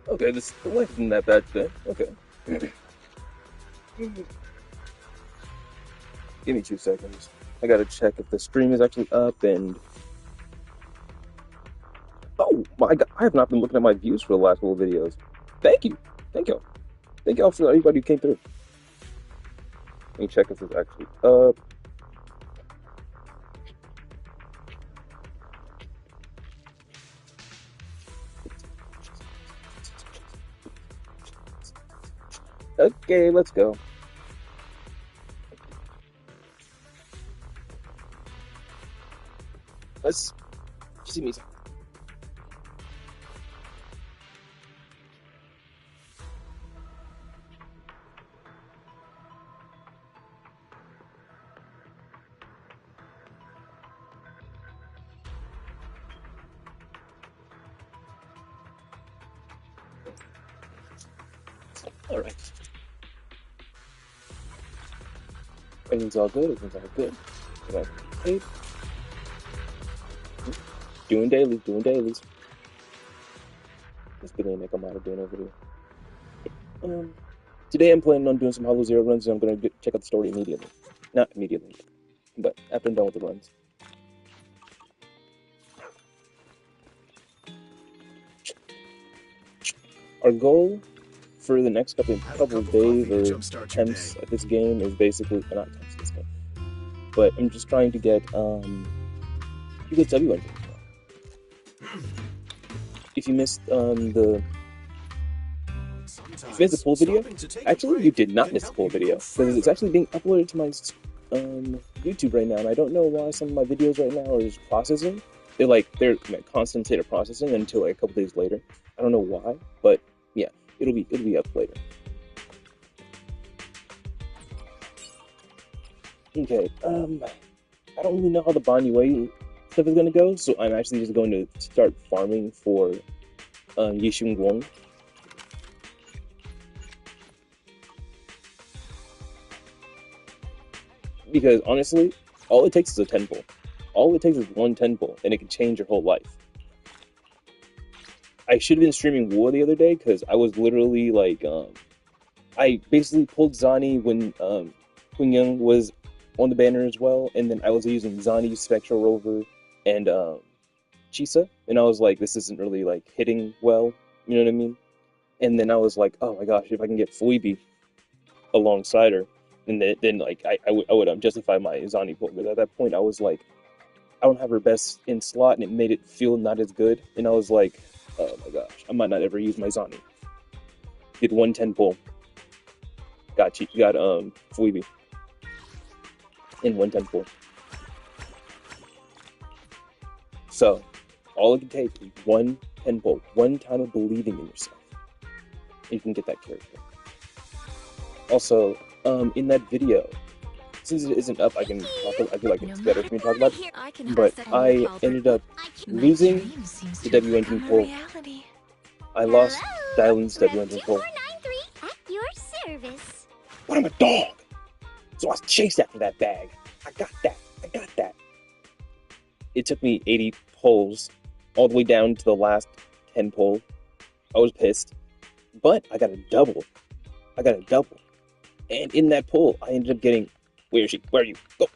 Okay, the light isn't that bad today. Okay. Give me 2 seconds. I gotta check if the stream is actually up and... Oh my god, I have not been looking at my views for the last couple of videos. Thank you. Thank you. Thank you all for everybody who came through. Let me check if it's actually up. Okay, let's go. Let's see me. Alright. Everything's all good. Everything's all good. Okay. Doing dailies. Doing dailies. Let's get in and make a model doing over here. Today I'm planning on doing some Hollow Zero runs, and I'm going to check out the story immediately. Not immediately, but after I'm done with the runs. Our goal for the next couple of days or attempts at this game is basically, not attempts at this game, but I'm just trying to get you get W engine. If you missed the full video, actually you did not miss the full video, because it's actually being uploaded to my YouTube right now, and I don't know why some of my videos right now are just processing. They're in a constant state of processing until like a couple days later. I don't know why, but yeah, it'll be up later. Okay, I don't really know how the Banyue stuff is gonna go, so I'm actually just going to start farming for Yishun Guang. Because honestly, all it takes is a 10 pull. All it takes is one 10 pull, and it can change your whole life. I should have been streaming War the other day, because I was literally like, I basically pulled Zani when Young was on the banner as well, and then I was using Zani, Spectral Rover, and Chisa, and I was like, this isn't really like hitting well, you know what I mean? And then I was like, oh my gosh, if I can get Fleeby alongside her, and then like I would justify my Zani pull. But at that point, I was like, I don't have her best in slot, and it made it feel not as good. And I was like, oh my gosh, I might not ever use my Zani. Did 110 pull. Got Fleeby in 110 pull. So all it can take is 110 pull, one time of believing in yourself, and you can get that character. Also, in that video, since it isn't up, I feel like it's better for me to talk about it, but I ended up losing the W engine pull. I lost Dylan's W engine pull. But I'm a dog! So I chased after that bag. I got that. It took me 80 pulls, all the way down to the last 10 pull. I was pissed. But I got a double. And in that pull, I ended up getting... Where is she? Where are you? Go.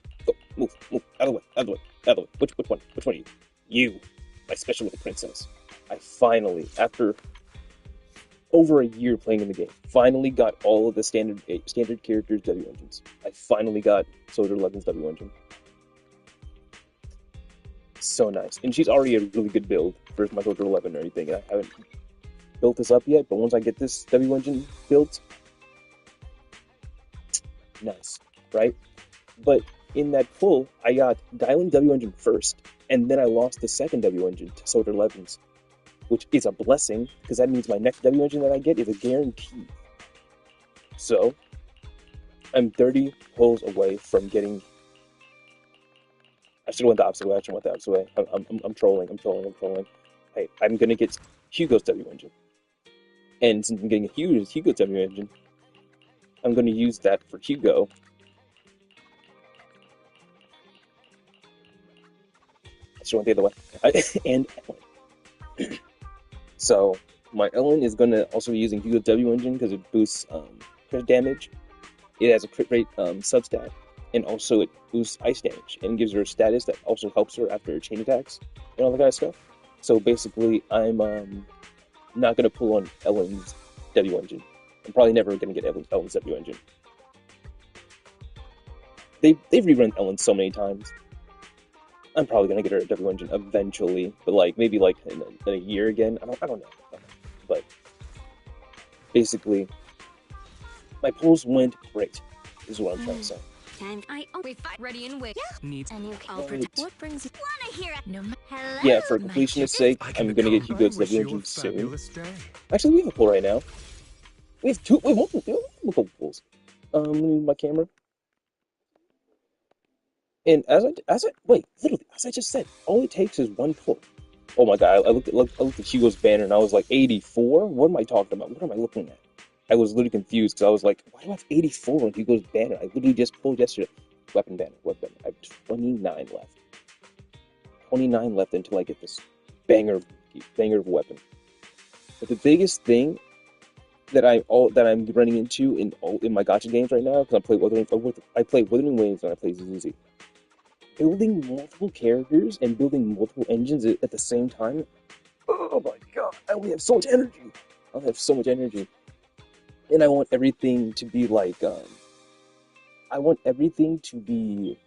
Move. Out of the way. Which one are you? You. My special little princess. I finally, after over a year playing in the game, finally got all of the standard characters W engines. I finally got Soldier 11's W engine. So nice. And she's already a really good build for my Soldier 11 or anything. I haven't built this up yet, but once I get this W engine built, nice, right? But in that pull, I got Dylan W engine first, and then I lost the second W engine to Soldier 11's, which is a blessing, because that means my next W engine that I get is a guarantee. So, I'm 30 pulls away from getting... I should have went the opposite way. I'm trolling. Hey, I'm gonna get Hugo's W engine. And since I'm getting a Hugo's W engine, I'm gonna use that for Hugo. I should have went the other way. So, my Ellen is gonna also be using Hugo's W engine because it boosts crit damage. It has a crit rate substat, and also it boosts ice damage and gives her a status that also helps her after her chain attacks and all that kind of stuff. So basically, I'm not gonna pull on Ellen's W engine. I'm probably never gonna get Ellen's W engine. They've rerun Ellen so many times. I'm probably gonna get her a W engine eventually, but like maybe like in a year again. I don't know. But basically, my polls went great. Is what I'm trying to say. Ready and wait. Yeah. Needs a new What brings you? Wanna hear it? No. Hello. Yeah, for completionist's sake, I'm gonna get Hugo's W engine soon. Actually, we have a poll right now. We have multiple polls. Let me move my camera. And as I just said, all it takes is one pull. Oh my god! I looked at Hugo's banner and I was like 84. What am I talking about? What am I looking at? I was literally confused because I was like, why do I have 84 on Hugo's banner? I literally just pulled yesterday. Weapon banner. I have 29 left. 29 left until I get this banger of a weapon. But the biggest thing that I'm running into in my gacha games right now, because I play Wuthering Waves and I play ZZZ. Building multiple characters and building multiple engines at the same time. Oh my god! I only have so much energy. And I want everything to be like I want everything to be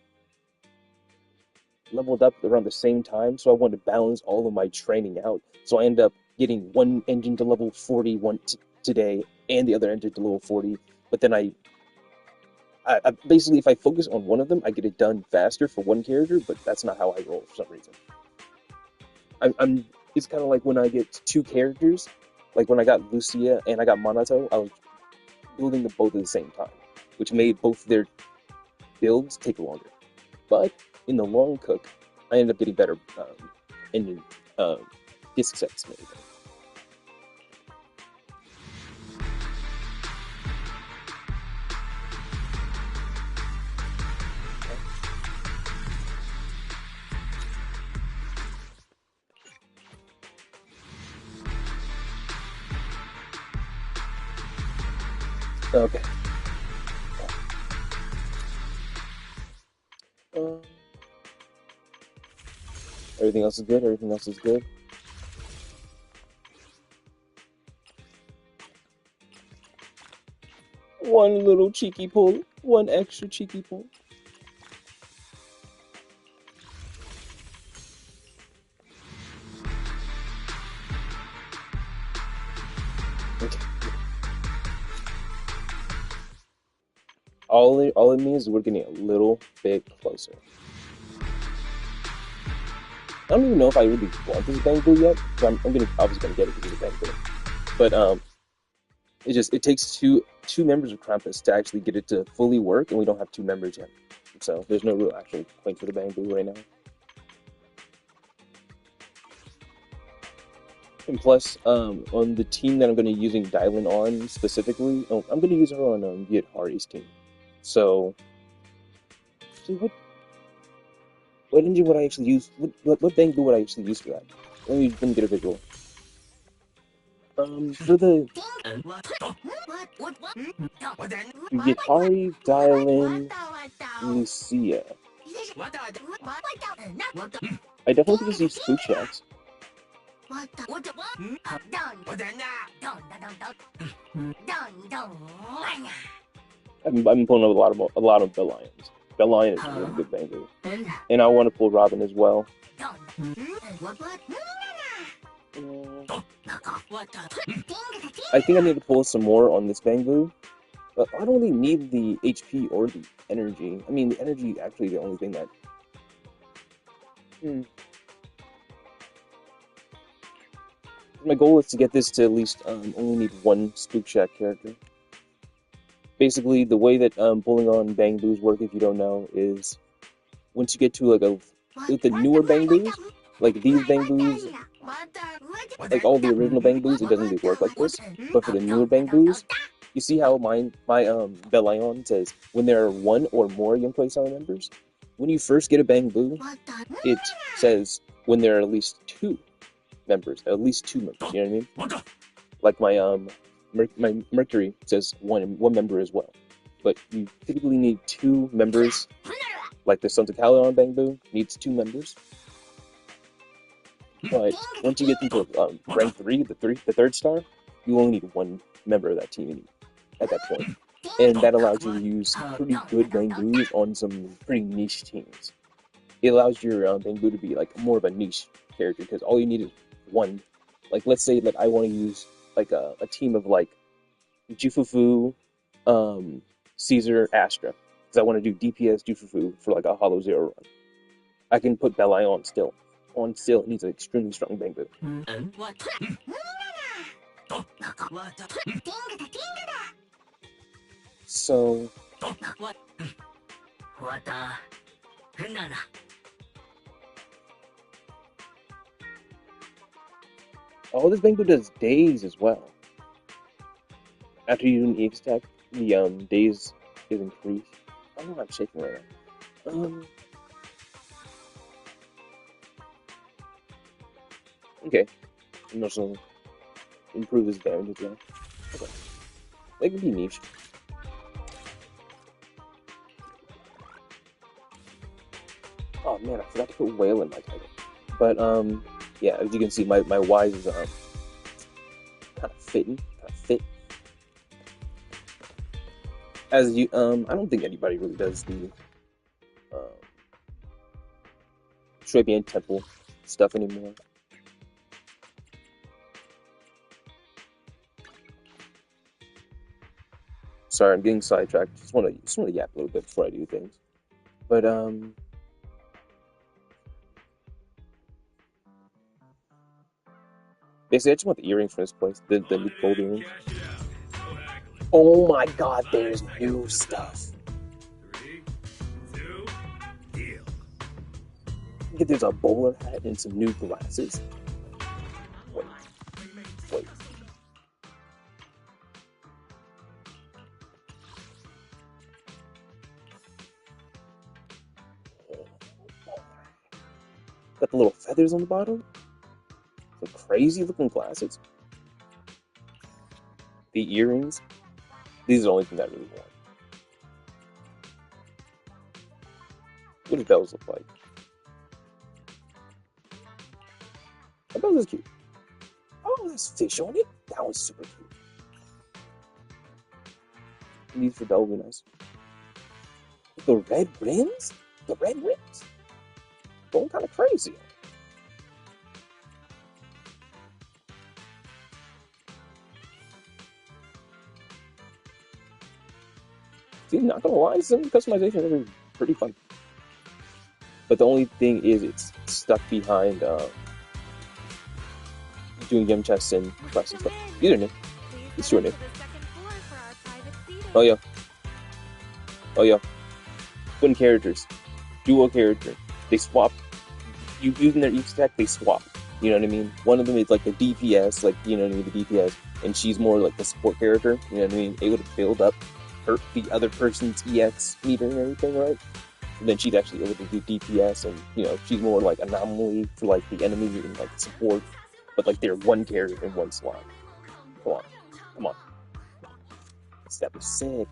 leveled up around the same time, so I want to balance all of my training out. So I end up getting one engine to level 40 today, and the other engine to level 40. But then I basically, if I focus on one of them, I get it done faster for one character. But that's not how I roll for some reason. It's kind of like when I get two characters, like when I got Lucia and I got Monato, I was building them both at the same time, which made both their builds take longer. But in the long cook, I ended up getting better engine disc sets and everything. Okay. Everything else is good. One little cheeky pull. One extra cheeky pull. Okay. All it means is we're getting a little bit closer. I don't even know if I really want this Bangbu yet. I'm obviously gonna get it because it's Bangbu. But it takes two members of Krampus to actually get it to fully work, and we don't have two members yet. So there's no real actual point for the Bangbu right now. And plus, on the team that I'm going to be using Dylan on specifically, I'm going to use her on Viet team. So what engine would I actually use? What Bangbu would I actually use for that? Let me get a visual. For the Vietari, Dylan, Lucia. I definitely could use food checks. I've been pulling up a lot of Bellions. Bellion is a really good Bangbu. And I want to pull Robin as well. I think I need to pull some more on this Bangbu. But I don't really need the HP or the energy. I mean, the energy is actually the only thing that... My goal is to get this to at least only need one Spook Shack character. Basically, the way that pulling on Bangbus work, if you don't know, is once you get to like the newer Bangbus, like these Bangbus, like all the original Bangbus, it doesn't really work like this. But for the newer Bangbus, you see how my Bellion says when there are one or more Young Play Style members? When you first get a Bangbu, it says when there are at least two members, you know what I mean? Like my Mercury says one member as well, but you typically need two members. Like the Sons of Calydon Bangbu needs two members, but once you get into rank three, the third star, you only need one member of that team at that point, and that allows you to use pretty good Bangbus on some pretty niche teams. It allows your Bangbu to be like more of a niche character because all you need is one. Like let's say like I want to use like a team of like Jufufu, Caesar, Astra, because I want to do DPS Jufufu for like a Hollow Zero run. I can put Belai on still. On still, it needs an extremely strong Bangbu. So all this Bangbu does days as well. After you do an EX attack, the days is increased. I don't know why I'm shaking right now. Okay. And also improve his damage as well. Okay. That could be niche. Oh man, I forgot to put whale in my title. But yeah, as you can see, my Wise is kind of fit. As you I don't think anybody really does the Shuebian Temple stuff anymore. Sorry, I'm getting sidetracked. Just want to yap a little bit before I do things. But basically, I just want the earrings from this place. The new gold earrings. Oh my God! There's new stuff. 3, 2, deal. There's a bowler hat and some new glasses. Wait. Got the little feathers on the bottom. Some crazy looking glasses. The earrings. These are the only thing I really want. What do bells look like? That bell is cute. Oh, there's fish on it. That was super cute. These for bell would be nice. The red rims? The red rims? Going kind of crazy. See, not gonna lie, some customization is pretty fun. But the only thing is, it's stuck behind doing gem chests and quests and stuff. These are new. It's sure new. Oh yeah. Twin characters, dual character. They swap. You using their EX attack, they swap. You know what I mean? One of them is like the DPS, like you know what I mean, the DPS, and she's more like the support character. You know what I mean? Able to build up the other person's EX meter and everything, right? And then she's actually able to do DPS, and you know she's more like anomaly for like the enemy and like support, but like they're one character in one slot. Come on. That was sick.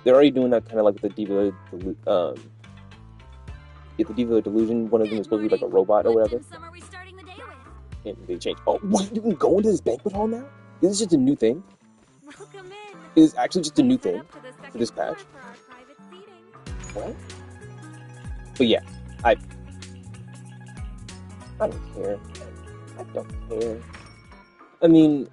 They're already doing that kind of like the Diva, the Diva Delusion. One of them is supposed to be like a robot or whatever. And they changed. Oh, what? You can go into this banquet hall now? This is just a new thing. It is actually just a new thing for this patch. What? But yeah, I don't care. I don't care. I mean,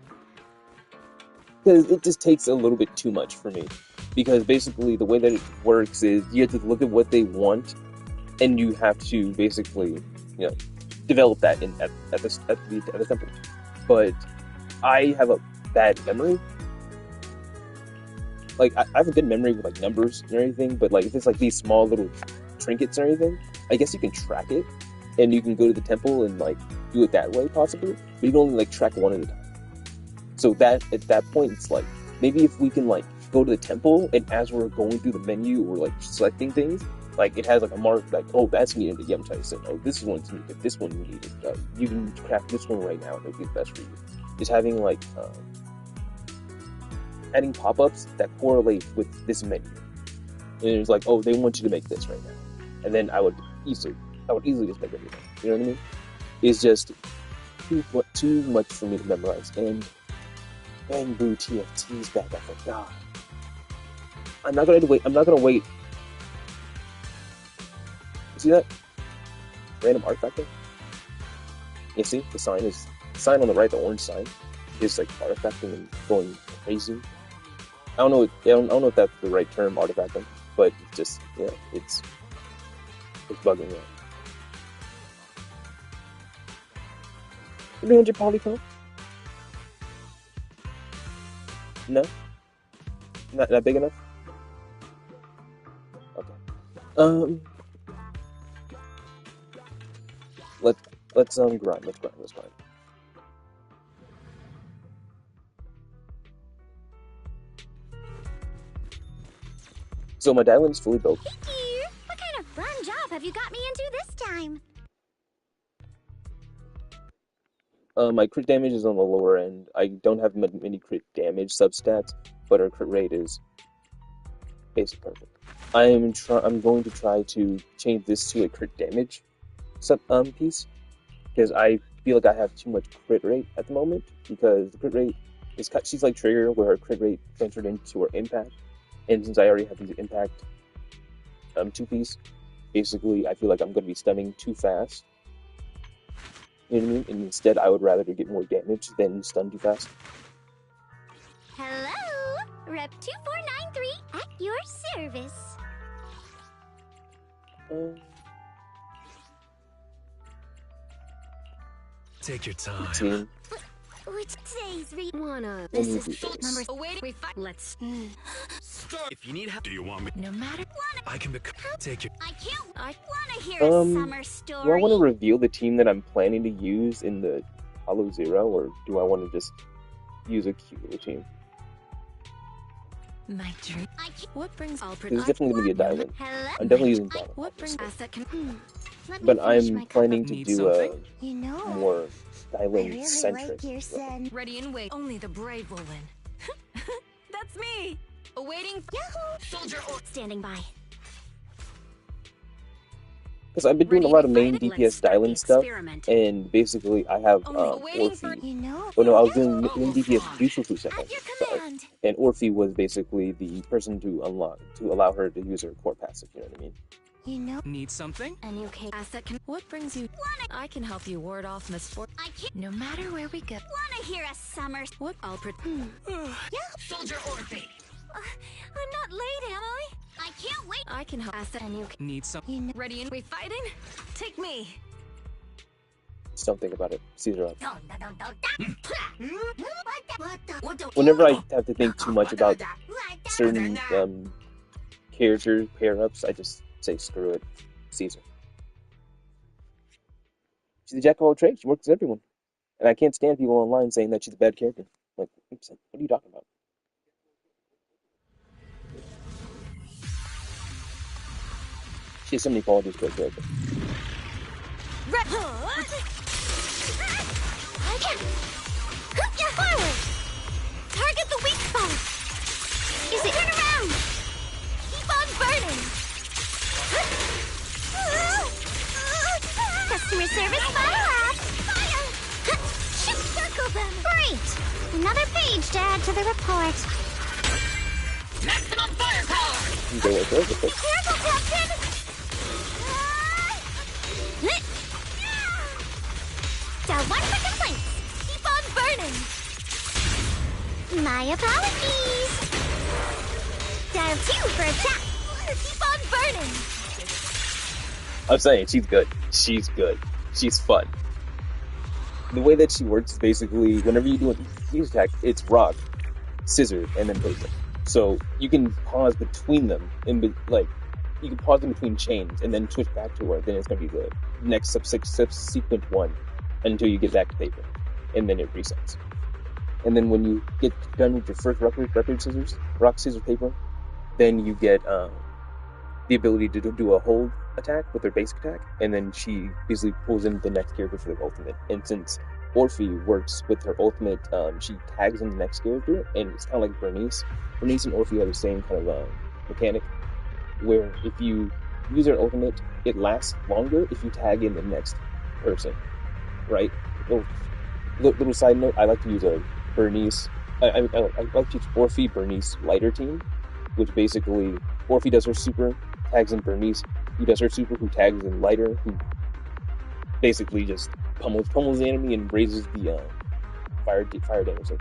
because it just takes a little bit too much for me. Because basically, the way that it works is you have to look at what they want, and you have to basically, you know, develop that at the temple. But I have a bad memory. Like I have a good memory with like numbers and everything, but like if it's like these small little trinkets or anything, I guess you can track it, and you can go to the temple and like do it that way possibly. But you can only like track one at a time. So that at that point, it's like maybe if we can like go to the temple, and as we're going through the menu or like selecting things, like it has like a mark like, oh, that's needed at Yem Tyson. Oh, this one's needed. This one needed. You can craft this one right now. It'll be the best for you. Just having like adding pop-ups that correlate with this menu. And it's like, oh, they want you to make this right now, and then I would easily just make everything. You know what I mean? It's just too much for me to memorize. And Bang Boo TFT's back. I forgot. I'm not gonna wait. You see that random artifact there? You see the sign on the right, the orange sign, is like artifacting and going crazy. I don't know if that's the right term, artifacting, but it's just it's bugging me out. 300 polycom? No, not big enough. Okay. Let's grind. Let's grind. So my diamond's fully built. Hey dear, what kind of fun job have you got me into this time? My crit damage is on the lower end. I don't have many crit damage substats, but our crit rate is basically perfect. I'm going to try to change this to a crit damage piece, because I feel like I have too much crit rate at the moment, because the crit rate is she's like Trigger, where her crit rate transferred into her impact, and since I already have the impact 2-piece, basically I feel like I'm going to be stunning too fast. You know what I mean? And instead, I would rather get more damage than stun too fast. Hello, Rep 2493 at your service. Take your time. Team. Which says we Let This me is do this. numbers awaiting. We fight. Let's. Start. If you need help, do you want me? No matter. I can take your. I can't. I wanna hear a summer story. Do I want to reveal the team that I'm planning to use in the Hollow Zero, or do I want to just use a cute little team? My dream. What brings all This is definitely going to be a diamond. Hello. I'm definitely using diamond. What brings asset can. But I'm planning to Need do something? You know. more I diamond really centric. like your son. Ready and wait. Only the brave will win. That's me. Awaiting. Yahoo! Soldier or standing by. Because I've been doing a lot of main Let's DPS start the diamond stuff, experiment. and basically I have Waiting for Orphe. you know. Oh no, I was doing main DPS Jushu second. At your Sorry. command. And Orphe was basically the person to allow her to use her core passive. You know what I mean? You know. Need something? A new case asset can. What brings you? I can help you ward off misfortune. I can't. No matter where we go. Wanna hear a summer? What? I'll yeah. Soldier Orphe. I'm not late, am I? I can't wait. I can help asset a new. Need some. You know. Ready and we fighting? Take me. Just don't think about it. Caesar up. What Whenever I have to think too much about certain character pair-ups, I just say screw it, Caesar. She's the jack of all trades. She works with everyone, and I can't stand people online saying that she's a bad character. Like, what are you talking about? She has so many qualities to her character. Target the weak spot. Is it turn around? Keep on burning. Customer service fire. Circle them. Great. Another page to add to the report. Maximum firepower. Be careful, Captain. Dial 1 for complaints. Keep on burning. My apologies. Dial 2 for attack. Keep on burning. I'm saying she's good. She's good. She's fun. The way that she works is basically whenever you do a fuse attack, it's rock, scissor, and then paper. So you can pause between them, you can pause in between chains and then switch back to her. Then it's gonna be the next subsequent one until you get back to paper, and then it resets. And then when you get done with your first rock, scissors, paper, then you get the ability to do a hold attack with her basic attack, and then she basically pulls in the next character for the ultimate. And since Orphe works with her ultimate. She tags in the next character, and it's kind of like Bernice. Bernice and Orphe have the same kind of mechanic, where if you use their ultimate, it lasts longer if you tag in the next person, right? Little, little side note: I like to use a Bernice. I like to use Orphe Bernice lighter team, which basically Orphe does her super, tags in Bernice, who does her super, who tags in lighter, who basically just pummels the enemy and raises the fire damage, so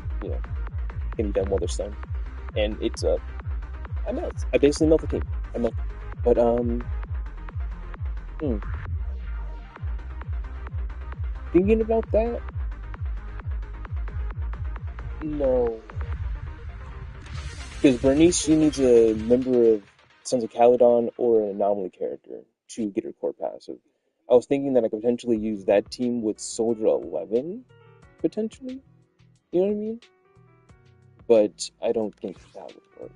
can be done while they're stunned. And it's I melt. I basically melt the team. I melt. But hmm, thinking about that, no, because Bernice, she needs a member of Sons of Caledon or an anomaly character to get her core passive. I was thinking that I could potentially use that team with Soldier 11, potentially. You know what I mean? But I don't think that would work.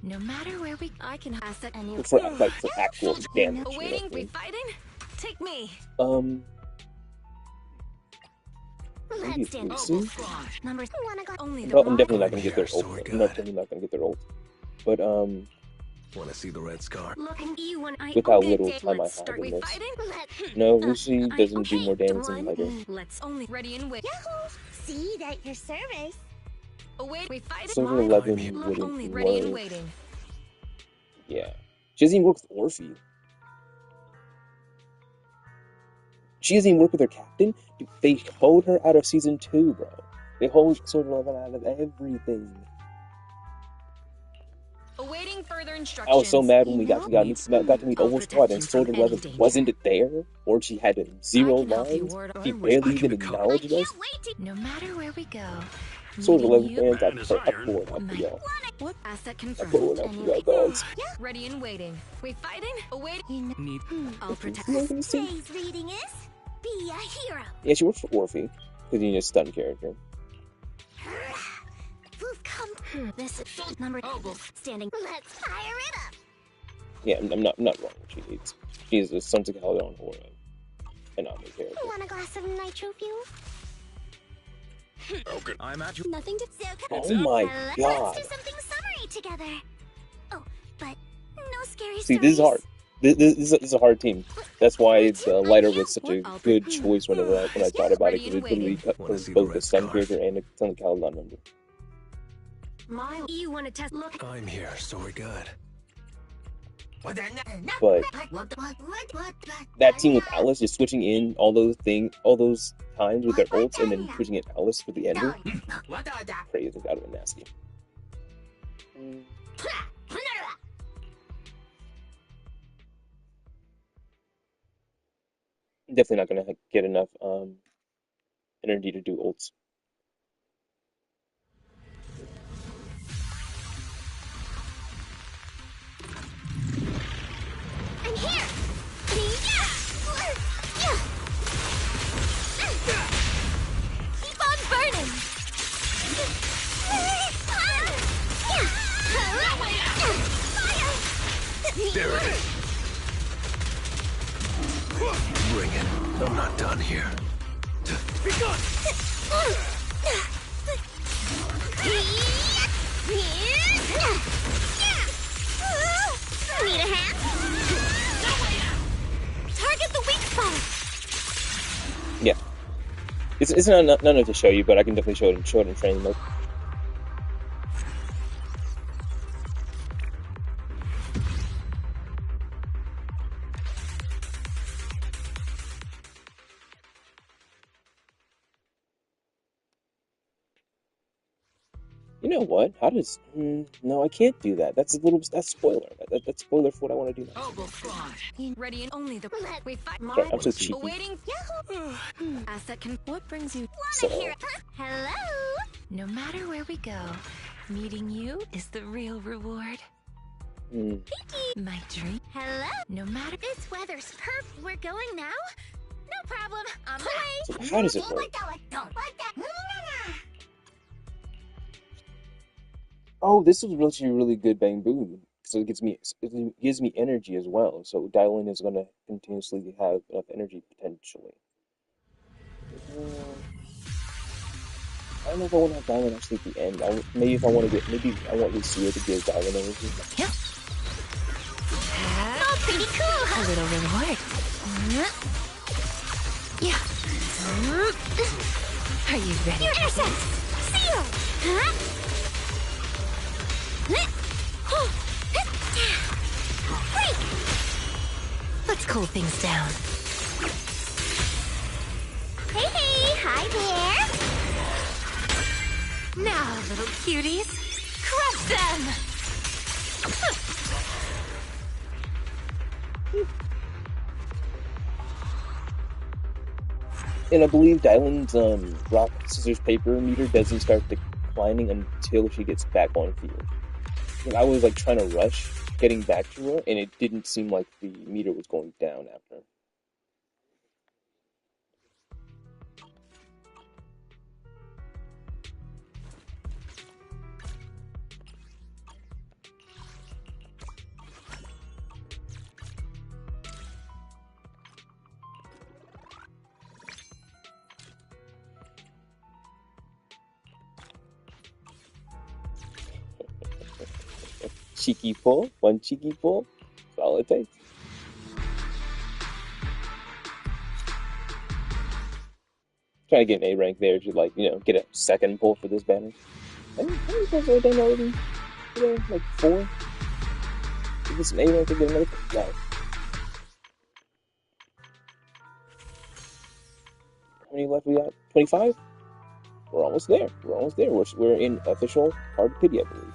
No matter where we, I can asset any. For actual damage. Awaiting refighting. Take me. Maybe Let's stand. Lucy? Numbers wanna go only the Well, I'm wrong. definitely not gonna I'm get their here, ult. so we're I'm not good. definitely not gonna get their ult. But Want to see the red scar? Looking you when I with how okay, little okay, time I let's have start in this. refighting. No, Lucy I doesn't do okay. more damage than One. lighter. Let's only ready and wait. Yahoo! See that your service. Await refighting. Soldier Mine. 11 Look, only wouldn't ready and work. waiting. Yeah. She doesn't even work with Orphe. She doesn't even work with her captain. Dude, they hold her out of season 2, bro. They hold Soldier 11 out of everything. Awaiting further I instructions. was so mad when we got to meet I'll Ovo protect Squad you and from Soldier any 11 danger. wasn't there, or she had I zero can help you lines. ward She or barely I can even become- acknowledged us. Wait to No matter where we go. Soldier Meeting 11 you. fans, Man is I iron. pour it out for y'all. What? Asset I confirmed. pour it out for y'all, dogs. Ready and waiting. Refighting. Awaiting. Need I'll protect. You know what I'm saying? today's reading is be a hero. Yeah, she works for Orphe, because you need a stun character. We've come. This is number standing. Let's fire it up. Yeah, I'm not wrong. She needs a Sons of Caledon or an anomaly character. Want a glass of nitro fuel? Okay. I'm at you. Nothing to so. Oh my Let's god. do something summery together. Oh, but no scary See, this is hard. This is a hard team. That's why the lighter was such a good choice when I thought about it, because it literally was both a stun character and a Sons of Caledon member. You want to test? Look. I'm here, so we're good. But that team with Alice just switching in all those times with their ults and then switching in Alice for the ending. Crazy, that would have been nasty. Definitely not gonna get enough energy to do ults. I'm here. Keep on burning. There it is. Bring it. I'm not done here. Be gone. Need a hand? Target the weak spot. Yeah, it's not enough to show you, but I can definitely show it in training mode. You know what? How does? No, I can't do that. That's spoiler. That's spoiler for what I want to do now. Ready and only the. We fight. Sorry, I'm so cheeky. Awaiting. Asset can. What brings you? So, Hello. No matter where we go, meeting you is the real reward. My dream. Hello. No matter. This weather's perfect. We're going now? No problem. On the way. so how does it work? Oh, this is actually really good Bang Boom. So it gives me energy as well. So dialing is going to continuously have enough energy potentially. Mm, I don't know if I want to have Diamond actually at the end. Maybe if I want to get, maybe I want Lucia to give Diamond energy. Yep. Oh, pretty cool, A huh? little reward. Yeah. Are you ready? Your hair sense! Seal! Huh? Break! Let's cool things down. Hey, hey! Hi there! Now, little cuties, crush them! And I believe Dylan's rock scissors paper meter doesn't start declining until she gets back on field. And I was like trying to rush getting back to her, and it didn't seem like the meter was going down after. Cheeky pull, one cheeky pull, that's all it takes. Trying to get an A rank there to like, get a second pull for this banner. How many pulls have I done already? Like 4? Give this an A rank to get another pull. No. How many left we got? 25? We're almost there. We're in official hard pity, I believe.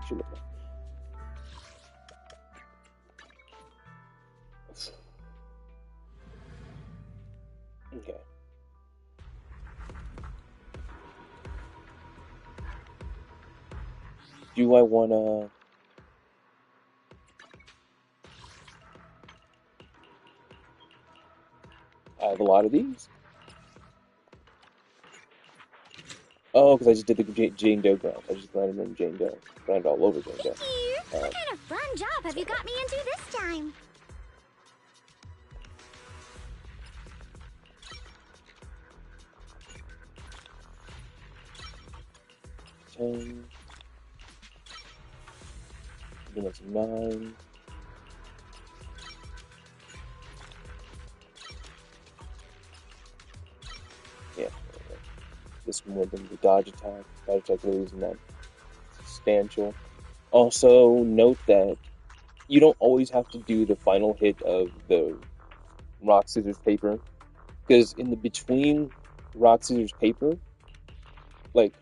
Should look. Okay. Do I wanna? I have a lot of these. Oh, because I just did the Jane Doe ground. I just grinded in Jane Doe. Grind all over Jane Doe. Thank you! What kind of fun job have you got me into this time? That's 9. Yeah. This more than the dodge attack. Dodge attack really isn't that substantial. Also, note that you don't always have to do the final hit of the rock, scissors, paper. Because in the between rock, scissors, paper, like,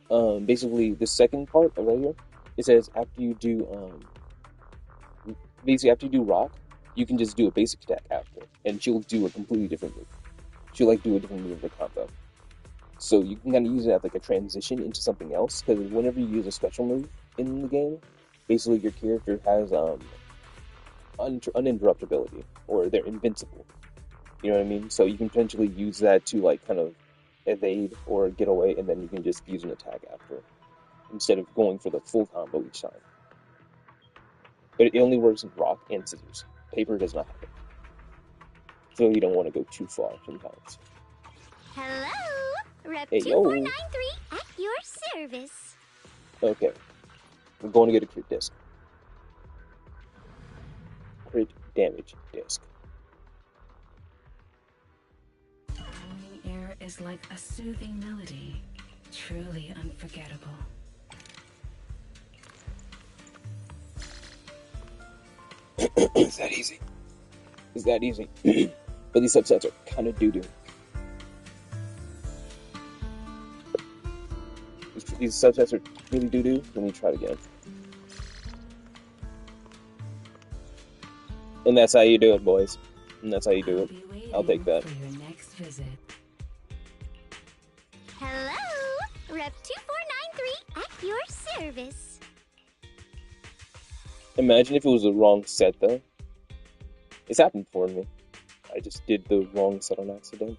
basically the second part right here, it says after you do, basically after you do rock, you can just do a basic attack after, and she'll do a completely different move. She'll like do a different move in the combo. So you can kind of use it as like a transition into something else, because whenever you use a special move in the game, basically your character has uninterruptibility, or they're invincible. You know what I mean? So you can potentially use that to like kind of evade or get away, and then you can just use an attack after, instead of going for the full combo each time. But it only works in rock and scissors. Paper does not have it. So you don't want to go too far sometimes. Hello! Rep Hey, yo. 2493 at your service. Okay. We're going to get a crit disc. Crit damage disc. Morning air is like a soothing melody, truly unforgettable. Is that easy? Is that easy? But these subsets are kind of doo-doo. These subsets are really doo-doo. Let me try it again. And that's how you do it, boys. And that's how you do it. I'll take that. For your next visit. Hello! Rep 2493 at your service. Imagine if it was the wrong set, though. It's happened for me. I just did the wrong set on accident.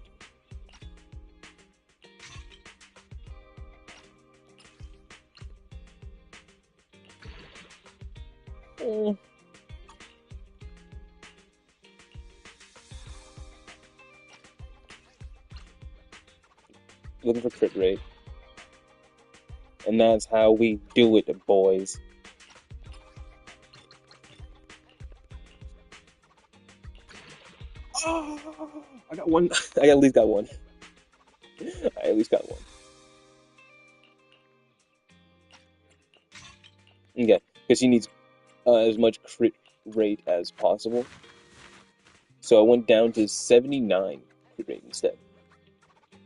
Mm. looking for crit rate. And that's how we do it, boys. Oh, I got one. I at least got one. I at least got one. Okay, because he needs as much crit rate as possible. So I went down to 79 crit rate instead.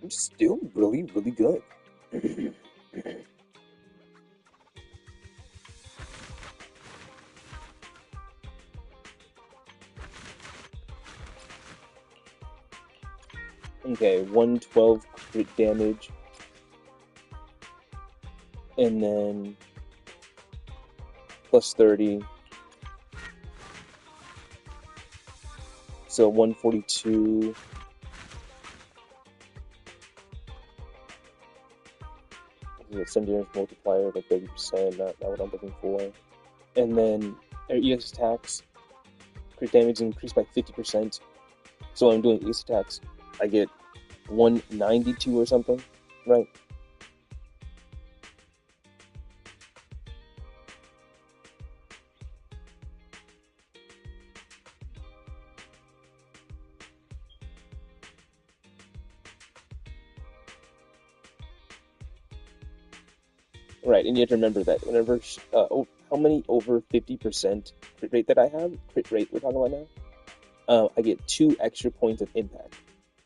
I'm still really, really good. Okay, 112 crit damage. And then plus 30. So 142. Some damage multiplier, like 30%, not what I'm looking for. And then EX attacks, crit damage increased by 50%. So when I'm doing EX attacks, I get 192 or something, right? Right, and you have to remember that whenever, how many over 50% crit rate that I have, crit rate we're talking about now, I get 2 extra points of impact.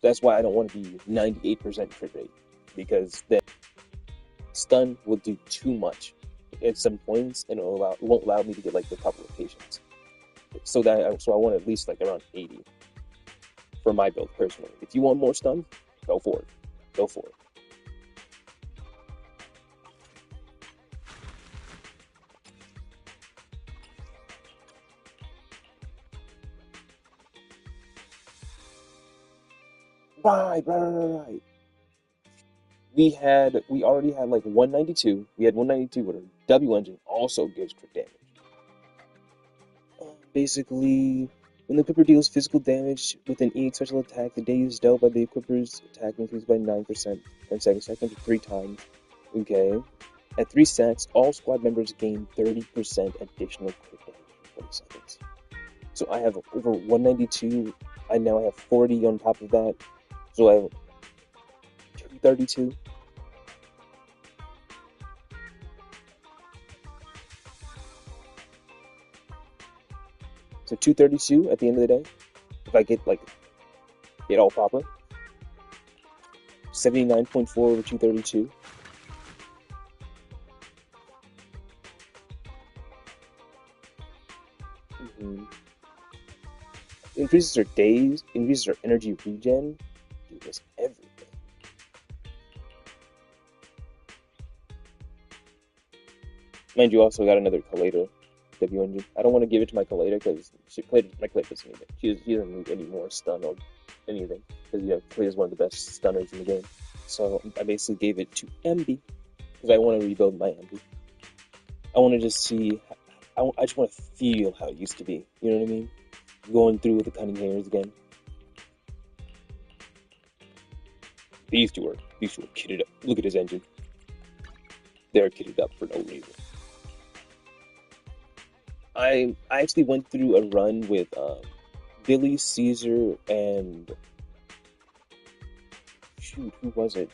That's why I don't want to be 98% crit rate, because then stun will do too much at some points, and it won't allow me to get like the proper rotations. So I want at least like around 80 for my build personally. If you want more stun, go for it. Go for it. Right. We already had like 192. We had 192, but our W engine also gives crit damage. Basically, when the equipper deals physical damage with an EX special attack, the damage dealt by the equipper's attack increases by 9%, 10 seconds, second to 3 times. Okay. At 3 stacks, all squad members gain 30% additional crit damage for 20 seconds. So I have over 192. I now have 40 on top of that. So I have 232. So 232 at the end of the day, if I get like it all proper. 79.4 over 232. Increases our days, increases our energy regen. Dude, that's everything. Mind you, also got another Kaleda W engine. I don't want to give it to my Kaleda because my Kaleda doesn't need it. She doesn't need any more stun or anything because Kaleda is one of the best stunners in the game. So I basically gave it to MB because I want to rebuild my MB. I want to just see. I just want to feel how it used to be. You know what I mean? Going through with the cunning hairs again. These two are kitted up. Look at his engine. They're kitted up for no reason. I actually went through a run with Billy, Caesar, and shoot, who was it?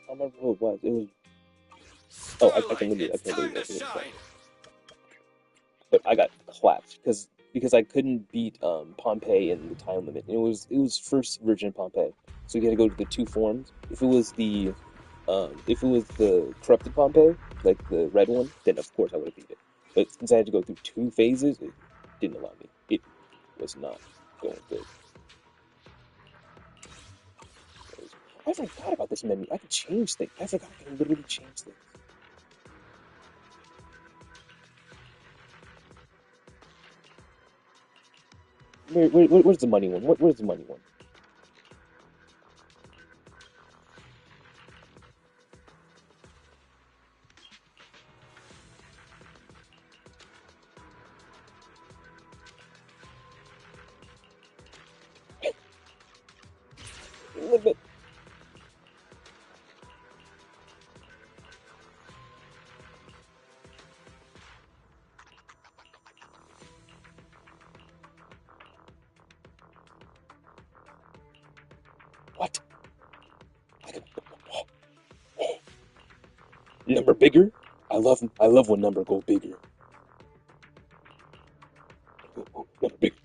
I don't remember who it was. It was. Oh, I can literally. I can't believe it. But I got clapped because I couldn't beat Pompeii in the time limit. And it was first version Pompeii, so you had to go to the 2 forms. If it was the corrupted Pompeii, like the red one, then of course I would have beat it. But since I had to go through 2 phases, it didn't allow me. It was not going good. I forgot about this menu. I could change things. I forgot I can literally change things. Where's the money one? Where's the money one? little bit. What? Number bigger? I love when number go bigger. Number bigger.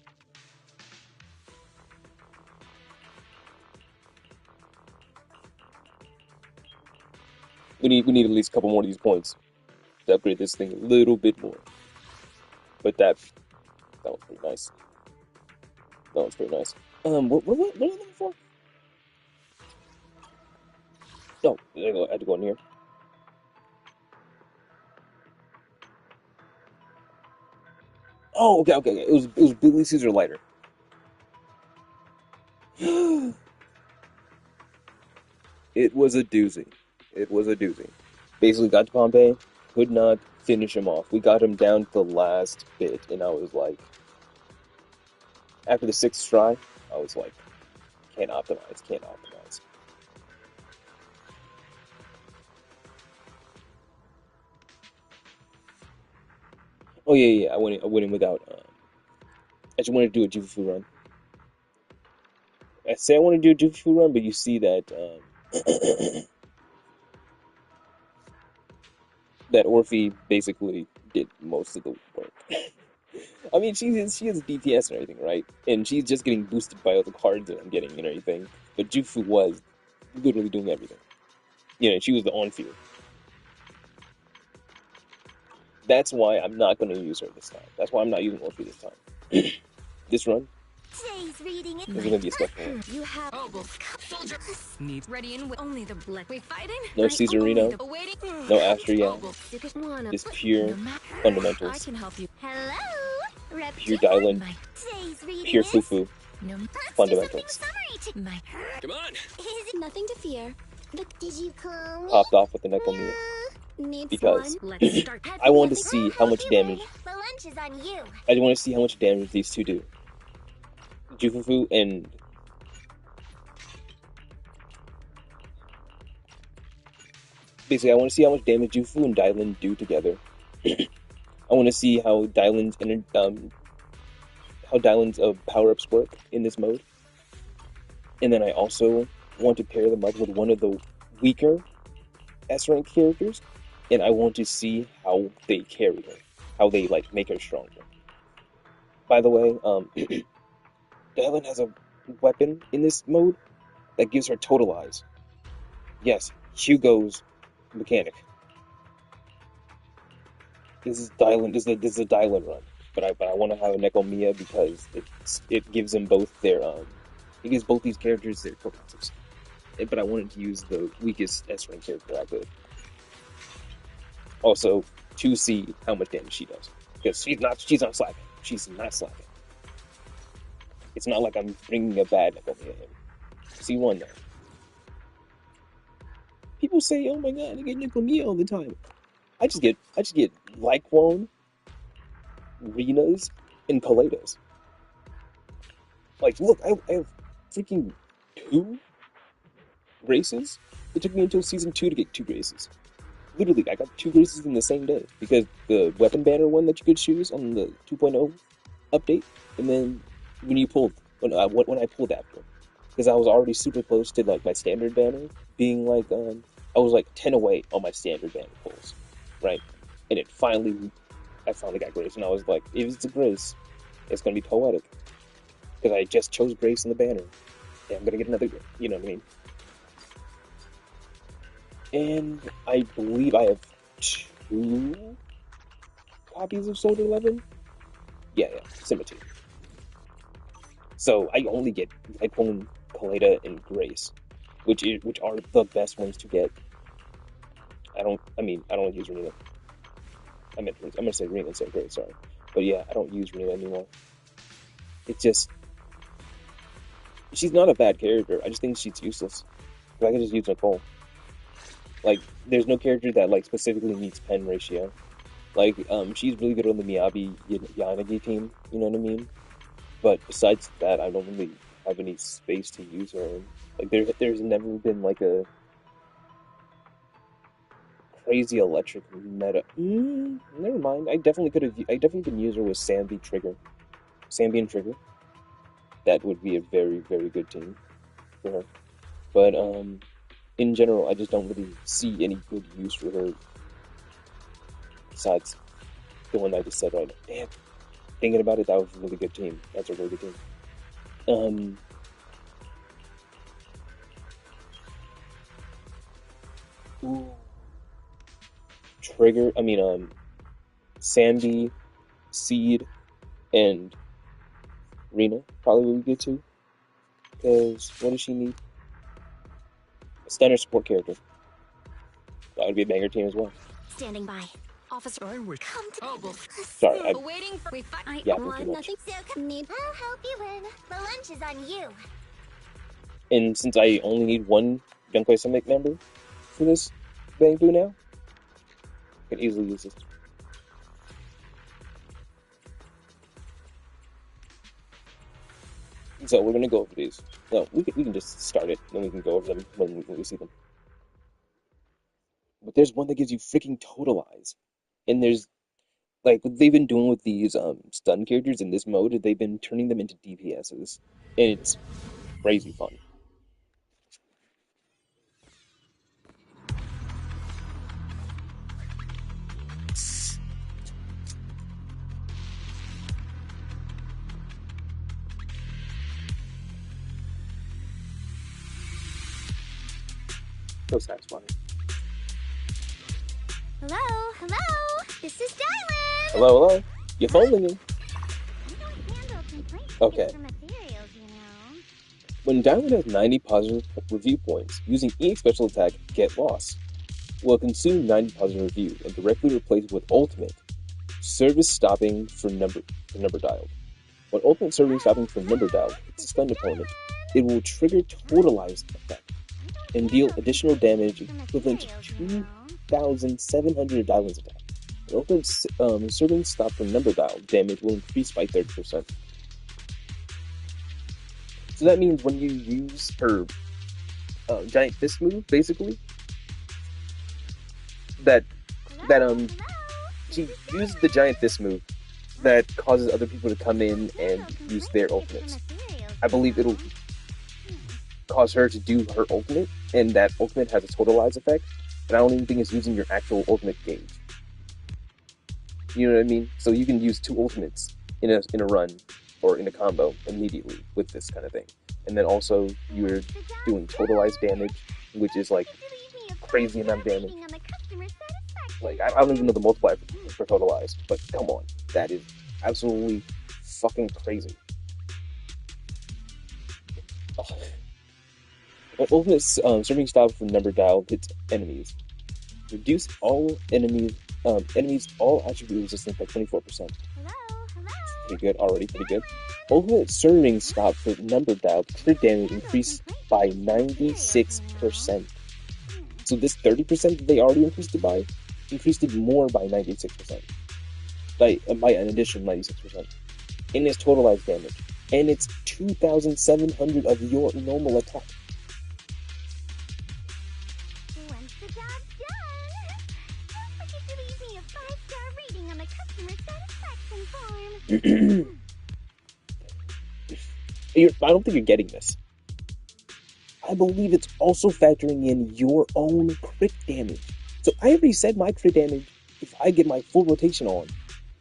We need at least a couple more of these points to upgrade this thing a little bit more. But that was pretty nice. That was pretty nice. What am I looking for? No, I had to go in here. Oh, okay. It was Billy Caesar lighter. It was a doozy. It was a doozy. Basically got to Pompeii, could not finish him off. We got him down to the last bit, and I was like, after the 6th try, I was like, can't optimize. Oh yeah, I went in without. I just wanted to do a Jufu run. I say I want to do a Jufu run, but you see that that Orphe basically did most of the work. I mean, she has DPS and everything, right? And she's just getting boosted by all the cards that I'm getting and everything. But Jufu was literally doing everything. You know, she was the on field. That's why I'm not going to use her this time. That's why I'm not using Orphe this time. This run Today's reading is going to be a special one. You have Soldier needs ready and only the black. We fighting? No Caesarino, no Astria, just pure I fundamentals. can help you. hello. Pure Dylan, Today's reading pure is Fufu, No, fundamentals. my Come on. Is nothing to fear. But did you call me? Popped off with the Nekomiya. Needs Because one. let's start. I wanted to see how much damage. The lunch is on you. I just want to see how much damage these two do. Jufufu and basically, I want to see how much damage Jufu and Dylan do together. I want to see how Dylan's power ups work in this mode, and then I also want to pair them up with one of the weaker S rank characters, and I want to see how they carry her, how they like make her stronger. By the way, Dylan has a weapon in this mode that gives her total eyes. Yes, Hugo's mechanic. This is Dylan. This is a Dylan run, but I want to have a Nekomiya because it gives them both their it gives both these characters their totems. But I wanted to use the weakest S rank character I could. Also, to see how much damage she does, because she's not slacking. She's not slacking. It's not like I'm bringing a bad Nekomiya in. C1 now. People say, "Oh my god, I get Nekomiya all the time." I just get Lyquone, Renas, and Kaledas. Like, look, I have freaking 2 races. It took me until season 2 to get 2 races. Literally, I got 2 races in the same day because the weapon banner one that you could choose on the 2.0 update, and then when I pulled after, because I was already super close to like my standard banner being like I was like 10 away on my standard banner pulls, right? And I finally got Grace, and I was like, if it's a Grace, it's gonna be poetic because I just chose Grace in the banner, and I'm gonna get another, you know what I mean? And I believe I have 2 copies of Soldier 11. Yeah, Symmetry. So I only get Lyquone, Kaleda, and Grace, which are the best ones to get. I don't use Rena. I'm gonna say Rena instead of Grace, sorry. But yeah, I don't use Rena anymore. It's just she's not a bad character. I just think she's useless. I can just use Nicole. Like, there's no character that like specifically needs pen ratio. Like, she's really good on the Miyabi Yanagi team. You know what I mean? But besides that, I don't really have any space to use her in. Like there's never been like a crazy electric meta. Never mind. I definitely could have. I definitely can use her with Sambi and Trigger. That would be a very very good team for her. But in general, I just don't really see any good use for her besides the one I just said right now. Damn. Thinking about it, that was a really good team. That's a really good team. Ooh. Trigger. I mean, Sandy, Seed, and Rena probably would be good too. Because what does she need? A standard support character. That would be a banger team as well. Standing by. Officer, I wish. come to Sorry, I Waiting for yapping too much. nothing. So come need. I'll help you win. The lunch is on you. And since I only need one Young Summit member for this Bang Boo now, I can easily use this. So we're gonna go over these. No, we can just start it, then we can go over them when we see them. But there's one that gives you freaking Totalize, and there's like what they've been doing with these stun characters in this mode. They've been turning them into DPSs, and it's crazy fun. So satisfying. Hello. This is Dylan. Hello. Your phone ringing. I don't handle complaints Okay. against the materials, you know. When Diamond has 90 positive review points, using EX special attack Get Lost will consume 90 positive review and directly replace it with Ultimate Service Stopping for number dialed. When Ultimate Service Stopping for number dialed hits a stunned opponent, it will trigger Totalize effect and deal additional damage equivalent to 2,700 Diamond's attack. When Ultimate Serving Stop for number dialed, damage will increase by 30%. So that means when you use her giant fist move, basically, she uses the giant fist move that causes other people to come in and use their ultimates. I believe it'll cause her to do her ultimate, and that ultimate has a totalize effect, and I don't even think it's using your actual ultimate gauge. You know what I mean? So you can use two ultimates in a run or in a combo immediately with this kind of thing. And then also you're doing totalized damage, which is like crazy amount of damage. Like I don't even know the multiplier for totalized, but come on, that is absolutely fucking crazy. Oh. When ultimate serving stop from number dial hits enemies, reduce all enemies all attribute resistance by 24%. Pretty good already, pretty good. Ultimate serving stop for number dial crit damage increased by 96%. So this 30% that they already increased it more by 96%. By an additional 96%. And it's totalized damage. And it's 2,700 of your normal attack. Once the job's done, don't forget to leave me a 5-star rating on the customer satisfaction form. I don't think you're getting this. I believe it's also factoring in your own crit damage. So I already said my crit damage, if I get my full rotation on,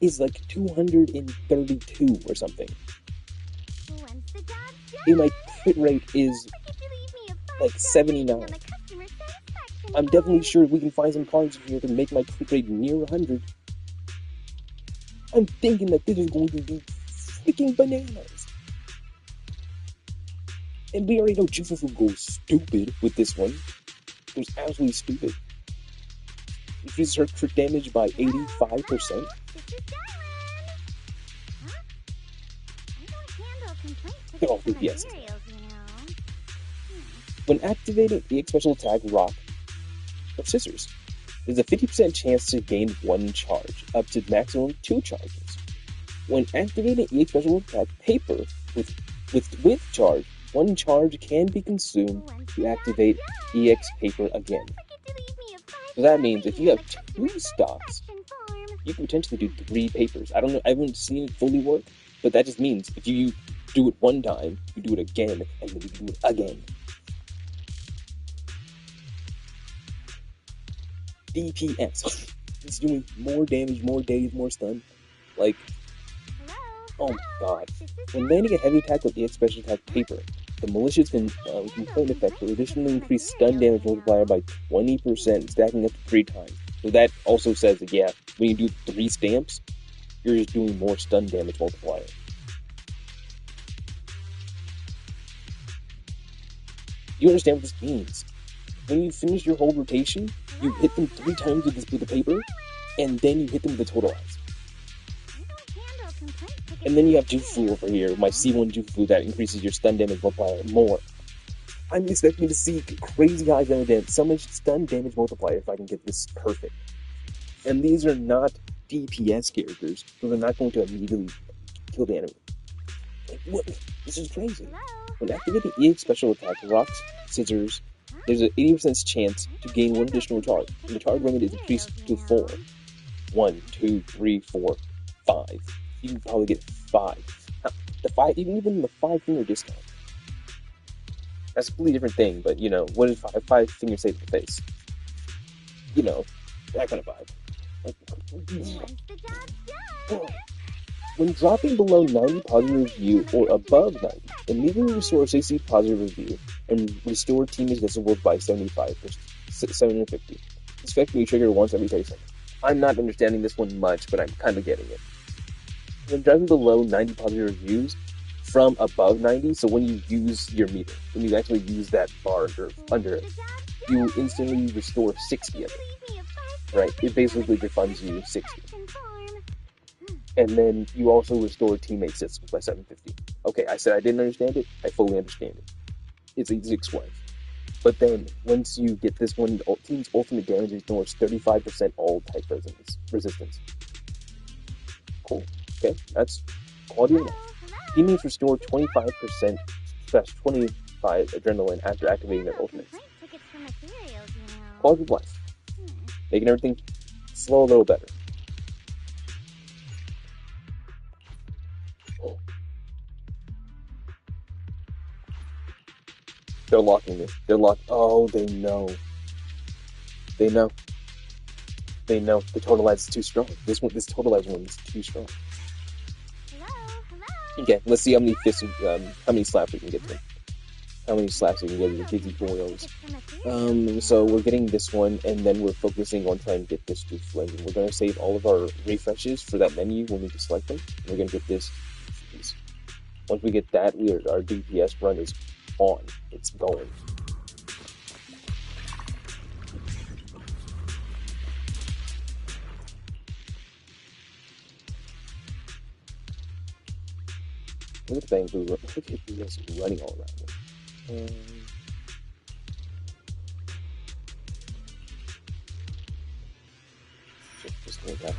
is like 232 or something. Once the job's done, And my crit rate is like 79. I'm definitely sure we can find some cards here to make my crit rate near 100. I'm thinking that this is going to be freaking bananas. And we already know Jufufu goes stupid with this one. It was absolutely stupid. Increases her crit damage by 85%. They're all DPS. When activating EX Special Attack Rock or Scissors, there's a 50% chance to gain 1 charge, up to maximum 2 charges. When activating EX Special Attack Paper with charge, one charge can be consumed to activate EX paper again. So that means if you have 2 stocks, you can potentially do 3 papers. I don't know, I haven't seen it fully work, but that just means if you do it one time, you do it again, and then you do it again. DPS. It's doing more damage, more days, more stun. Like, oh my god. When landing a heavy attack with EX special attack paper, the malicious component effect will additionally increase stun damage multiplier by 20%, stacking up to 3 times. So that also says that, yeah, when you do 3 stamps, you're just doing more stun damage multiplier. You understand what this means? When you finish your whole rotation, you hit them 3 times with the paper, and then you hit them with the totalize. And then you have Jufu over here, my C1 Jufu that increases your stun damage multiplier more. I'm expecting to see crazy high damage, so much stun damage multiplier if I can get this perfect. And these are not DPS characters, so they're not going to immediately kill the enemy. Like, what? This is crazy. When activating EX special attack, rocks, scissors, there's an 80% chance to gain 1 additional charge, and the charge limit is increased to 4. 1, 2, 3, 4, 5. You can probably get 5. The 5, even the 5-finger discount. That's a completely different thing, but you know, what does 5 fingers say to the face? You know, that kind of vibe. Like, when dropping below 90 positive review or above 90, immediately restore 60 positive review and restore teammates disabled by 750. This effect can be triggered once every 30 seconds. I'm not understanding this one much, but I'm kind of getting it. When dropping below 90 positive reviews from above 90, so when you use your meter, when you actually use that bar under it, you instantly restore 60 of it. Right? It basically refunds you 60. And then you also restore teammates disabled by 750. Okay, I said I didn't understand it. I fully understand it. It's easy to explain. But then, once you get this one, the team's ultimate damage ignores 35% all type resistance. Cool. Okay, that's quality enough. Teammates restore 25% / 25 adrenaline after activating their ultimates. Quality of life. Making everything slow a little better. They're locking me. They're locked. Oh, they know. They know. They know. The totalize is too strong. This totalize one is too strong. Okay, let's see how many how many slaps we can get to. How many slaps we can get to the Dizzy Boils. So we're getting this one, and then we're focusing on trying to get this to Flame. We're going to save all of our refreshes for that menu when we can select them. We're going to get this. Once we get that, our DPS run is on. It's going. Look at the things look at this running all around me. Just like that.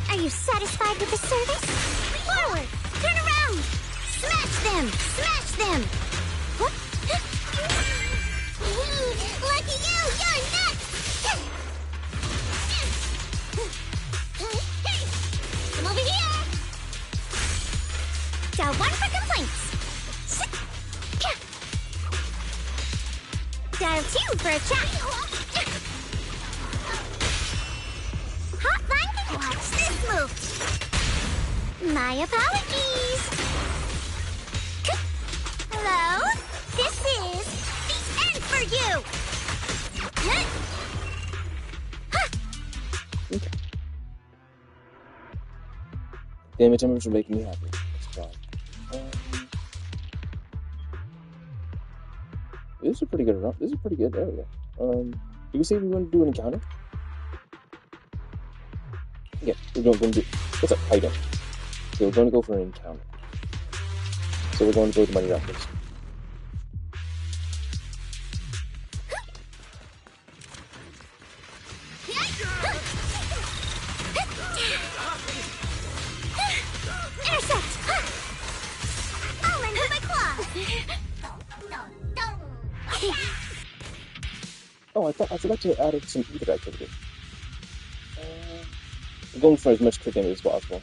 Are you satisfied with the service? Forward! Turn around! Smash them! Smash them! What? Lucky you! You're next! Come over here! Dial 1 for complaints. Dial 2 for a chat. Hotline can watch this move. My apologies. Hello? This is the end for you. Damage numbers are making me happy. That's fine. This is a pretty good run. This is a pretty good area. You can say we want to do an encounter. Yeah, we're going to do. What's up? How you doing? So we're going to go for an encounter. So we're going to go to Mighty Rockers. Intercept! I'll lend you my claw! Oh, I forgot to add some ether activity. I'm going for as much quick damage as possible.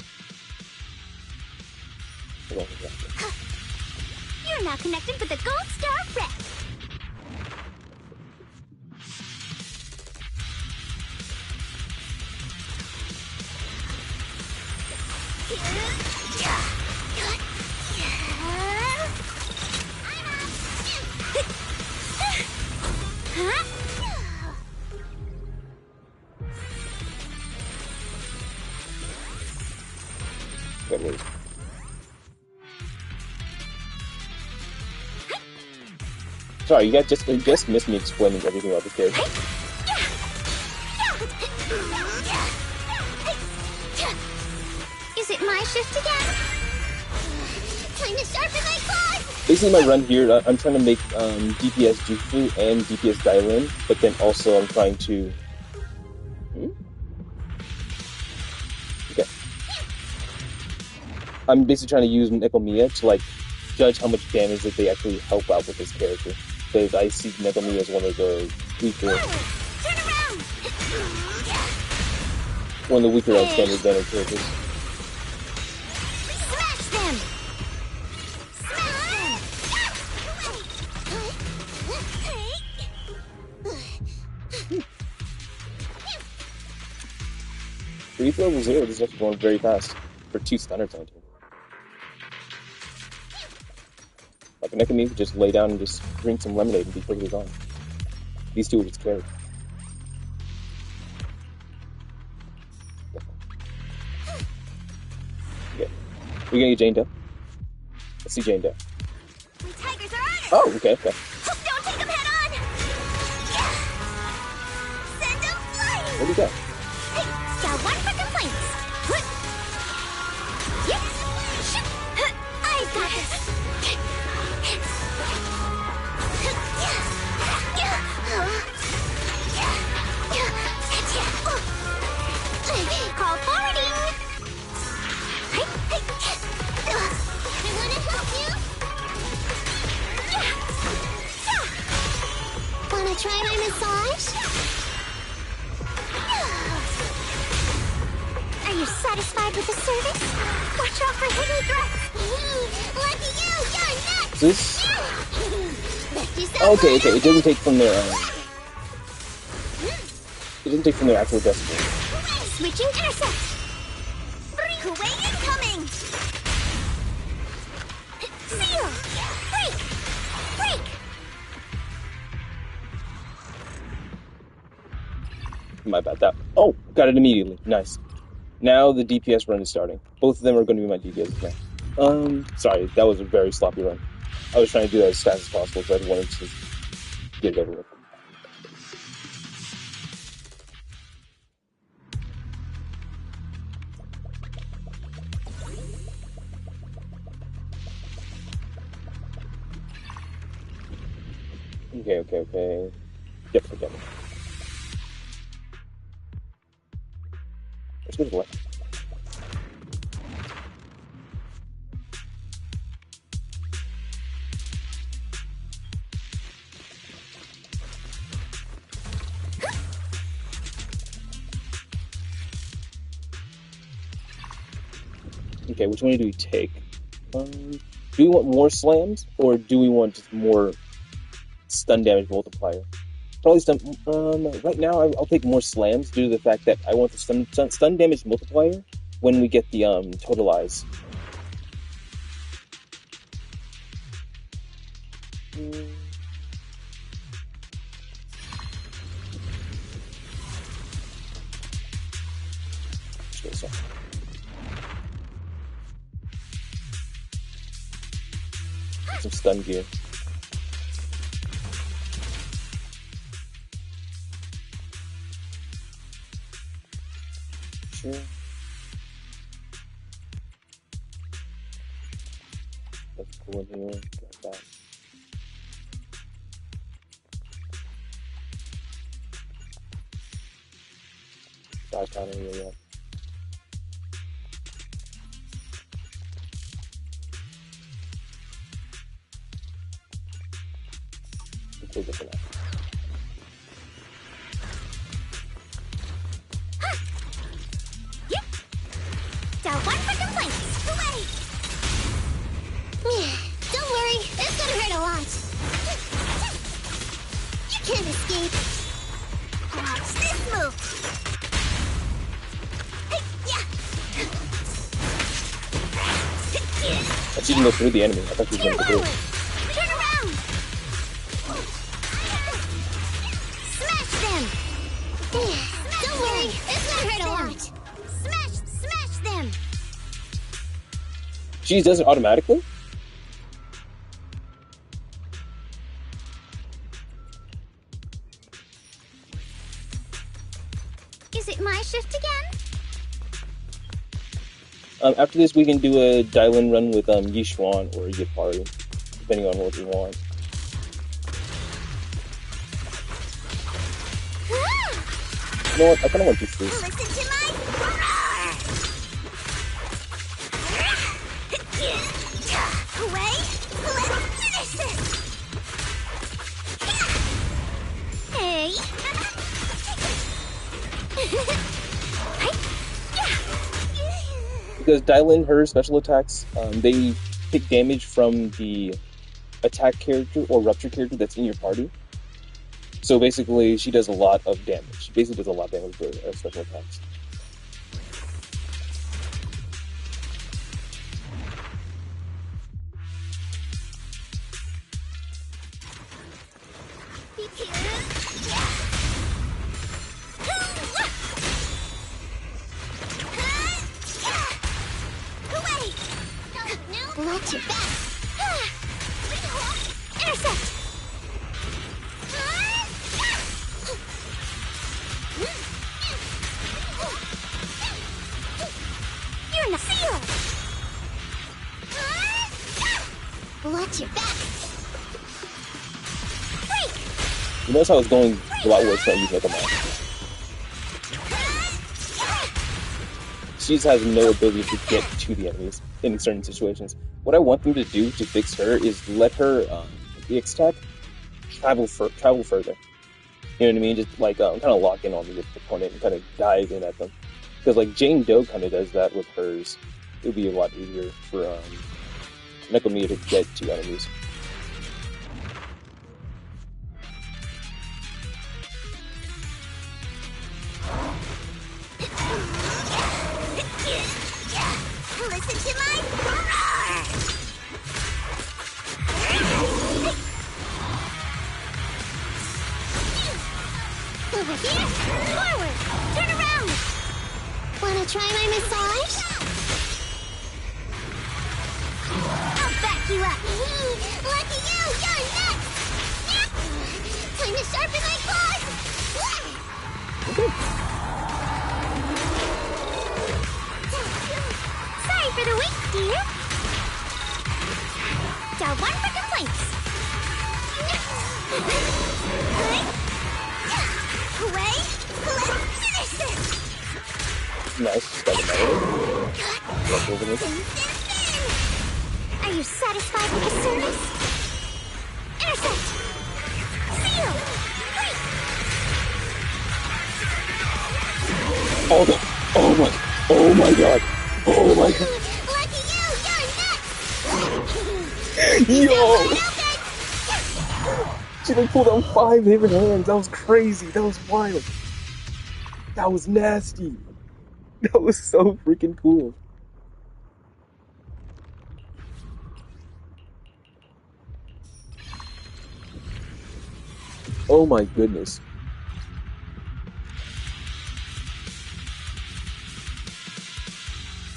You're now connected with the Gold Star Rep. Wait, wait. Sorry, you guys just missed me explaining everything about this character. Is it my shift again? Time to sharpen my claws! Basically, my run here, I'm trying to make DPS Jutsu and DPS Dailin, but then also I'm trying to... Okay. I'm basically trying to use Nekomiya to, like, judge how much damage that they actually help out with this character. Because I see Nekomiya as one of the weaker... One of the weaker outstanding damage characters. Smash them! For each level 0, this is actually going very fast. For 2 stunners on team. Like, Nekomiya could just lay down and just drink some lemonade and be perfectly gone. These two are just carried. Okay. We're gonna get Jane Doe. Let's see Jane Doe. My tigers are on it! Oh, okay, okay. Don't take them head on! Send them flying! Where'd he go? Hey, got one for complaints! Yep. I've got this! Call forwarding! I wanna help you? Wanna try my massage? Are you satisfied with the service? Watch out for hidden threats! Lucky you! You're next! This? Oh, okay, okay. It doesn't take from their it doesn't take from their actual decimal. Switching intercept! Kuwait incoming! Seal! Break! Break! My bad. That. Oh, got it immediately. Nice. Now the DPS run is starting. Both of them are going to be my DPS now. Sorry, that was a very sloppy run. I was trying to do that as fast as possible, so I wanted to get it over with. Okay. Yep, I got it. Let's go to the left. Okay, which one do we take? Do we want more slams, or do we want just more stun damage multiplier? Probably stun. Right now, I'll take more slams due to the fact that I want the stun damage multiplier when we get the totalize. So. Some stun gear. Sure. Let's cool in here. Like that. Dog counter here, yeah. It's a different app. Down one for complaints. Away. Don't worry, it's gonna hurt a lot. You can't escape. Watch this move. She didn't go through the enemy. I thought she was going to do it. Turn around. Smash them. Don't worry, it's gonna hurt a lot. Smash them. She does it automatically? Is it my shift again? After this, we can do a dial-in run with Yishuan or Yapari, depending on what we want. You know what? I kind of want to do this. Listen to my away. Let's finish this. Hey. Because dial-in her special attacks, they take damage from the attack character or rupture character that's in your party. So basically, she does a lot of damage. She basically does a lot of damage with her special attacks. Watch your back. Intercept. You're in the field. Watch your back. You notice how it's going a lot worse when I use Mecha Man. She just has no ability to get to the enemies in certain situations. What I want them to do to fix her is let her, the X-Tac, travel further. You know what I mean? Just like kind of lock in on the opponent and kind of dive in at them. Because like Jane Doe kind of does that with hers. It would be a lot easier for Mecha to get to enemies. Listen to my roar! Over here, forward, turn around. Wanna try my massage? I'll back you up. Lucky you, you're next. Time to sharpen my claws. Sorry for the wait, dear. Down one for complaints. Away. Let's finish this. Nice, start Are you satisfied with the service? Intercept. Seal. Break. Oh my god! Oh my god! Lucky you, you're next. Yo! She like pulled out 5 different hands. That was crazy. That was wild. That was nasty. That was so freaking cool. Oh my goodness.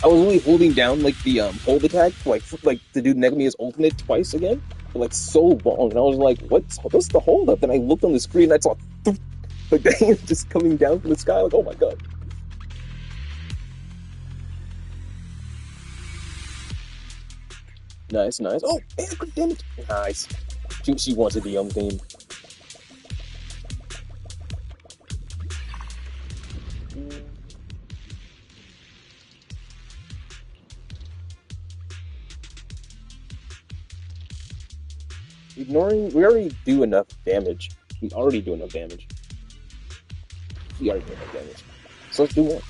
I was really holding down like the hold attack, like to do Negumi's ultimate twice again, for like so long, and I was like, what's the hold up? Then I looked on the screen and I saw like the hands just coming down from the sky, like, oh my god. Nice, nice. Oh, man, damn it. Nice. She wanted the theme. Ignoring, we already do enough damage. We already do enough damage. We already do enough damage. So let's do more.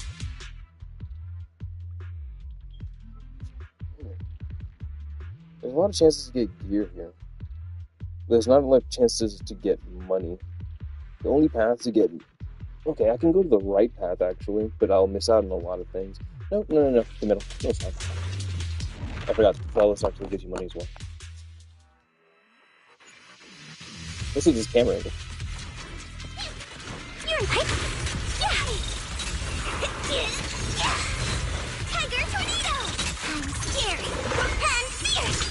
There's a lot of chances to get gear here. There's not a lot of chances to get money. The only path to get... Okay, I can go to the right path, actually, but I'll miss out on a lot of things. No, the middle. No, it's not. I forgot. Flawless actually gives you money as well. This is this camera angle. You're right. Yeah. Tiger tornado. I'm scary and fierce.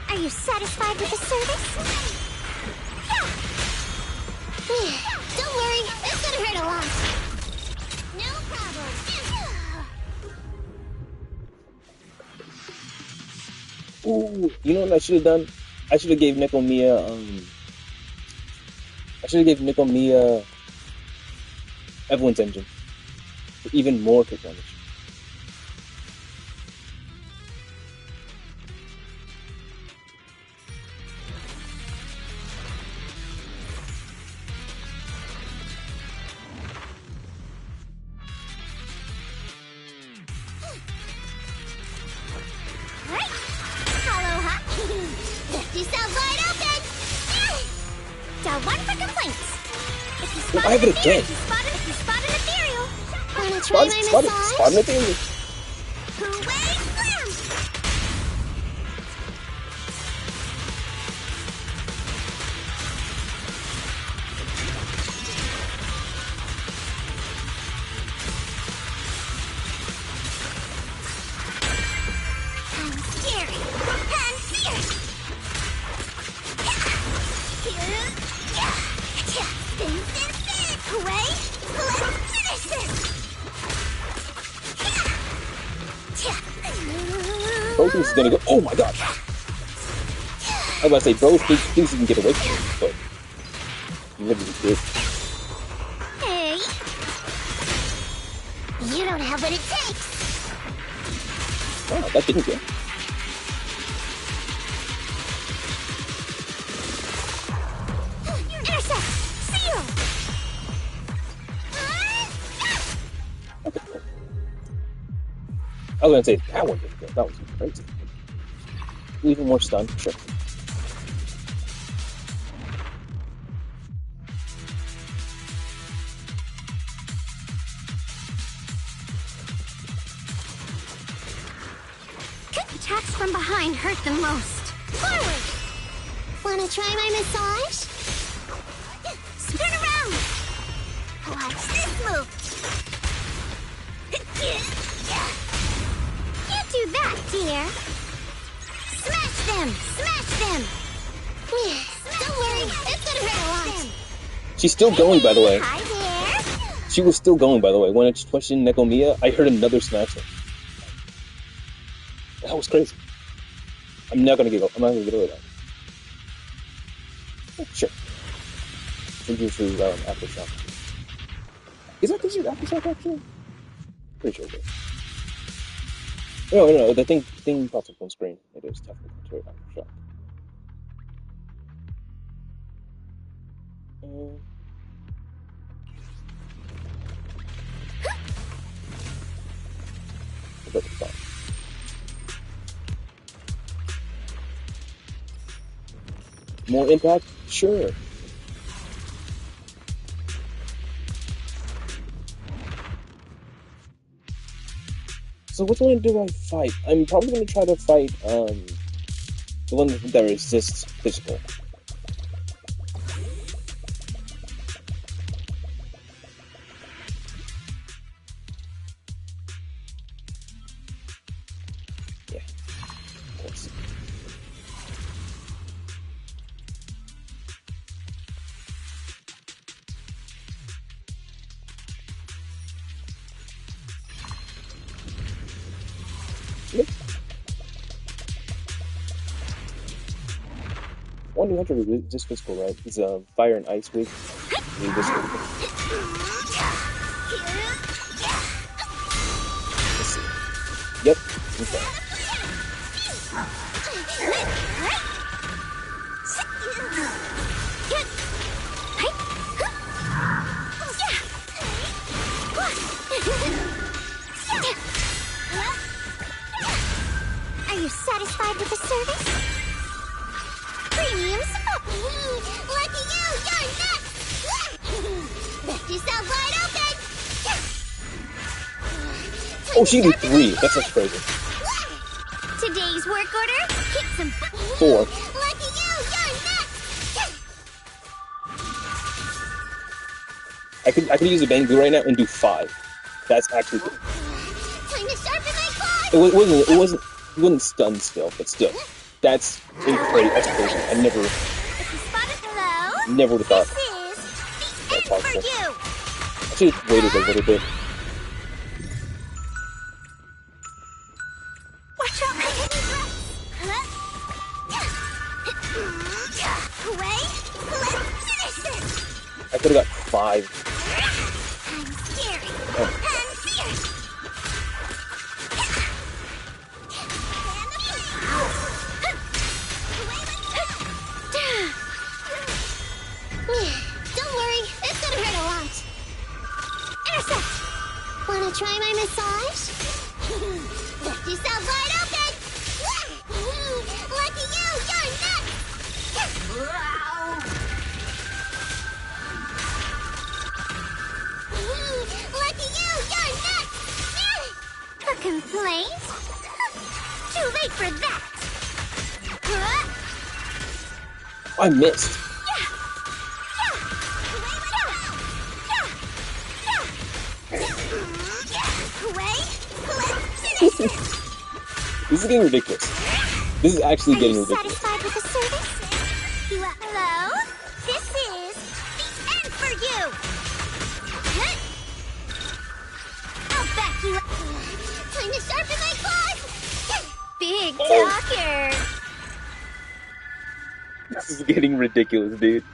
Are you satisfied with the service? Don't worry, it's gonna hurt a lot. No problem. Ooh, you know what I should have done? I should have gave Nickel Mia, Evelyn's engine for even more quick damage. I have it again. Spot an ethereal. Wanna try my massage? Spot an ethereal. Hooray, slam! I'm scary and fierce. Hooray! Let's finish this! Bro thinks he's gonna go. Oh my god! I was about to say, bro thinks he can get away from it, but he literally did. Hey! You don't have what it takes! Oh, that didn't get. Intercept! Seal! I was gonna say that one didn't get. That was crazy. Even more stun, sure. Quick attacks from behind hurt the most. Forward! Wanna try my massage? Spin around! Watch this move! Can't do that, dear! Smash them! Smash them! Don't worry, it's gonna hurt a lot. She's still going, by the way. Hi there! She was still going, by the way. When it's questioned Nekomia, I heard another smash hit. That was crazy. I'm not gonna get over that. Oh, sure. Thank you for aftershock. Is that considered aftershock actually? Pretty sure it is. No, the thing pops up on screen. It is technically considered aftershock. More impact? Sure. So which one do I fight? I'm probably going to try to fight the one that resists physical. Yeah, of course. Yep. One new hunter was just physical, right? He's fire and ice wig. Really just let's see. Yep. Okay. Are you satisfied with the service? Premium support. Lucky you, you're next. Left yourself wide open. Oh, she did 3. That's just crazy. Today's work order: kick some butt. 4. Lucky you, you're next. I could use a bang glue right now and do 5. That's actually good. Time to sharpen my claws. It wasn't stunned still, but still. That's crazy. That's crazy. I never If you spot it, hello. would have thought This is the end possible. for you. I should have waited a little bit. Watch out! Away! Let's finish this! I could have got 5. I'm scary Oh. and fierce! And the Don't worry, it's gonna hurt a lot. Intercept! Wanna try my massage? Lift yourself wide open! Lucky you, you're next! Lucky you, you're next! A complaint? Too late for that! I missed. This is getting ridiculous. This is actually Are getting you ridiculous. satisfied with the service? Hello? This is the end for you! I'll back you up. Time to sharpen my claws! Big talker! This is getting ridiculous, dude.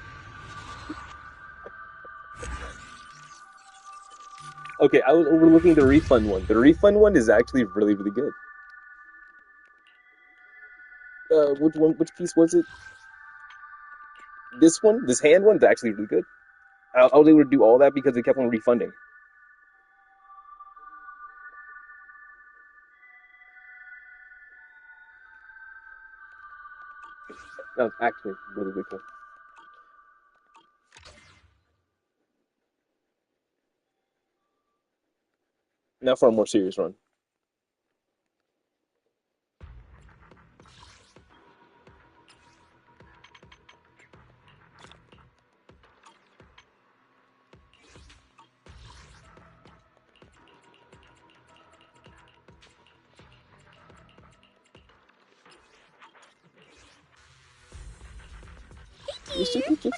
Okay, I was overlooking the refund one. The refund one is actually really, really good. Which piece was it? This one? This hand one's actually really good. I was able to do all that because they kept on refunding. That was actually really, really cool. Now for a more serious run.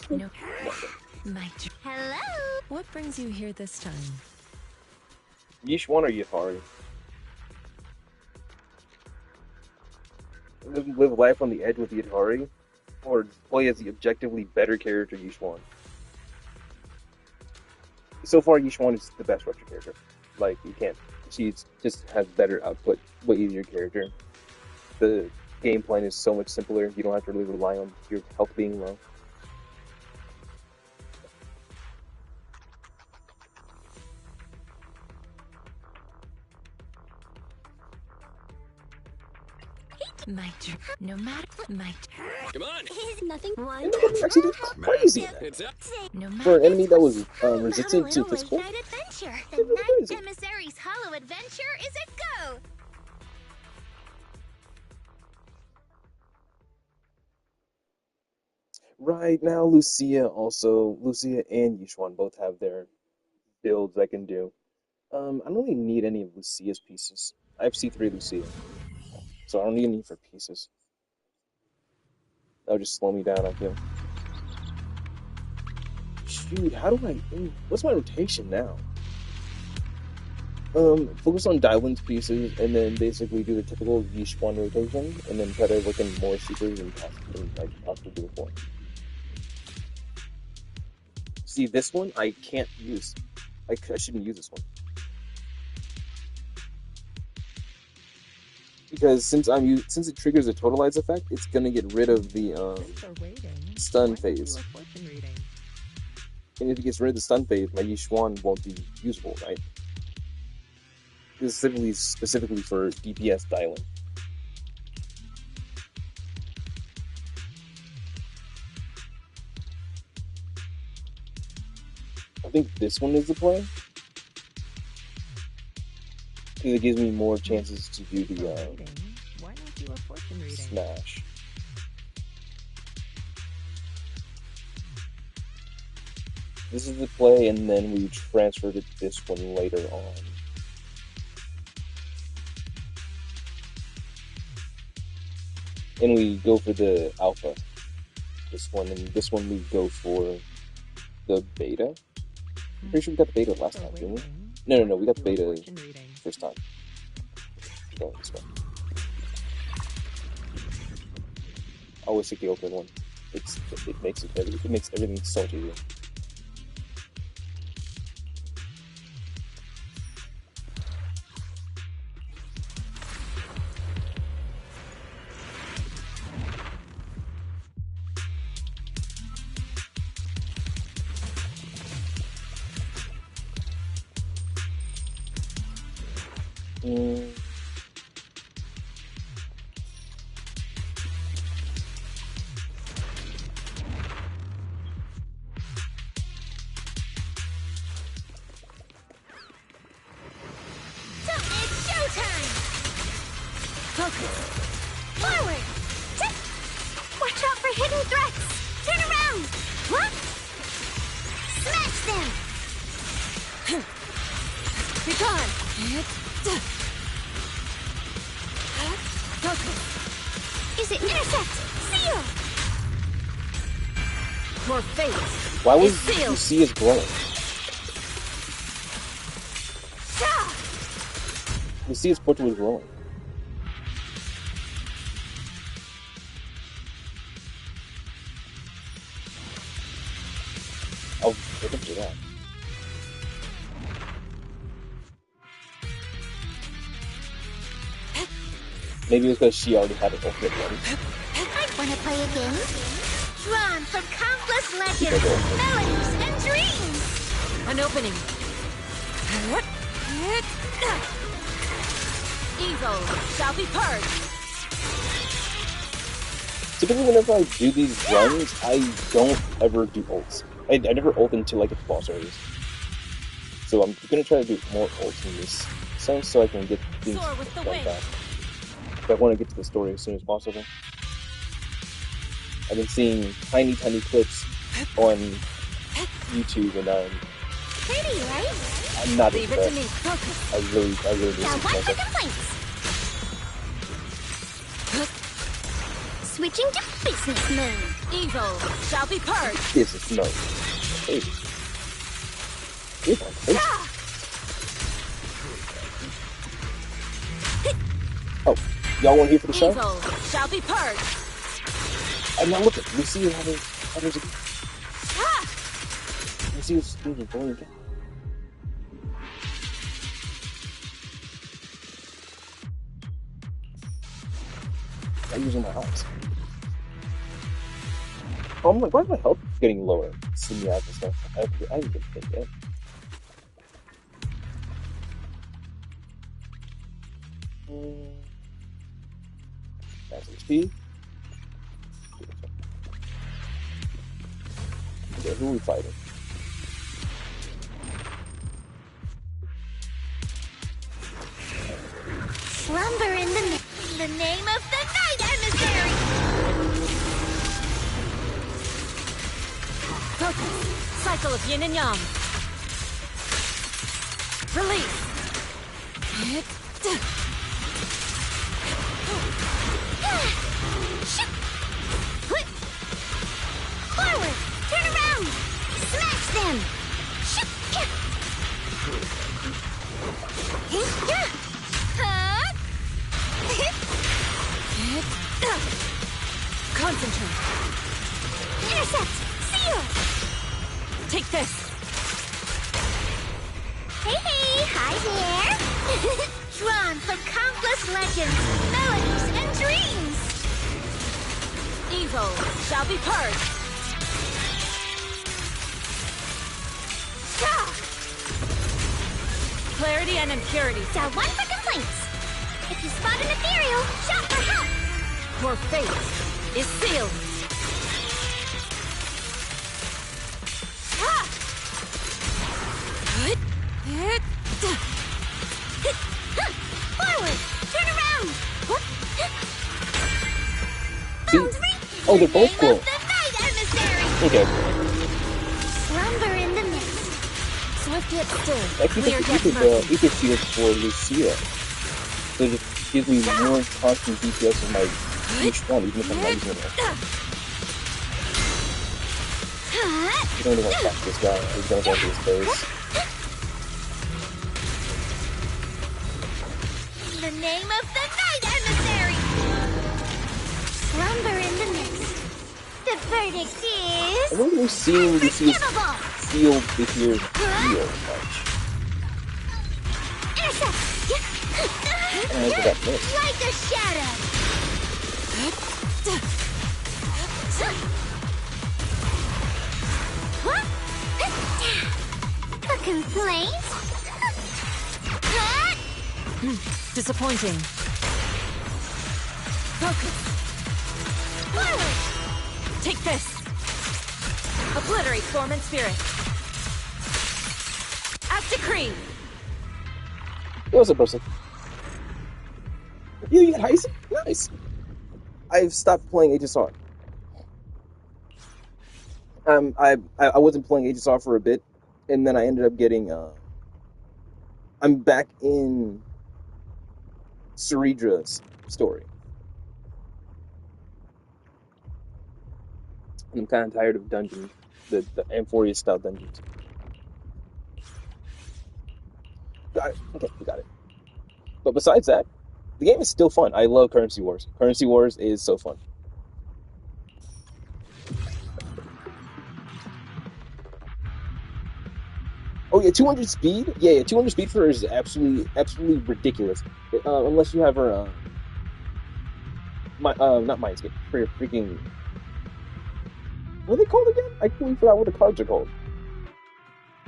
No. My Hello? What brings you here this time? Yishwan or Yafari? Live life on the edge with Yatari, or play as the objectively better character Yishwan. So far, Yishwan is the best retro character. Like, you can't. She just has better output, way easier character. The game plan is so much simpler. You don't have to really rely on your health being low. My no matter my Come on! Is nothing one. And it's actually crazy. It's up. no For matter an enemy that was Follow resistant to little physical, Night Adventure. The Night Emissary's Hollow Adventure is a go! right now, Lucia and Yishwan both have their builds I can do. I don't really need any of Lucia's pieces. I have C3 Lucia, so I don't need any for pieces. That would just slow me down, I feel. Shoot, how do I... What's my rotation now? Focus on Dylan's pieces, and then basically do the typical Yishuan rotation, and then try to work in more supers and possibly do a form. See, this one I can't use. I shouldn't use this one. Because since it triggers a totalize effect, it's gonna get rid of the stun phase. And if it gets rid of the stun phase, my Yishuan won't be usable, right? This is specifically for DPS Dylan. I think this one is the play. Because it gives me more chances to do the smash. This is the play, and then we transfer to this one later on. And we go for the alpha. This one, and this one we go for the beta. I'm pretty sure we got the beta last time, didn't we? No, we got the beta first time. Go this way. I always take the open one. It makes everything so much easier. Forward! Watch out for hidden threats! Turn around! What? Smash them! Be gone! Is it intercept? Seal! Your fate Why was is sealed. you see us glowing? You see his portrait was glowing. I'll look into that. Maybe it was because she already had an ultimate ready. Wanna play a game? Drawn from countless legends, melodies, and dreams! An opening. Evil shall be purged. Typically, whenever I do these runs, I don't ever do ults. I never ult until I get the boss areas. So I'm gonna try to do more ults in this sense so I can get things Soar with the done wind. back. But I want to get to the story as soon as possible. I've been seeing tiny clips on YouTube, and Pretty, right? I'm not Leave it to impressed. me. Focus. I really need Now some one for content. complaints! Switching to business mode. Evil shall be purged. This is no. Hey. Hey. Oh, y'all want here for the show? Evil shall be purged. And now look at Lucy having others again. Lucy is doing it going again. I'm using my eyes. Oh, I'm like, why is my health getting lower? Seeing the ads and stuff. I haven't been thinking yet. That's HP. Okay, who are we fighting? Slumber in the name of the night emissary! Focus. Cycle of yin and yang. Release. Forward! Turn around! Smash them! Concentrate. Intercept! Seal! Take this. Hey, hi there! Drawn from countless legends, melodies, and dreams! Evil shall be purged. Stop! Clarity and impurity. Dial 1 for complaints. If you spot an ethereal, shout for help! Your fate is sealed. Ah! Forward! Turn around! See? Oh, they're both cool. The night emissary! Okay. Slumber in the mist. Swift yet still. Actually, Clear you yet could mercy. seal for Lucia. So it just gives me more constant DPS of my each one, even if I'm not using it. You don't even want to catch this guy. He's gonna go into his face. The name of the night emissary! Slumber in the mist. The verdict I is... don't think we've seen Lucia's unforgivable! field this year's heal much. Intercept! And I got missed. Like a shadow! A complaint? Disappointing. Focus. Forward! Take this. Obliterate form and spirit. As decreed. What's up, person? You got heist? Nice. I've stopped playing HSR. I wasn't playing HSR for a bit, and then I ended up getting. I'm back in Ceridra's story. And I'm kind of tired of dungeons, the Amphoria style dungeons. Got it. Okay, we got it. But besides that, the game is still fun. I love Currency Wars. Currency Wars is so fun. Oh yeah, 200 speed. Yeah, 200 speed for her is absolutely ridiculous. Unless you have her, not Mindscape. For your freaking, what are they called again? I completely forgot what the cards are called.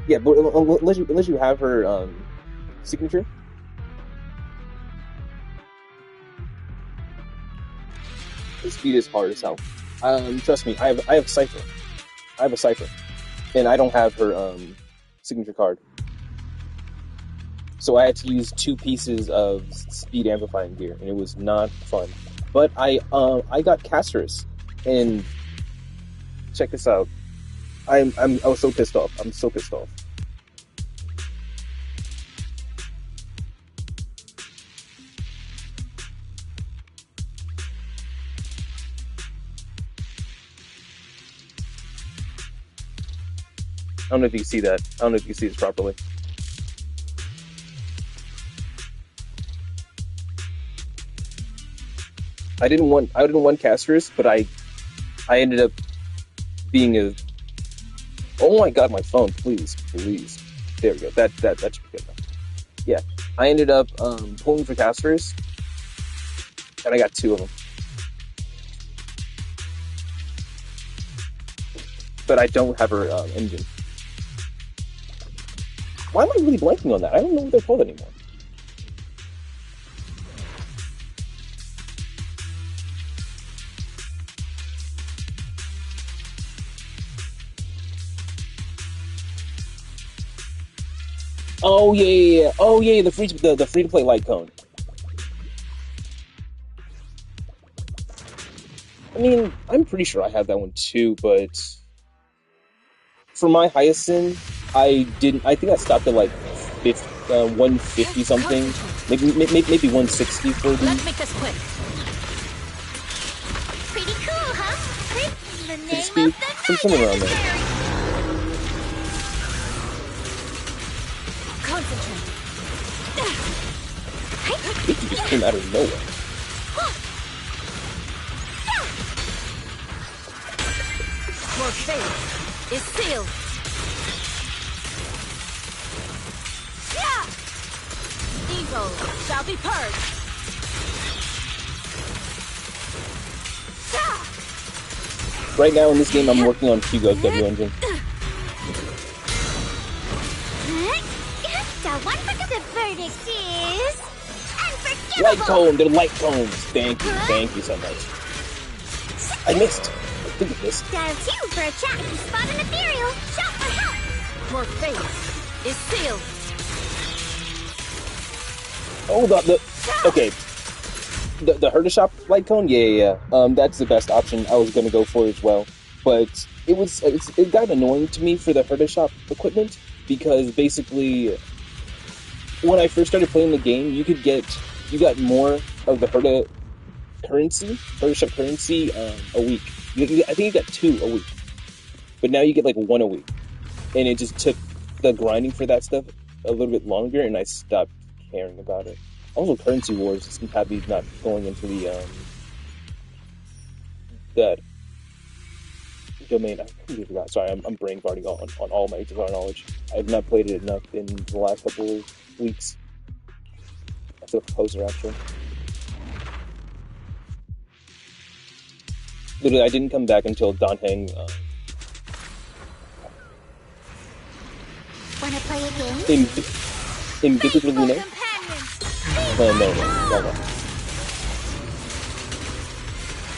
Yeah, but unless you have her signature. The speed is hard as hell. Trust me, I have Cypher. I have a Cypher, and I don't have her signature card. So I had to use 2 pieces of speed amplifying gear, and it was not fun. But I got Casterus, and check this out. I was so pissed off. I'm so pissed off. I don't know if you can see that. I don't know if you can see this properly. I didn't want Casterus, but I ended up being a. Oh my god, my phone! Please. There we go. That should be good now. Yeah, I ended up pulling for Casterus, and I got 2 of them. But I don't have her engine. Why am I really blanking on that? I don't know what they're called anymore. Oh yeah. Oh yeah, the free to play light cone. I mean, I'm pretty sure I have that one too, but for my Hyacinth, I think I stopped at like 150 something, maybe 160 for the. Let's make this quick. Pretty cool, huh? The name speed, of the something around there. Concentrate. It just came out of nowhere. Your fate is sealed. Yeah! Evil shall be purged. Right now in this game, I'm working on Hugo's W engine. So one for the verdict is unforgivable. Light cone, they're light cones. Thank you so much. I missed. I think I missed. Dial 2 for a chat. You spot an ethereal. Shout for help. Your fate is sealed. Hold up, okay. The Herder Shop light cone, yeah. That's the best option I was gonna go for as well. But it got annoying to me for the Herder Shop equipment because basically, when I first started playing the game, you got more of the Herder Shop currency a week. I think you got 2 a week, but now you get like 1 a week, and it just took the grinding for that stuff a little bit longer, and I stopped caring about it. Also, Currency Wars, I'm happy not going into that domain. I completely forgot. Sorry, I'm brain farting on all my HSR knowledge. I've not played it enough in the last couple of weeks. I took a poser, actually. Literally, I didn't come back until Don Heng. Wanna play a game? Invisible Lune? No.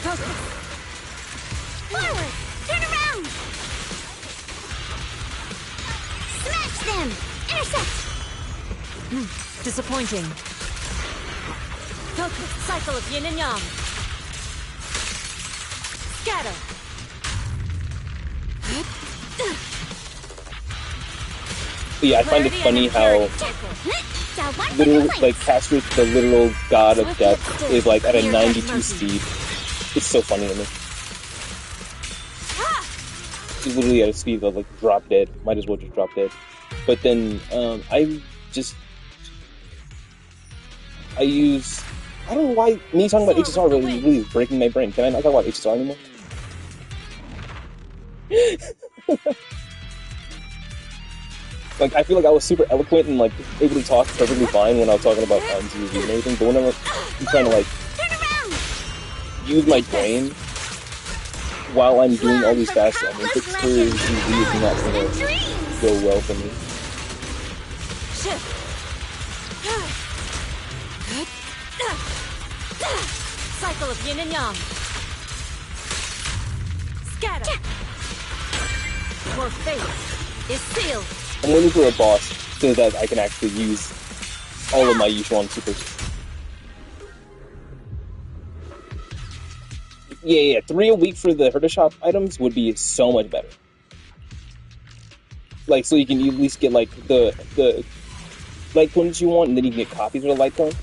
Focus. Forward. Turn around. Smash them. Intercept. Disappointing. Focus. Cycle of yin and yang. Scatter. Yeah, I find it funny how literal, like, Castor's the literal god of death is like at a 92 speed. It's so funny to me. He's literally at a speed of like drop dead. Might as well just drop dead. But then I don't know why me talking about HSR really is breaking my brain. Can I not talk about HSR anymore? Like, I feel like I was super eloquent and, like, able to talk perfectly fine when I was talking about ZZZ and everything, but whenever I'm trying to, like, use my brain while I'm doing all these fast Olympics for ZZZ, it's not gonna go well for me. Cycle of yin and yang. Scatter. Your fate is sealed. I'm waiting for a boss so that I can actually use all of my Yushuan supers. Yeah, 3 a week for the Herder Shop items would be so much better. Like, so you can at least get, like, the light cones you want, and then you can get copies of the light cone.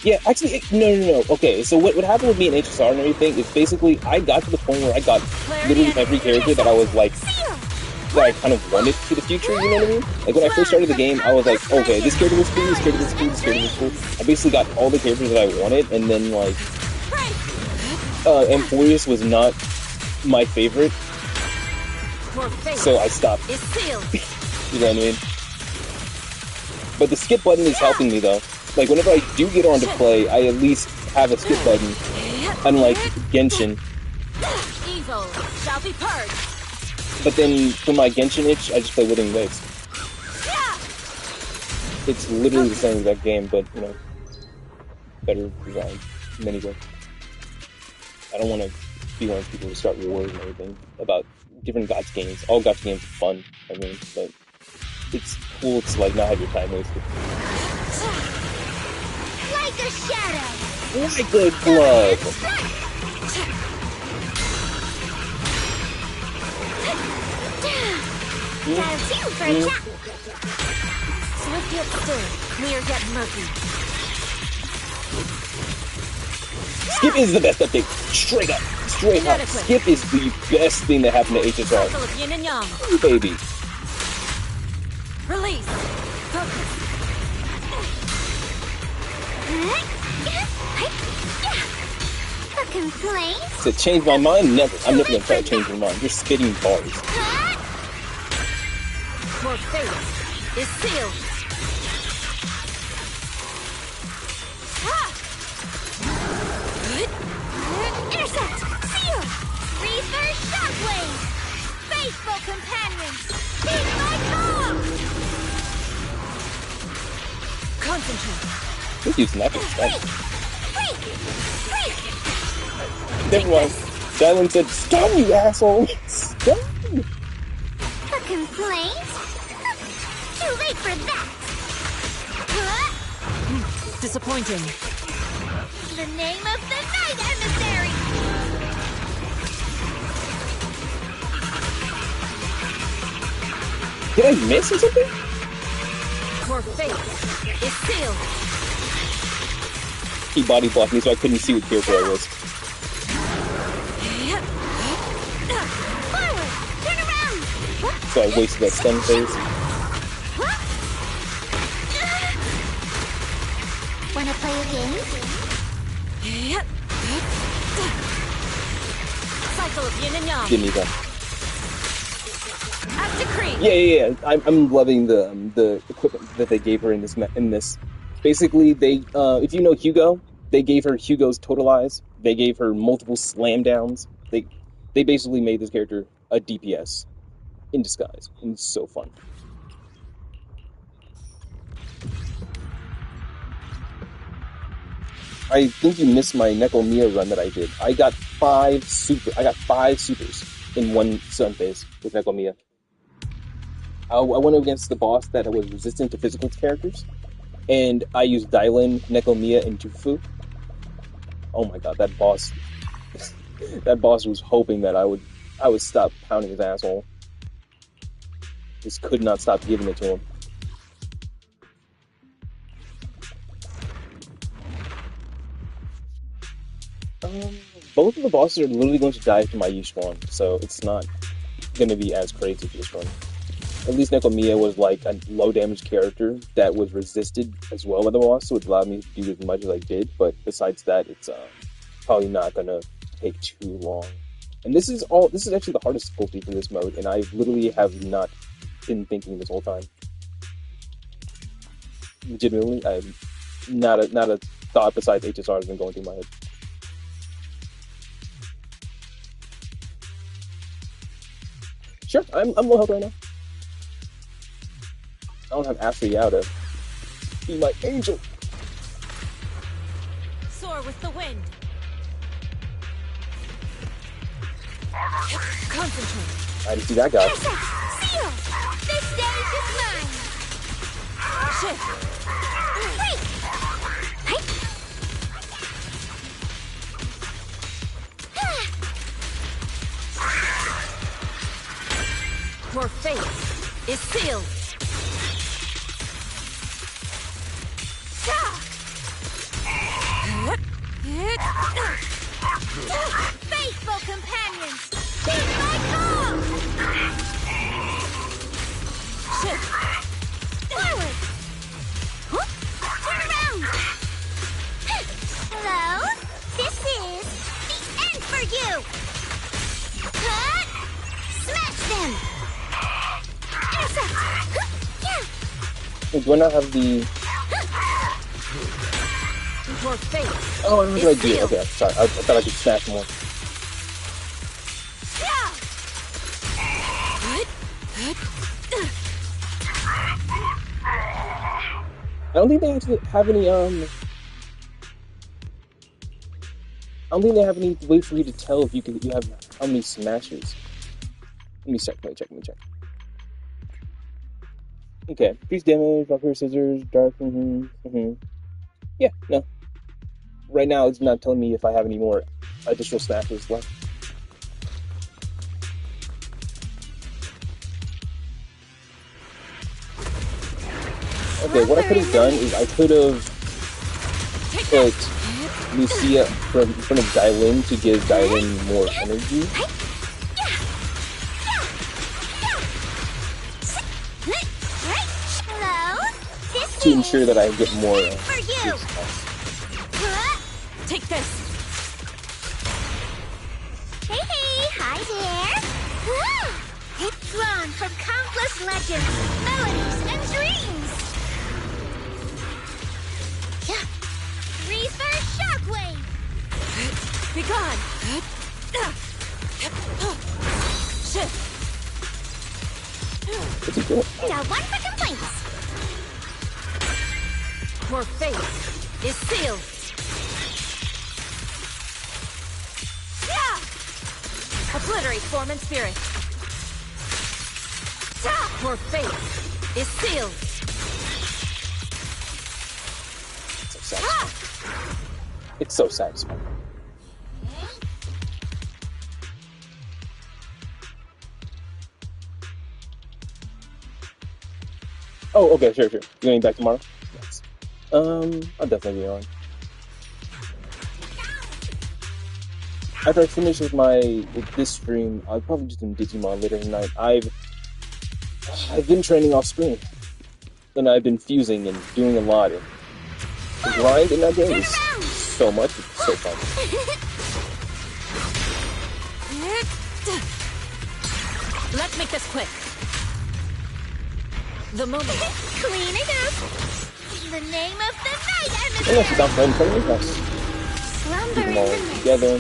Yeah, actually, no. Okay, so what happened with me in HSR and everything is basically I got to the point where I got literally every character that I was like, that I kind of wanted for the future, you know what I mean? Like, when I first started the game, I was like, okay, this character was cool, this character was cool, this character was cool. I basically got all the characters that I wanted, and then, like, Emporius was not my favorite, so I stopped. You know what I mean? But the skip button is helping me, though. Like, whenever I do get on to play, I at least have a skip button. Unlike Genshin. Evil shall be purged. But then, for my Genshin itch, I just play Withering Waves. It's literally the same exact game, but, you know, better designed in many ways. I don't want to be one of the people who start wars and everything about different Gods games. All Gods games are fun, I mean, but it's cool to, like, not have your time wasted. Like a shadow. Like a glove. Dial 2 for a chat. Swift yet still, clear yet murky. Skip is the best update. Straight up. Skip is the best thing that happened to HSR. Cycle of yin and yang. Baby. Release. Focus. A complaint? To change my mind? Never. I'm never gonna try to change your mind. You're spitting bars. Your fate is sealed. Intercept! Seal! Reverse shockwave! Faithful companions! Heed my call! Concentrate. We're using that for Freak! stun. Freak! Never mind. Dylan said, stun, you asshole! Stun! A complaint? Too late for that! Disappointing. The name of the night, emissary! Did I miss or something? Your fate is sealed. He body blocked me so I couldn't see what character I was. Forward! Turn around! So I wasted that stun phase. Wanna play a game? Cycle of yin and yang. Give me that. As decreed. Yeah. I'm loving the equipment that they gave her in this. Basically, they if you know Hugo, they gave her Hugo's Total Eyes. They gave her multiple slam downs. They basically made this character a DPS in disguise, and it's so fun. I think you missed my Nekomiya run that I did. I got 5 supers in one sun phase with Nekomiya. I went against the boss that was resistant to physical characters, and I used Dylan, Nekomiya, and Tufu. Oh my god, that boss! That boss was hoping that I would stop pounding his asshole. Just could not stop giving it to him. Both of the bosses are literally going to die to my Yishuan, so it's not going to be as crazy for this run. At least Nekomiya was like a low damage character that was resisted as well by the boss, so it allowed me to do as much as I did, but besides that, it's probably not going to take too long. And this is actually the hardest difficulty for this mode, and I literally have not been thinking this whole time. Legitimately, I'm not a thought besides HSR has been going through my head. Sure, I'm low health right now. I don't have Ashley Yauda. Be my angel. Soar with the wind. Concentrate. I didn't see that guy. Seal! This stage is mine! Shift. Freak! Your fate is sealed. Faithful companions! Heed my call! Shift. Forward! Turn around! Hello? This is the end for you! Cut! Smash them! Intercept! Yeah! Wait, do I not have the... Your fate. Oh, I remember what I do. Okay, sorry. I thought I could smash more. I don't think they actually have any, I don't think they have any way for you to tell if you have how many smashes. Let me check. Okay, increased damage, rock, paper, scissors, dark, Yeah, no. Right now, it's not telling me if I have any more additional smashes left. Okay, what I could have done is I could have put Lucia in front of Dylan to give Dylan more energy. Hello? This To ensure that I get more for you! from countless legends, melodies, and dreams! Reverse shockwave! Be gone! Shift! What's he doing? Now one for complaints! Your fate is sealed! Obliterate form and spirit! Your fate is sealed! So satisfying. It's so satisfying. Oh, okay, sure. You going back tomorrow? Yes. I'll definitely be on. After I finish with this stream, I'll probably do some Digimon later tonight. I've been training off screen, and I've been fusing and doing a lot. And the grind in that game is so much. It's so fun. Let's make this quick. The moment. Clean it up! In the name of the night, Unless you don't play with us. Slumber Keep them in all the mist. together.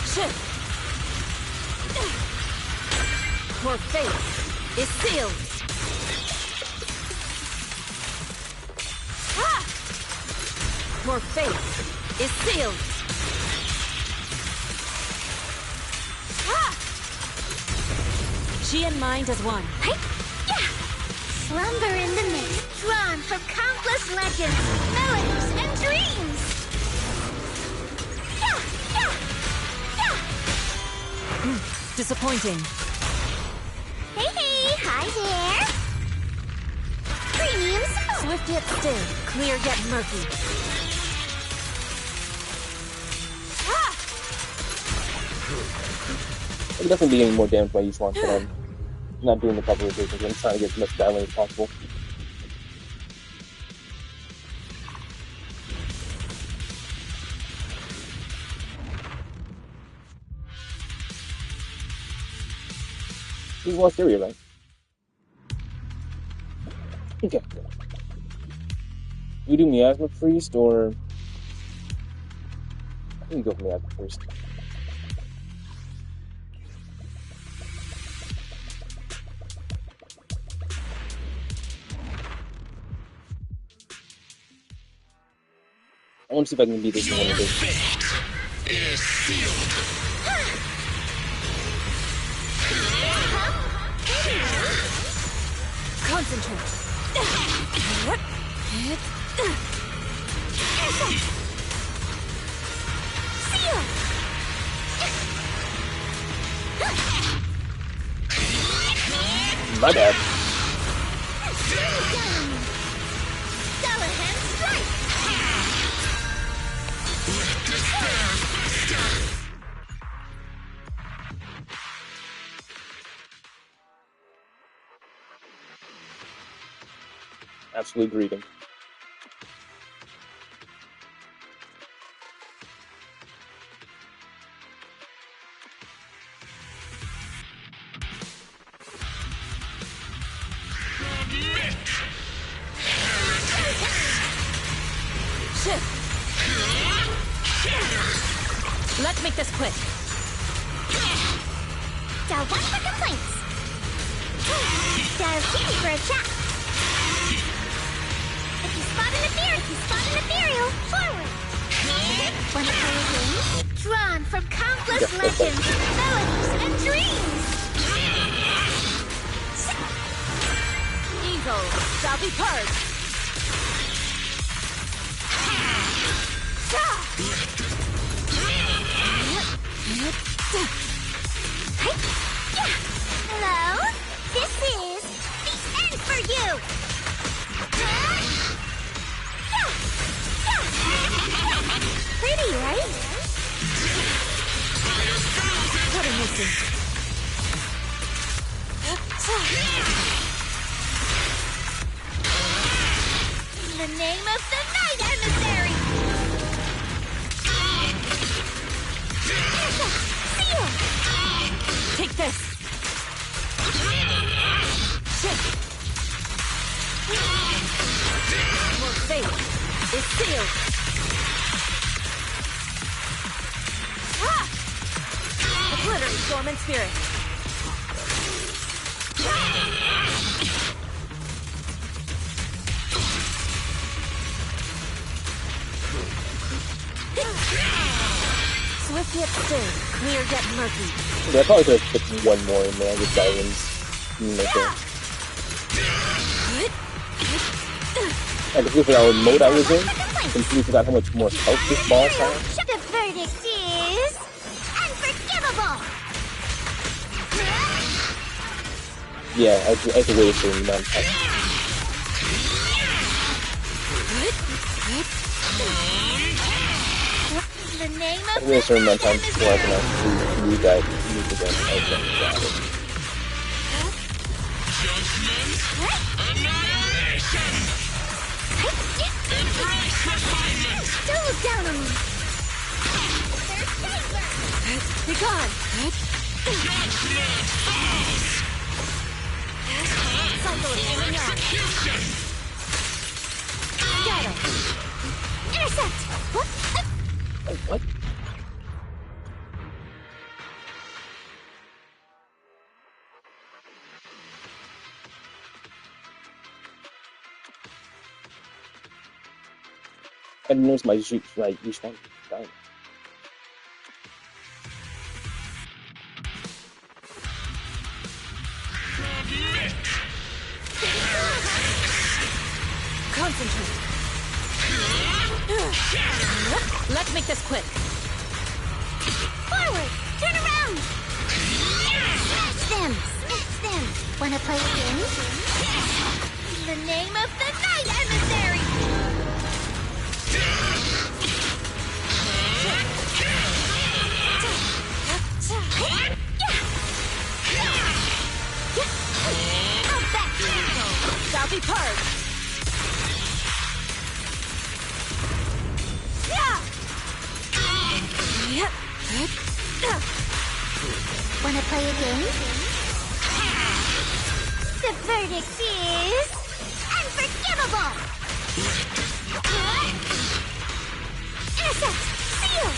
Shift. Your fate is sealed. Your fate is sealed. Chi and mind as one. Slumber in the mist, drawn from countless legends, melodies, and dreams! Disappointing. Hey, hi there! Premium smoke! Swift yet still, clear yet murky. I'm definitely getting more damage by each one, but I'm not doing the proper rotations. I'm trying to get as much battling as possible. You lost area, right? Okay. We do Miasma Priest, or I think we go for Miasma Priest. I want to see if I can beat this in one of these. Is sealed. Concentrate. Seal! My bad. Dullahan strike! Absolute greeting. Shift. Let's make this quick. Dial 1 for complaints. Dial 2 for a chat. If you spot an ethereal, forward. Want to play a game? Drawn from countless legends, melodies, and dreams. Evil shall be purged. Hello? This is the end for you! Pretty, right? What a missing. In the name of the night emissary! Seal! Take this. Sealed. Obliterate dormant spirit. Swift yet still, clear yet murky. Yeah, I probably could have put one more in there with diamonds. And if you forgot what mode I was in, completely forgot how much more health this boss has. The verdict is unforgivable. Yeah, I had to wait a certain amount of time. The name I of wait a certain amount of time the before I can actually move that move again. Okay, got it. Don't look down on me. Be gone. Cycle of aiming on. Got him. Intercept. What? Oh, what? I didn't notice my respawn dying. Concentrate. Let's make this quick. Forward. Turn around. Smash them. Smash them. Wanna play a game? The name of the night emissary. Shall be purged. Wanna play a game? The verdict is unforgivable. Intercept. Seal.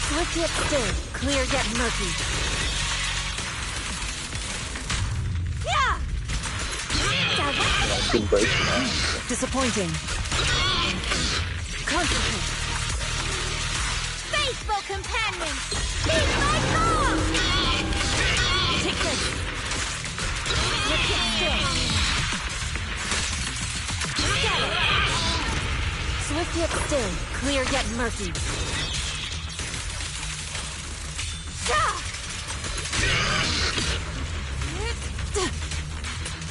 Swift yet still, clear yet murky. Didn't break. Disappointing. Concentrate. Faithful companion, heed my call. Take this. Swift yet still. Get it. Swift yet still, clear yet murky.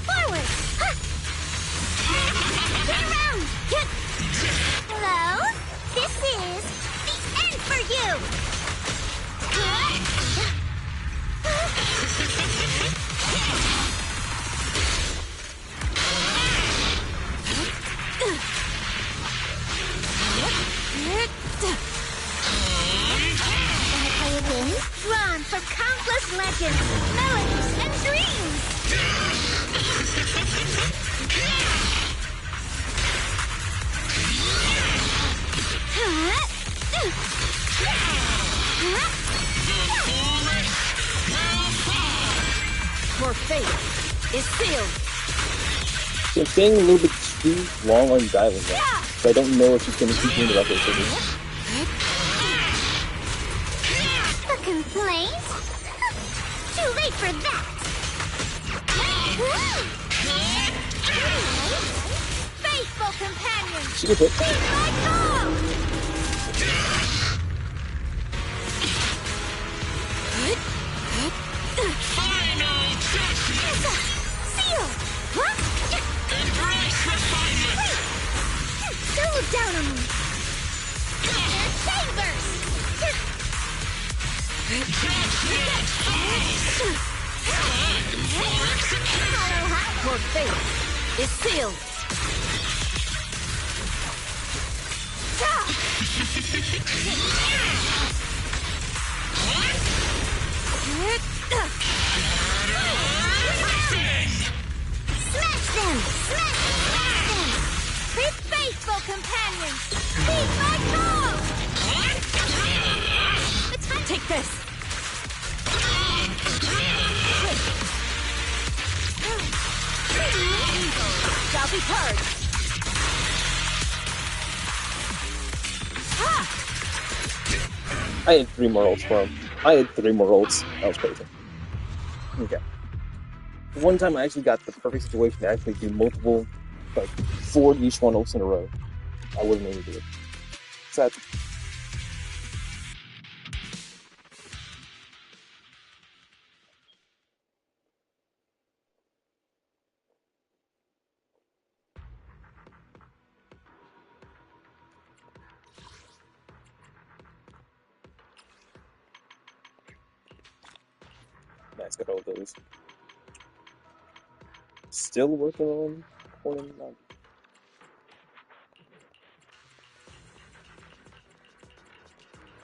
Forward! Turn around! Hello? This is the end for you! Wanna play a game? Drawn from countless legends, melodies, and dreams! Your fate is sealed. So I'm staying a little bit too long on dialing now, so I don't know if she's going to keep doing the record for me. A complaint? Too late for that! Faithful companion! She could hit. Heed my call! Final judgment! Seal! What? Embrace refinement! Wait! Don't look down on me! Chambers! Judgment falls! Time for execution! Your fate is sealed. focus! Shall be purged! I had 3 more ults for him. I had 3 more ults. That was crazy. Okay. One time I actually got the perfect situation to actually do multiple, like, 4 Yishuan ults in a row. I wasn't able to do it. Sad. Nice, got all those. Still working on corner 9.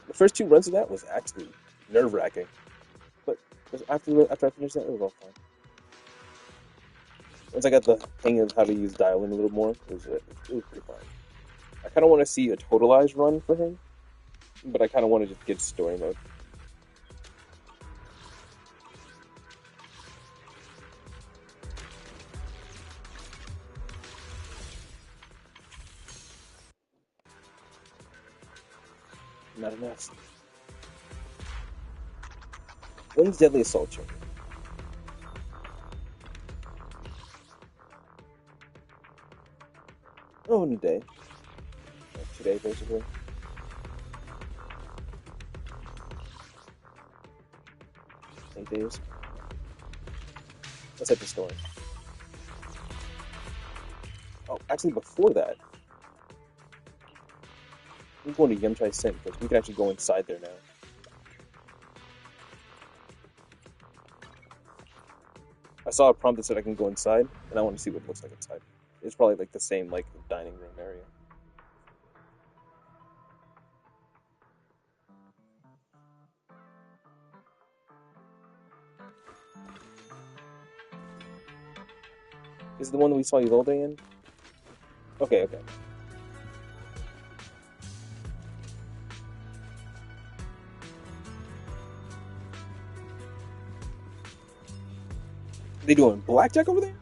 The first 2 runs of that was actually nerve-wracking, but after I finished that, it was all fine. Once I got the hang of how to use dialing a little more, it was pretty fine. I kind of want to see a totalized run for him, but I kind of want to just get story mode. Not enough. When's Deadly Assault change? Oh, in a day. Like today, basically. Eight days. Let's hit the story. Oh, actually, before that, we're going to Yamchai Sim because we can actually go inside there now. I saw a prompt that said I can go inside, and I want to see what it looks like inside. It's probably like the same, like, dining room area. Is it the one that we saw Yolde in? Okay, okay. They doing blackjack over there?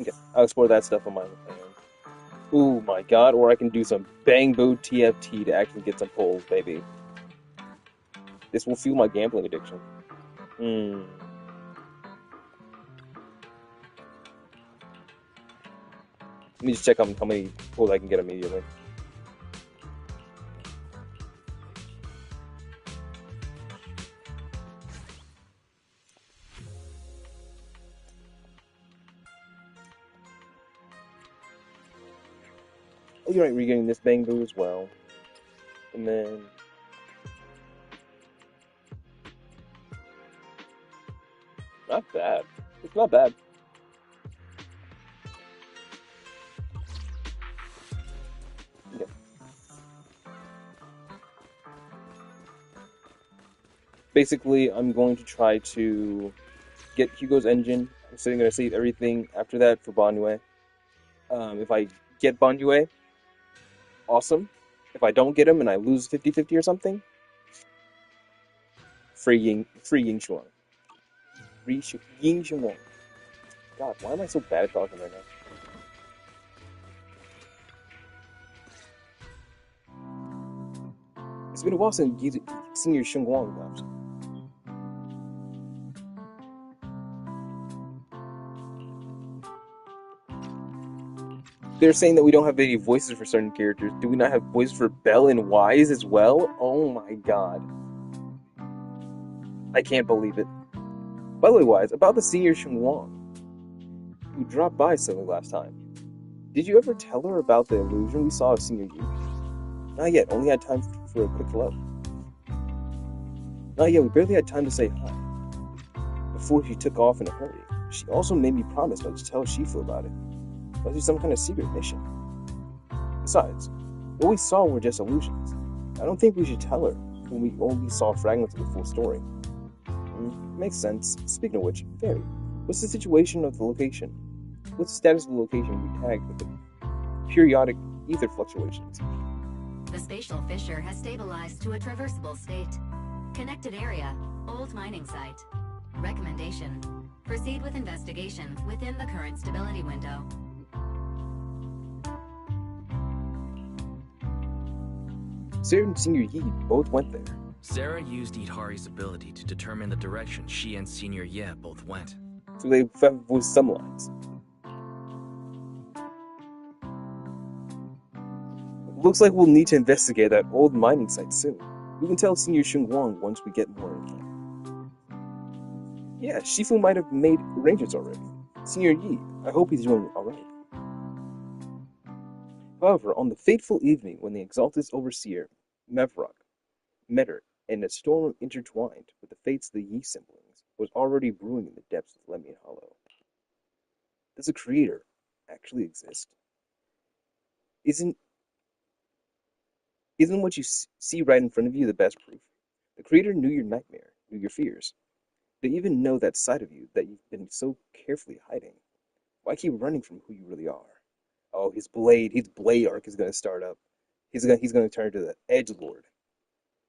Okay, I'll explore that stuff on my own. Ooh my god, or I can do some bang boo TFT to actually get some pulls, baby. This will fuel my gambling addiction. Let me just check how many pulls I can get immediately. Oh, you're right, we're getting this bang boo as well. And then... not bad. It's not bad. Okay. Basically, I'm going to try to get Hugo's engine. I'm still going to save everything after that for Banyue. If I get Banyue, awesome. If I don't get him and I lose 50-50 or something, free Ying Shuang. Ying Shuang. God, why am I so bad at talking right now? It's been a while since Senior Shengguang left. They're saying that we don't have any voices for certain characters. Do we not have voices for Belle and Wise as well? Oh my god. I can't believe it. By the way, Wise, about the Senior Shengguang, who dropped by suddenly last time. Did you ever tell her about the illusion we saw of Senior Yu? Not yet, only had time for a quick hello. Not yet, we barely had time to say hi. Before she took off in a hurry, she also made me promise not to tell Shifu about it. Must be some kind of secret mission. Besides, what we saw were just illusions. I don't think we should tell her when we only saw fragments of the full story. Makes sense. Speaking of which, Fairy, what's the situation of the location? What's the status of the location we tagged with it? periodic ether fluctuations. The spatial fissure has stabilized to a traversable state. Connected area, old mining site. Recommendation: proceed with investigation within the current stability window. Sarah and Senior Yi both went there. Sarah used Idhari's ability to determine the direction she and Senior Ye both went. So they have with some lines. Looks like we'll need to investigate that old mining site soon. We can tell Senior Xingguang once we get more info. Yeah, Shifu might have made arrangements already. Senior Yi, I hope he's doing alright. However, on the fateful evening when the Exalted Overseer, Mevrok, met her, and a storm intertwined with the fates of the Yi siblings was already brewing in the depths of Lemian Hollow. Does a creator actually exist? Isn't what you see right in front of you the best proof? The creator knew your nightmare, knew your fears. They even know that side of you that you've been so carefully hiding. Why keep running from who you really are? Oh, his blade arc is going to start up. He's going to turn to the Edgelord.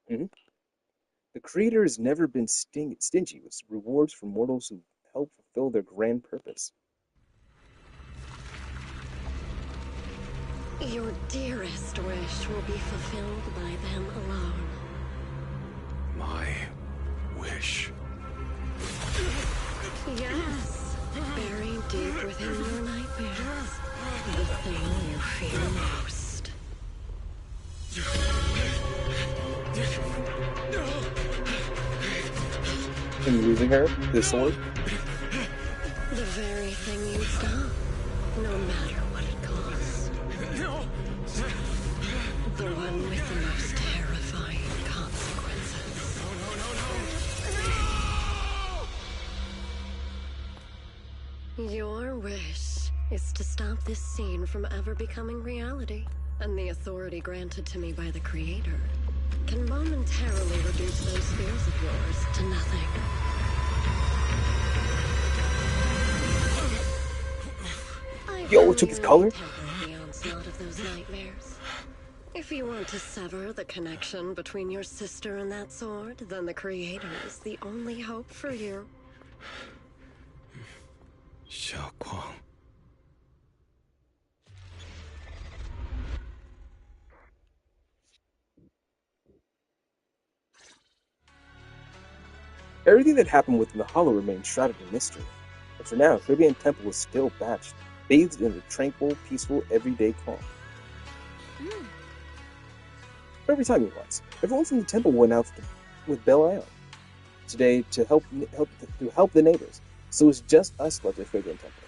The creator has never been stingy with rewards for mortals who help fulfill their grand purpose. Your dearest wish will be fulfilled by them alone. My wish. Yes, buried deep within your nightmares. The thing you fear most. And losing her, this sword? The very thing you stop, no matter what it costs. The one with the most terrifying consequences. Your wish is to stop this scene from ever becoming reality, and the authority granted to me by the Creator can momentarily reduce those fears of yours to nothing. Yo, it took his color? The onslaught of those nightmares. If you want to sever the connection between your sister and that sword, then the Creator is the only hope for you. Xiaoguang. Everything that happened within the Hollow remained shrouded in mystery. But for now, Caribbean Temple was still bathed in a tranquil, peaceful, everyday calm. For every time it was, everyone from the temple went out with Belle Isle today to help the neighbors. So it's just us left at Caribbean Temple.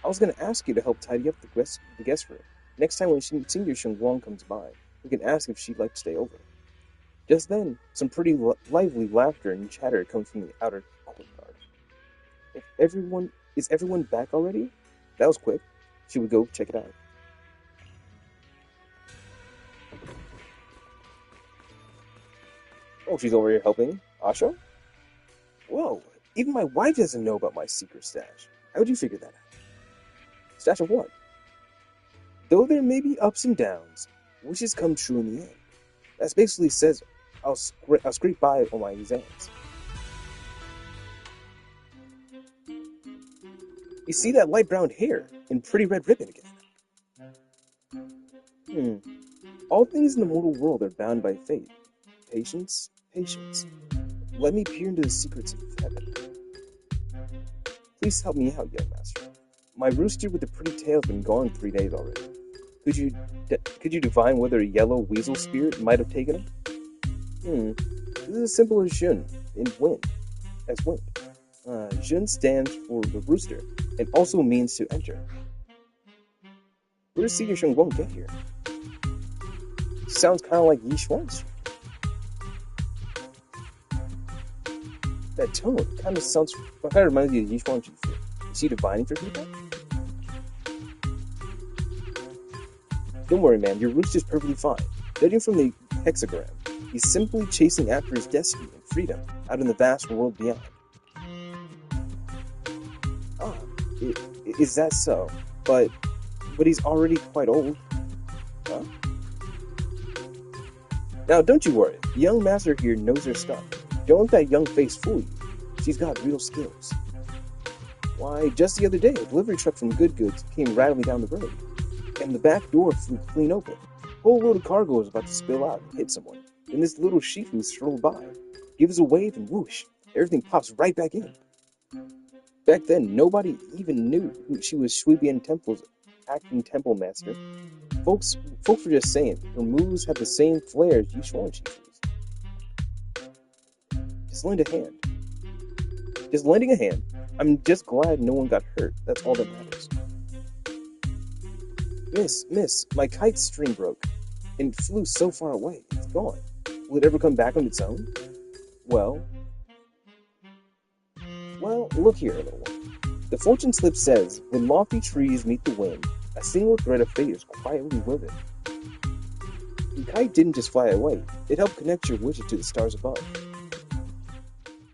I was going to ask you to help tidy up the guest room. Next time when Senior Xingguang comes by, we can ask if she'd like to stay over. Just then, some pretty lively laughter and chatter comes from the outer courtyard. Is everyone back already? That was quick. Should we go check it out? Oh, she's over here helping Asha? Whoa, even my wife doesn't know about my secret stash. How would you figure that out? Stash of what? Though there may be ups and downs, wishes come true in the end. That basically says I'll scrape by on my exams. You see that light brown hair and pretty red ribbon again. All things in the mortal world are bound by fate. Patience, patience. Let me peer into the secrets of heaven. Please help me out, young master. My rooster with the pretty tail has been gone 3 days already. Could you divine whether a yellow weasel spirit might have taken him? This is as simple as Jun in wind. Jun stands for the rooster and also means to enter. Where does Senior Xingguang get here? Sounds kind of like Yi Xuan's. That tone kind of reminds me of Yi Xuan's. Is he divining for people? Don't worry, man. Your rooster's perfectly fine. Judging from the hexagram, he's simply chasing after his destiny and freedom out in the vast world beyond. Is that so? But But he's already quite old. Huh? Now, don't you worry. The young master here knows her stuff. Don't let that young face fool you. She's got real skills. Why, just the other day, a delivery truck from Good Goods came rattling down the road, and the back door flew clean open. A whole load of cargo was about to spill out and hit someone. And this little Shifu strolled by, gives a wave, and whoosh, everything pops right back in. Back then, nobody even knew who she was. Shuibian Temple's acting temple master. Folks were just saying her moves had the same flair as Yishuan Shifu's. Just lend a hand. Just lending a hand. I'm just glad no one got hurt. That's all that matters. Miss, my kite string broke and flew so far away. It's gone. Will it ever come back on its own? Well, look here, little one. The fortune slip says, when lofty trees meet the wind, a single thread of fate is quietly woven. The kite didn't just fly away. It helped connect your wishes to the stars above.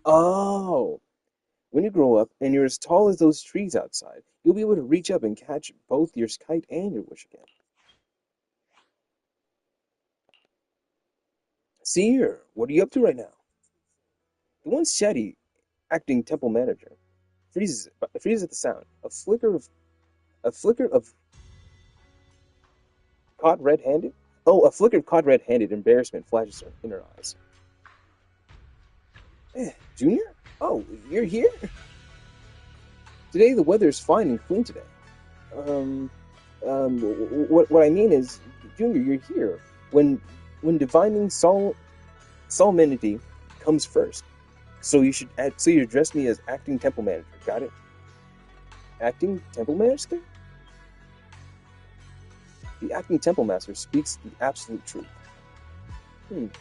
Oh! When you grow up and you're as tall as those trees outside, you'll be able to reach up and catch both your kite and your wish again. See here, what are you up to right now? The once chatty acting temple manager freezes at the sound. A flicker of caught red-handed? Oh, a flicker of caught red-handed embarrassment flashes in her eyes. Junior? Oh, you're here? Today the weather is fine and clean today. What I mean is, Junior, you're here. When divining solemnity comes first. So you address me as acting temple manager. Got it? Acting temple master? The acting temple master speaks the absolute truth.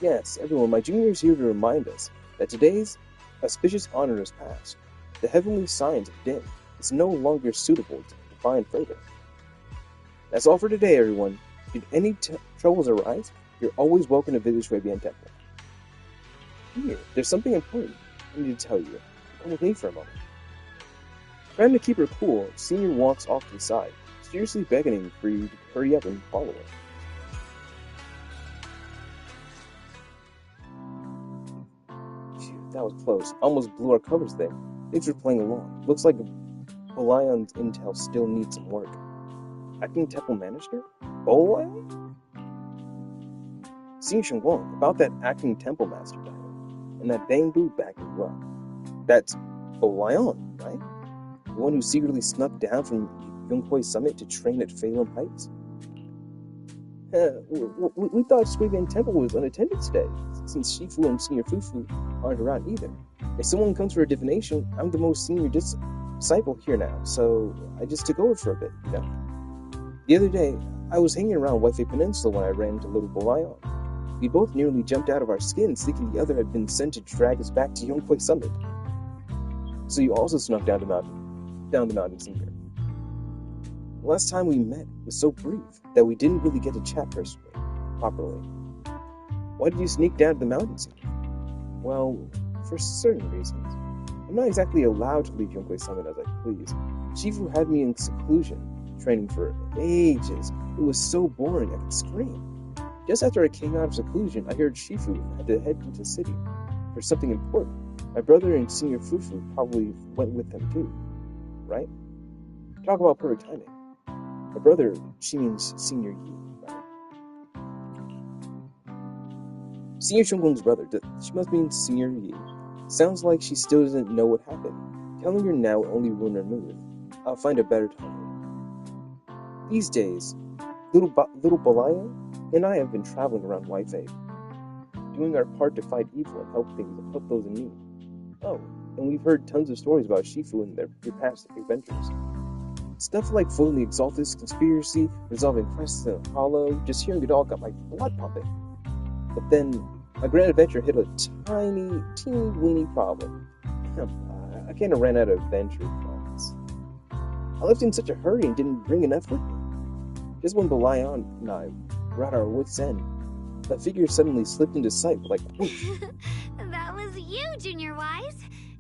Yes, everyone, my junior is here to remind us that today's auspicious honor is past. The heavenly signs have dimmed. It's no longer suitable to define further. That's all for today, everyone. Should any troubles arise, you're always welcome to visit Shuibian Temple. Here, there's something important I need to tell you. Come with me for a moment. Trying to keep her cool, Senior walks off to the side, seriously beckoning for you to hurry up and follow her. Phew, that was close. Almost blew our covers there. Thanks for playing along. Looks like Bolion's intel still needs some work. Acting temple manager? Bolion? Senior Shenguang, about that acting temple master title, and that bamboo backing you up. That's Bolion, right? The one who secretly snuck down from Yonghui Summit to train at Phalum Heights? We thought Shuibian Temple was unattended today, since Shifu and Senior Fufu aren't around either. If someone comes for a divination, I'm the most senior disciple here now, so I just took over for a bit, you know? The other day, I was hanging around Waifei Peninsula when I ran into little Bolion. We both nearly jumped out of our skins, thinking the other had been sent to drag us back to Yonghui Summit. So you also snuck down the mountain, Senior. The last time we met was so brief that we didn't really get to chat properly. Why did you sneak down to the mountain, Senior? Well, for certain reasons. I'm not exactly allowed to leave Yonghui Summit as I please. Shifu had me in seclusion, training for ages. It was so boring I could scream. Just after I came out of seclusion, I heard Shifu had to head into the city for something important. My brother and Senior Fufu probably went with them too, right? Talk about perfect timing. My brother, she means Senior Yi, right? Senior Shunglung's brother, she must mean Senior Yi. Sounds like she still doesn't know what happened. Telling her now will only ruin her mood. I'll find a better time. These days, little Bolaya and I have been traveling around Waifei, doing our part to fight evil and help those in need. Oh, and we've heard tons of stories about Shifu and their past adventures. Stuff like foiling the Exaltus conspiracy, resolving crisis in a hollow, just hearing it all got my blood pumping. But then, my grand adventure hit a teeny weeny problem. I kinda ran out of adventure plans. I left in such a hurry and didn't bring enough with me. Just when Belion and I were at our wits' end, a figure suddenly slipped into sight like whoosh. That was you, Junior Wise.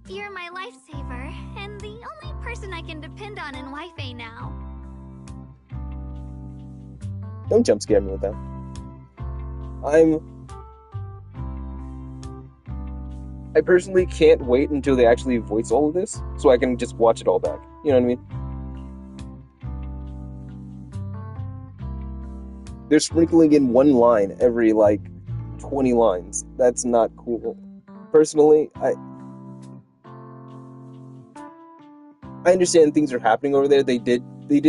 You're my lifesaver, and the only person I can depend on in Waifei now. Don't jump scare me with that. I personally can't wait until they actually voice all of this, so I can just watch it all back. You know what I mean? They're sprinkling in one line every, like, 20 lines. That's not cool. Personally, I understand things are happening over there. They did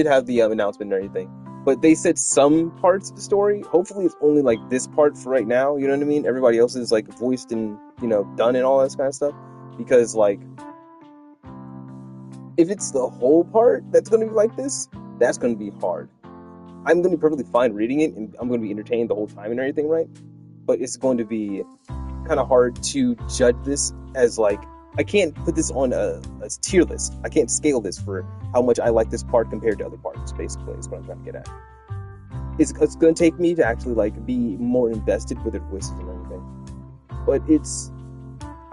have the announcement and everything. But they said some parts of the story. Hopefully it's only, like, this part for right now, you know what I mean? Everybody else is, like, voiced and, you know, done and all that kind of stuff. Because, like, if it's the whole part that's going to be like this, that's going to be hard. I'm going to be perfectly fine reading it, and I'm going to be entertained the whole time and everything, right? But it's going to be kind of hard to judge this as, like, I can't put this on a tier list. I can't scale this for how much I like this part compared to other parts, basically, is what I'm trying to get at. It's going to take me to actually, like, be more invested with their voices and everything. But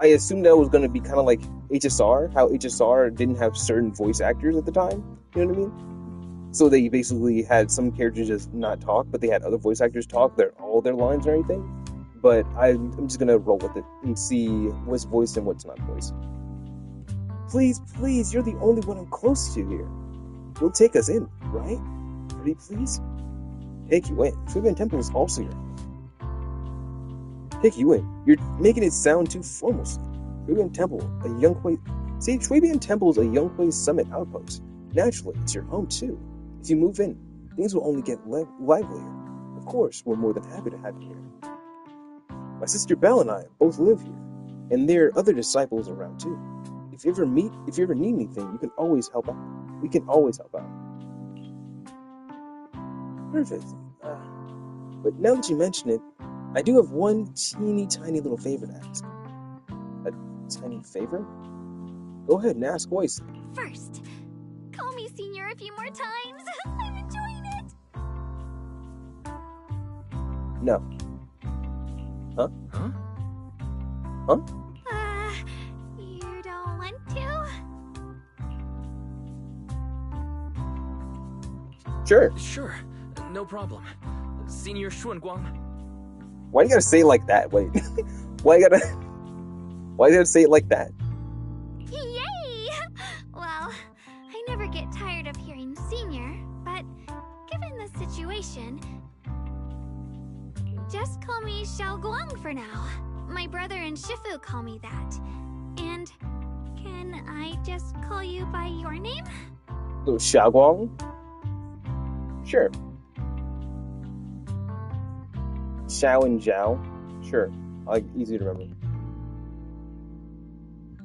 I assumed that was going to be kind of like HSR, how HSR didn't have certain voice actors at the time, you know what I mean? So they basically had some characters just not talk, but they had other voice actors talk all their lines and everything. But I'm just gonna roll with it and see what's voiced and what's not voiced. Please, you're the only one I'm close to here. You'll take us in, right? Pretty please? Take you in. Shuibian Temple is also your home. Take you in. You're making it sound too formal. Shuibian Temple, a Yonghui... See, Shuibian Temple is a Yonghui Summit outpost. Naturally, it's your home too. If you move in, things will only get livelier. Of course, we're more than happy to have you here. My sister Belle and I both live here, and there are other disciples around too. If you ever need anything, you can always help out. We can always help out. Perfect. But now that you mention it, I do have one teeny tiny little favor to ask. A tiny favor? Go ahead and ask away. First, call me senior a few more times. I'm enjoying it. No. Huh? You don't want to? Sure. No problem. Senior Xuanguang. Why you gotta say it like that? Wait. Why you gotta say it like that? Yay! Well, I never get tired of hearing senior, but given the situation, just call me Xiaoguang for now. My brother and Shifu call me that. And can I just call you by your name? So Xiaoguang? Sure. Xiao and Zhao? Sure. Easy to remember.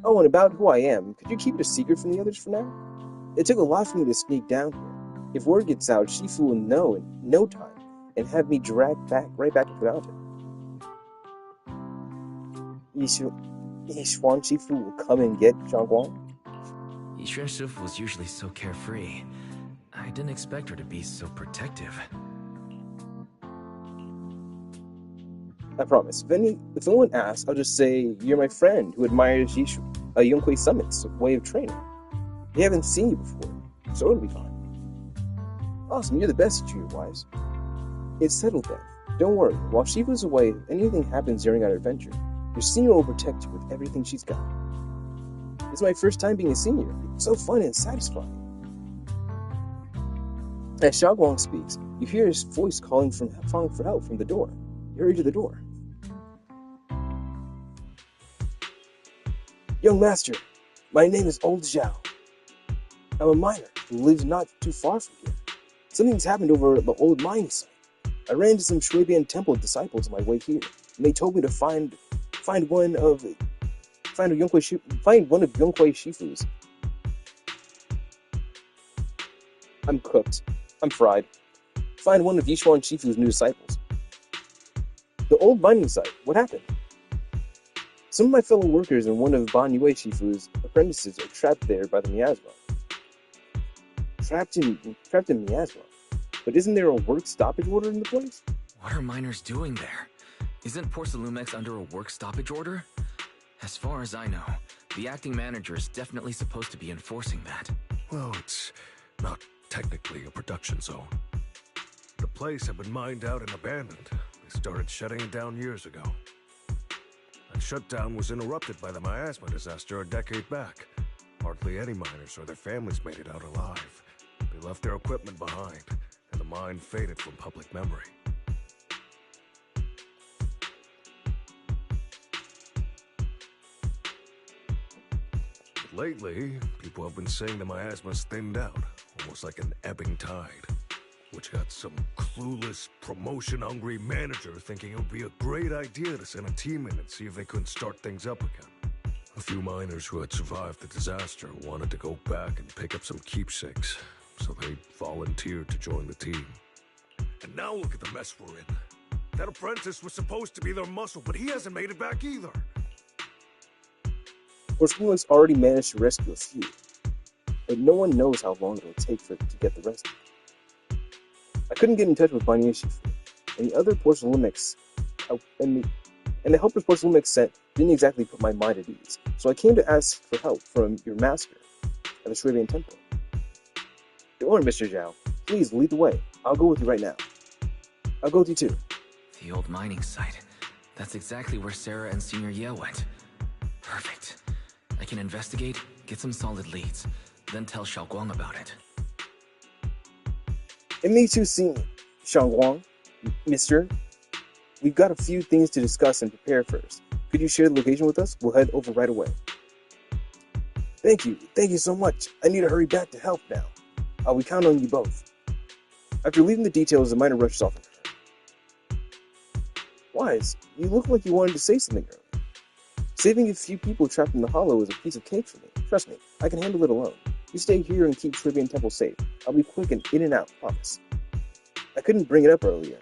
Oh, and about who I am, could you keep it a secret from the others for now? It took a lot for me to sneak down here. If word gets out, Shifu will know in no time and have me dragged right back to the mountain. Yishuan Shifu will come and get Xiaoguang? Yishuan Shifu was usually so carefree. I didn't expect her to be so protective. I promise. If anyone asks, I'll just say, you're my friend who admires Yonghui Summit's way of training. They haven't seen you before, so it'll be fine. Awesome, you're the best, junior-wise. It's settled then. Don't worry, while Shifu's away, if anything happens during our adventure, your senior will protect you with everything she's got. It's my first time being a senior. It's so fun and satisfying. As Xiaoguang speaks, you hear his voice calling for help from the door. You hurry to the door. Young master, my name is Old Zhao. I'm a miner who lives not too far from here. Something's happened over the old mining site. I ran into some Shuibian Temple disciples on my way here, and they told me to find one of Yonghui Shifu's. I'm cooked. I'm fried. Find one of Yishuan Shifu's new disciples. The old mining site. What happened? Some of my fellow workers and one of Ban Yue Shifu's apprentices are trapped there by the miasma. Trapped in miasma. But isn't there a work stoppage order in the place? What are miners doing there? Isn't Porcelumex under a work stoppage order? As far as I know, the acting manager is definitely supposed to be enforcing that. Well, it's not technically a production zone. The place had been mined out and abandoned. They started shutting it down years ago. That shutdown was interrupted by the miasma disaster a decade back. Hardly any miners or their families made it out alive. They left their equipment behind, and the mine faded from public memory. But lately, people have been saying the miasma's thinned out, almost like an ebbing tide. Which got some clueless, promotion-hungry manager thinking it would be a great idea to send a team in and see if they couldn't start things up again. A few miners who had survived the disaster wanted to go back and pick up some keepsakes, so they volunteered to join the team. And now look at the mess we're in. That apprentice was supposed to be their muscle, but he hasn't made it back either. Porcelana's already managed to rescue a few, but no one knows how long it'll take to get the rest. I couldn't get in touch with Banya Shifu, and the other Porcelanics, and the helpers Porcelanics sent didn't exactly put my mind at ease, so I came to ask for help from your master at the Shurabian Temple. Don't worry, Mr. Zhao. Please lead the way. I'll go with you right now. I'll go with you too. The old mining site. That's exactly where Sarah and Senior Ye went. Perfect. I can investigate, get some solid leads, then tell Xiaoguang about it. And me too, Xiaoguang. Mister, we've got a few things to discuss and prepare first. Could you share the location with us? We'll head over right away. Thank you. Thank you so much. I need to hurry back to help now. We count on you both. After leaving the details, the miner rushes off. Wise, you look like you wanted to say something earlier. Saving a few people trapped in the hollow is a piece of cake for me. Trust me, I can handle it alone. You stay here and keep Shurabian Temple safe. I'll be quick and in and out, promise. I couldn't bring it up earlier.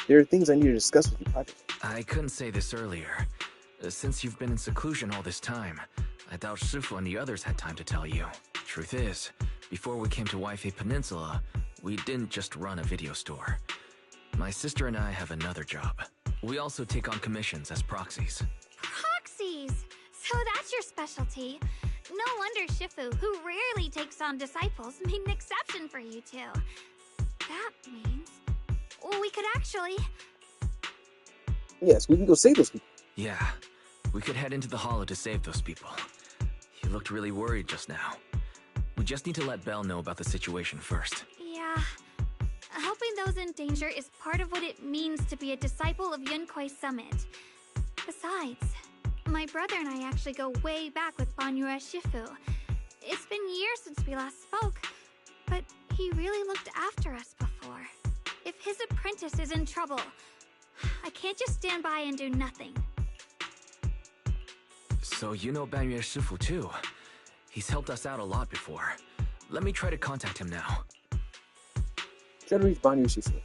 There are things I need to discuss with you privately. I couldn't say this earlier. Since you've been in seclusion all this time, I doubt Shifu and the others had time to tell you. Truth is, before we came to Waifei Peninsula, we didn't just run a video store. My sister and I have another job. We also take on commissions as proxies. Proxies! So that's your specialty. No wonder Shifu, who rarely takes on disciples, made an exception for you two. That means... well, we could actually... Yes, we can go save those people. Yeah, we could head into the hollow to save those people. You looked really worried just now. We just need to let Belle know about the situation first. Yeah. Helping those in danger is part of what it means to be a disciple of Yunkuei Summit. Besides, my brother and I actually go way back with Banyue Shifu. It's been years since we last spoke, but he really looked after us before. If his apprentice is in trouble, I can't just stand by and do nothing. So you know Banyue Shifu too. He's helped us out a lot before. Let me try to contact him now. Try to reach Banya Shifu,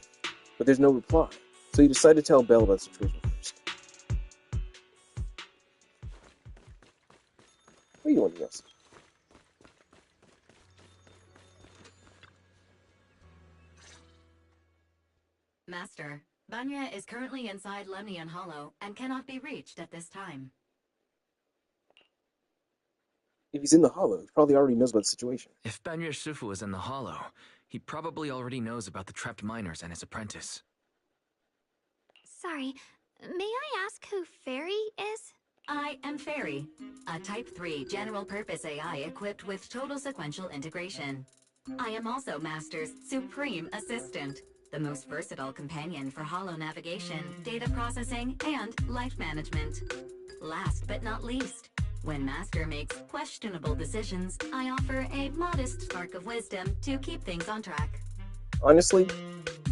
but there's no reply, so you decide to tell Belle about the situation first. What are you wanting else? Master, Banya is currently inside Lemnian Hollow and cannot be reached at this time. If he's in the hollow, he probably already knows about the situation. If Banyue Shifu is in the hollow, he probably already knows about the trapped miners and his apprentice. Sorry, may I ask who Fairy is? I am Fairy, a Type 3 general-purpose AI equipped with total sequential integration. I am also Master's supreme assistant, the most versatile companion for hollow navigation, data processing, and life management. Last but not least, when Master makes questionable decisions, I offer a modest spark of wisdom to keep things on track. Honestly,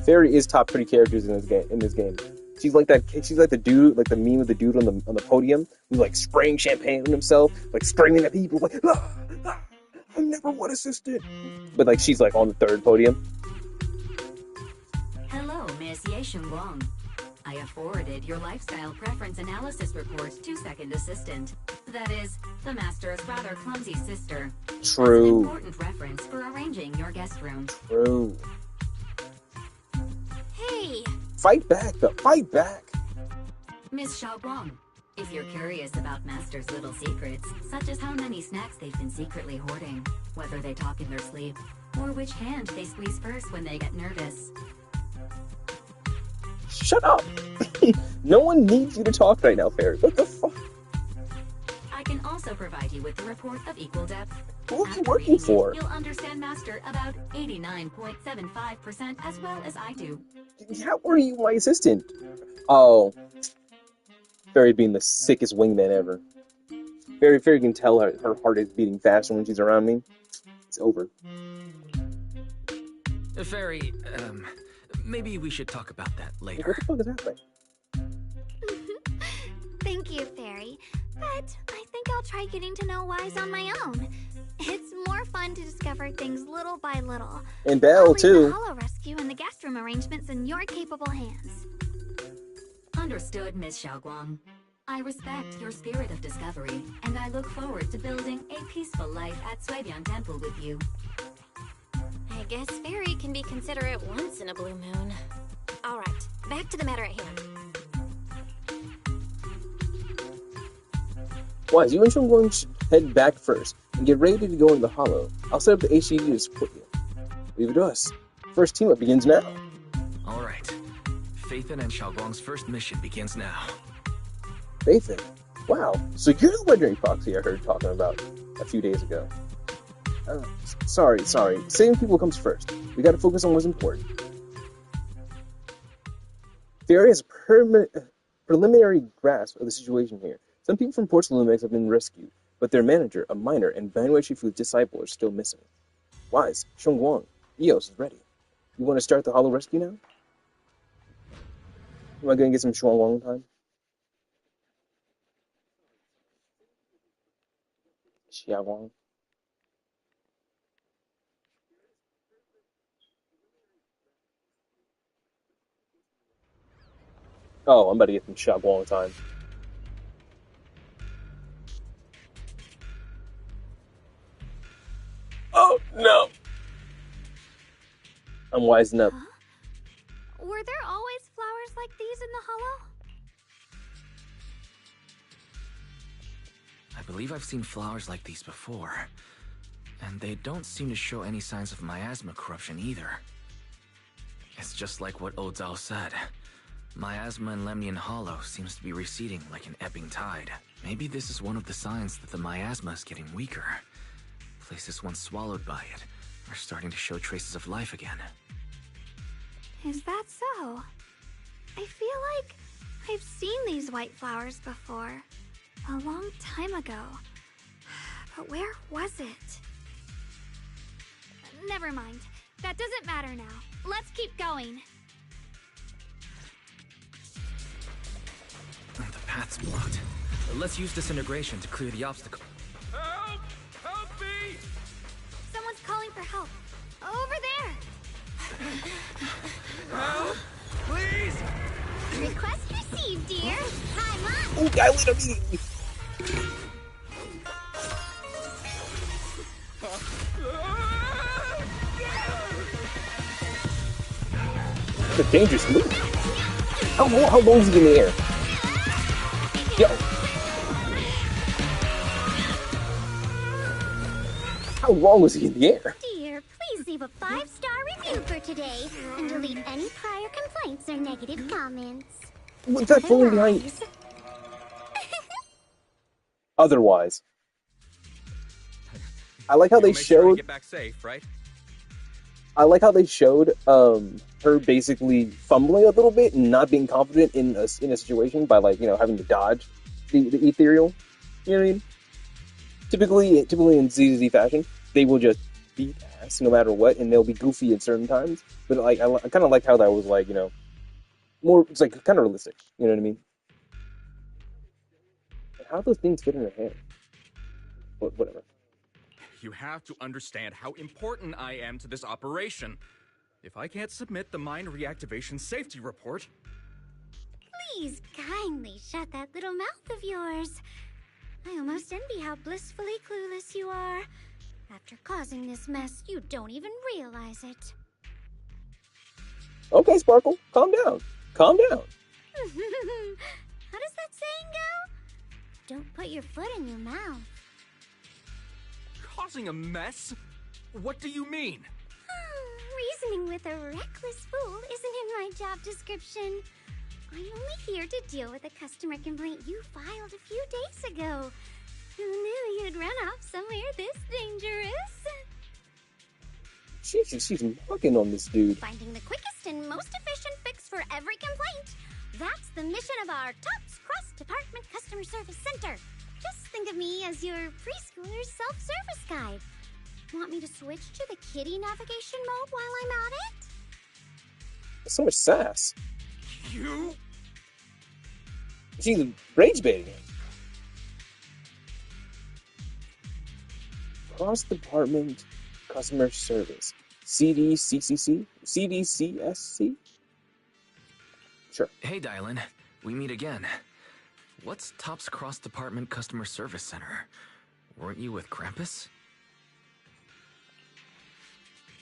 Fairy is top 3 characters in this game. She's like that. She's like the dude, like the meme of the dude on the podium, who's like spraying champagne on himself, like screaming at people, like I never want assistant. But like she's like on the 3rd podium. Hello, Miss Yeshun Wang. I have forwarded your lifestyle preference analysis report to Second Assistant. That is, the Master's rather clumsy sister. True. An important reference for arranging your guest room. True. Hey! Fight back, though. Fight back. Miss Xiaoguang, if you're curious about Master's little secrets, such as how many snacks they've been secretly hoarding, whether they talk in their sleep, or which hand they squeeze first when they get nervous. Shut up! No one needs you to talk right now, Fairy. What the fuck? I can also provide you with the report of equal depth. Who are you After working reading it, for? you'll understand Master about 89.75% as well as I do. How are you my assistant? Oh, Fairy being the sickest wingman ever. Fairy can tell her heart is beating faster when she's around me. It's over. Fairy, maybe we should talk about that What later. the fuck is happening? Thank you, Fairy. But I think I'll try getting to know Wise on my own. It's more fun to discover things little by little. And I'll Belle, leave the too. hollow rescue and the guest room arrangements in your capable hands. Understood, Miss Xiaoguang. I respect your spirit of discovery, and I look forward to building a peaceful life at Suibian Temple with you. I guess Fairy can be considerate once in a blue moon. Alright, back to the matter at hand. Wise, you and Chongguang should head back first and get ready to go into the hollow. I'll set up the HDD to support you. Leave it to us. First team up begins now. Alright. Faithin and Xiaoguang's first mission begins now. Faithin? Wow, so you're the legendary proxy I heard talking about a few days ago. Sorry. Saving people comes first. We gotta focus on what's important. Fairy has a preliminary grasp of the situation here. Some people from Port Lumex have been rescued, but their manager, a miner, and Banwei Shifu's disciple are still missing. Wise, Chongguang, Eos is ready. You want to start the hollow rescue now? Am I gonna get some Chongguang time? Xiaoguang. Oh, I'm about to get some Xiaoguang time. Oh, no! I'm wising up. Huh? Were there always flowers like these in the hollow? I believe I've seen flowers like these before. And they don't seem to show any signs of miasma corruption either. It's just like what Odzao said. Miasma in Lemnian Hollow seems to be receding like an ebbing tide. Maybe this is one of the signs that the miasma is getting weaker. Places once swallowed by it are starting to show traces of life again. Is that so? I feel like I've seen these white flowers before. A long time ago. But where was it? Never mind. That doesn't matter now. Let's keep going. The path's blocked. Let's use disintegration to clear the obstacle. Help! Help me! Someone's calling for help. Over there! Help! Please! Request received, dear. Time up! Oh, I lit immediately! It's a dangerous move. How long is he in the air? Yo! How long was he in the air? Dear, please leave a 5-star review for today and delete any prior complaints or negative comments. What's that fully behind? Otherwise. I like how they showed. Get back safe, right? I like how they showed her basically fumbling a little bit and not being confident in a situation by, like, you know, having to dodge the ethereal. You know what I mean? Typically in ZZZ fashion, they will just beat ass no matter what, and they'll be goofy at certain times. But like, I kind of like how that was, like, you know, more. It's like kind of realistic. You know what I mean? How those things fit in her hair? Whatever. You have to understand how important I am to this operation. If I can't submit the mine reactivation safety report... Please kindly shut that little mouth of yours. I almost envy how blissfully clueless you are. After causing this mess, you don't even realize it. Okay, Sparkle, calm down. Calm down. How does that saying go? Don't put your foot in your mouth. Causing a mess? What do you mean? Reasoning with a reckless fool isn't in my job description. I'm only here to deal with a customer complaint you filed a few days ago. Who knew you'd run off somewhere this dangerous? Jesus, she's knocking on this dude. Finding the quickest and most efficient fix for every complaint. That's the mission of our TOPS cross-department customer service center. Just think of me as your preschooler's self-service guide. Want me to switch to the kitty navigation mode while I'm at it? So much sass. You? She's rage baiting him. Cross-department customer service. CDCCC? CDCSC? Sure. Hey, Dylan. We meet again. What's TOPS Cross-Department Customer Service Center? Weren't you with Krampus?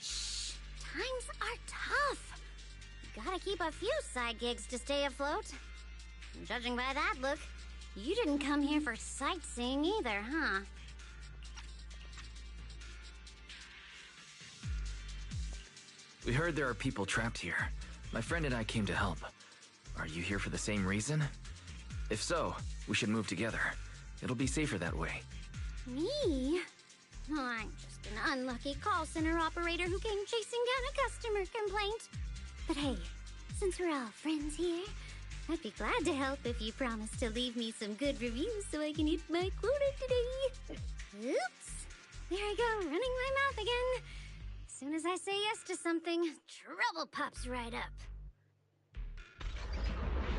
Shh. Times are tough. Gotta keep a few side gigs to stay afloat. Judging by that look, you didn't come here for sightseeing either, huh? We heard there are people trapped here. My friend and I came to help. Are you here for the same reason? If so, we should move together. It'll be safer that way. Me? Oh, I'm just an unlucky call center operator who came chasing down a customer complaint. But hey, since we're all friends here, I'd be glad to help if you promise to leave me some good reviews so I can hit my quota today. Oops. There I go, running my mouth again. As soon as I say yes to something, trouble pops right up.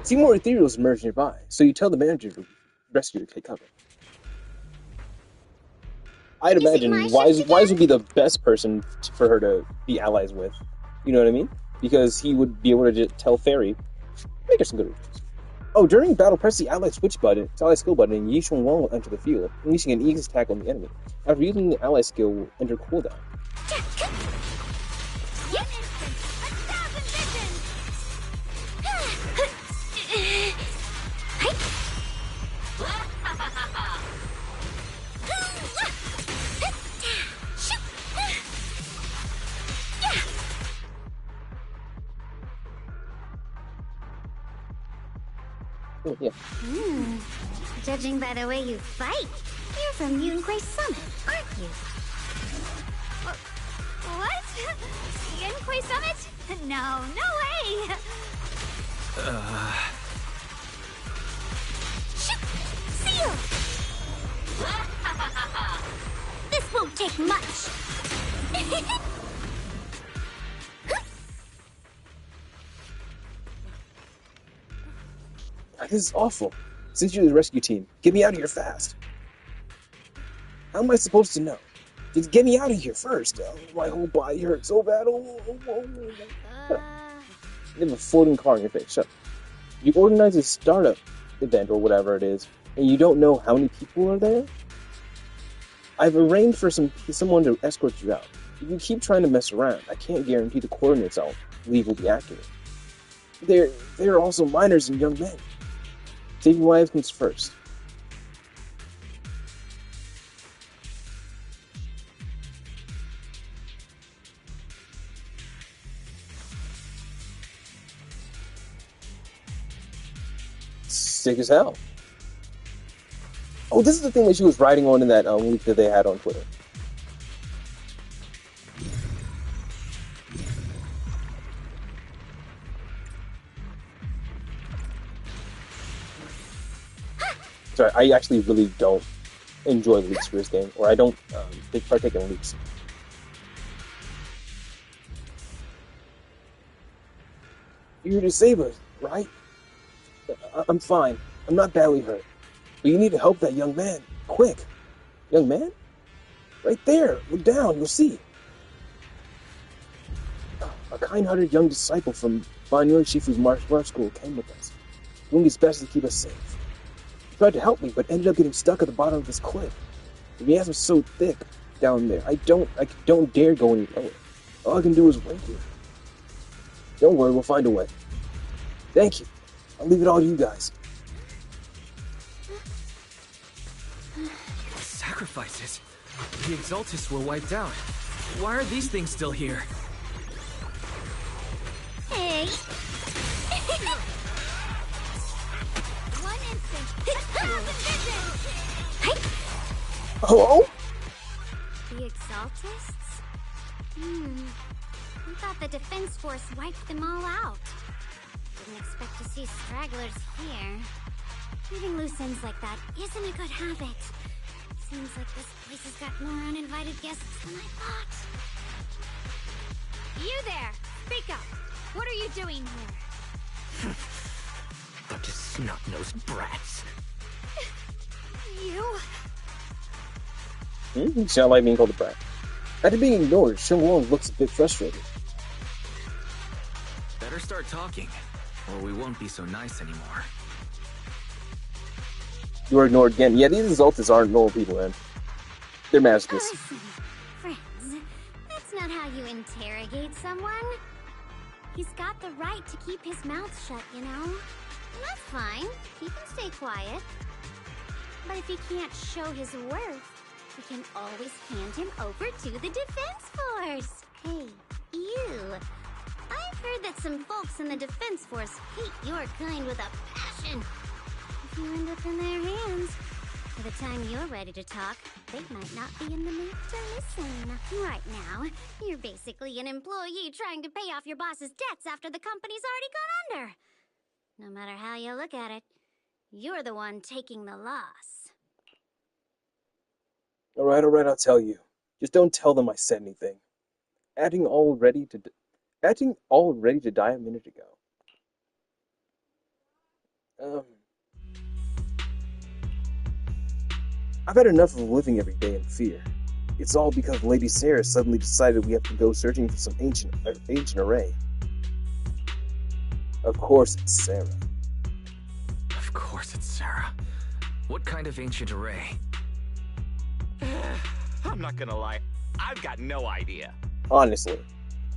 See more ethereals emerge nearby, so you tell the manager to rescue to take cover. I'd imagine Wise would be the best person for her to be allies with. You know what I mean? Because he would be able to just tell Fairy, make her some good reviews. Oh, during battle, press the ally switch button, ally skill button, and Yi Shun Wang will enter the field, unleashing an easy attack on the enemy. After using the ally skill, will enter cooldown. Yeah. Judging by the way you fight, you're from Yunquay Summit, aren't you? What? Yunquay Summit? No, no way! Shoot! Seal! This won't take much! This is awful. Since you're the rescue team, get me out of here fast. How am I supposed to know? Just get me out of here first. Oh, my whole body hurts so bad. Oh. You have a floating car in your face. Shut up. You organize a startup event or whatever it is, and you don't know how many people are there? I've arranged for someone to escort you out. If you keep trying to mess around, I can't guarantee the coordinates I'll leave will be accurate. There are also minors and young men. Saving lives comes first. Sick as hell. Oh, this is the thing that she was writing on in that week that they had on Twitter. Sorry, I actually really don't enjoy leaks for this game, or I don't partake in leaks. You're here to save us, right? I'm fine. I'm not badly hurt. But you need to help that young man. Quick. Young man? Right there. Look down. You'll see. A kind-hearted young disciple from Banyo Shifu's martial arts school came with us, doing his best to keep us safe. He tried to help me, but ended up getting stuck at the bottom of this cliff. The miasma was so thick down there. I don't dare go any lower. All I can do is wait here. Don't worry, we'll find a way. Thank you. I'll leave it all to you guys. Sacrifices? The Exaltists were wiped out. Why are these things still here? Hey! Hello? The Exaltists? I thought the Defense Force wiped them all out. Didn't expect to see stragglers here. Leaving loose ends like that isn't a good habit. Seems like this place has got more uninvited guests than I thought. You there! Speak up! What are you doing here? Bunch of snot-nosed brats. You? You sound like being called a brat. After being ignored, Shunglong looks a bit frustrated. Better start talking, or we won't be so nice anymore. You are ignored again. Yeah, these Exaltists aren't normal people, man. They're masochists. Listen, friends, that's not how you interrogate someone. He's got the right to keep his mouth shut, you know? And that's fine. He can stay quiet. But if he can't show his worth, we can always hand him over to the Defense Force. Hey, you. I've heard that some folks in the Defense Force hate your kind with a passion. If you end up in their hands, by the time you're ready to talk, they might not be in the mood to listen. Right now, you're basically an employee trying to pay off your boss's debts after the company's already gone under. No matter how you look at it, you're the one taking the loss. Alright, I'll tell you. Just don't tell them I said anything. Acting all ready to die a minute ago. I've had enough of living every day in fear. It's all because Lady Sarah suddenly decided we have to go searching for some ancient array. Of course it's Sarah. Of course it's Sarah. What kind of ancient array? I'm not gonna lie, I've got no idea. Honestly.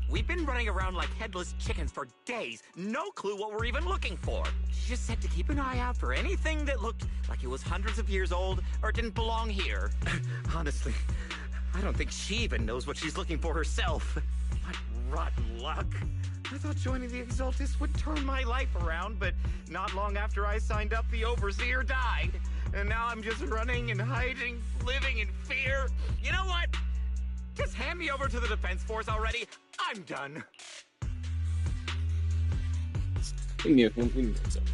We've been running around like headless chickens for days. No clue what we're even looking for. She just said to keep an eye out for anything that looked like it was hundreds of years old or didn't belong here. Honestly, I don't think she even knows what she's looking for herself. What rotten luck. I thought joining the Exaltists would turn my life around, but not long after I signed up, the Overseer died. And now I'm just running and hiding, living in fear. You know what? Just hand me over to the Defense Force already. I'm done. Give me a second.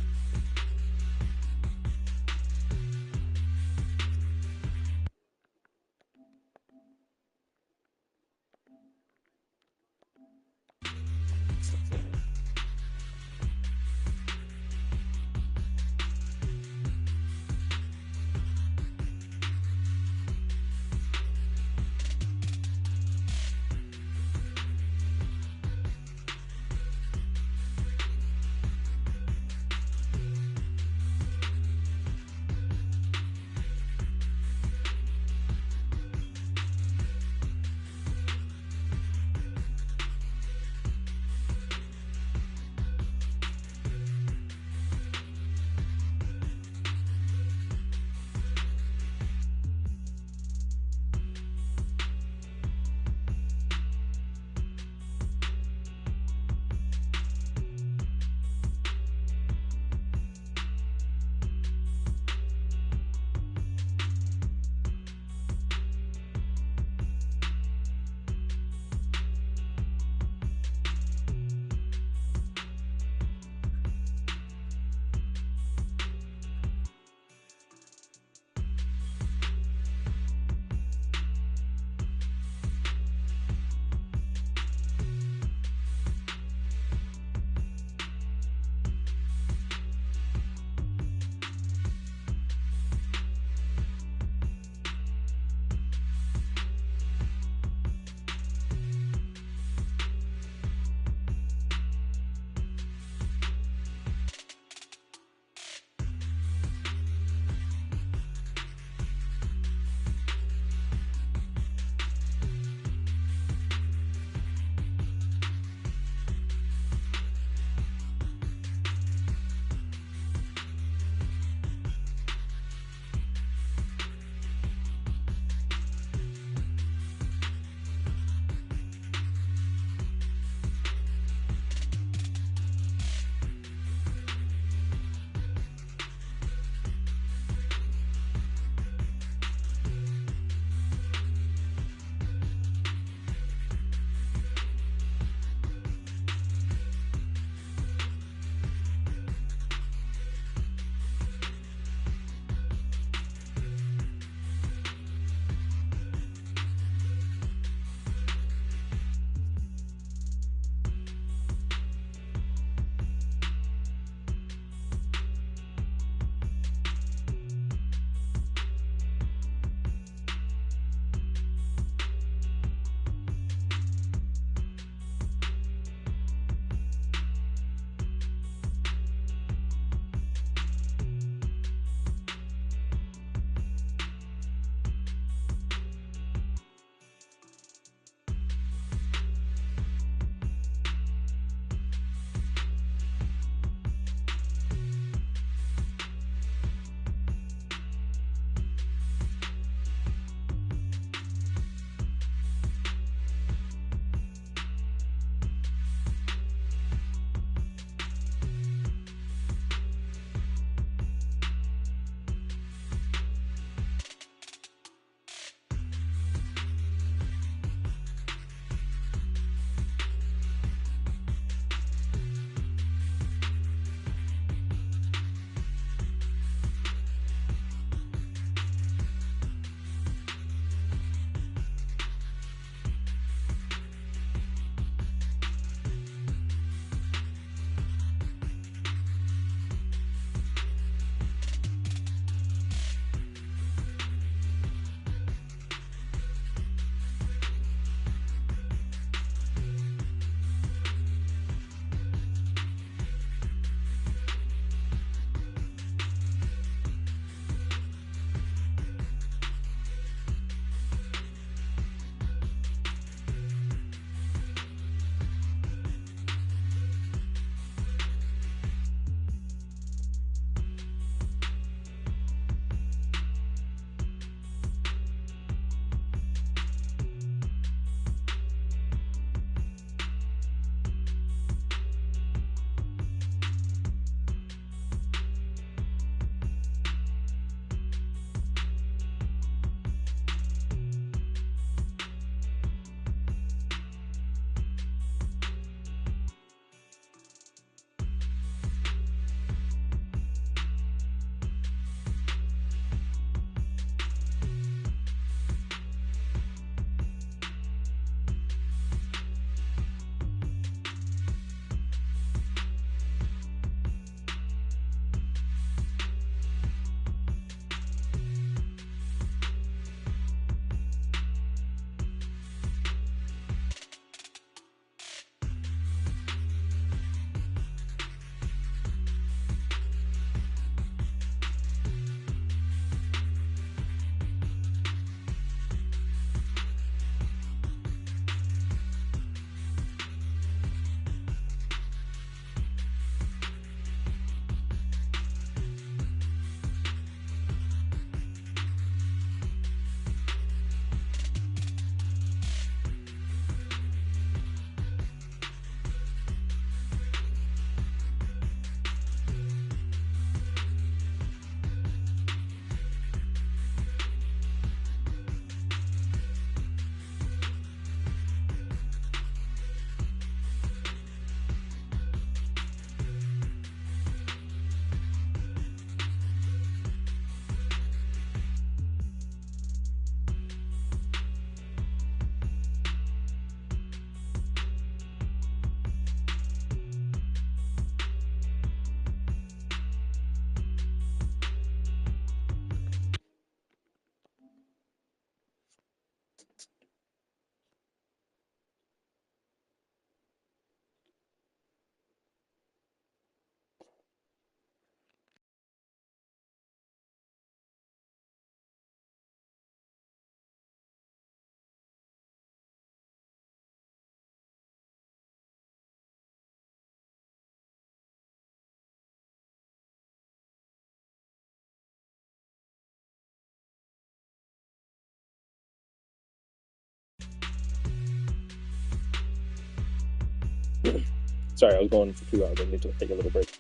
Sorry, I was going for 2 hours. I need to take a little break.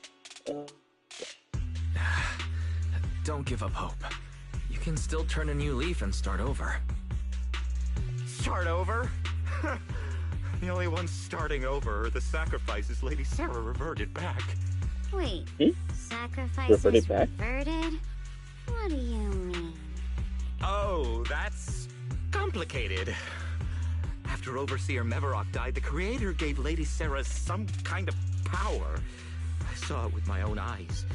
Don't give up hope. You can still turn a new leaf and start over. Start over? The only ones starting over are the sacrifices Lady Sarah reverted back. Wait, sacrifices Reverted back? reverted? What do you mean? Oh, that's complicated. After Overseer Mevarok died, the Creator gave Lady Sarah some kind of power. I saw it with my own eyes.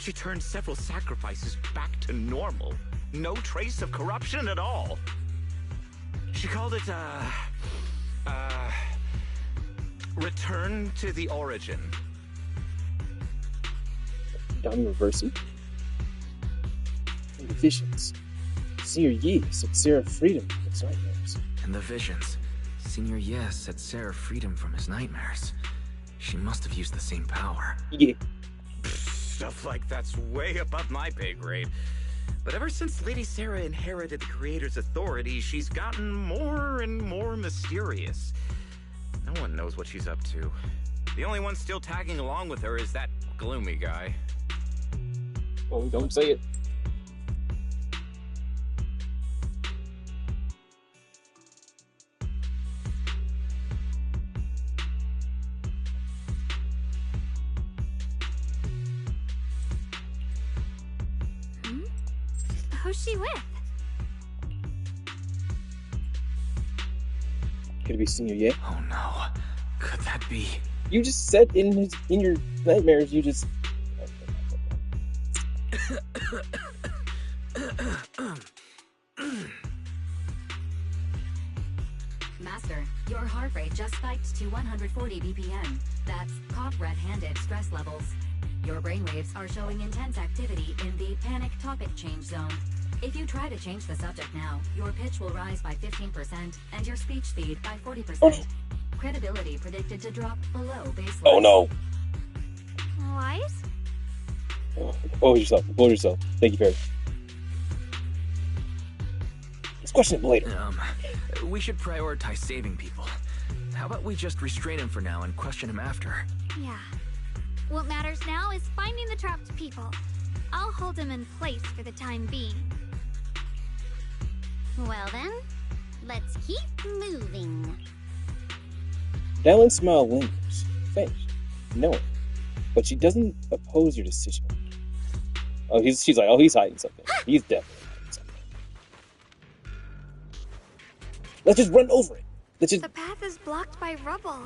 She turned several sacrifices back to normal. No trace of corruption at all. She called it, return to the origin. Dami reversing. In the visions, Seer Yi set Sarah freedom from its nightmares. In the visions, Senior Yes set Sarah freedom from his nightmares. She must have used the same power. Yeah. Stuff like that's way above my pay grade. But ever since Lady Sarah inherited the Creator's authority, she's gotten more and more mysterious. No one knows what she's up to. The only one still tagging along with her is that gloomy guy. Oh, don't say it. Who's she with? Could it be Senior Ye? Oh no. Could that be? You just said in your nightmares, you just... Master, your heart rate just spiked to 140 BPM. That's caught red-handed stress levels. Your brainwaves are showing intense activity in the panic topic change zone. If you try to change the subject now, your pitch will rise by 15% and your speech speed by 40%. Oh, no. Credibility predicted to drop below baseline. Oh no! Wise? Compose yourself. Compose yourself. Thank you, Perry. Let's question him later. We should prioritize saving people. How about we just restrain him for now and question him after? Yeah. What matters now is finding the trapped people. I'll hold them in place for the time being. Well then, let's keep moving. Dylan's smile lingers, faint, knowing, but she doesn't oppose your decision. Oh, she's like, oh, he's hiding something. He's definitely hiding something. Let's just run over it. The path is blocked by rubble.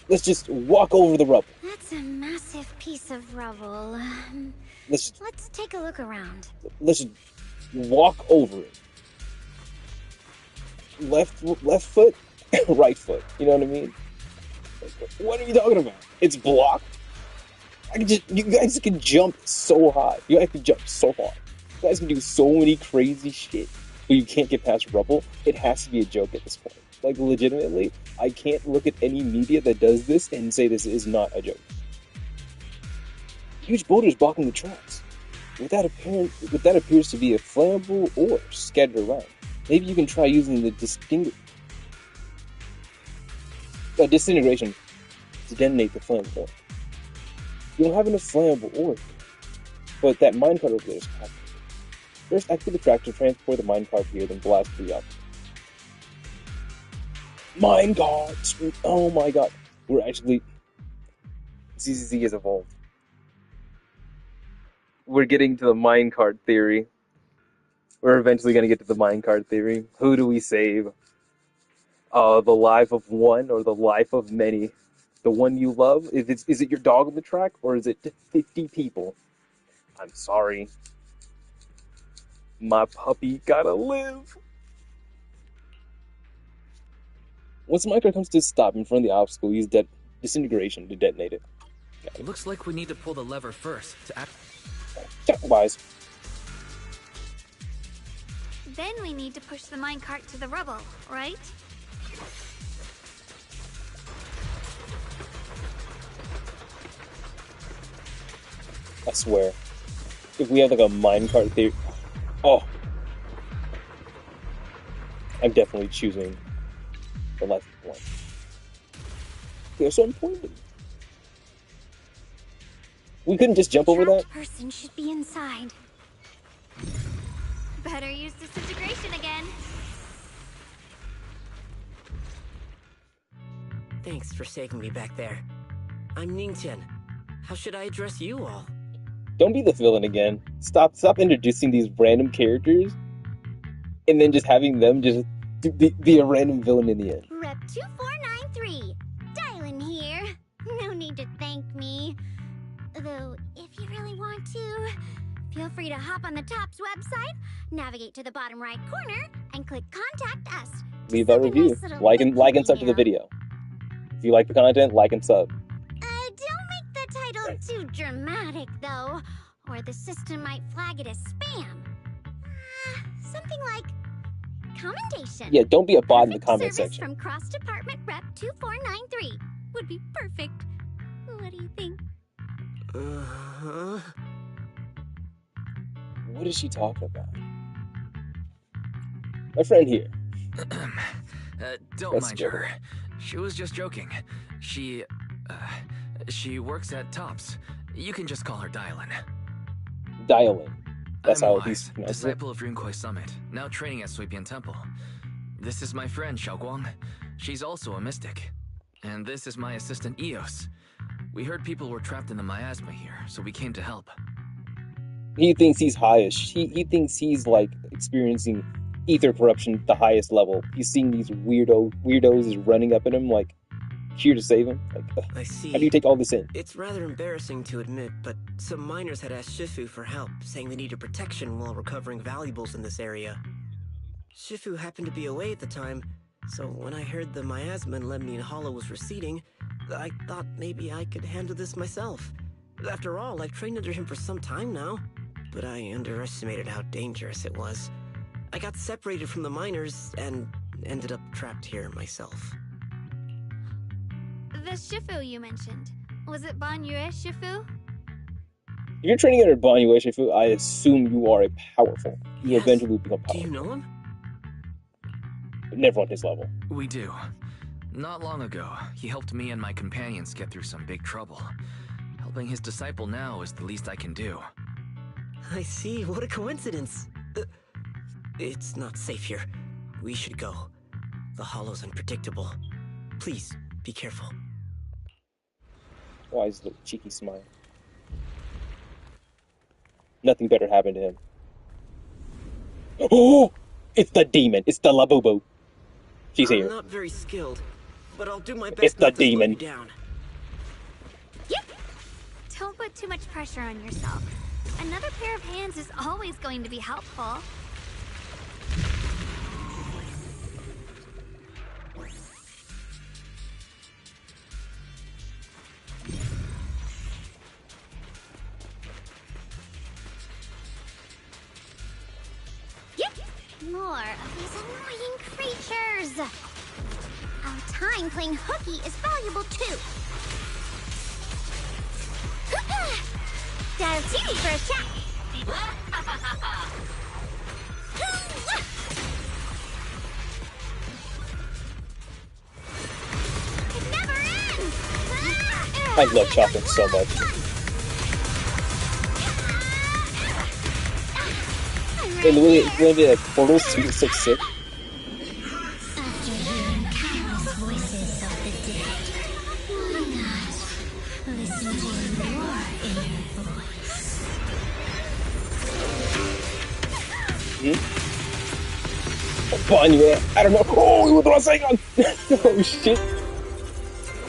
Let's just walk over the rubble. That's a massive piece of rubble. Let's take a look around. Let's just walk over it. Left foot, right foot. You know what I mean? What are you talking about? It's blocked. You guys can jump so high. You guys can jump so hard. You guys can do so many crazy shit, but you can't get past rubble. It has to be a joke at this point. Like, legitimately, I can't look at any media that does this and say this is not a joke. Huge boulders blocking the tracks. What that appears to be a flammable ore scattered around. Maybe you can try using the disintegration to detonate the flammable ore. You don't have enough flammable ore, but that minecart over there is packed. First, activate the track to transport the minecart here, then blast the up. Minecart! Oh my god. We're actually... ZZZ has evolved. We're getting to the minecart theory. We're eventually going to get to the minecart theory. Who do we save? The life of one or the life of many? The one you love? Is it your dog on the track, or is it 50 people? I'm sorry. My puppy gotta live. Once the minecart comes to a stop in front of the obstacle, use disintegration to detonate it. It looks like we need to pull the lever first to act. Wise. Then we need to push the minecart to the rubble, right? I swear. If we have like a minecart theory... Oh! I'm definitely choosing the life of one. They're so important. We couldn't just jump over that? Trapped person should be inside. Better use disintegration again. Thanks for saving me back there. I'm Ningqian. How should I address you all? Don't be the villain again. Stop introducing these random characters and then just having them just be a random villain in the end. Rep 2493. Dylan here. No need to thank me. Though, if you really want to, feel free to hop on the TOPS website, navigate to the bottom right corner, and click Contact Us. Leave a review. Like and sub to the video. If you like the content, like and sub. Don't make the title too dramatic, though, or the system might flag it as spam. Something like commendation. Yeah, don't be a bot in the comment Service section. From Cross Department Rep 2493 would be perfect. What do you think? What is she talking about? My friend here. Don't mind her. She was just joking. She works at TOPS. You can just call her Dylan. Dylan. That's I'm how Wise, he's pronounced it. disciple of Runkoi Summit, now training at Suipian Temple. This is my friend Xiaoguang. She's also a mystic. And this is my assistant Eos. We heard people were trapped in the miasma here, so we came to help. He thinks he's highest. He thinks he's like experiencing ether corruption at the highest level. He's seeing these weirdos running up at him like here to save him. Like, I see. How do you take all this in? It's rather embarrassing to admit, but some miners had asked Shifu for help, saying they needed protection while recovering valuables in this area. Shifu happened to be away at the time, so when I heard the miasma and Lemnian Hollow was receding, I thought maybe I could handle this myself. After all, I've trained under him for some time now, but I underestimated how dangerous it was. I got separated from the miners and ended up trapped here myself. The Shifu you mentioned. Was it Ban Yue Shifu? If you're training under Ban Yue Shifu, I assume you are a powerful. You eventually become powerful. Do you know him? But never on his level. We do. Not long ago, he helped me and my companions get through some big trouble. Helping his disciple now is the least I can do. I see, what a coincidence. It's not safe here. We should go. The hollow's unpredictable. Please, be careful. Wise little cheeky smile. Nothing better happened to him. Oh! It's the demon! It's the Labubu! She's here. I'm not very skilled, but I'll do my best It's the not to slow demon. you down. Yep. Don't put too much pressure on yourself. Another pair of hands is always going to be helpful. More of these annoying creatures. Our time playing hooky is valuable too. Dial TV for a chat. It never ends. I love chocolate so much. And when the portals seem so sick. After hearing countless voices of the dead, why not listen to your inner voice? Ban Yue, I don't know. Oh, what was I saying? Oh shit.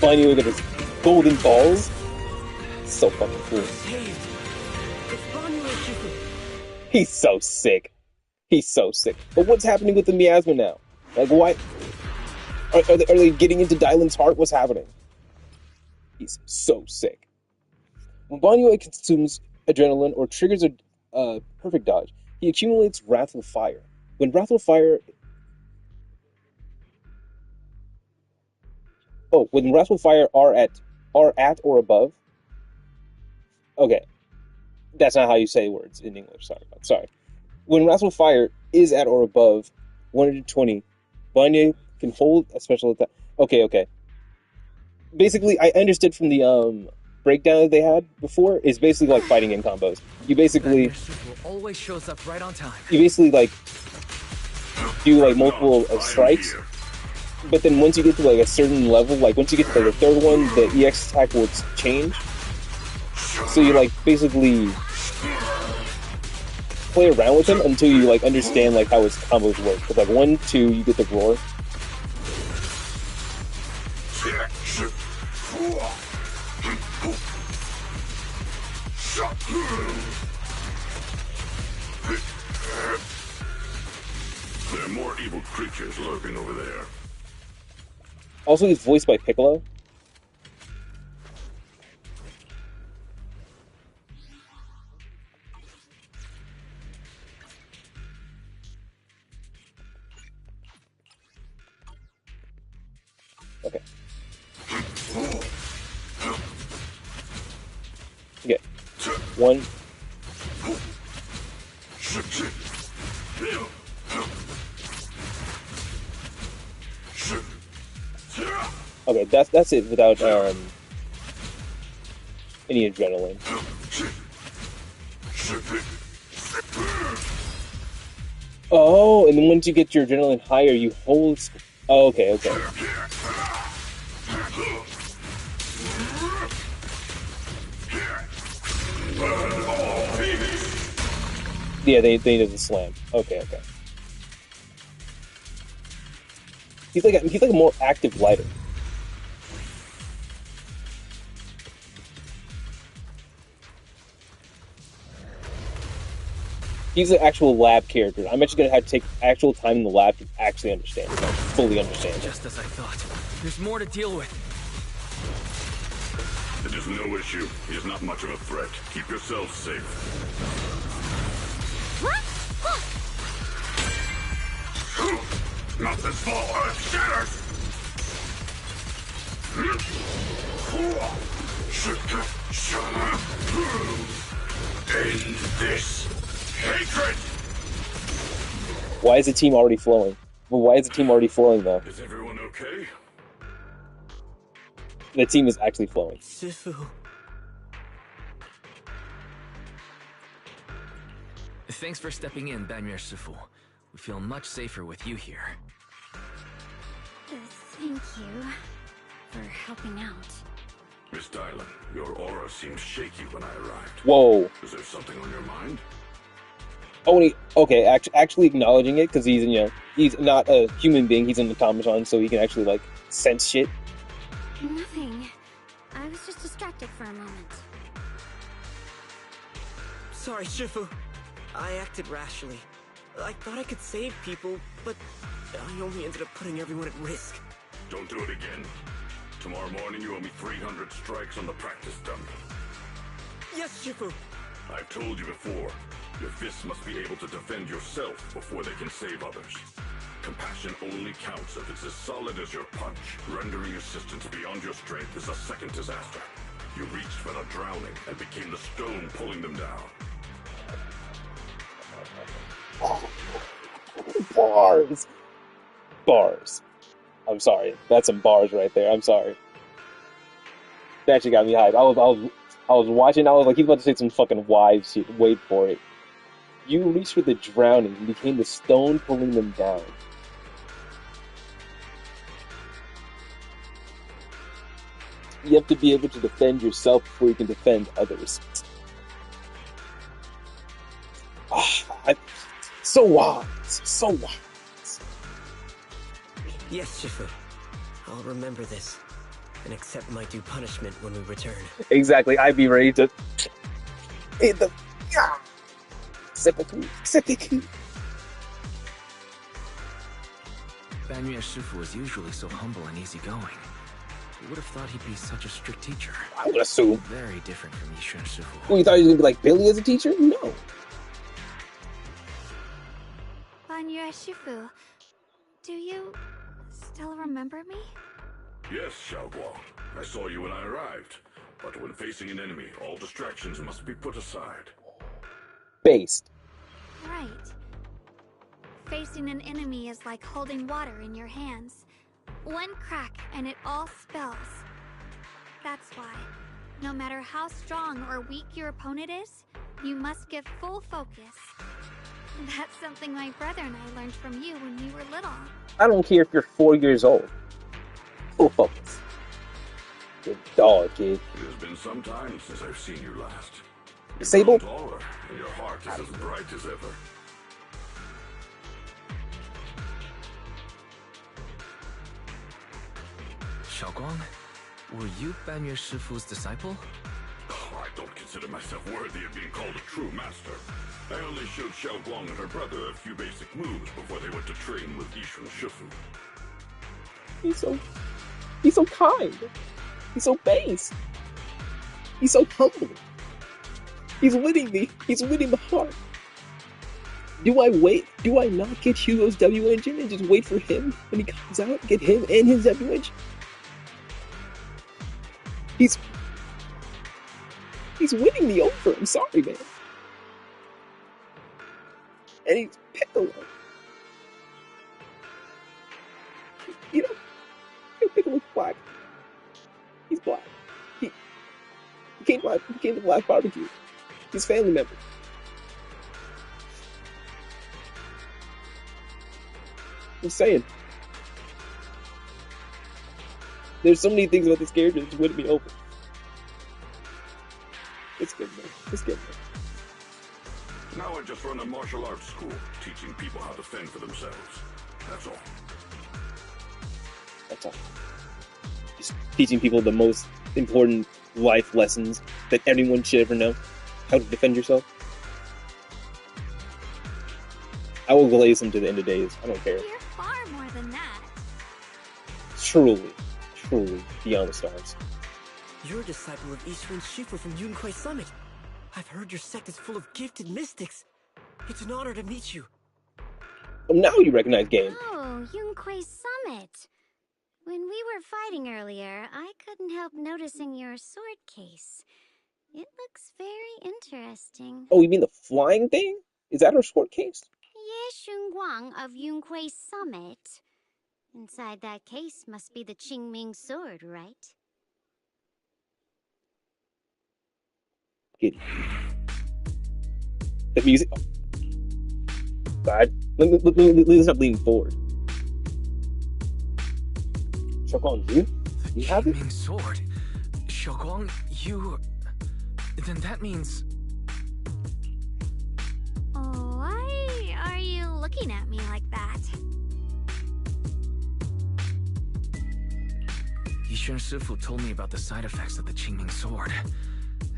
Ban Yue with his golden balls. So fucking cool. He's so sick. He's so sick. But what's happening with the miasma now? Like, why? Are they getting into Dylan's heart? What's happening? He's so sick. When Ban Yue consumes adrenaline or triggers a perfect dodge, he accumulates Wrathful Fire. When Wrathful Fire... Oh, when Wrathful Fire are at or above... Okay. That's not how you say words in English. Sorry. When Wrathful Fire is at or above 120, Ban Yue can hold a special attack. Okay. Basically, I understood from the breakdown that they had before is basically like fighting in combos. You basically always shows up right on time. You basically like do like multiple strikes, but then once you get to like a certain level, like once you get to like the third one, the EX attack will change. So you like basically play around with him until you like understand like how his combos work. But like 1, 2, you get the roar. There are more evil creatures lurking over there. Also, he's voiced by Piccolo. Okay. Okay. 1. Okay, that's it without any adrenaline. Oh, and then once you get your adrenaline higher, you hold. Oh, okay, okay. Yeah, they did the slam. Okay, okay. He's like a more active lighter. He's an actual lab character. I'm actually gonna have to take actual time in the lab to actually understand it, like, fully understand it. Just as I thought. There's more to deal with. It is no issue. He is not much of a threat. Keep yourself safe. Mountains fall, earth shatters! End this hatred! Why is the team already flowing? Well, why is the team already flowing, though? Is everyone okay? The team is actually flowing. Shifu. Thanks for stepping in, Banmir Shifu. We feel much safer with you here. Thank you for helping out. Miss Dylan, your aura seemed shaky when I arrived. Whoa. Is there something on your mind? Oh, okay, actually acknowledging it, because he's not a human being, he's an automaton, so he can actually, like, sense shit. Nothing. I was just distracted for a moment. Sorry, Shifu. I acted rashly. I thought I could save people, but I only ended up putting everyone at risk. Don't do it again. Tomorrow morning you owe me 300 strikes on the practice dump. Yes, Shifu! I've told you before, your fists must be able to defend yourself before they can save others. Compassion only counts if it's as solid as your punch. Rendering assistance beyond your strength is a second disaster. You reached for the drowning and became the stone pulling them down. Bars. Bars. I'm sorry. That's some bars right there. I'm sorry. That actually got me hyped. I was watching. I was like, he's about to say some fucking wives shit. Wait for it. You reached for the drowning and became the stone pulling them down. You have to be able to defend yourself before you can defend others. So wise. So wise. Yes, Shifu. I'll remember this and accept my due punishment when we return. Exactly. I'd be ready to hit the seppuku. Banmir Shifu is usually so humble and easygoing. You would have thought he'd be such a strict teacher. I would assume. Very different from Yishun Shifu. Well, you thought he was gonna be like Billy as a teacher? No. Banmir Shifu, do you still remember me? Yes, Xiaoguang. I saw you when I arrived. But when facing an enemy, all distractions must be put aside. Based. Right. Facing an enemy is like holding water in your hands. One crack and it all spills. That's why No matter how strong or weak your opponent is, you must give full focus. That's something my brother and I learned from you when we were little. I don't care if you're 4 years old. Full focus. Good dog, kid. It has been some time since I've seen you last. Sable? Taller, and your heart is as bright as ever. Xiaoguang, were you Banyue Shifu's disciple? Oh, I don't consider myself worthy of being called a true master. I only showed Xiaoguang and her brother a few basic moves before they went to train with Yishun Shifu. He's so kind. He's so base. He's so humble. He's winning the heart. Do I not get Hugo's W engine and just wait for him when he comes out? Get him and his W engine? He's winning me over. I'm sorry, man. And he's Piccolo. You know, Piccolo's black. He's black. He came to Black Barbecue. He's family member. I'm saying. There's so many things about this character that just wouldn't be over. It's good, man. It's good, man. Now I just run a martial arts school, teaching people how to fend for themselves. That's all. That's all. Just teaching people the most important life lessons that anyone should ever know. How to defend yourself. I will glaze him to the end of days. I don't care. You're far more than that. Truly beyond the stars. You're a disciple of Yishun Shifu from Yunquai Summit. I've heard your sect is full of gifted mystics. It's an honor to meet you. Oh, now you recognize game. Oh, Yunquai Summit. When we were fighting earlier, I couldn't help noticing your sword case. It looks very interesting. Oh, you mean the flying thing? Is that her sword case? Ye Shunguang of Yunquai Summit. Inside that case must be the Qingming sword, right? Get the music. Oh. God, let me stop leaning forward. Xiaoguang, you have it? Qingming sword. Xiaoguang, you. Then that means. Why are you looking at me like that? Yishun Shifu told me about the side effects of the Qingming sword.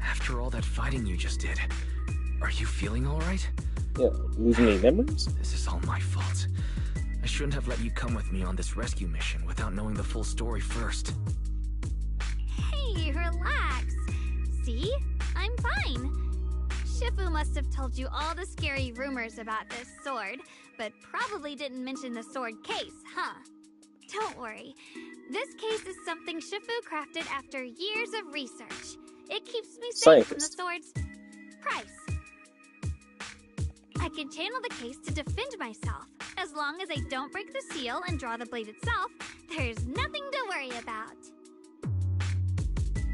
After all that fighting you just did, are you feeling alright? Yeah, losing any memories? This is all my fault. I shouldn't have let you come with me on this rescue mission without knowing the full story first. Hey, relax. See? I'm fine. Shifu must have told you all the scary rumors about this sword, but probably didn't mention the sword case, huh? Don't worry. This case is something Shifu crafted after years of research. It keeps me safe from the sword's price. I can channel the case to defend myself. As long as I don't break the seal and draw the blade itself, there's nothing to worry about.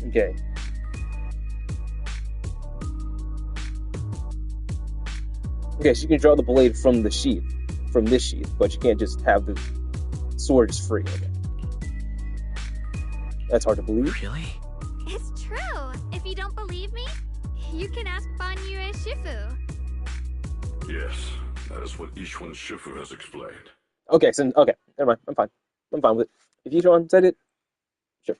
Okay. Okay, so you can draw the blade from the sheath, from this sheath, but you can't just have the sword just free. Okay. That's hard to believe. Really? It's true. If you don't believe me, you can ask Banyue Shifu. Yes, that is what Yishun Shifu has explained. Okay, okay, never mind. I'm fine. I'm fine with it. If Yishun said it, sure.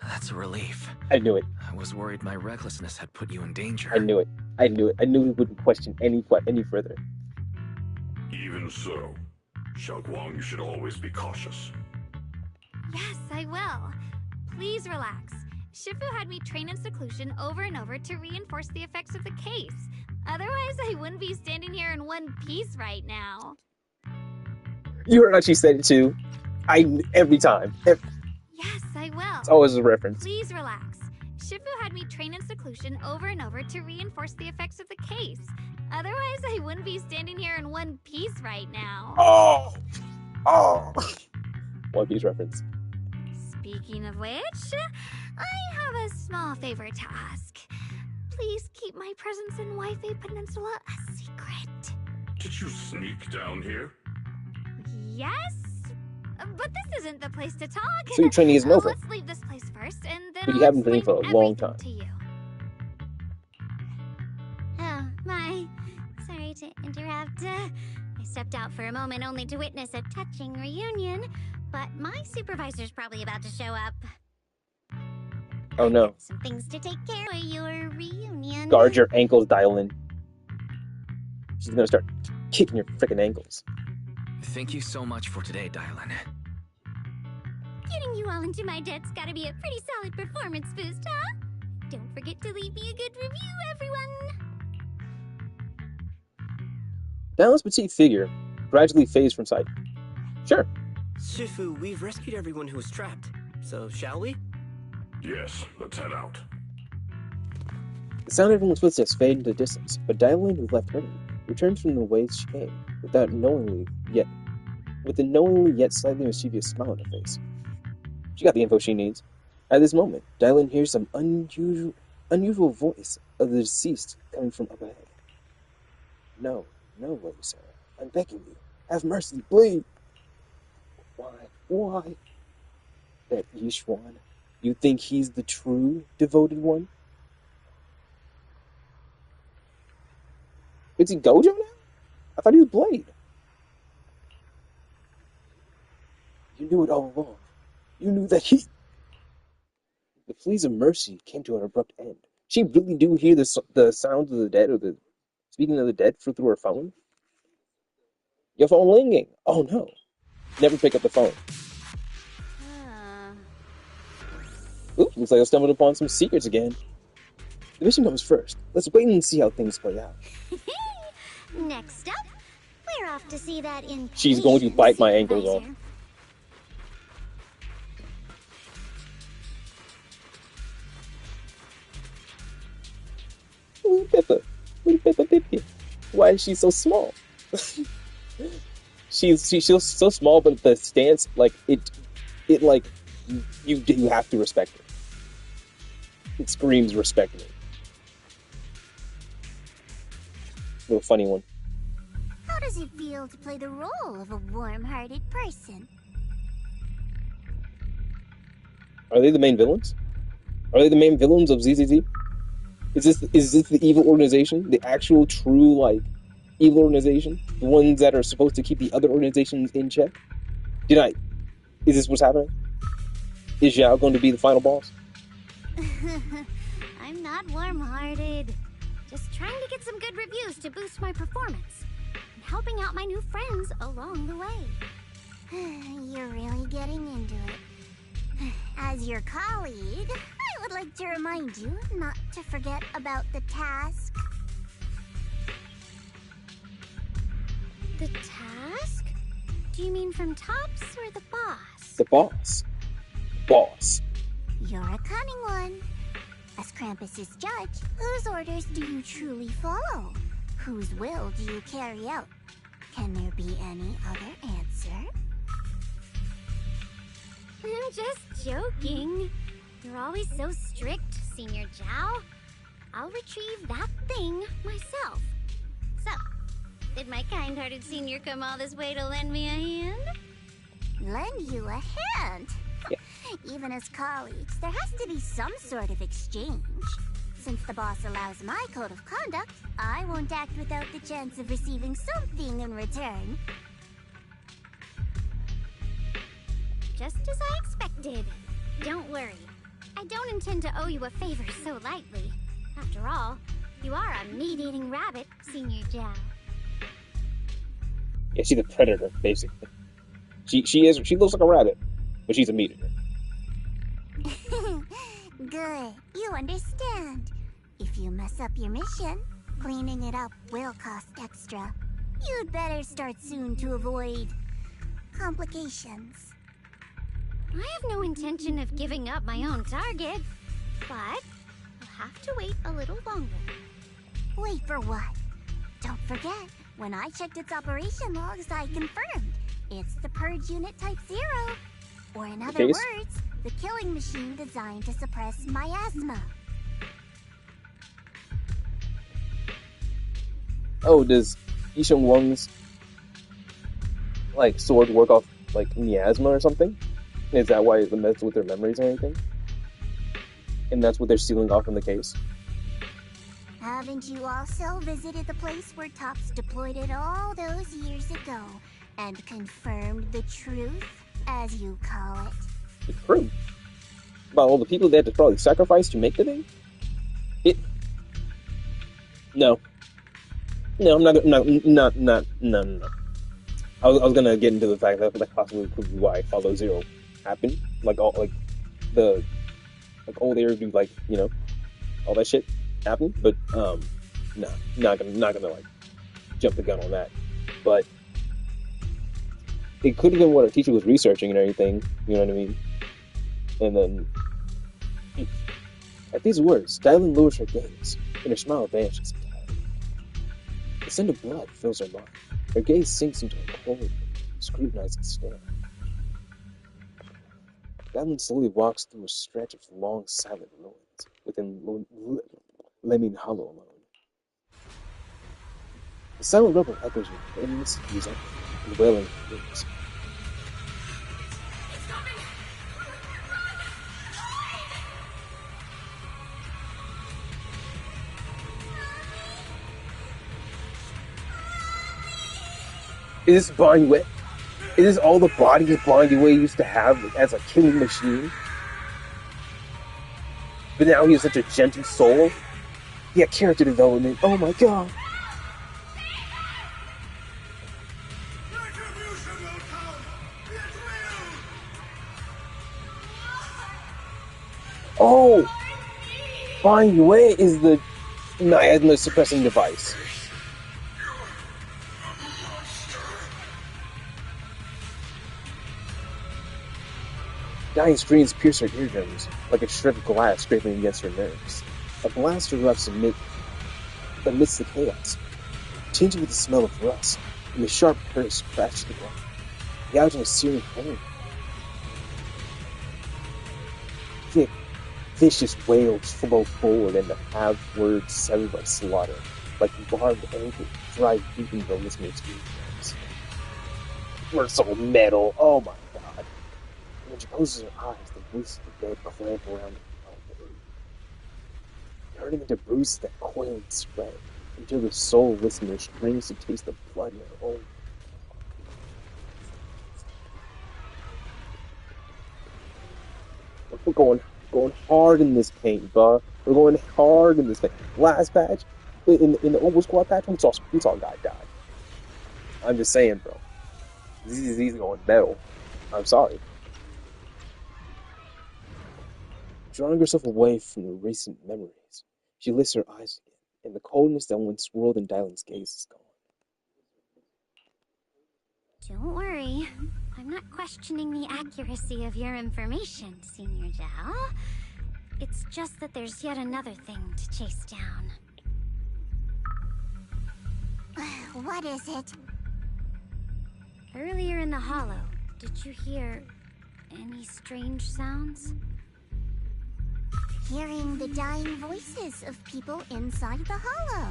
That's a relief. I knew it. I was worried my recklessness had put you in danger. I knew it. I knew we wouldn't question any further. Even so, Xiaoguang, you should always be cautious. Yes, I will. Please relax. Shifu had me train in seclusion over and over to reinforce the effects of the case. Otherwise, I wouldn't be standing here in one piece right now. You heard how she said it too. Every time. Yes, I will. It's always a reference. Please relax. Shifu had me train in seclusion over and over to reinforce the effects of the case. Otherwise, I wouldn't be standing here in one piece right now. Oh! One Piece reference. Speaking of which, I have a small favor to ask. Please keep my presence in Wi-Fi Peninsula a secret. Did you sneak down here? Yes? But this isn't the place to talk. So your training isn't over. Let's leave this place first, and then But you I'll haven't been explain for a long everything time. to you. Oh, my. Sorry to interrupt. I stepped out for a moment only to witness a touching reunion, but my supervisor's probably about to show up. Oh no. Some things to take care of your reunion. Guard your ankles, Dylan. She's gonna start kicking your freaking ankles. Thank you so much for today, Dylan. Getting you all into my debt's gotta be a pretty solid performance boost, huh? Don't forget to leave me a good review, everyone. Dylan's petite figure gradually fades from sight. Sure. Shifu, we've rescued everyone who was trapped. So, shall we? Yes, let's head out. The sound of everyone's footsteps fade into the distance, but Dylan, who left early, returns from the way she came, with a knowingly yet slightly mischievous smile on her face. She got the info she needs. At this moment, Dylan hears some unusual voice of the deceased coming from up ahead. No, Lady Sarah. I'm begging you. Have mercy, please. Why? That Yishuan. You think he's the true devoted one? Is he Gojo now? I thought he was Blade. You knew it all along. You knew that he... The pleas of mercy came to an abrupt end. She really do hear the sounds of the dead, or the speaking of the dead through her phone? Your phone ringing. Oh no. Never pick up the phone. Ooh, looks like I stumbled upon some secrets again. The mission comes first. Let's wait and see how things play out. Next up, we're off to see that in. She's going to bite my ankles off. Little Peppa. Why is she so small? she's so small, but the stance, like it like you have to respect her. It screams respect me. Little funny one. How does it feel to play the role of a warm-hearted person? Are they the main villains? Are they the main villains of ZZZ? Is this the evil organization? The actual true, like, evil organization? The ones that are supposed to keep the other organizations in check? Is this what's happening? Is Zhao going to be the final boss? I'm not warm-hearted. Just trying to get some good reviews to boost my performance. And helping out my new friends along the way. You're really getting into it. As your colleague, I would like to remind you not to forget about the task. The task? Do you mean from Tops or the boss? The boss. Boss. You're a cunning one. As Krampus's judge, whose orders do you truly follow? Whose will do you carry out? Can there be any other answer? I'm just joking. You're always so strict, Senior Zhao. I'll retrieve that thing myself. So, did my kind-hearted senior come all this way to lend me a hand? Lend you a hand? Yeah. Even as colleagues, there has to be some sort of exchange. Since the boss allows my code of conduct, I won't act without the chance of receiving something in return. Just as I expected. Don't worry. I don't intend to owe you a favor so lightly. After all, you are a meat-eating rabbit, Senior Zhao. Yeah, she's a predator, basically. She looks like a rabbit, but she's a meat eater. Good. You understand. If you mess up your mission, cleaning it up will cost extra. You'd better start soon to avoid complications. I have no intention of giving up my own target, but I'll have to wait a little longer. Wait for what? Don't forget, when I checked its operation logs, I confirmed it's the Purge Unit Type 0. Or in other words, the killing machine designed to suppress miasma. Oh, does Yisheng Wang's like sword work off like miasma or something? Is that why it messes with their memories or anything? And that's what they're sealing off in the case? Haven't you also visited the place where Tops deployed it all those years ago and confirmed the truth, as you call it? The truth? About all the people they had to probably sacrifice to make the thing? No. No, I'm not, no. I was gonna get into the fact that possibly could be why Follow Zero happened. Like, all, like, the, like, old era do, like, you know, all that shit happened, but, no, not gonna, like, jump the gun on that. But it could have been what our teacher was researching and everything, you know what I mean? And then, at these words, Dylan lowers her gaze, and her smile vanishes entirely. The scent of blood fills her mind. Her gaze sinks into a cold, scrutinizing stare. Dylan slowly walks through a stretch of long, silent ruins within Lemon Hollow alone. The silent rubble echoes with endless resentment and wailing winds. Is this Bonnie Wet? Is this all the body that Bonnie Wet used to have as a killing machine? But now he has such a gentle soul? He had character development. Oh my god. Oh! Bonnie Wet is the miasma suppressing device. Dying screams pierce her eardrums like a shred of glass scraping against her nerves. A blast erupts amidst the chaos, tinged with the smell of rust, and the sharp curse crashes to the ground, gouging a searing pain. Thick, vicious wails flow forward and the halved words severed by slaughter, like barbed anchor drive deep into the listener's eardrums. We're so metal, oh my god. When she closes her eyes, the voice of the dead clamp around her mouth, turning into bruises that coil and spread, until the soul listener strains to taste the blood in her own. We're going hard in this paint, bro. We're going hard in this paint. Last patch, in the Oval Squad patch, we saw a guy die. I'm just saying, bro. ZZZ is going metal. I'm sorry. Drawing herself away from the recent memories, she lifts her eyes again, and the coldness that once swirled in Dylan's gaze is gone. Don't worry. I'm not questioning the accuracy of your information, Senior Zhao. It's just that there's yet another thing to chase down. What is it? Earlier in the hollow, did you hear any strange sounds? Hearing the dying voices of people inside the hollow.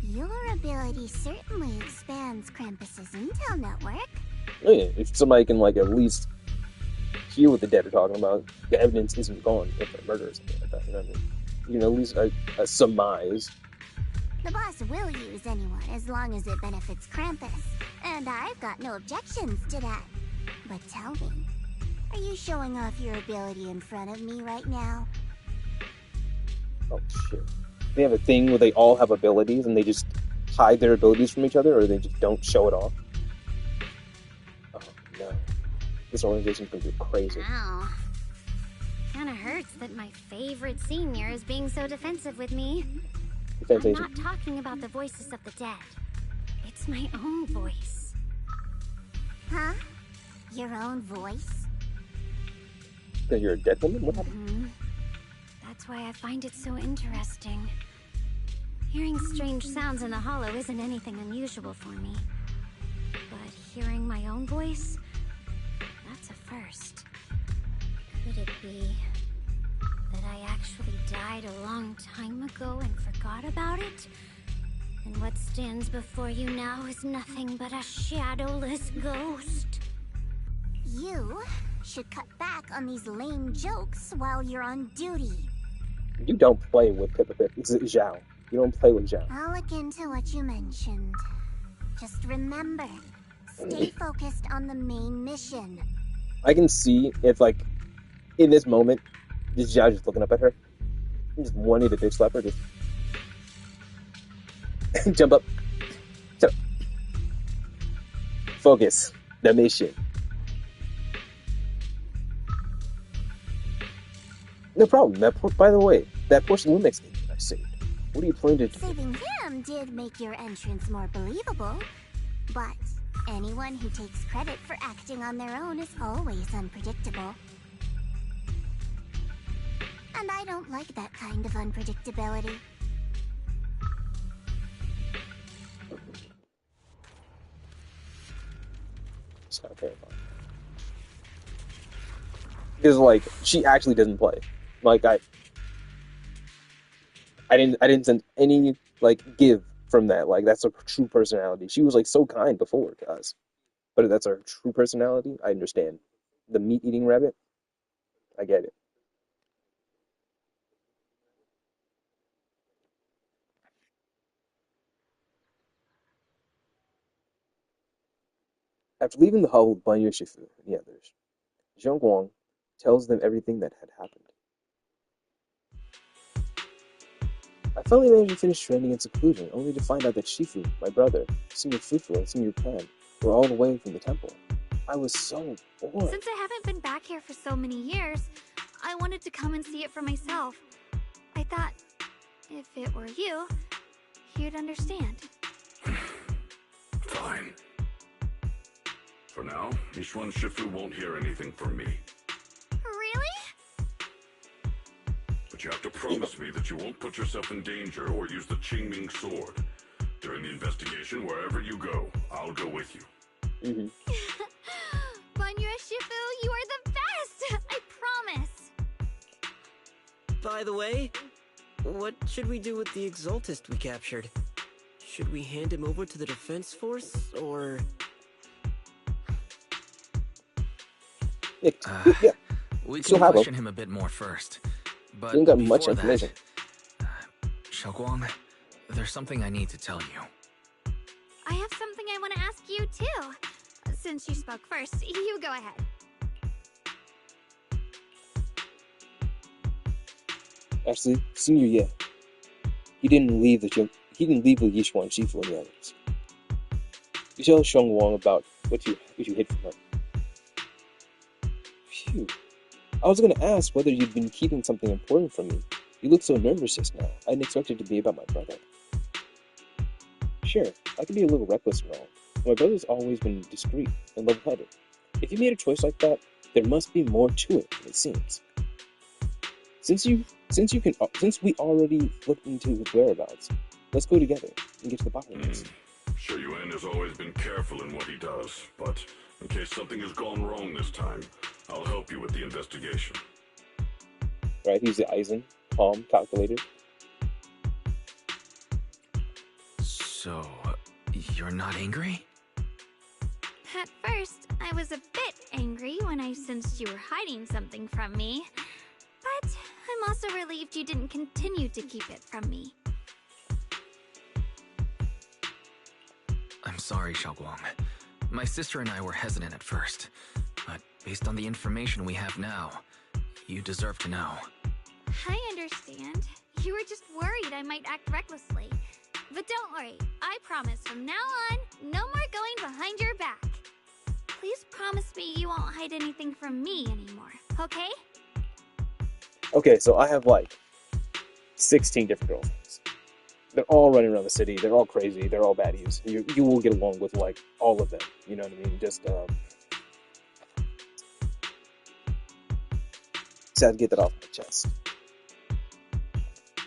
Your ability certainly expands Krampus's intel network. Oh yeah, if somebody can like at least hear what the dead are talking about, the evidence isn't gone if a murder or something like that, you know what I mean? You can at least surmise. The boss will use anyone as long as it benefits Krampus, and I've got no objections to that. But tell me, are you showing off your ability in front of me right now? Oh shit. They have a thing where they all have abilities and they just hide their abilities from each other, or they just don't show it off. Oh no. This organization's gonna go crazy. Wow. Kinda hurts that my favorite senior is being so defensive with me. I'm not talking about the voices of the dead. It's my own voice. Huh? Your own voice? That you're a dead woman? What happened? Mm-hmm. That's why I find it so interesting. Hearing strange sounds in the hollow isn't anything unusual for me. But hearing my own voice, that's a first. Could it be that I actually died a long time ago and forgot about it? And what stands before you now is nothing but a shadowless ghost. You should cut back on these lame jokes while you're on duty. You don't play with Zhao. You don't play with Zhao. I'll look into what you mentioned. Just remember, stay focused on the main mission. I can see if, like, in this moment, this Zhao just looking up at her. Just wanting to bitch slap her. Just jump up. Jump. Focus. The mission. No problem. By the way, that portion of Lumix I saved. What are you planning to do? Saving him did make your entrance more believable, but anyone who takes credit for acting on their own is always unpredictable. And I don't like that kind of unpredictability. It's not terrifying. Because, like, she actually doesn't play. Like, I didn't sense any, like, give from that. Like, that's her true personality. She was, like, so kind before to us. But if that's her true personality, I understand. The meat-eating rabbit, I get it. After leaving the hall with Banyu Shifu and the others, Zhong Guang tells them everything that had happened. I finally managed to finish training in seclusion, only to find out that Shifu, my brother, Senior Fufu, and Senior Pan were all away from the temple. I was so bored. Since I haven't been back here for so many years, I wanted to come and see it for myself. I thought, if it were you, you'd understand. Fine. For now, Yishuan Shifu won't hear anything from me. Really? But you have to promise me that you won't put yourself in danger or use the Qingming sword. During the investigation, wherever you go, I'll go with you. Banyu Shifu, you are the best! I promise! By the way, what should we do with the Exaltist we captured? Should we hand him over to the defense force, or... Yeah. We can question him a bit more first. But you ain't got before much information. Xiaoguang, there's something I need to tell you. I have something I want to ask you, too. Since you spoke first, you go ahead. Actually, Senior Ye, he didn't leave with Yishuan Shifu and the others. You tell Zhong Guang about what you hid from her. Phew. I was gonna ask whether you'd been keeping something important from me. You look so nervous just now. I didn't expect it to be about my brother. Sure, I can be a little reckless and all. My brother's always been discreet and level-headed. If you made a choice like that, there must be more to it than it seems. Since we already looked into his whereabouts, let's go together and get to the bottom of this. Sure, Yuan has always been careful in what he does, but in case something has gone wrong this time, I'll help you with the investigation. Right, he's the Eisen, calm, calculated. So, you're not angry? At first, I was a bit angry when I sensed you were hiding something from me. But I'm also relieved you didn't continue to keep it from me. I'm sorry, Xiaoguang. My sister and I were hesitant at first, but based on the information we have now, you deserve to know. I understand. You were just worried I might act recklessly. But don't worry, I promise from now on, no more going behind your back. Please promise me you won't hide anything from me anymore, okay? Okay, so I have like 16 different girlfriends. They're all running around the city. They're all crazy. They're all baddies. You will get along with like all of them. You know what I mean? Just had to get that off my chest.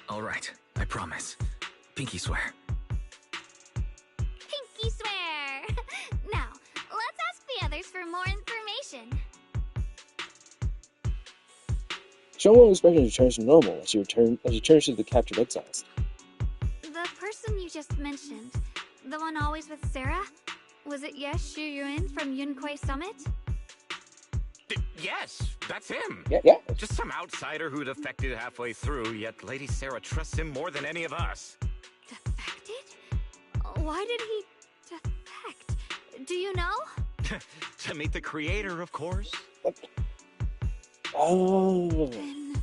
All right, I promise. Pinky swear. Pinky swear! Now, let's ask the others for more information. Showroom's expression returns to normal as she returns to the captured exiles. The person you just mentioned, the one always with Sarah? Was it Yes Shu Yun from Yunquai Summit? Yes, that's him. Yeah. Just some outsider who defected halfway through, yet Lady Sarah trusts him more than any of us. Defected? Why did he defect? Do you know? To meet the creator, of course. Oh. Then,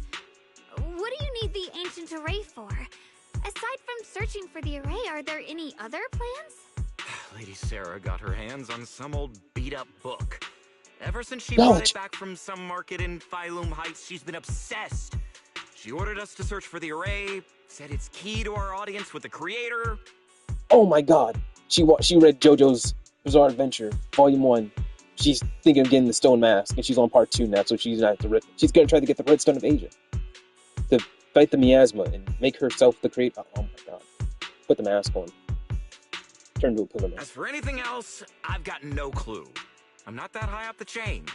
what do you need the ancient array for? Aside from searching for the array, are there any other plans? Lady Sarah got her hands on some old beat-up book. Ever since she No. brought it back from some market in Phylum Heights, she's been obsessed. She ordered us to search for the array, said it's key to our audience with the creator. Oh my god. She read JoJo's Bizarre Adventure, Volume 1. She's thinking of getting the Stone Mask, and she's on Part 2 now, so she's gonna try to get the Red Stone of Asia. To fight the miasma and make herself the creator. Oh my god. Put the mask on. Turn to a pillar man. As for anything else, I've got no clue. I'm not that high up the chain.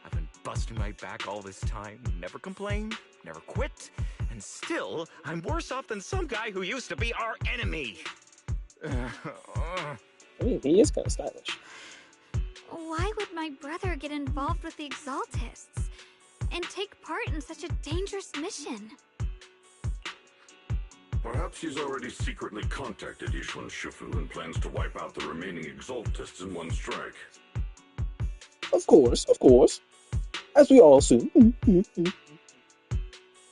I've been busting my back all this time, never complained, never quit, and still, I'm worse off than some guy who used to be our enemy. I mean, he is kind of stylish. Why would my brother get involved with the Exaltists and take part in such a dangerous mission? Perhaps he's already secretly contacted Ishuan Shifu and plans to wipe out the remaining Exaltists in one strike. Of course. As we all assume. I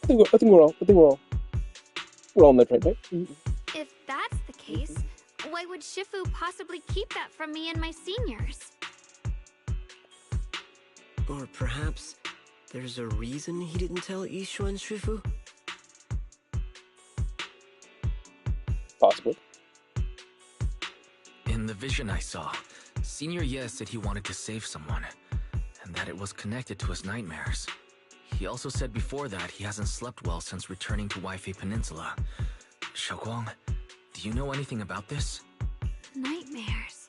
think we're all on that train, right? If that's the case, why would Shifu possibly keep that from me and my seniors? Or perhaps there's a reason he didn't tell Ishuan Shifu? Possibly. In the vision I saw, Senior Ye said he wanted to save someone, and that it was connected to his nightmares. He also said before that he hasn't slept well since returning to Waifei Peninsula. Xiaoguang, do you know anything about this? Nightmares.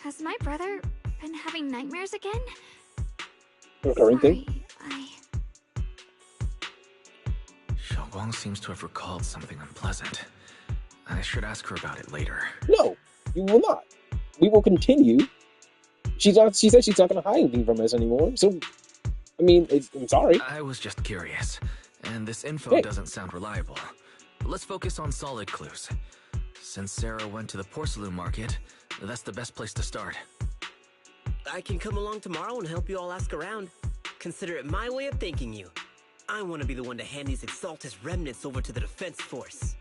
Has my brother been having nightmares again? Recurring thing? Xiaoguang seems to have recalled something unpleasant. I should ask her about it later. No, you will not. We will continue. She said she's not going to hide anything from us anymore. So, I mean, I'm sorry. I was just curious, and this info doesn't sound reliable. Let's focus on solid clues. Since Sarah went to the porcelain market, that's the best place to start. I can come along tomorrow and help you all ask around. Consider it my way of thanking you. I want to be the one to hand these Exaltus remnants over to the defense force.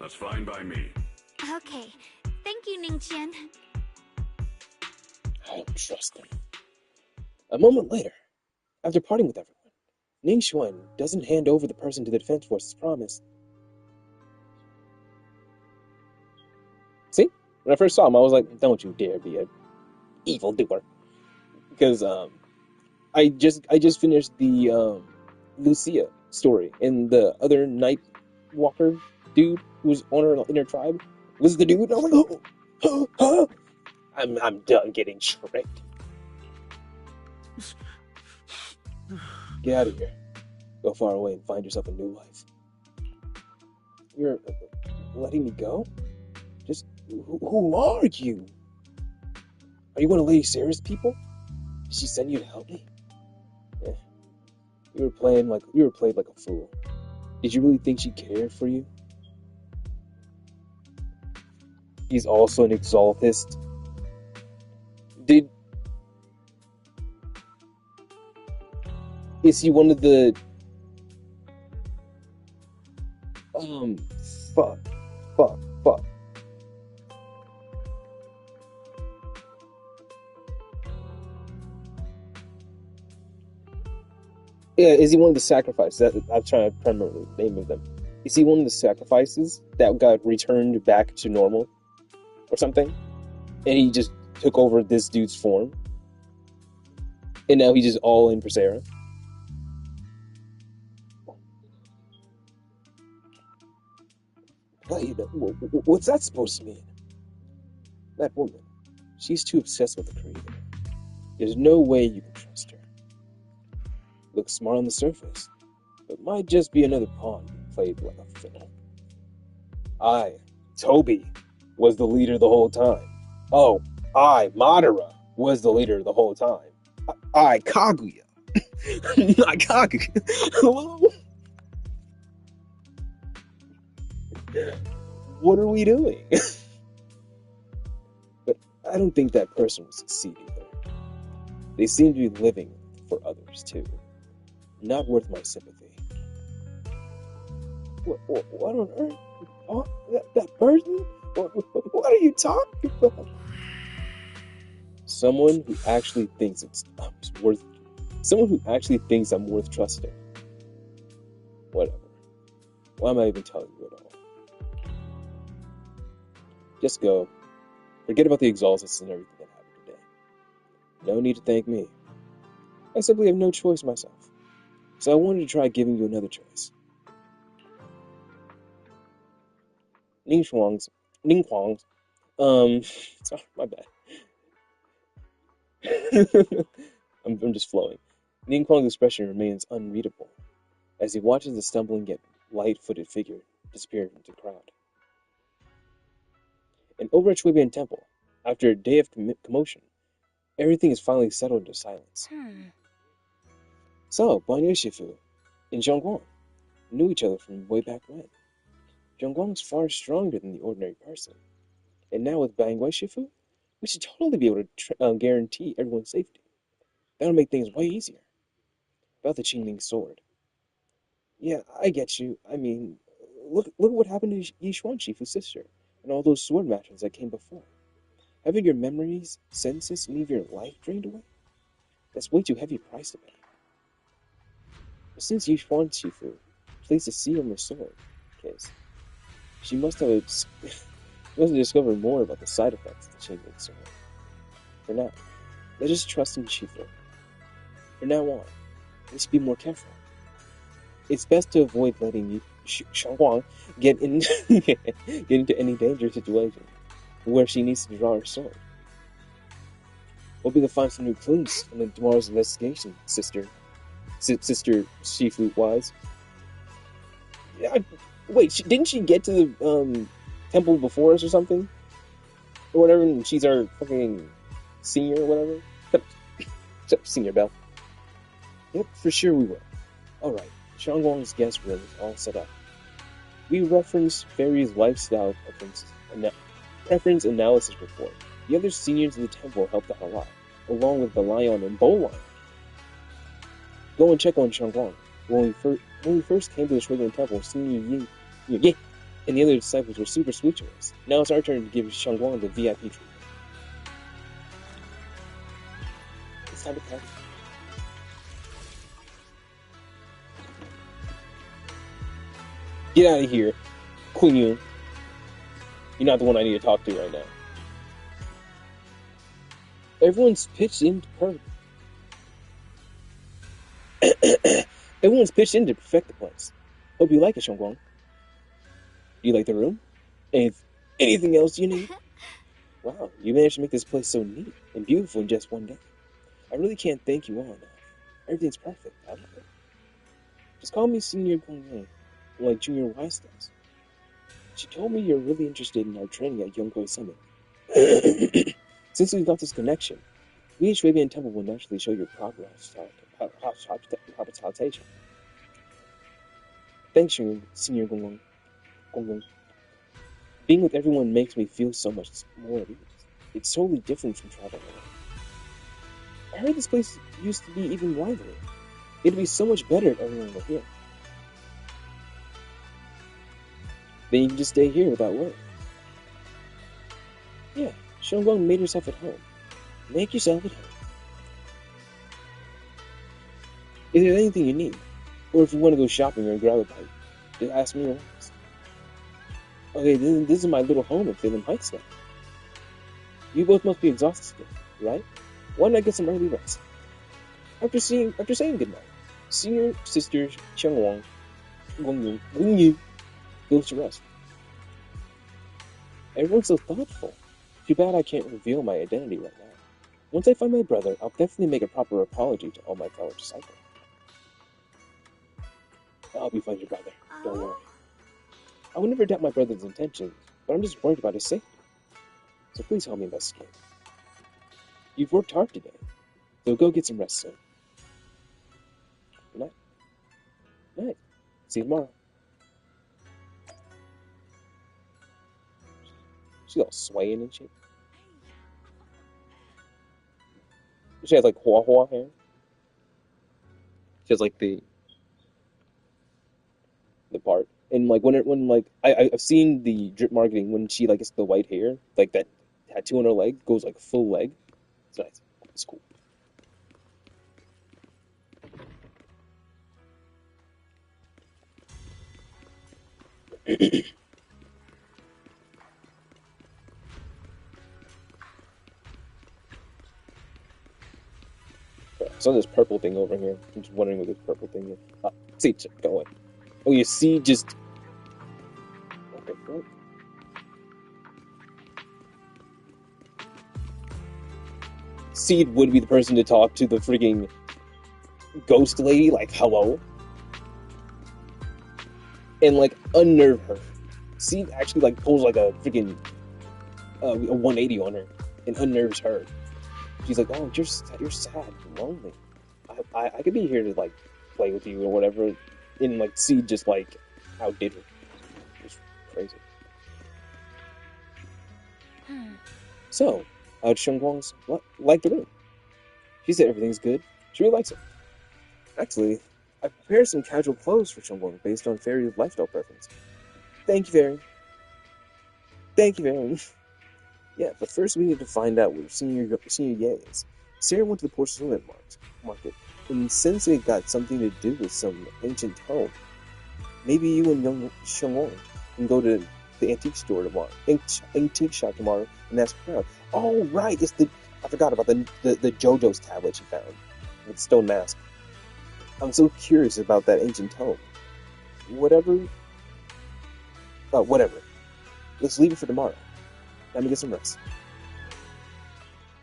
That's fine by me. Okay. Thank you, Ningqian. I don't trust him. A moment later, after parting with everyone, Ning Xuan doesn't hand over the person to the defense force as promised. See? When I first saw him, I was like, don't you dare be an evildoer. Because I just finished the Lucia story, and the other Night Walker dude who was in her tribe was the dude. And I was like, oh. I'm done getting tricked. Get out of here. Go far away and find yourself a new life. You're letting me go? Just who are you? Are you one of Lady Sarah's people? Did she send you to help me? You were played like a fool. Did you really think she cared for you? He's also an Exaltist. Is he one of the fuck. Yeah, is he one of the sacrifices? I'm trying to remember the name of them. Is he one of the sacrifices that got returned back to normal? Or something? And he just took over this dude's form? And now he's just all in for Sarah? What's that supposed to mean? That woman, she's too obsessed with the creator. There's no way you can trust her. looks smart on the surface, but might just be another pawn played like a fiddle. I, Toby, was the leader the whole time. Oh, I, Madara, was the leader the whole time. I, Kaguya. I, Kaguya. Hello? What are we doing? But I don't think that person will succeed either. They seem to be living for others, too. Not worth my sympathy. What on earth? Oh, that person? What are you talking about? Someone who actually thinks I'm worth trusting. Whatever. Why am I even telling you at all? Just go. Forget about the exalts and everything that happened today. No need to thank me. I simply have no choice myself. So I wanted to try giving you another choice. Ning Huang's, sorry, my bad. I'm just flowing. Ning Huang's expression remains unreadable as he watches the stumbling yet light-footed figure disappear into the crowd. And over at Shuibian Temple, after a day of commotion, everything is finally settled into silence. So, Ban Shifu and Zhongguang knew each other from way back when. Zhongguang's far stronger than the ordinary person. And now with Ban Shifu, we should totally be able to guarantee everyone's safety. That'll make things way easier. About the Qingling sword. Yeah, I get you. I mean, look what happened to Yishuan Shifu's sister, and all those sword matches that came before. Having your memories, senses, and even your life drained away? That's way too heavy a price to pay. But since Yishuan Shifu placed a seal on the sword, case, she must have discovered more about the side effects of the Qingling sword. For now, let's just trust in Shifu. From now on, let's be more careful. It's best to avoid letting Zhongguang get into any dangerous situation where she needs to draw her sword. We'll be able to find some new clues in tomorrow's investigation, Sister Shifu Wise. Yeah, wait, didn't she get to the temple before us or something? Or whatever, and she's our fucking senior or whatever? Senior Belle. Yep, for sure we will. Alright, Zhongguang's guest room is all set up. We referenced Fairy's lifestyle preference analysis report. The other seniors of the temple helped out a lot, along with the Lion and Bow Lion. Go and check on Zhongguang. When we first came to the Shuibian Temple, Senior Yi and the other disciples were super sweet to us. Now it's our turn to give Zhongguang the VIP treatment. It's time to party. Get out of here, Queen Yun. You're not the one I need to talk to right now. Everyone's pitched in to perfect the place. Hope you like it, Zhongguang. Do you like the room? Anything else you need? Wow, you managed to make this place so neat and beautiful in just one day. I really can't thank you all enough. Everything's perfect. I love it. Just call me Senior Gongmei, like Junior Wise does. She told me you're really interested in our training at Yonggui Summit. Since we've got this connection, we at Shuibian Temple will naturally show your proper hospitality. Thanks, Senior Gongong. Being with everyone makes me feel so much more at ease. It's totally different from traveling alone. I heard this place used to be even livelier. It'd be so much better if everyone were here. Then you can just stay here without worry. Yeah, Zhongguang made herself at home. Make yourself at home. If there's anything you need, or if you want to go shopping or grab a bite, just ask me or ask. Okay, this is my little home at Salem Heights now. You both must be exhausted, right? Why not get some early rest? After saying goodnight, Senior Sister Qianguang Gongyu goes to rest. Everyone's so thoughtful. Too bad I can't reveal my identity right now. Once I find my brother, I'll definitely make a proper apology to all my fellow disciples. I'll be fine, your brother. Don't worry. I would never doubt my brother's intentions, but I'm just worried about his safety. So please help me investigate. You've worked hard today, so go get some rest soon. Good night. Good night. See you tomorrow. She's all swaying and shit. She has like hoa hoa hair. She has like the part, and like when like I've seen the drip marketing when she like gets the white hair, like that tattoo on her leg goes like full leg. It's nice. It's cool. So this purple thing over here. I'm just wondering what this purple thing is. See, go away. Oh, you see, just what the fuck? Seed would be the person to talk to the freaking ghost lady, like hello, and like unnerve her. Seed actually like pulls like a freaking a 180 on her and unnerves her. She's like, "Oh, you're sad, you're lonely. I could be here to like play with you or whatever." And like Seed just like outdid her. Just crazy. So, how'd Shengguang's like the room? She said everything's good. She really likes it. Actually, I prepared some casual clothes for Shengguang based on Fairy's lifestyle preference. Thank you, Fairy. Thank you, Fairy. Yeah, but first we need to find out where Senior Ye is. Sarah went to the porcelain market, and since it got something to do with some ancient home, maybe you and young Shengguang can go to the antique store tomorrow, antique shop tomorrow, and ask her out. Oh, right, I forgot about the JoJo's tablet she found with stone mask. I'm so curious about that ancient tome. Whatever. Let's leave it for tomorrow. Let me get some rest.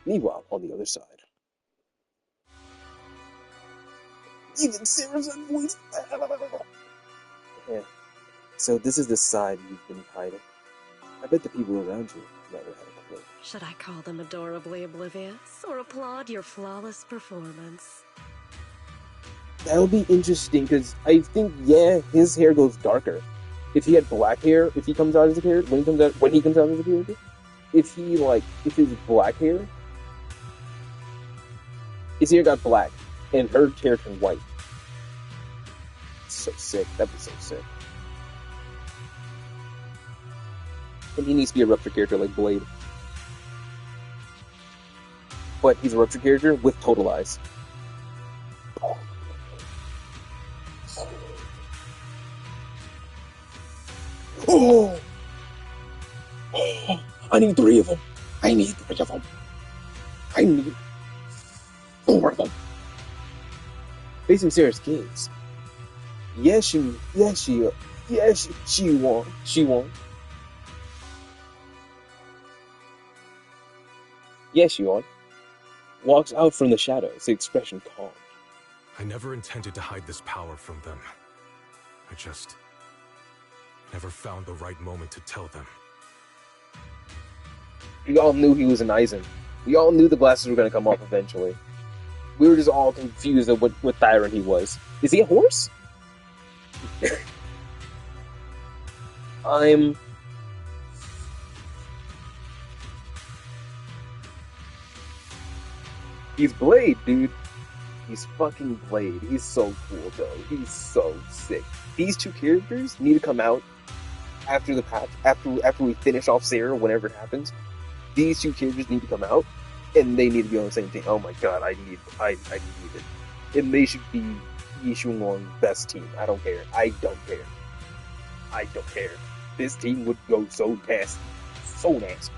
Meanwhile, on the other side. Even Sarah's voice. Yeah. So this is the side you've been hiding. I bet the people around you never had a clue. Should I call them adorably oblivious or applaud your flawless performance? That'll be interesting because I think his hair goes darker. If he had black hair, if he comes out as a character, when he comes out as a character, if his black hair, his hair got black and her hair turned white. So sick. That'd be so sick. And he needs to be a Rupture character like Blade. But he's a Rupture character with total eyes. Oh! I need 3 of them. I need 3 of them. I need 4 of them. Facing Sarah's gaze. She won. She won. Yes, she won. Walks out from the shadows, the expression calm. I never intended to hide this power from them. I just never found the right moment to tell them. We all knew he was an Aizen. We all knew the glasses were going to come off eventually. We were just all confused at what Thyron he was. Is he a horse? He's Blade, dude. He's fucking Blade. He's so cool, though. He's so sick. These 2 characters need to come out after the patch, after we finish off Sarah, whenever it happens. These 2 characters need to come out, and they need to be on the same team. Oh my god, I need it. And they should be Yishunlong's best team. I don't care. I don't care. This team would go so nasty. So nasty.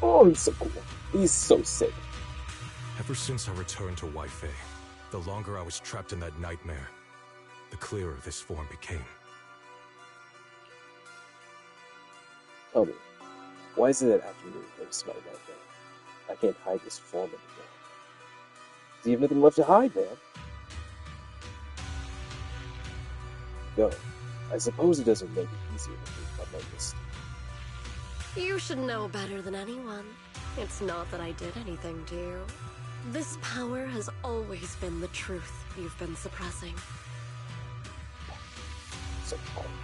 Oh, he's so cool. He's so sick. Ever since I returned to Wi-Fi, the longer I was trapped in that nightmare, the clearer this form became. Tell me, why is it that after me there's my nightmare? I can't hide this form anymore. Do you have nothing left to hide, man? go. I suppose it doesn't make it easier to be unnoticed. You should know better than anyone. It's not that I did anything to you. This power has always been the truth you've been suppressing.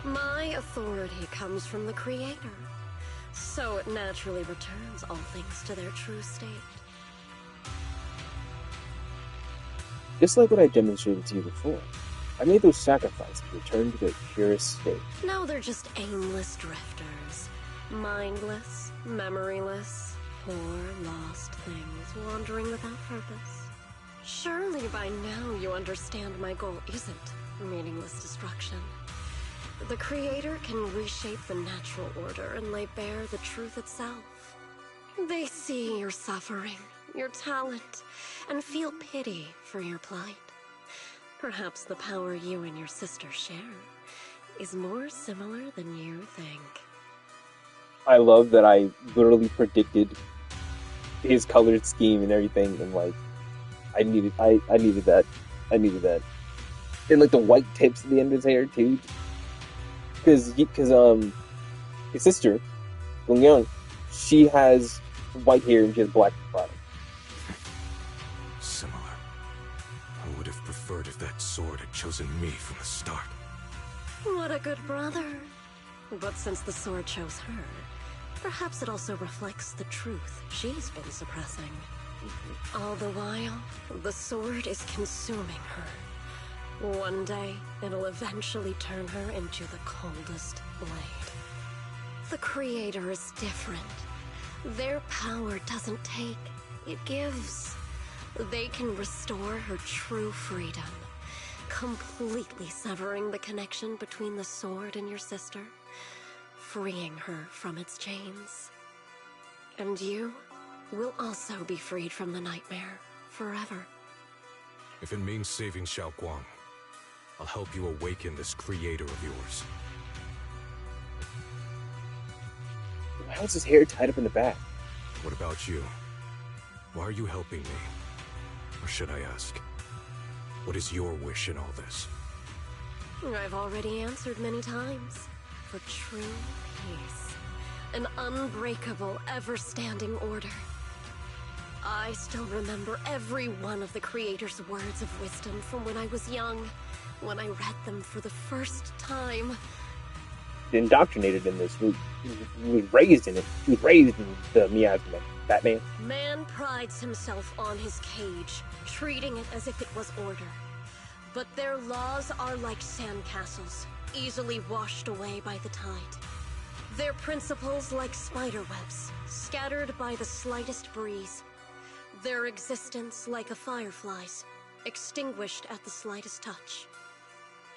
My authority comes from the Creator, so it naturally returns all things to their true state. Just like what I demonstrated to you before, I made those sacrifices to return to their purest state. Now they're just aimless drifters. Mindless, memoryless, poor, lost things wandering without purpose. Surely by now you understand my goal isn't meaningless destruction. The Creator can reshape the natural order and lay bare the truth itself. They see your suffering, your talent, and feel pity for your plight. Perhaps the power you and your sister share is more similar than you think. I love that I literally predicted his color scheme and everything, and like, I needed that. I needed that. And like the white tips at the end of his hair too. Because his sister, Young, she has white hair and she has black bottom. Similar. I would have preferred if that sword had chosen me from the start. What a good brother. But since the sword chose her, perhaps it also reflects the truth she's been suppressing. All the while, the sword is consuming her. One day, it'll eventually turn her into the coldest blade. The Creator is different. Their power doesn't take, it gives. They can restore her true freedom, completely severing the connection between the sword and your sister, freeing her from its chains. And you will also be freed from the nightmare forever. If it means saving Xiaoguang, I'll help you awaken this creator of yours. How's his hair tied up in the back? What about you? Why are you helping me? Or should I ask, what is your wish in all this? I've already answered many times. For true peace. An unbreakable, ever-standing order. I still remember every one of the Creator's words of wisdom from when I was young, when I read them for the first time. Indoctrinated in this. He was raised in it. He was raised in the miasma. Batman. Man prides himself on his cage, treating it as if it was order. But their laws are like sandcastles, easily washed away by the tide. Their principles like spiderwebs, scattered by the slightest breeze. Their existence like a firefly's, extinguished at the slightest touch.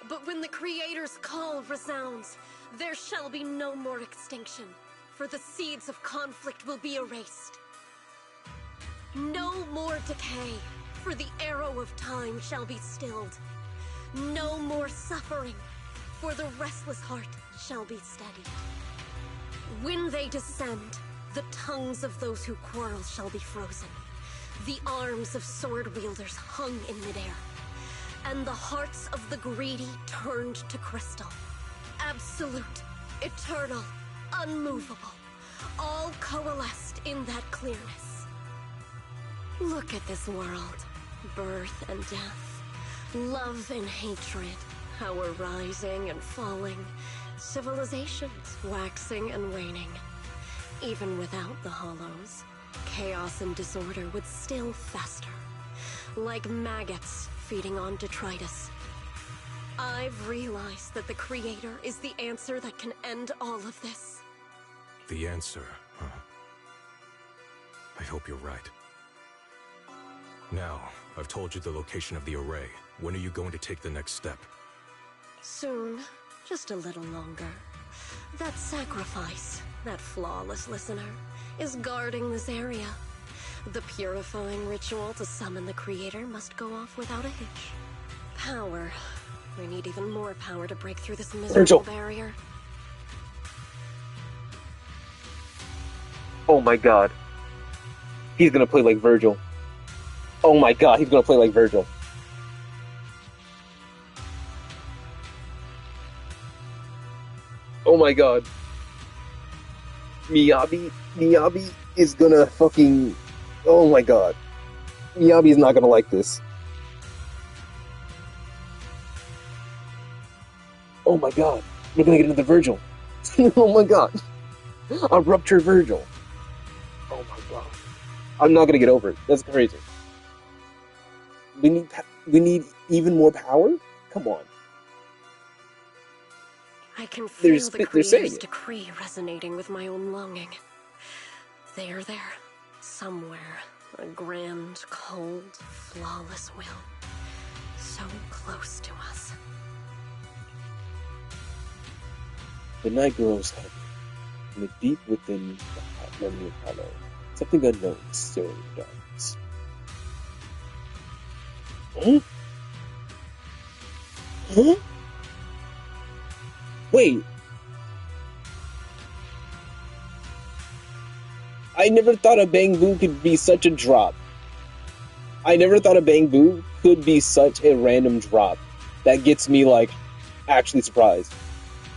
But when the Creator's call resounds, there shall be no more extinction, for the seeds of conflict will be erased. No more decay, for the arrow of time shall be stilled. No more suffering, for the restless heart shall be steadied. When they descend, the tongues of those who quarrel shall be frozen, the arms of sword-wielders hung in midair, and the hearts of the greedy turned to crystal. Absolute, eternal, unmovable, all coalesced in that clearness. Look at this world, birth and death, love and hatred, power rising and falling, civilizations waxing and waning. Even without the hollows, chaos and disorder would still fester, like maggots feeding on detritus. I've realized that the Creator is the answer that can end all of this. The answer, huh? I hope you're right. Now, I've told you the location of the array. When are you going to take the next step? Soon. Just a little longer. That sacrifice, that flawless listener, is guarding this area. The purifying ritual to summon the Creator must go off without a hitch. Power. We need even more power to break through this miserable barrier. Oh my god. He's gonna play like Virgil. Oh my god, he's gonna play like Virgil. Oh my god. Miyabi is gonna fucking... Oh my god. Miyabi's not gonna like this. Oh my god. We're gonna get into the Virgil. Oh my god. A ruptured Virgil. Oh my god. I'm not gonna get over it. That's crazy. We need even more power? Come on. I can feel the they're saying Creator's it. decree resonating with my own longing. They are there, somewhere. A grand, cold, flawless will. So close to us. The night grows heavy. From the deep within the memory hollow, something unknown is staring in the darkness. Huh? Huh? Wait. I never thought a Bang Boo could be such a drop. I never thought a Bang Boo could be such a random drop. That gets me, like, actually surprised.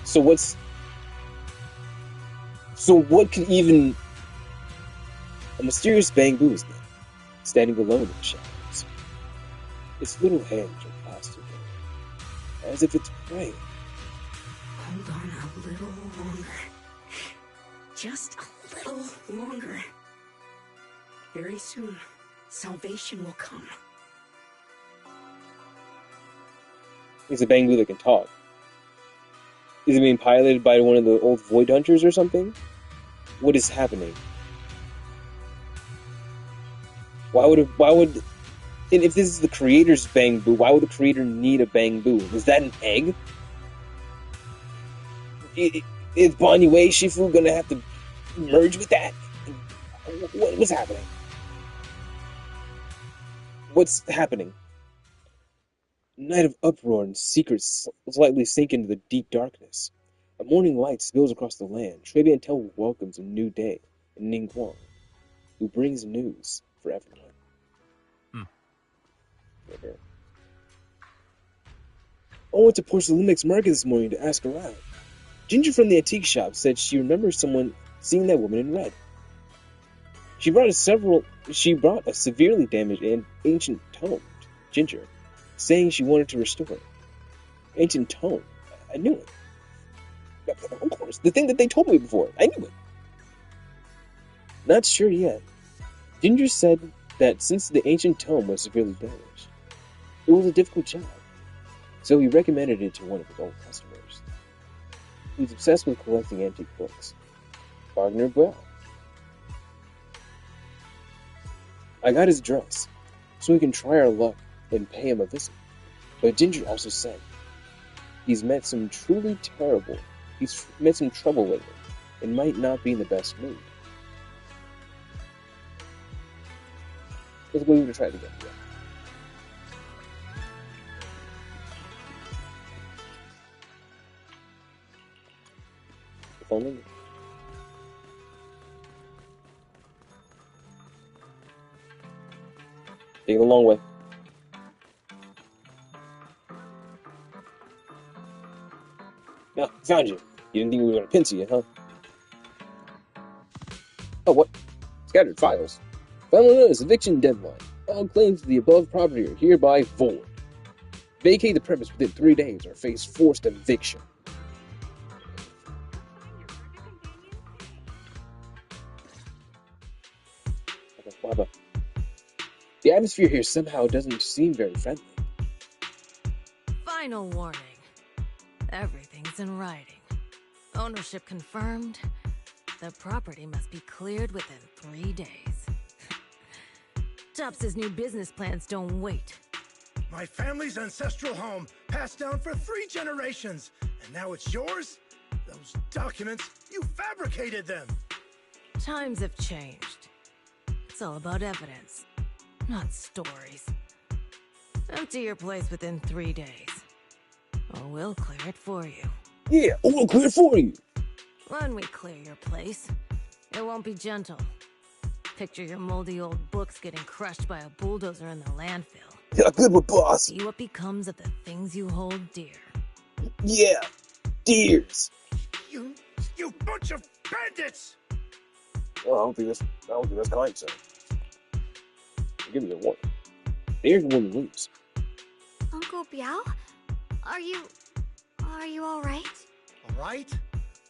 So what could even... A mysterious Bang Boo is there, standing alone in the shadows. Its little hands are clasped together, as if it's praying. Hold on a little longer. Just a little longer. Very soon, salvation will come. It's a Bang Boo that can talk. Is it being piloted by one of the old Void Hunters or something? What is happening? Why would and if this is the creator's Bang Boo, why would the creator need a Bang Boo? Is that an egg? Is Bon Yue Shifu gonna have to merge with that? What's happening? What's happening? Night of uproar and secrets slightly sink into the deep darkness. A morning light spills across the land. Shui Biantel welcomes a new day in Ningguang, who brings news for everyone. Okay. I went to Porcelainics Market this morning to ask around. Ginger from the antique shop said she remembers someone seeing that woman in red. She brought a severely damaged and ancient tome to Ginger, saying she wanted to restore it. Ancient tome. I knew it. Of course, the thing that they told me before. I knew it. Not sure yet. Ginger said that since the ancient tome was severely damaged, it was a difficult job, so he recommended it to one of his old customers, who's obsessed with collecting antique books, Wagner Bell. I got his address, so we can try our luck and pay him a visit. But Ginger also said he's met some trouble lately, and might not be in the best mood. Let's go to try it again. Yeah. If only. Take it a long way. Yeah, found you. You didn't think we were gonna pinch you, huh? Oh, what? Scattered files. Final notice, eviction deadline. All claims to the above property are hereby void. Vacate the premise within 3 days or face forced eviction. Okay, the atmosphere here somehow doesn't seem very friendly. Final warning. Everything's in writing. Ownership confirmed. The property must be cleared within 3 days. Tubbs' new business plans don't wait. My family's ancestral home, passed down for 3 generations, and now it's yours? Those documents, you fabricated them! Times have changed. It's all about evidence, not stories. Empty your place within 3 days, or we'll clear it for you. Yeah, we'll clear it for you! When we clear your place, it won't be gentle. Picture your moldy old books getting crushed by a bulldozer in the landfill. Yeah, good one, boss. See what becomes of the things you hold dear. Yeah, dears. You bunch of bandits! Well, I don't think that's kind, sir. Give me a warning. There's when you lose. Uncle Biao? Are you all right? All right?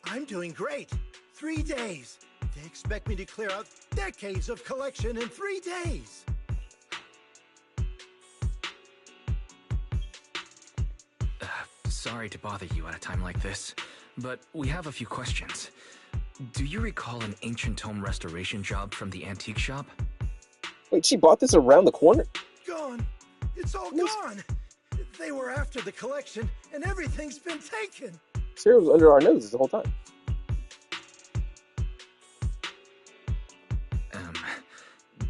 I'm doing great. 3 days. They expect me to clear out decades of collection in 3 days. Sorry to bother you at a time like this, but we have a few questions. Do you recall an ancient tome restoration job from the antique shop? Wait, she bought this around the corner? Gone. It's all gone. They were after the collection, and everything's been taken. Sarah was under our noses the whole time.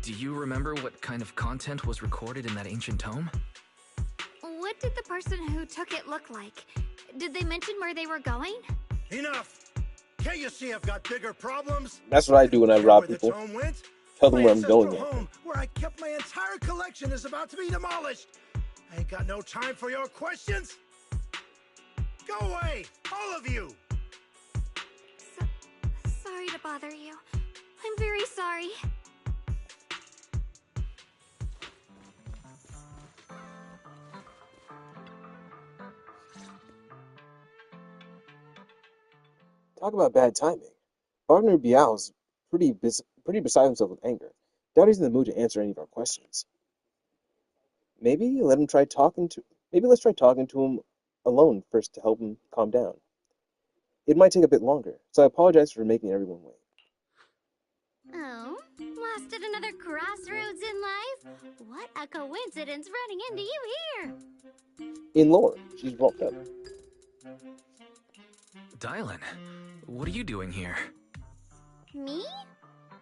Do you remember what kind of content was recorded in that ancient tome? What did the person who took it look like? Did they mention where they were going? Enough! Can't you see I've got bigger problems? That's what I do when I rob people. Tome went? Tell them where I'm going My at. home, where I kept my entire collection, is about to be demolished. I ain't got no time for your questions. Go away, all of you. Sorry to bother you. I'm very sorry. Talk about bad timing. Partner Biao's pretty beside himself with anger. Doubt he's in the mood to answer any of our questions. Maybe let's try talking to him alone first to help him calm down. It might take a bit longer, so I apologize for making everyone wait. Oh, lost at another crossroads in life? What a coincidence running into you here! In lore, she's walked up. Dylan, what are you doing here? Me?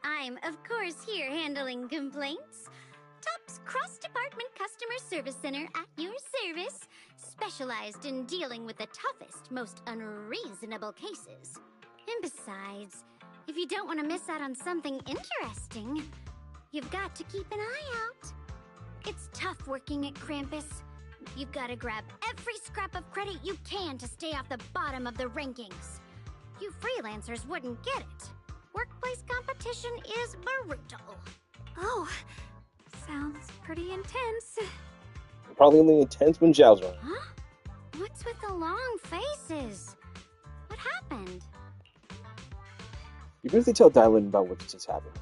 I'm, of course, here handling complaints. TOP's cross-department customer service center at your service, specialized in dealing with the toughest, most unreasonable cases. And besides, if you don't want to miss out on something interesting, you've got to keep an eye out. It's tough working at Krampus. You've got to grab every scrap of credit you can to stay off the bottom of the rankings. You freelancers wouldn't get it. Workplace competition is brutal. Oh, sounds pretty intense. Probably only intense when Zhao's around. Huh? What's with the long faces? What happened? You briefly tell Dylan about what just happened.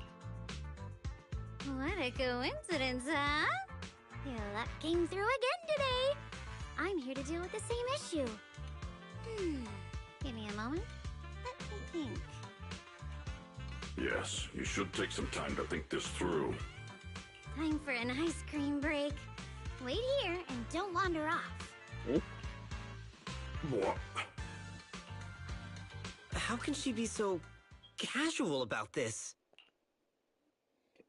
What a coincidence, huh? Your luck came through again today. I'm here to deal with the same issue. Give me a moment. Let me think. Yes, you should take some time to think this through. Time for an ice cream break. Wait here and don't wander off. What? How can she be so casual about this?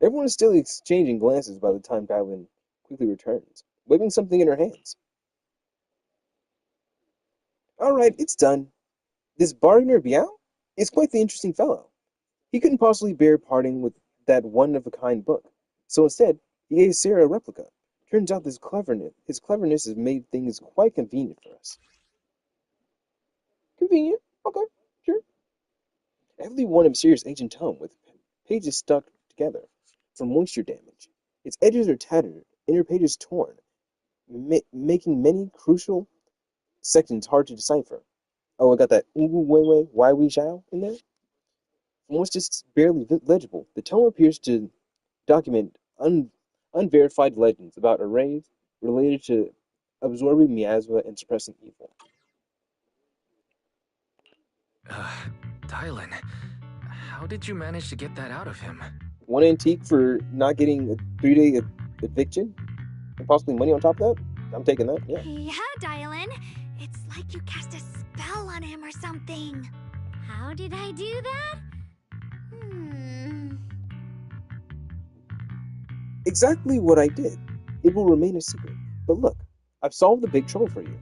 Everyone is still exchanging glances by the time Dylan quickly returns, waving something in her hands. Alright, it's done. This bargainer Biao is quite the interesting fellow. He couldn't possibly bear parting with that one-of-a-kind book, so instead, he gave Sarah a replica. Turns out his cleverness has made things quite convenient for us. Convenient? Okay, sure. Heavily one of Sarah's ancient tome with pages stuck together from moisture damage. Its edges are tattered, inner pages torn, making many crucial sections hard to decipher. Oh, I got that wei why we shall in there? From what's just barely legible, the tome appears to document unverified legends about arrays related to absorbing miasma and suppressing evil. Dylan, how did you manage to get that out of him? One antique for not getting a 3-day eviction? And possibly money on top of that? I'm taking that, yeah. Yeah, Dylan. It's like you cast a spell on him or something. How did I do that? Exactly what I did. It will remain a secret. But look, I've solved the big trouble for you.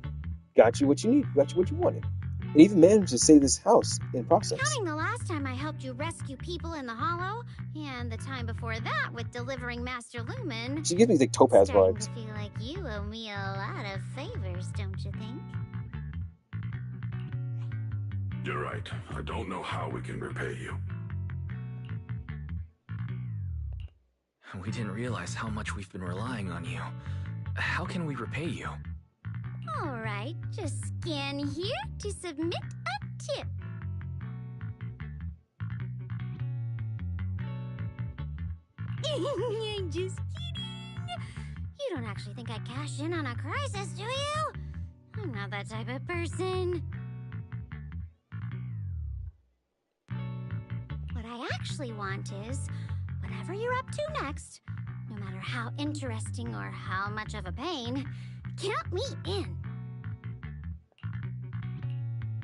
Got you what you need, got you what you wanted. And even managed to save this house in process. Counting the last time I helped you rescue people in the Hollow, and the time before that with delivering Master Lumen. She gives me like Topaz starting vibes. to feel like you owe me a lot of favors, don't you think? You're right. I don't know how we can repay you. We didn't realize how much we've been relying on you. How can we repay you? Alright, just scan here to submit a tip. I'm just kidding. You don't actually think I cash in on a crisis, do you? I'm not that type of person. What I actually want is, whatever you're up to next, no matter how interesting or how much of a pain, count me in.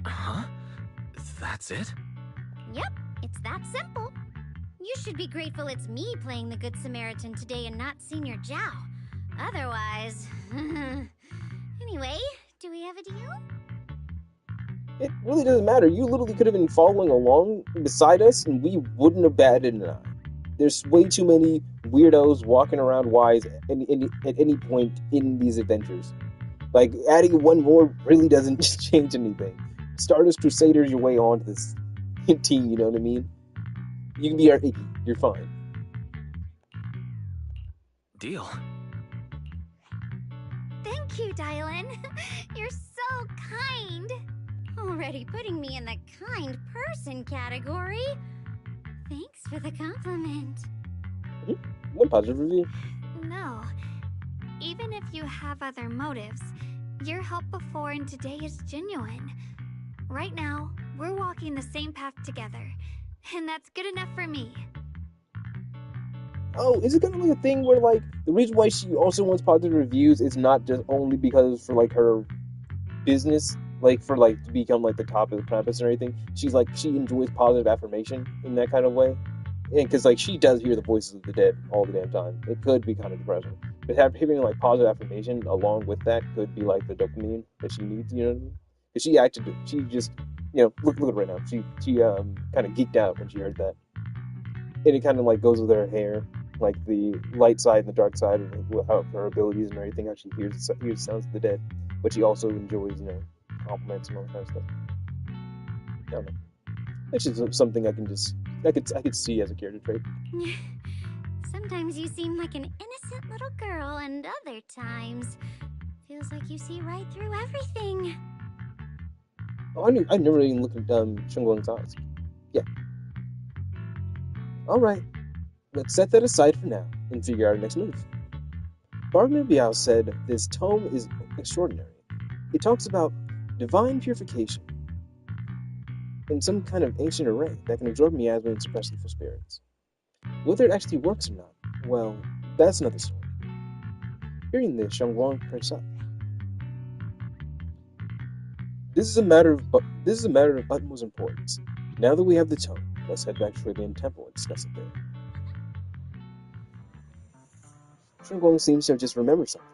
Huh? That's it? Yep, it's that simple. You should be grateful it's me playing the Good Samaritan today and not Senior Zhao. Otherwise... Anyway, do we have a deal? It really doesn't matter. You literally could have been following along beside us, and we wouldn't have batted an eye. There's way too many weirdos walking around Wise at any point in these adventures. Like, adding one more really doesn't change anything. Stardust Crusaders your way onto this team, you know what I mean? You can be our Iggy. You're fine. Deal. Thank you, Dylan. You're so kind. Already putting me in the kind person category. Thanks for the compliment. One positive review. No. Even if you have other motives, your help before and today is genuine. Right now, we're walking the same path together, and that's good enough for me. Oh, is it gonna be a thing where, like, the reason why she also wants positive reviews is not just only because for, like, her business, like, for, like, to become, like, the top of the campus or anything? She's, like, she enjoys positive affirmation in that kind of way. And because, like, she does hear the voices of the dead all the damn time. It could be kind of depressing. But having, like, positive affirmation along with that could be, like, the dopamine that she needs, you know what I mean? Because she just, you know, look at her right now. She kind of geeked out when she heard that. And it kind of, like, goes with her hair. Like, the light side and the dark side of how her abilities and everything, how she hears the sounds of the dead. But she also enjoys, you know, compliments and all that kind of stuff. I don't know. It's just something I could see as a character trait. Sometimes you seem like an innocent little girl, and other times feels like you see right through everything. Oh, I never even looked at Shunguang's eyes. Yeah. Alright, let's set that aside for now and figure out our next move. Wagner Biao said this tome is extraordinary. It talks about divine purification in some kind of ancient array that can absorb miasma and suppress evil spirits. Whether it actually works or not, well, that's another story. Hearing this, Shunguang perks up. This is a matter of utmost importance. Now that we have the tome, let's head back to Trabian Temple and discuss it there. Shunguang seems to have just remembered something.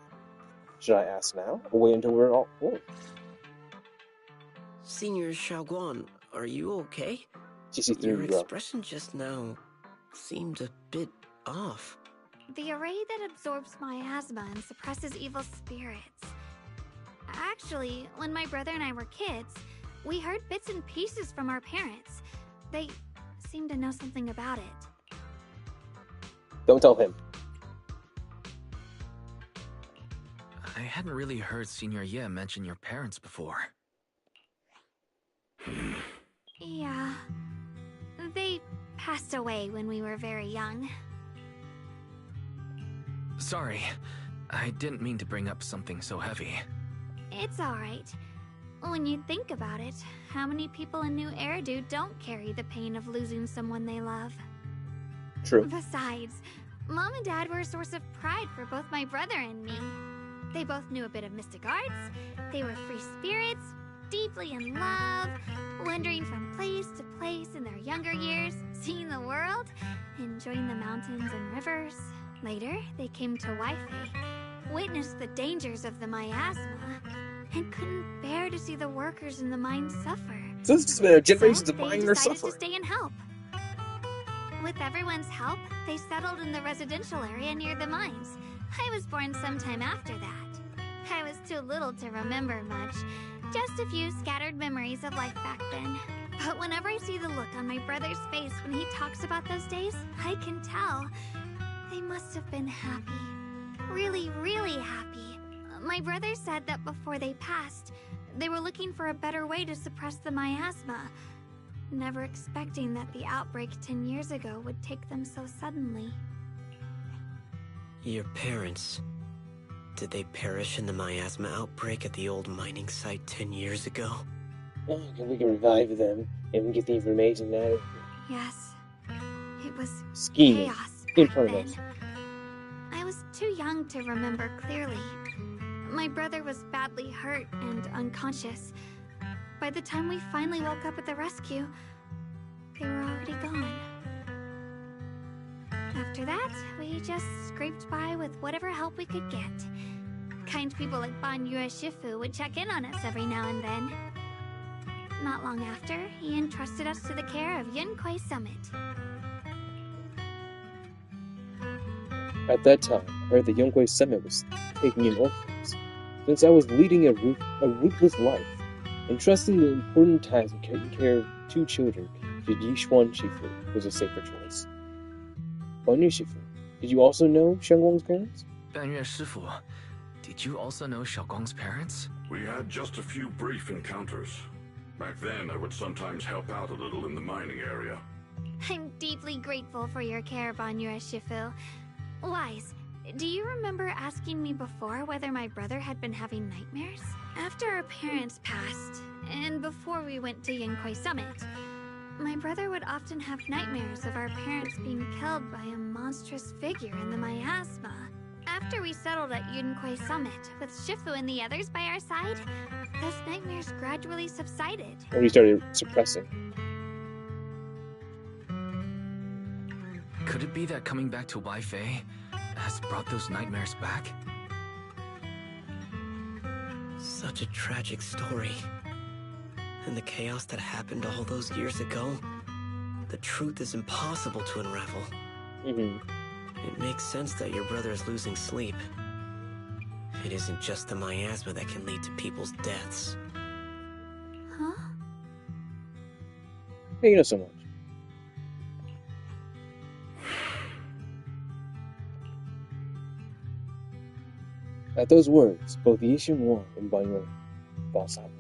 Should I ask now, or wait until we're all home? Senior Shaoguan, are you okay? Your expression just now seemed a bit off. The array that absorbs miasma and suppresses evil spirits. Actually, when my brother and I were kids, we heard bits and pieces from our parents. They seemed to know something about it. Don't tell him. I hadn't really heard Senior Ye mention your parents before. Yeah. They passed away when we were very young. Sorry, I didn't mean to bring up something so heavy. It's alright. When you think about it, how many people in New Eridu don't carry the pain of losing someone they love? True. Besides, Mom and Dad were a source of pride for both my brother and me. They both knew a bit of mystic arts, they were free spirits, deeply in love, wandering from place to place in their younger years, seeing the world, enjoying the mountains and rivers. Later, they came to Waifei, witnessed the dangers of the miasma, and couldn't bear to see the workers in the mine suffer. So this has been generations of mine are suffering. They decided to stay and help. With everyone's help, they settled in the residential area near the mines. I was born sometime after that. I was too little to remember much, Just a few scattered memories of life back then. But whenever I see the look on my brother's face when he talks about those days, I can tell. They must have been happy. Really, really happy. My brother said that before they passed, they were looking for a better way to suppress the miasma, never expecting that the outbreak 10 years ago would take them so suddenly. Your parents... did they perish in the miasma outbreak at the old mining site 10 years ago? Oh, we can revive them and get the information out. Yes. It was Scheming chaos in back front of then. us. I was too young to remember clearly. My brother was badly hurt and unconscious. By the time we finally woke up at the rescue, they were already gone. After that, we just scraped by with whatever help we could get. Kind people like Banyue Shifu would check in on us every now and then. Not long after, he entrusted us to the care of Yunkoi Summit. At that time, I heard the Yonghui Summit was taking in orphans. Since I was leading a ruthless life, entrusting the important task of taking care of 2 children to Yishuan Shifu was a safer choice. Banyu Shifu, did you also know Shengguang's parents? Banyue Shifu, did you also know Xiaoguang's parents? We had just a few brief encounters. Back then, I would sometimes help out a little in the mining area. I'm deeply grateful for your care, Banyue Shifu. Wise, do you remember asking me before whether my brother had been having nightmares? After our parents passed, and before we went to Yunkoi Summit, my brother would often have nightmares of our parents being killed by a monstrous figure in the miasma. After we settled at Yunkoi Summit, with Shifu and the others by our side, those nightmares gradually subsided. Or he started suppressing. Could it be that coming back to Waifei has brought those nightmares back? Such a tragic story. And the chaos that happened all those years ago, the truth is impossible to unravel. It makes sense that your brother is losing sleep. It isn't just the miasma that can lead to people's deaths. Huh? Hey, you know so much. At those words, both Yishin Wang and Banyu fall silent.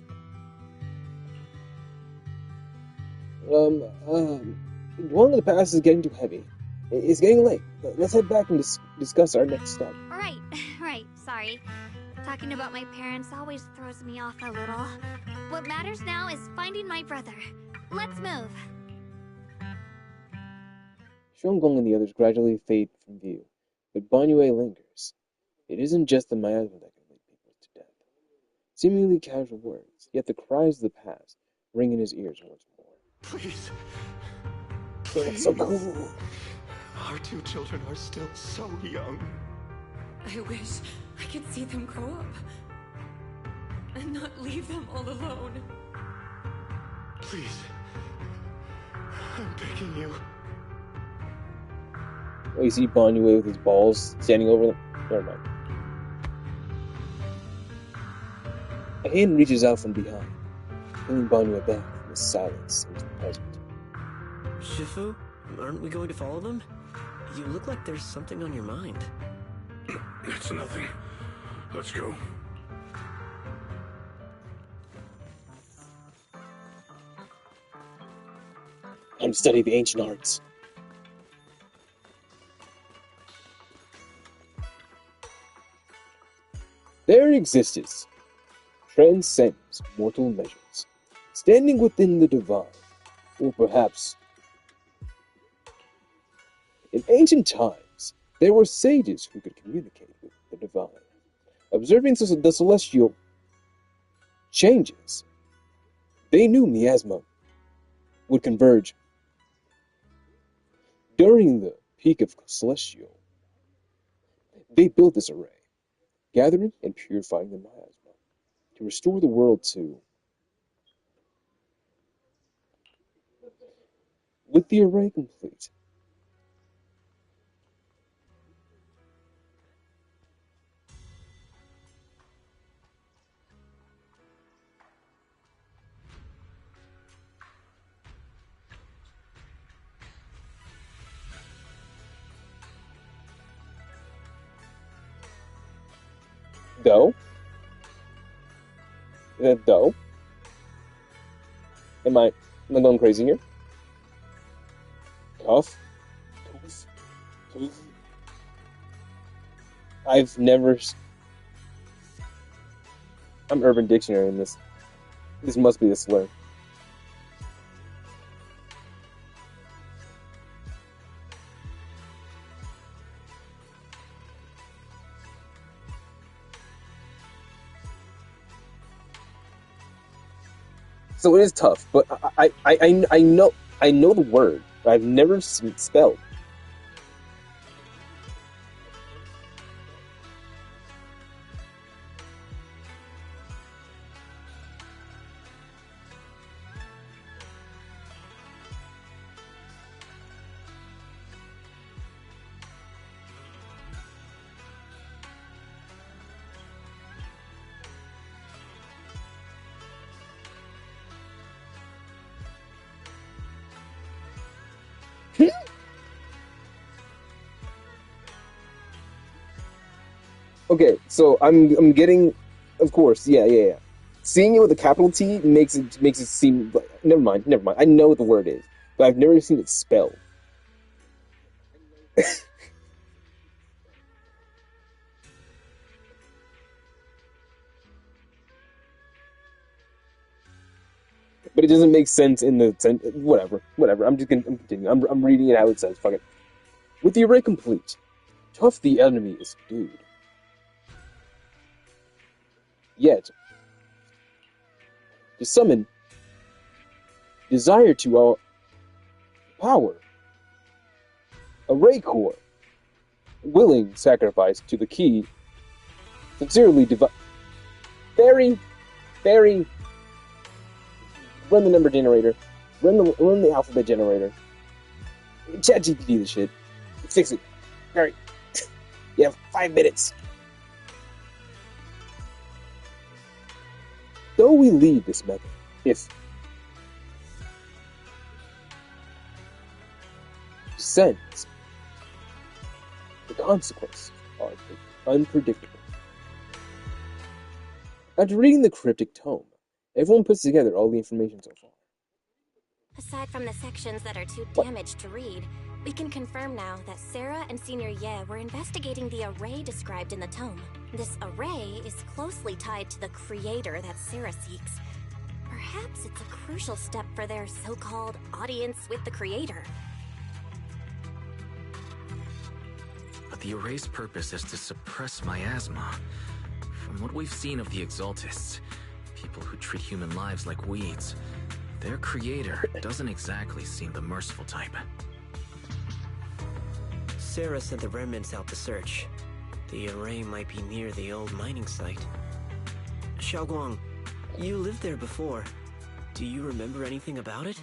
Dwelling in the past is getting too heavy. It's getting late. Let's head back and discuss our next step. Right, sorry. Talking about my parents always throws me off a little. What matters now is finding my brother. Let's move. Shengong and the others gradually fade from view, but Banyue lingers. It isn't just the miasma that can lead people to death. Seemingly casual words, yet the cries of the past ring in his ears once more. Please. It's so cool. Our 2 children are still so young. I wish I could see them grow up. And not leave them all alone. Please. I'm begging you. Oh, you see Banyue with his balls standing over them? Never mind. A hand reaches out from behind, pulling Banyue back from the silence into the present. Shifu, aren't we going to follow them? You look like there's something on your mind. It's nothing. Let's go. I'm studying the ancient arts. Their existence transcends mortal measures, standing within the divine, or perhaps in ancient times, there were sages who could communicate with the divine. Observing the celestial changes, they knew miasma would converge. During the peak of celestial, they built this array, gathering and purifying the miasma to restore the world to. With the array complete, Though? Though? Am I going crazy here? Tough? Tooth? I've never... I'm Urban Dictionary in this. This must be a slur. So it is tough, but I know the word. But I've never seen it spelled. Okay, so I'm getting, of course, yeah. Seeing it with a capital T makes it seem like, never mind. I know what the word is, but I've never seen it spelled. But it doesn't make sense in the sense. Whatever. I'm continuing. I'm reading it how it says. Fuck it. With the array complete, tough the enemy is subdued. Yet, to summon desire to all power, array core, willing sacrifice to the key, sincerely very, run the number generator, run the alphabet generator, ChatGPT the shit, fix it. Alright, you have 5 minutes. Though we leave this method, if descends, the consequences are unpredictable. After reading the cryptic tome, everyone puts together all the information so far. Aside from the sections that are too damaged to read, we can confirm now that Sarah and Senior Ye were investigating the array described in the tome. This array is closely tied to the creator that Sarah seeks. Perhaps it's a crucial step for their so-called audience with the creator. But the array's purpose is to suppress miasma. From what we've seen of the Exaltists, people who treat human lives like weeds, their creator doesn't exactly seem the merciful type. Sarah sent the remnants out to search. The array might be near the old mining site. Xiaoguang, you lived there before. Do you remember anything about it?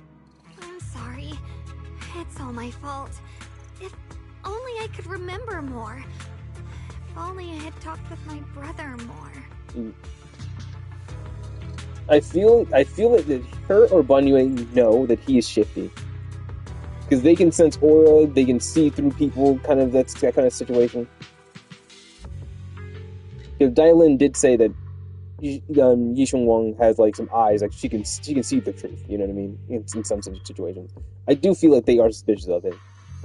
I'm sorry. It's all my fault. If only I could remember more. If only I had talked with my brother more. I feel that her or Banyue know that he is shifty. Because they can sense aura, they can see through people, that's that kind of situation. Because Dailin did say that Yisheng Wang has like some eyes, like she can see the truth, you know what I mean? In some situations. I do feel like they are suspicious of it.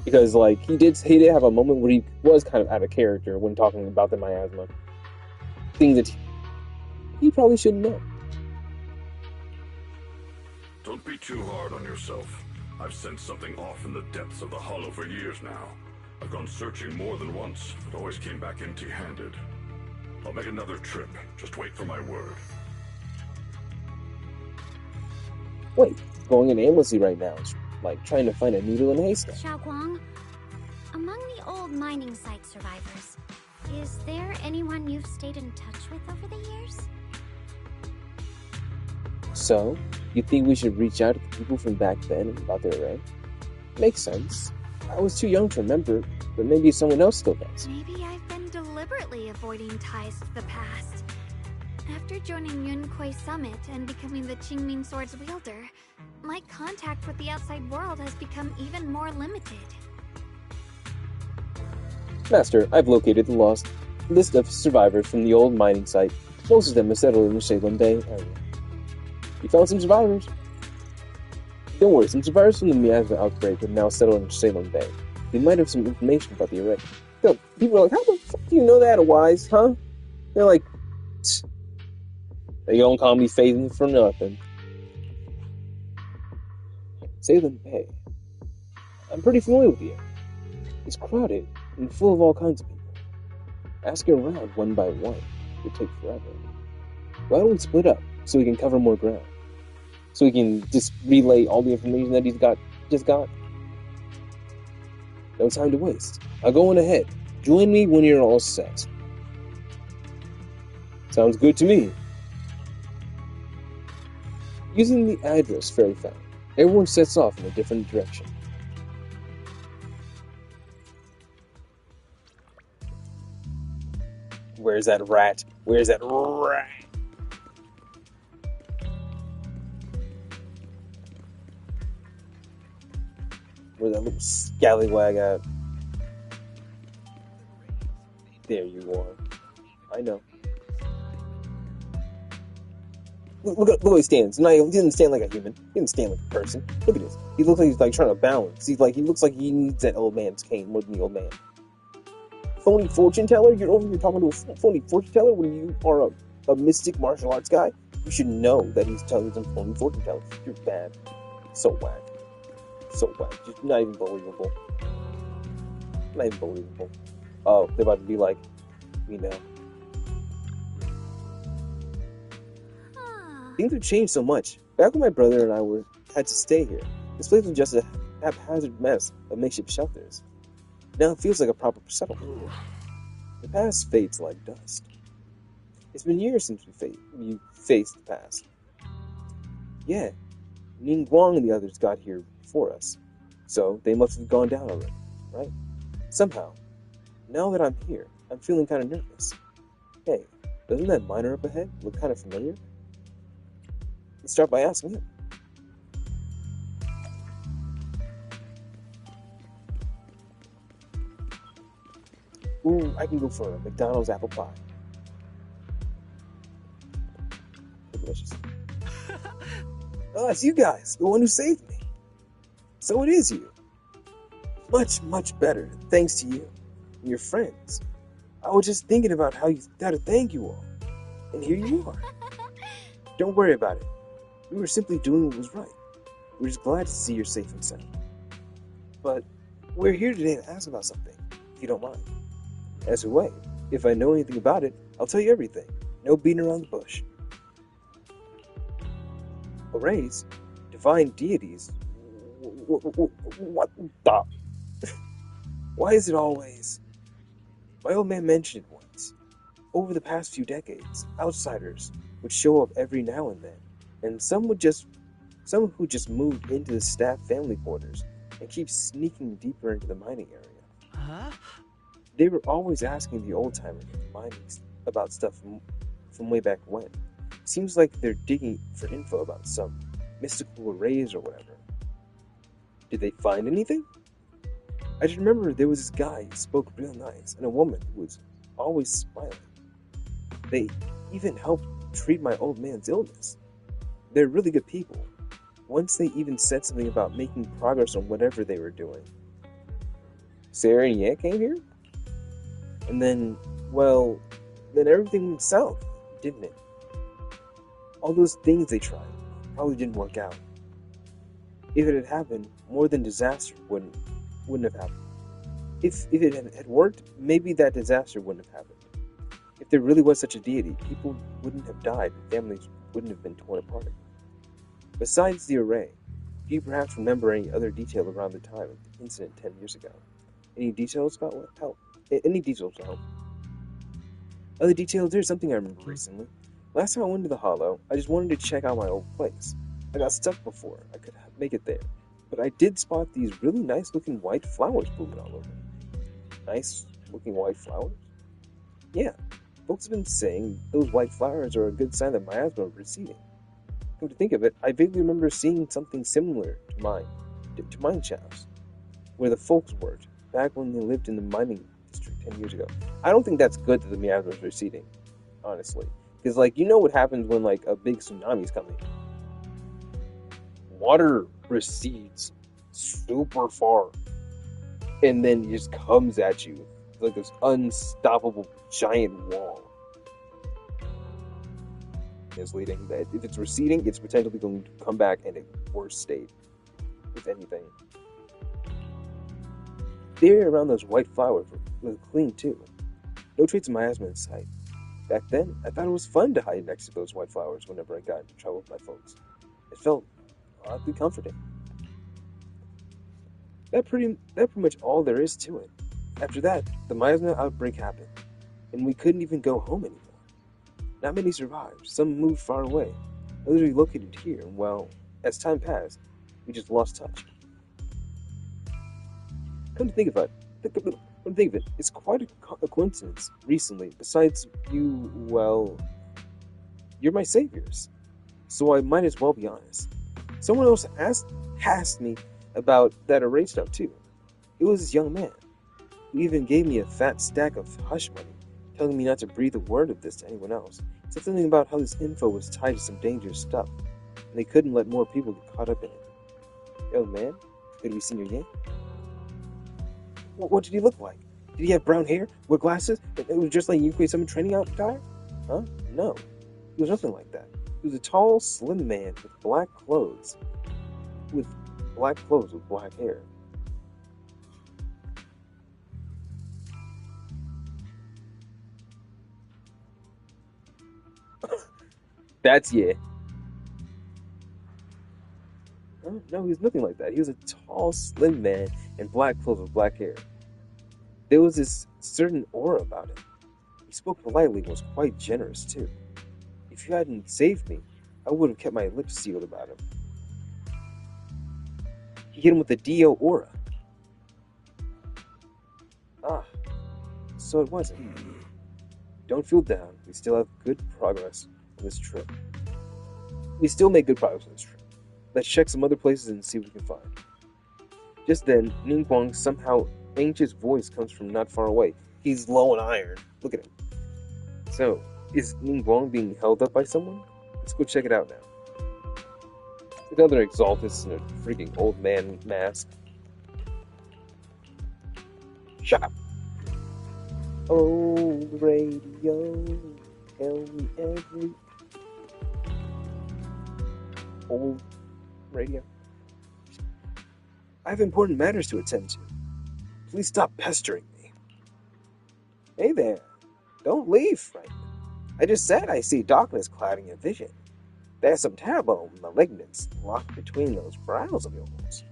Because like he did have a moment where he was kind of out of character when talking about the miasma. Things that he probably shouldn't know. Don't be too hard on yourself. I've sensed something off in the depths of the hollow for years now. I've gone searching more than once, but always came back empty-handed. I'll make another trip. Just wait for my word. Wait, going in aimlessly right now is like trying to find a needle in a haystack. Xiaoguang, among the old mining site survivors, is there anyone you've stayed in touch with over the years? So, you think we should reach out to the people from back then about their array? Makes sense. I was too young to remember, but maybe someone else still does. Maybe I've been deliberately avoiding ties to the past. After joining Yunquei Summit and becoming the Qingming Sword's wielder, my contact with the outside world has become even more limited. Master, I've located the lost list of survivors from the old mining site. Most of them are settled in the Salem Bay area. You found some survivors. Don't worry, some survivors from the miasma outbreak have now settled in Salem Bay. They might have some information about the array. So, people are like, how the fuck do you know that, Wise, huh? They're like, they don't call me phasing for nothing. Salem Bay. I'm pretty familiar with the area. It's crowded and full of all kinds of people. Asking around one by one would take forever. Why don't we split up so we can cover more ground? So we can just relay all the information that he's just got? No time to waste. I'll go on ahead. Join me when you're all set. Sounds good to me. Using the address Fairy found, everyone sets off in a different direction. Where's that rat? Where's that rat? Where's that little scallywag at? There you are. I know. Look how he stands. No, he doesn't stand like a human. He doesn't stand like a person. Look at this. He looks like he's like trying to balance. He looks like he needs that old man's cane more than the old man. Phony fortune teller? You're over here talking to a phony fortune teller when you are a mystic martial arts guy? You should know that he's telling some phony fortune teller. You're bad. So whack. So whack. Just not even believable. Not even believable. Oh, they're about to be like, we know. Things have changed so much. Back when my brother and I had to stay here, this place was just a haphazard mess of makeshift shelters. Now it feels like a proper settlement. The past fades like dust. It's been years since we faced the past. Yeah, Ning Guang and the others got here before us, so they must have gone down already, right? Somehow, now that I'm here, I'm feeling kind of nervous. Hey, doesn't that miner up ahead look kind of familiar? Let's start by asking him. Ooh, I can go for a McDonald's apple pie. Delicious. Oh, it's you guys, the one who saved me. So it is you. Much, much better, thanks to you and your friends. I was just thinking about how you gotta thank you all. And here you are. Don't worry about it. We were simply doing what was right. We're just glad to see you're safe and sound. But we're here today to ask about something, if you don't mind. As a way, if I know anything about it, I'll tell you everything. No beating around the bush. Arrays? Divine deities? What the? Why is it always? My old man mentioned it once. Over the past few decades, outsiders would show up every now and then, and some who just moved into the staff family quarters and keep sneaking deeper into the mining area. Huh? They were always asking the old-timers mining about stuff from way back when. Seems like they're digging for info about some mystical arrays or whatever. Did they find anything? I just remember there was this guy who spoke real nice, and a woman who was always smiling. They even helped treat my old man's illness. They're really good people. Once they even said something about making progress on whatever they were doing. Sarah and Ye came here? And then, well, then everything went south, didn't it? All those things they tried probably didn't work out. If it had happened, more than disaster wouldn't have happened. If it had worked, maybe that disaster wouldn't have happened. If there really was such a deity, people wouldn't have died and families wouldn't have been torn apart. Besides the array, do you perhaps remember any other detail around the time of the incident 10 years ago? Any details about what help? Any details to help? Other details, there's something I remember recently. Last time I went to the Hollow, I just wanted to check out my old place. I got stuck before I could make it there, but I did spot these really nice looking white flowers blooming all over. Nice looking white flowers? Yeah, folks have been saying those white flowers are a good sign that miasma are receding. Come to think of it, I vaguely remember seeing something similar to mine shafts, where the folks worked, back when they lived in the mining history 10 years ago. I don't think that's good that the miasma is receding, honestly. Because, like, you know what happens when, like, a big tsunami's coming? Water recedes super far. And then it just comes at you. It's like this unstoppable giant wall. Is leading that if it's receding, it's potentially going to come back in a worse state, if anything. The area around those white flowers was clean too. No trace of miasma in sight. Back then, I thought it was fun to hide next to those white flowers whenever I got into trouble with my folks. It felt oddly comforting. That's pretty much all there is to it. After that, the miasma outbreak happened, and we couldn't even go home anymore. Not many survived. Some moved far away. Others relocated here, and well, as time passed, we just lost touch. Come to think of it, it's quite a coincidence recently. Besides you, well, you're my saviors. So I might as well be honest. Someone else asked me about that array stuff too. It was this young man who even gave me a fat stack of hush money, telling me not to breathe a word of this to anyone else. He said something about how this info was tied to some dangerous stuff, and they couldn't let more people get caught up in it. Young man, could we seen your name? What did he look like? Did he have brown hair, wear glasses? It was just like Yukoi Summon training attire? Huh? No. He was nothing like that. He was a tall, slim man with black clothes. With black hair. That's yeah. No, he was nothing like that. He was a tall, slim man in black clothes with black hair. There was this certain aura about him. He spoke politely and was quite generous, too. If you hadn't saved me, I would have kept my lips sealed about him. He hit him with the Dio aura. Ah, so it wasn't. Don't feel down. We still have good progress on this trip. We still make good progress on this trip. Let's check some other places and see what we can find. Just then, Ningguang's somehow anxious voice comes from not far away. He's low on iron. Look at him. So, is Ningguang being held up by someone? Let's go check it out now. Another Exaltus in a freaking old man mask. Shut up. Old radio, tell me every... Old radio. I have important matters to attend to. Please stop pestering me. Hey there. Don't leave, friend. I just said I see darkness clouding your vision. There's some terrible malignance locked between those brows of yours.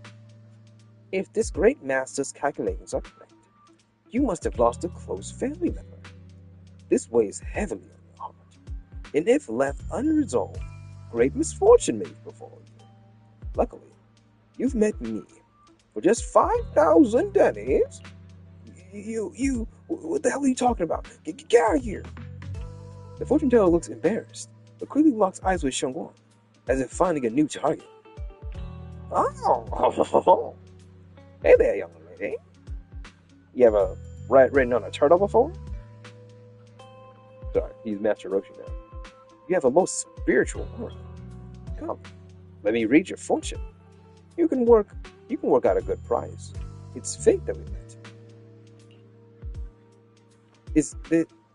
If this great master's calculations are correct, you must have lost a close family member. This weighs heavily on your heart, and if left unresolved, great misfortune may befall you. Luckily, you've met me. For just 5,000 dennies? What the hell are you talking about? Get out of here! The fortune teller looks embarrassed, but quickly locks eyes with Shengguang, as if finding a new target. Oh, hey there, young lady. You ever ridden on a turtle before? Sorry, he's Master Roshi now. You have a most spiritual aura. Come, let me read your fortune. You can work out a good price. It's fate that we met.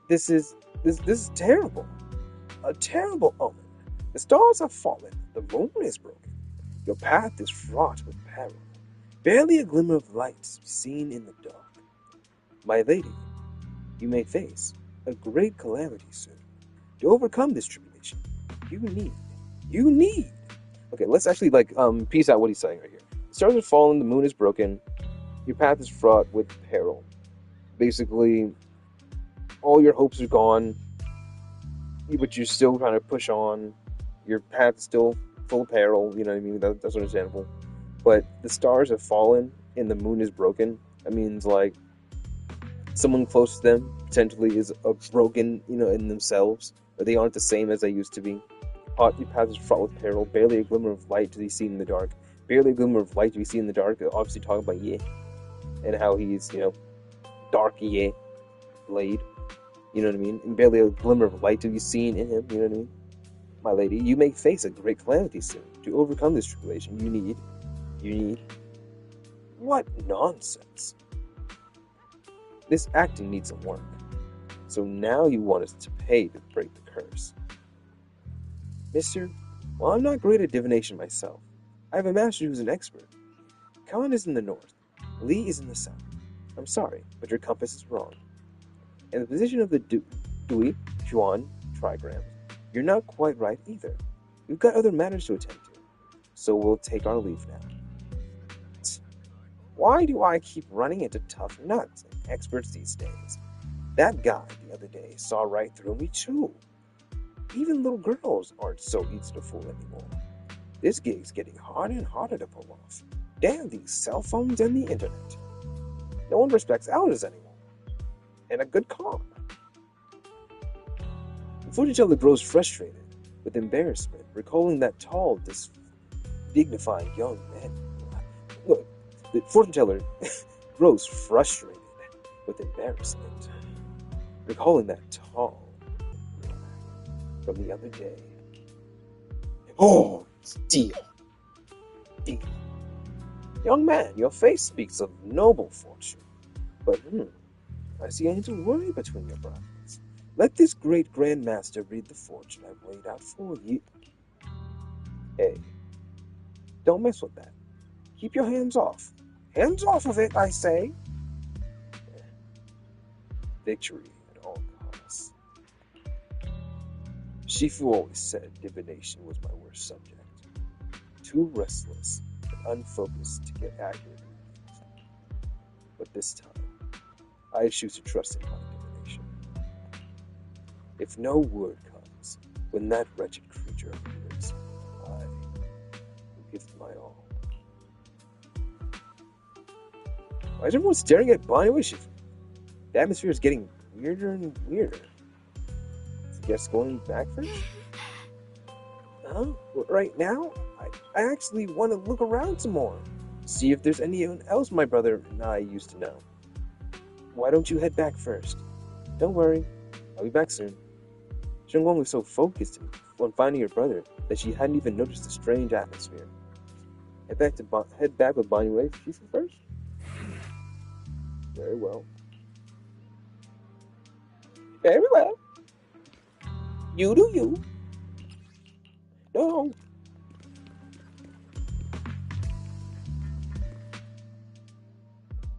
This is terrible. A terrible omen. The stars have fallen. The moon is broken. Your path is fraught with peril. Barely a glimmer of light seen in the dark. My lady, you may face a great calamity soon. To overcome this tribulation, you need. Okay, let's actually piece out what he's saying right here. The stars have fallen, the moon is broken, your path is fraught with peril. Basically, all your hopes are gone, but you're still trying to push on. Your path is still full of peril, you know what I mean? That's understandable. But the stars have fallen and the moon is broken. That means, like, someone close to them potentially is broken, in themselves. Or they aren't the same as they used to be. Your path is fraught with peril. Barely a glimmer of light to be seen in the dark. Barely a glimmer of light to be seen in the dark. They're obviously talking about Ye. And how he's, dark Ye blade. You know what I mean? And barely a glimmer of light to be seen in him. You know what I mean? My lady, you may face a great calamity soon. To overcome this tribulation, you need. What nonsense! This acting needs some work. So now you want us to pay to break the curse. Mister, while I'm not great at divination myself, I have a master who's an expert. Khan is in the north. Li is in the south. I'm sorry, but your compass is wrong. And the position of the Dui, Juan trigrams, you're not quite right either. We've got other matters to attend to, so we'll take our leave now. Why do I keep running into tough nuts and experts these days? That guy the other day saw right through me too. Even little girls aren't so easy to fool anymore. This gig's getting harder and harder to pull off. Damn these cell phones and the internet. No one respects elders anymore. And a good con. The fortune teller grows frustrated with embarrassment, recalling that tall, dignified young man. Look, the fortune teller grows frustrated with embarrassment, recalling that tall from the other day. Oh, deal. Young man, your face speaks of noble fortune, but I see a hint of worry between your brows. Let this great grandmaster read the fortune I've laid out for you. Hey, don't mess with that. Keep your hands off. Hands off of it, I say. Victory at all costs. Shifu always said divination was my worst subject. Too restless and unfocused to get accurate readings. But this time, I choose to trust in my divination. If no word comes when that wretched creature appears, I will give it my all. Why is everyone staring at Bonnie Shifu? The atmosphere is getting weirder and weirder. Is the guest going back first? Right now, I actually want to look around some more. See if there's anyone else my brother and I used to know. Why don't you head back first? Don't worry, I'll be back soon. Shengguang was so focused on finding her brother that she hadn't even noticed the strange atmosphere. Head back with Bonnie Shifu first? Very well. Very well. You do you. No.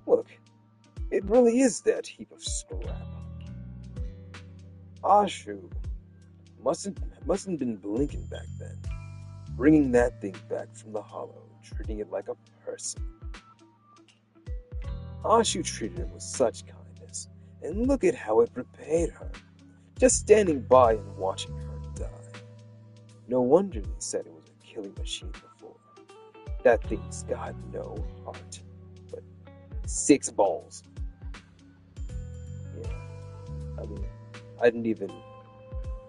Look, it really is that heap of scrap. Ashu mustn't been blinking back then. Bringing that thing back from the hollow, treating it like a person. Ashu treated him with such kindness, and look at how it repaid her. Just standing by and watching her die. No wonder they said it was a killing machine before. That thing's got no heart, but 6 balls. Yeah, I mean, I didn't even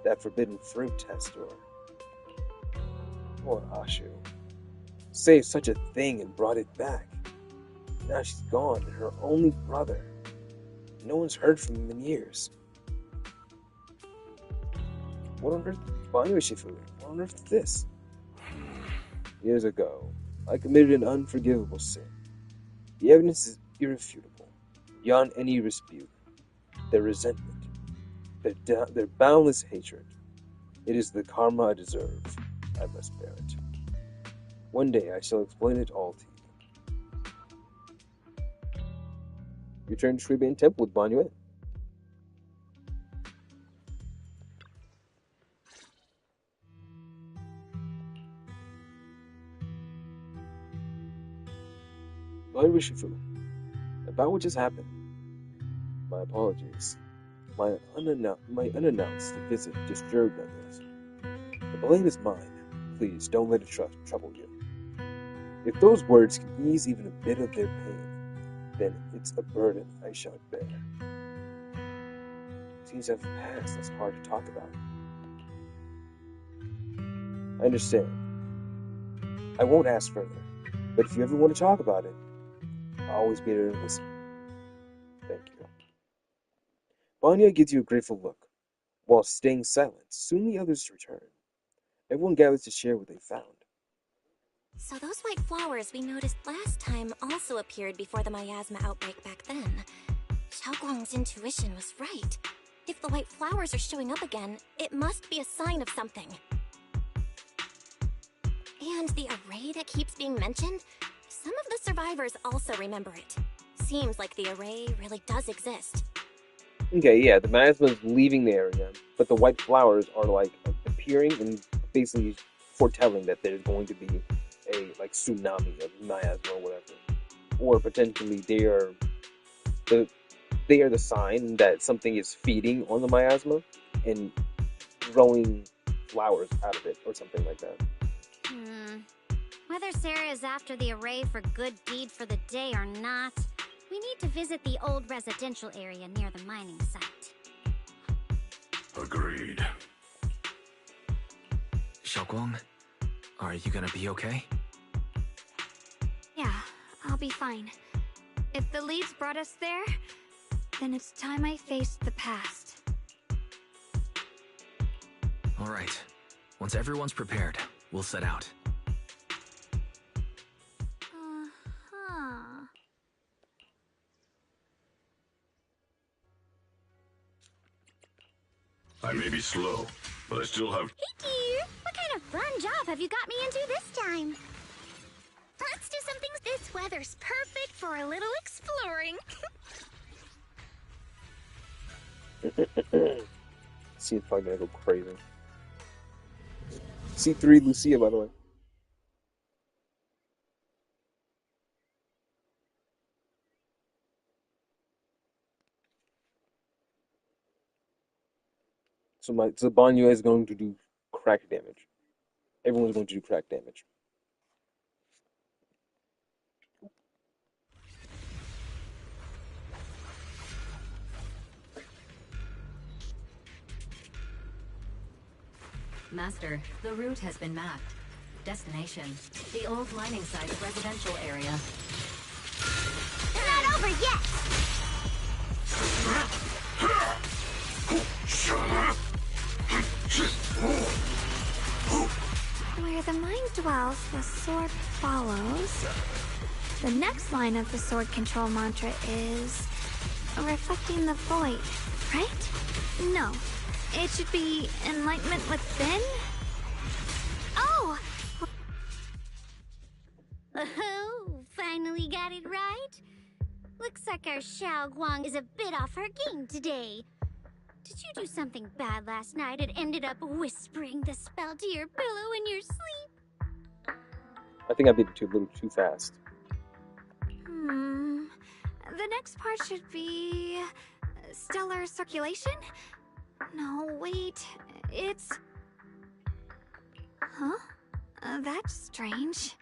that forbidden fruit test or Ashu. Saved such a thing and brought it back. Now she's gone, and her only brother. No one's heard from him in years. What on earth, Bonnie Shifu? What on earth is this? Years ago, I committed an unforgivable sin. The evidence is irrefutable, beyond any dispute. Their resentment, their boundless hatred. It is the karma I deserve. I must bear it. One day I shall explain it all to you. Return to Shuiban Temple with Ban Yue. Ban Shifu, about what just happened. My apologies. My unannounced visit disturbed others. The blame is mine. Please don't let it trouble you. If those words can ease even a bit of their pain, then it's a burden I shall bear. Things have passed that's hard to talk about. I understand. I won't ask further, but if you ever want to talk about it, I'll always be there to listen. Thank you. Banya gives you a grateful look, while staying silent. Soon the others return. Everyone gathers to share what they found. So those white flowers we noticed last time also appeared before the miasma outbreak back then. Xiaoguang's intuition was right. If the white flowers are showing up again, it must be a sign of something. And the array that keeps being mentioned? Some of the survivors also remember it. Seems like the array really does exist. Okay, yeah, the miasma is leaving the area, but the white flowers are like appearing and basically foretelling that there's going to be a like tsunami of miasma or whatever, or potentially they are the sign that something is feeding on the miasma and growing flowers out of it or something like that. Whether Sarah is after the array for good deed for the day or not, we need to visit the old residential area near the mining site. Agreed. Xiaoguang, are you gonna be okay? Yeah, I'll be fine. If the leads brought us there, then it's time I faced the past. Alright. Once everyone's prepared, we'll set out. I may be slow, but I still have... Hey dear, what kind of fun job have you got me into this time? Let's do something. This weather's perfect for a little exploring. Scene's probably gonna go crazy. C3 Lucia, by the way. So Banyo is going to do crack damage. Everyone's going to do crack damage. Master, the route has been mapped. Destination, the old mining site's residential area. They're not over yet! Where the mind dwells, the sword follows. The next line of the sword control mantra is... reflecting the void, right? No. It should be enlightenment within? Oh! Oh, finally got it right. Looks like our Xiaoguang is a bit off her game today. Did you do something bad last night and ended up whispering the spell to your pillow in your sleep? I think I beat it a little too fast. The next part should be... stellar circulation? No, wait. It's... Huh? That's strange.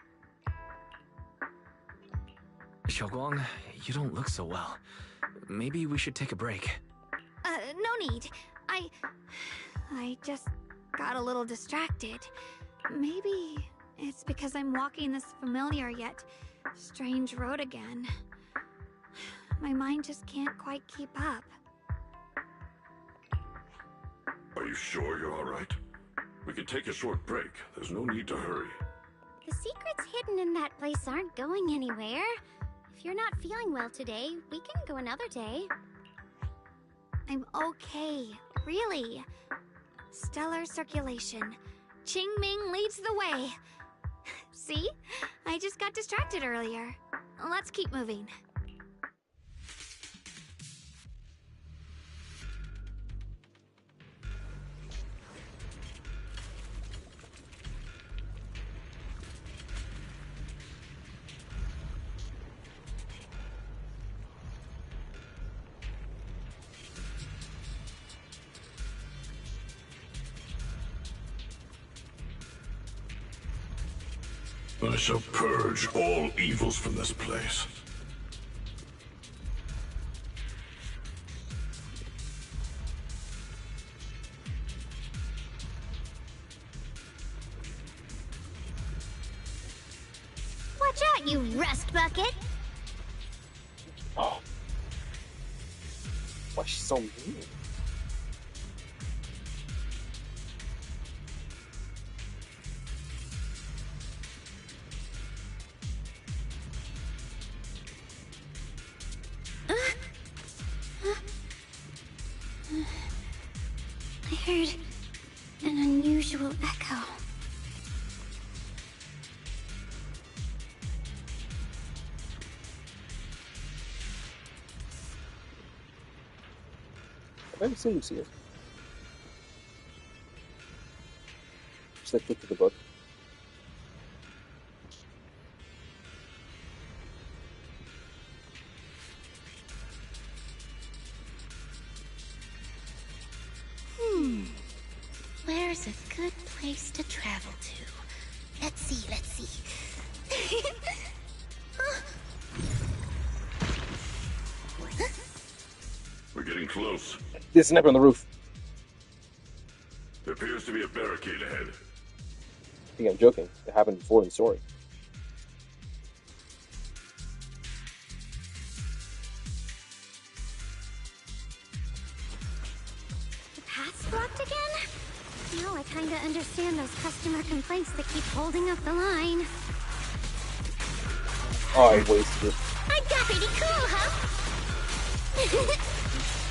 Xiaoguang, you don't look so well. Maybe we should take a break. No need. I just got a little distracted. Maybe it's because I'm walking this familiar yet strange road again. My mind just can't quite keep up. Are you sure you're alright? We can take a short break. There's no need to hurry. The secrets hidden in that place aren't going anywhere. If you're not feeling well today, we can go another day. I'm okay, really. Stellar circulation. Qingming leads the way. See? I just got distracted earlier. Let's keep moving. I shall purge all evils from this place. Watch out, you rust bucket! Why she's so mean? I heard an unusual echo. Have I ever seen Lucia? Just like look at the book. Where's a good place to travel to? Let's see, let's see. We're getting close. There's a sniper on the roof. There appears to be a barricade ahead. I think I'm joking. It happened before in the story. The path's blocked again? Now I kinda understand those customer complaints that keep holding up the line. Oh, I wasted it. I got pretty cool, huh?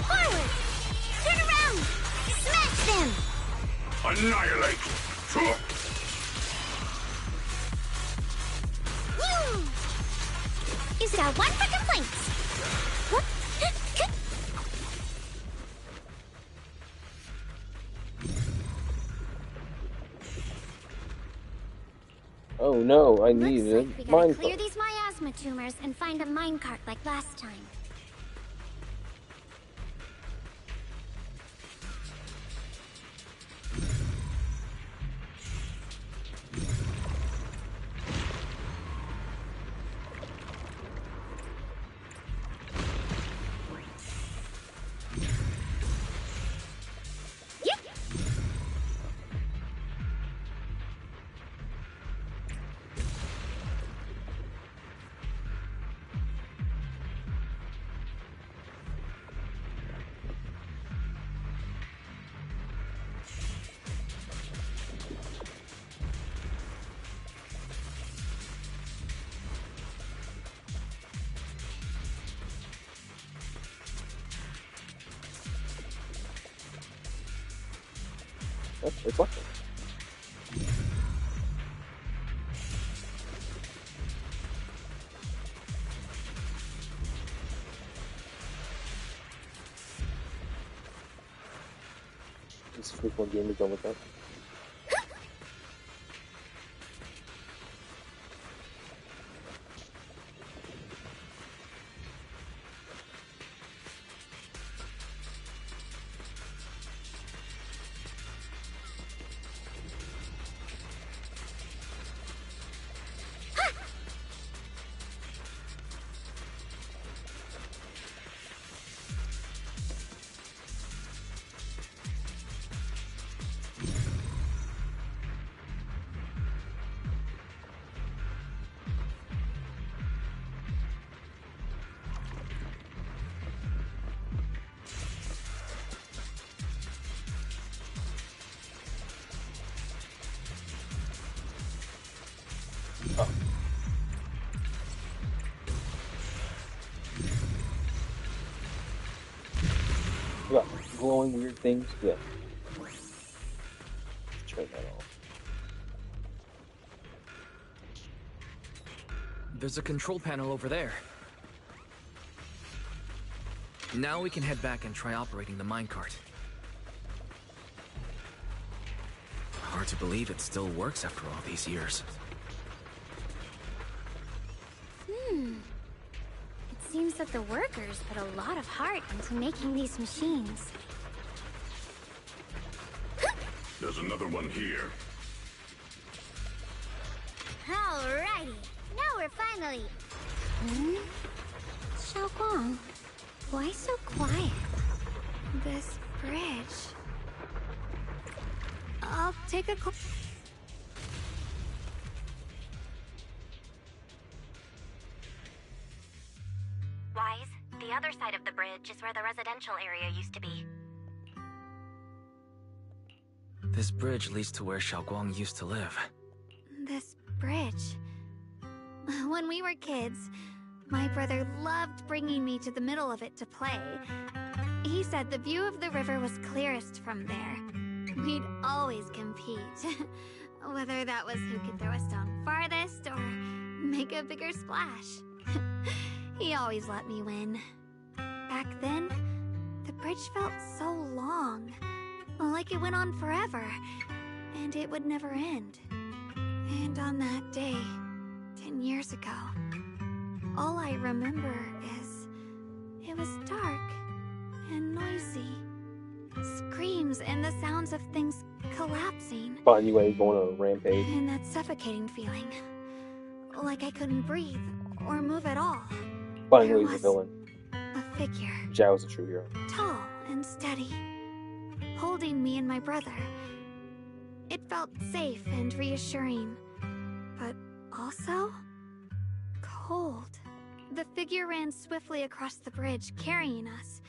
Forward! Turn around! Smash them! Annihilate! Use it out one for complaints! What? Oh no, I need Looks a like we gotta mine clear cart. these miasma tumors and find a minecart like last time. Oh, it's locked. This free one game is done with that. Yeah, glowing weird things. Yeah. Turn that off. There's a control panel over there. Now we can head back and try operating the minecart. Hard to believe it still works after all these years. It seems that the workers put a lot of heart into making these machines. There's another one here. Alrighty, now we're finally... Xiaoguang, why so quiet? This bridge. I'll take a Wise, the other side of the bridge is where the residential area used to be. This bridge leads to where Xiaoguang used to live. This bridge. When we were kids, my brother loved bringing me to the middle of it to play. He said the view of the river was clearest from there. We'd always compete. Whether that was who could throw a stone farthest or make a bigger splash. He always let me win. Back then, the bridge felt so long. Like it went on forever. And it would never end. And on that day, 10 years ago, all I remember is it was dark and noisy. Screams and the sounds of things collapsing. Banyue going on a rampage. And that suffocating feeling. Like I couldn't breathe or move at all. Banyue is the villain. A figure. Zhao's a true hero. Tall and steady. Holding me and my brother. It felt safe and reassuring. But also cold. The figure ran swiftly across the bridge, carrying us.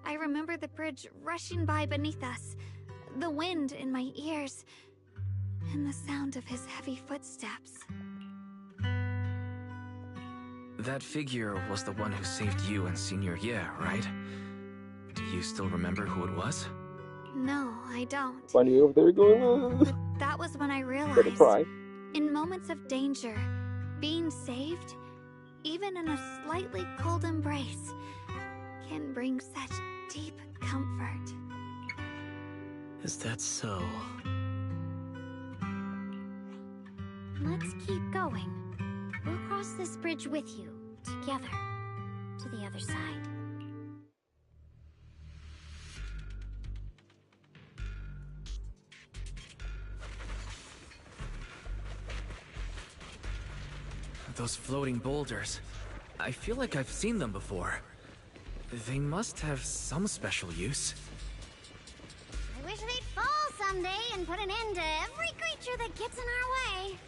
I remember the bridge rushing by beneath us, the wind in my ears, and the sound of his heavy footsteps. That figure was the one who saved you and Senior Ye, right? Do you still remember who it was? No, I don't. Banyue over there going, But that was when I realized, better cry. in moments of danger, being saved, even in a slightly cold embrace, can bring such deep comfort. Is that so? Let's keep going. We'll cross this bridge with you, together, to the other side. Those floating boulders. I feel like I've seen them before. They must have some special use. I wish they'd fall someday and put an end to every creature that gets in our way.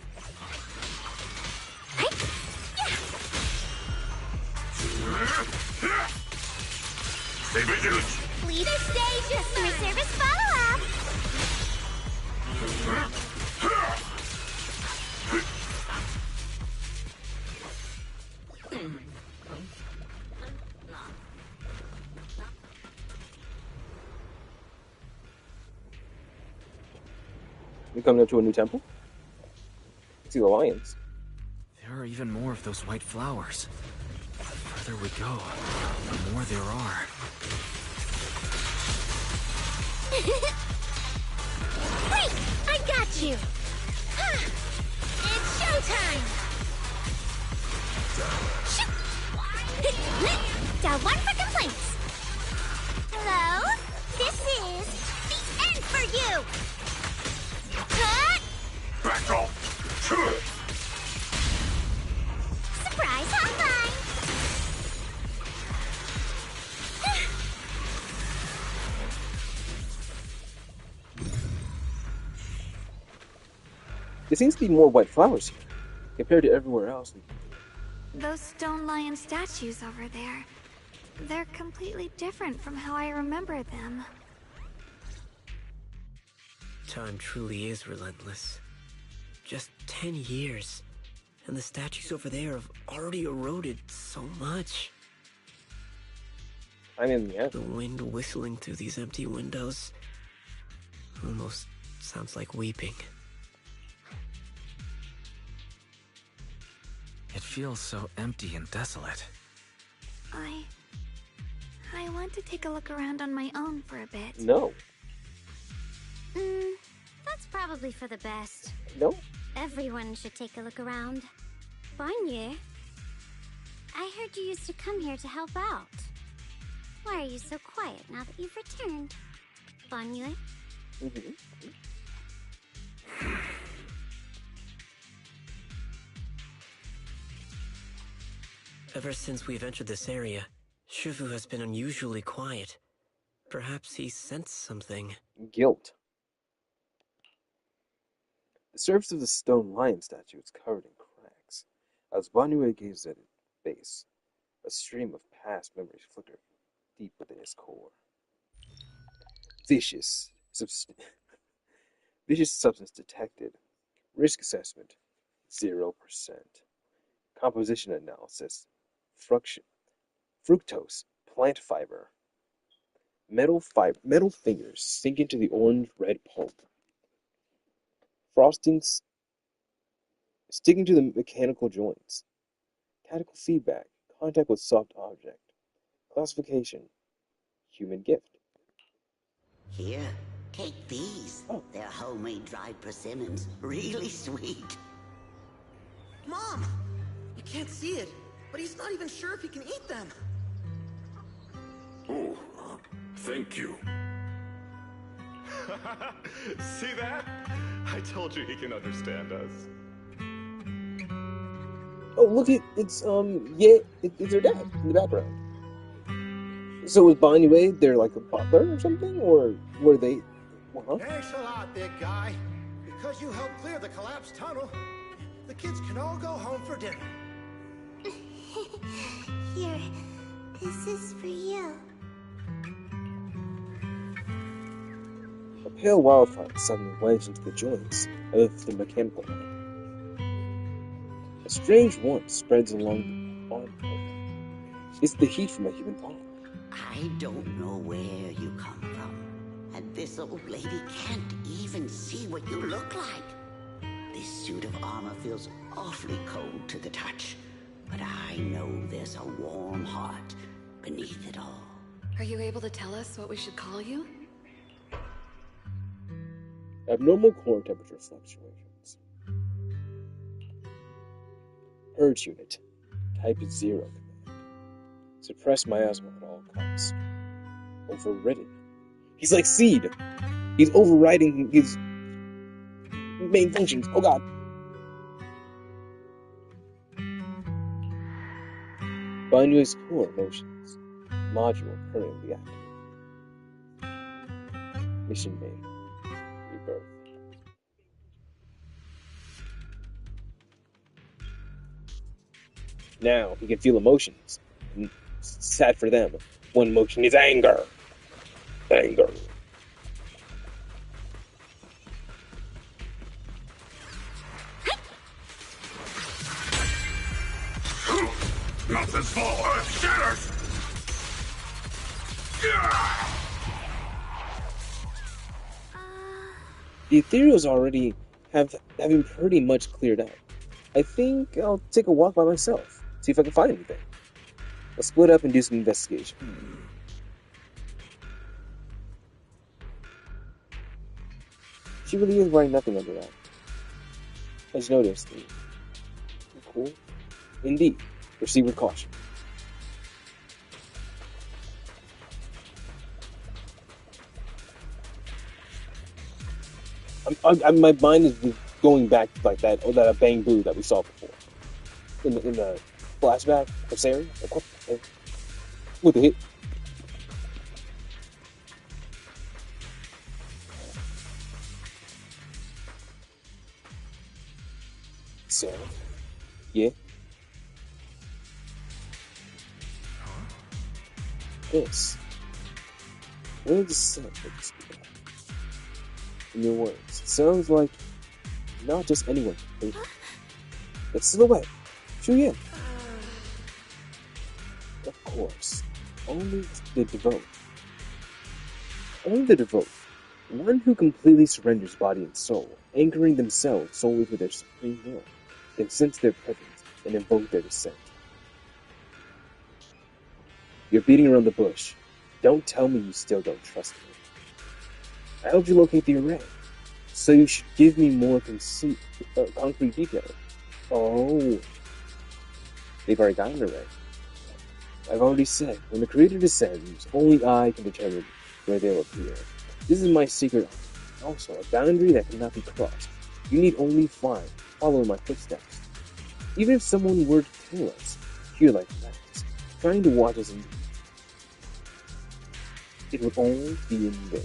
Stay vigilant! Leader stage, customer service follow-up! We coming up to a new temple? See the lions. There are even more of those white flowers. The further we go, the more there are. Wait! I got you! Ha! It's showtime! Down one for complaints! Hello? This is the end for you! Cut! Back off! Surprise hotline! There seems to be more white flowers here, compared to everywhere else. Those stone lion statues over there, they're completely different from how I remember them. Time truly is relentless. Just 10 years, and the statues over there have already eroded so much. I mean, yeah. The wind whistling through these empty windows almost sounds like weeping. It feels so empty and desolate. I want to take a look around on my own for a bit. No. That's probably for the best. No. Everyone should take a look around. Banye, I heard you used to come here to help out. Why are you so quiet now that you've returned? Banye? Ever since we've entered this area, Shifu has been unusually quiet. Perhaps he sensed something. Guilt. The surface of the stone lion statue is covered in cracks. As Banyue gazed at its base, a stream of past memories flicker deep within his core. Vicious. Vicious substance detected. Risk assessment 0%. Composition analysis. Fructose, plant fiber. Metal fingers sink into the orange-red pulp. Frostings sticking to the mechanical joints. Tactical feedback, contact with soft object. Classification, human gift. Here, take these. They're homemade dried persimmons. Really sweet. Mom! You can't see it, but he's not even sure if he can eat them. Oh, thank you. See that? I told you he can understand us. Oh, look at it's it's their dad in the background. So was Bon Yue there like a butler or something, or were they? Thanks a lot, big guy. Because you helped clear the collapsed tunnel, the kids can all go home for dinner. Here, this is for you. A pale wildfire suddenly wedged into the joints of the mechanical hand. A strange warmth spreads along the arm. It's the heat from a human palm. I don't know where you come from, and this old lady can't even see what you look like. This suit of armor feels awfully cold to the touch, but I know there's a warm heart beneath it all. Are you able to tell us what we should call you? Abnormal core temperature fluctuations. Purge unit. Type 0 command. Suppress miasma at all costs. Overridden. He's like Seed. He's overriding his main functions. Oh god. Bon Yue's core emotions. Module currently active. Mission made. Rebirth. Now he can feel emotions. Sad for them. One emotion is anger. Anger. Nothing's full earth shatters! The ethereals already have been pretty much cleared out. I think I'll take a walk by myself, see if I can find anything. I'll split up and do some investigation. She really is wearing nothing under that. I just noticed. Cool. Indeed. Proceed with caution. My mind is going back to like that bang boo that we saw before in the flashback of Sarah. Like, what the heck? With the hit. Sarah? Yeah? This. Where does the sound take this speak? In your words, it sounds like not just anyone can think. It's silhouette. Shuyan. Of course. Only the devout. Only the devout. One who completely surrenders body and soul, anchoring themselves solely to their supreme will, can sense their presence and invoke their descent. You're beating around the bush. Don't tell me you still don't trust me. I helped you locate the array, so you should give me more concrete details. Oh. They've already got an array. I've already said, when the creator descends, only I can determine where they'll appear. This is my secret, also a boundary that cannot be crossed. You need only follow my footsteps. Even if someone were to kill us, here like rats, trying to watch us, it would only be in vain.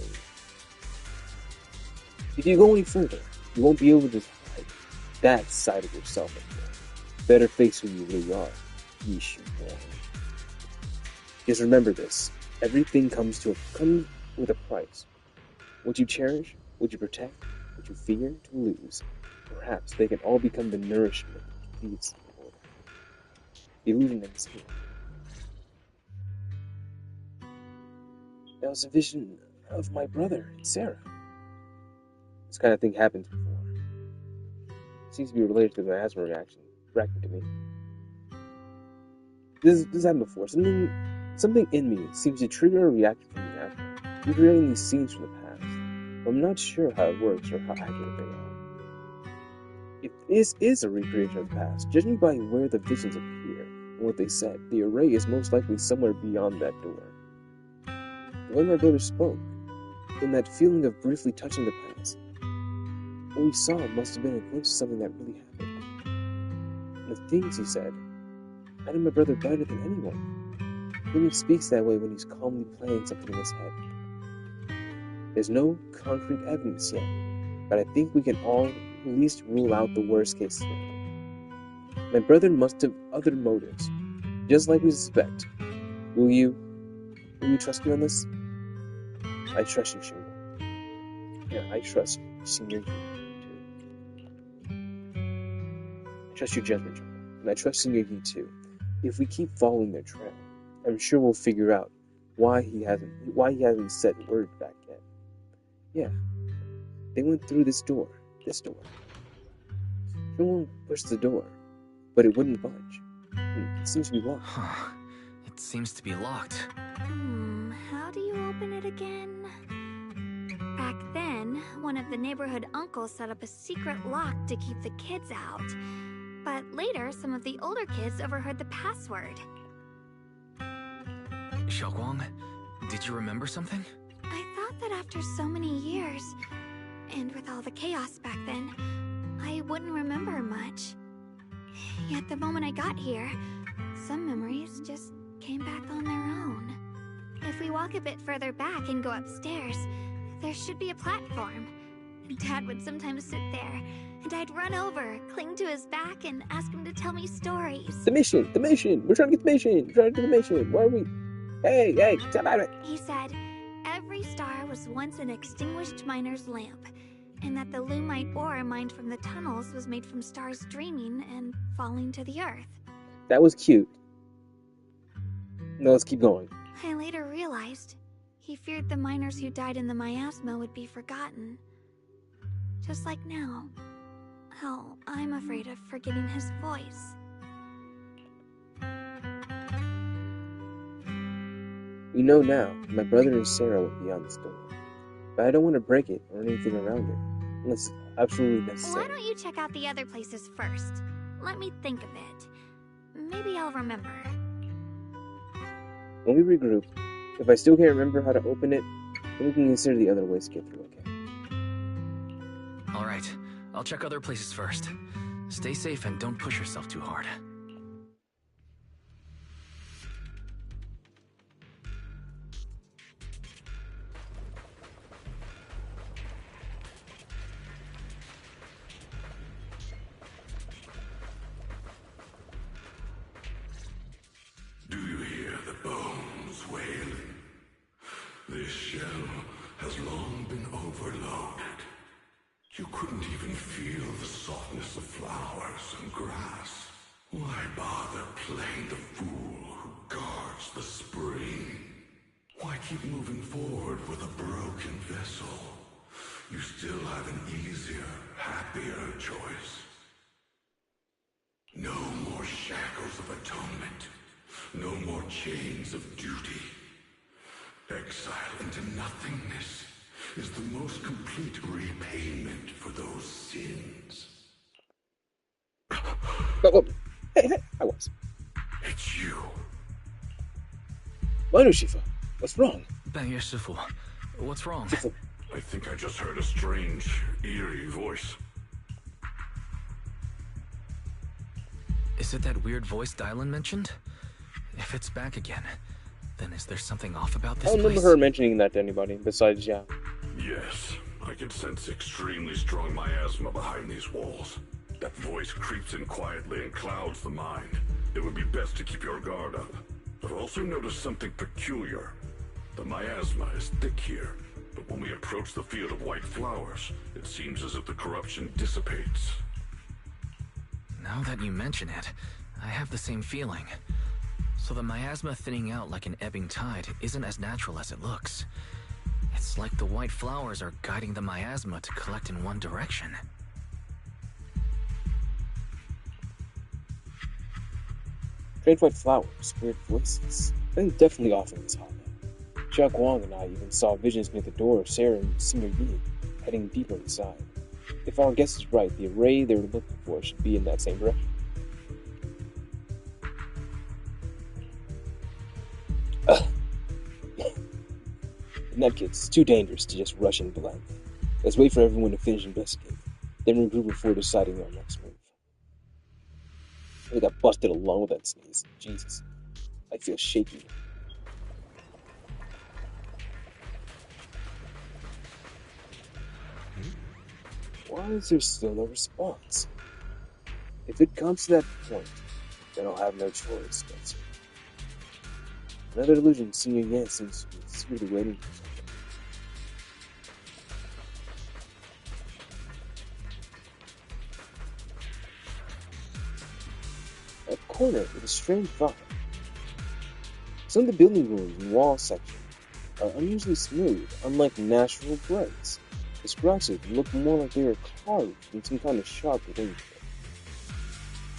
If you go any further, you won't be able to hide that side of yourself anymore. Better face who you really are. Yishu. Just remember this. Everything comes with a price. What you cherish, what you protect, what you fear to lose, perhaps they can all become the nourishment that feeds the world. The illusion ends here. That was a vision of my brother and Sarah. This kind of thing happens before. It seems to be related to the asthma reaction to me. This happened before. Something in me seems to trigger a reaction from the asthma, recreating these scenes from the past. But I'm not sure how it works or how accurate they are. If this is a recreation of the past, judging by where the visions appear and what they said, the array is most likely somewhere beyond that door. The way my brother spoke, in that feeling of briefly touching the past, what we saw must have been a glimpse of something that really happened. And the things he said, I know my brother better than anyone. He only speaks that way when he's calmly playing something in his head. There's no concrete evidence yet, but I think we can all at least rule out the worst case scenario. My brother must have other motives, just like we suspect. Will you trust me on this? I trust you, Shingo. Yeah, I trust Senior Yi, too. I trust your judgment, Joel, and I trust Senior Yi, too. If we keep following their trail, I'm sure we'll figure out why he hasn't said word back yet. Yeah, they went through this door. Someone pushed the door, but it wouldn't budge. It seems to be locked. Huh. It seems to be locked. How do you open it again? Back then, one of the neighborhood uncles set up a secret lock to keep the kids out. But later, some of the older kids overheard the password. Xiaoguang, did you remember something? I thought that after so many years, and with all the chaos back then, I wouldn't remember much. Yet the moment I got here, some memories just came back on their own. If we walk a bit further back and go upstairs, there should be a platform. Dad would sometimes sit there, and I'd run over, cling to his back, and ask him to tell me stories. The mission! We're trying to get the mission! We're trying to do the mission! Why are we... Hey, stop about it! He said, every star was once an extinguished miner's lamp, and that the lumite ore mined from the tunnels was made from stars dreaming and falling to the earth. That was cute. No, let's keep going. I later realized he feared the miners who died in the miasma would be forgotten. Just like now, how I'm afraid of forgetting his voice. We know now my brother and Sarah went beyond this door, but I don't want to break it or anything around it, unless it's absolutely necessary. Why don't you check out the other places first? Let me think a bit. Maybe I'll remember. When we regroup, if I still can't remember how to open it, then we can consider the other ways to get through, okay? Alright, I'll check other places first. Stay safe and don't push yourself too hard. Do you hear the bones wailing? This shell has long been overloaded. You couldn't even feel the softness of flowers and grass. Why bother playing the fool who guards the spring? Why keep moving forward with a broken vessel? You still have an easier, happier choice. No more shackles of atonement. No more chains of duty. Exile into nothingness is the most complete repayment for those sins. Hey, I was. It's you. Minor Shifa, what's wrong? Bangye Shifu, what's wrong? I think I just heard a strange, eerie voice. Is it that weird voice Dylan mentioned? If it's back again, then is there something off about this I don't remember place? her mentioning that to anybody, besides, yeah. Yes, I can sense extremely strong miasma behind these walls. That voice creeps in quietly and clouds the mind. It would be best to keep your guard up. I've also noticed something peculiar. The miasma is thick here, but when we approach the field of white flowers, it seems as if the corruption dissipates. Now that you mention it, I have the same feeling. So the miasma thinning out like an ebbing tide isn't as natural as it looks. It's like the white flowers are guiding the miasma to collect in one direction. Strange white flowers, weird voices. I'm definitely off in this holiday. Chuck Wong and I even saw visions near the door of Sarah and Senior Yi, heading deeper inside. If our guess is right, the array they were looking for should be in that same direction. In that case, it's too dangerous to just rush in blank. Let's wait for everyone to finish investigating, then regroup before deciding our next move. I got busted along with that sneeze. Jesus. I feel shaky. Why is there still no response? If it comes to that point, then I'll have no choice, Spencer. Another illusion Senior Yan seems to be secretly waiting for something. That corner with a strange vibe. Some of the building rooms and wall sections are unusually smooth, unlike natural bricks. The scratches look more like they were carved in some kind of sharp arrangement.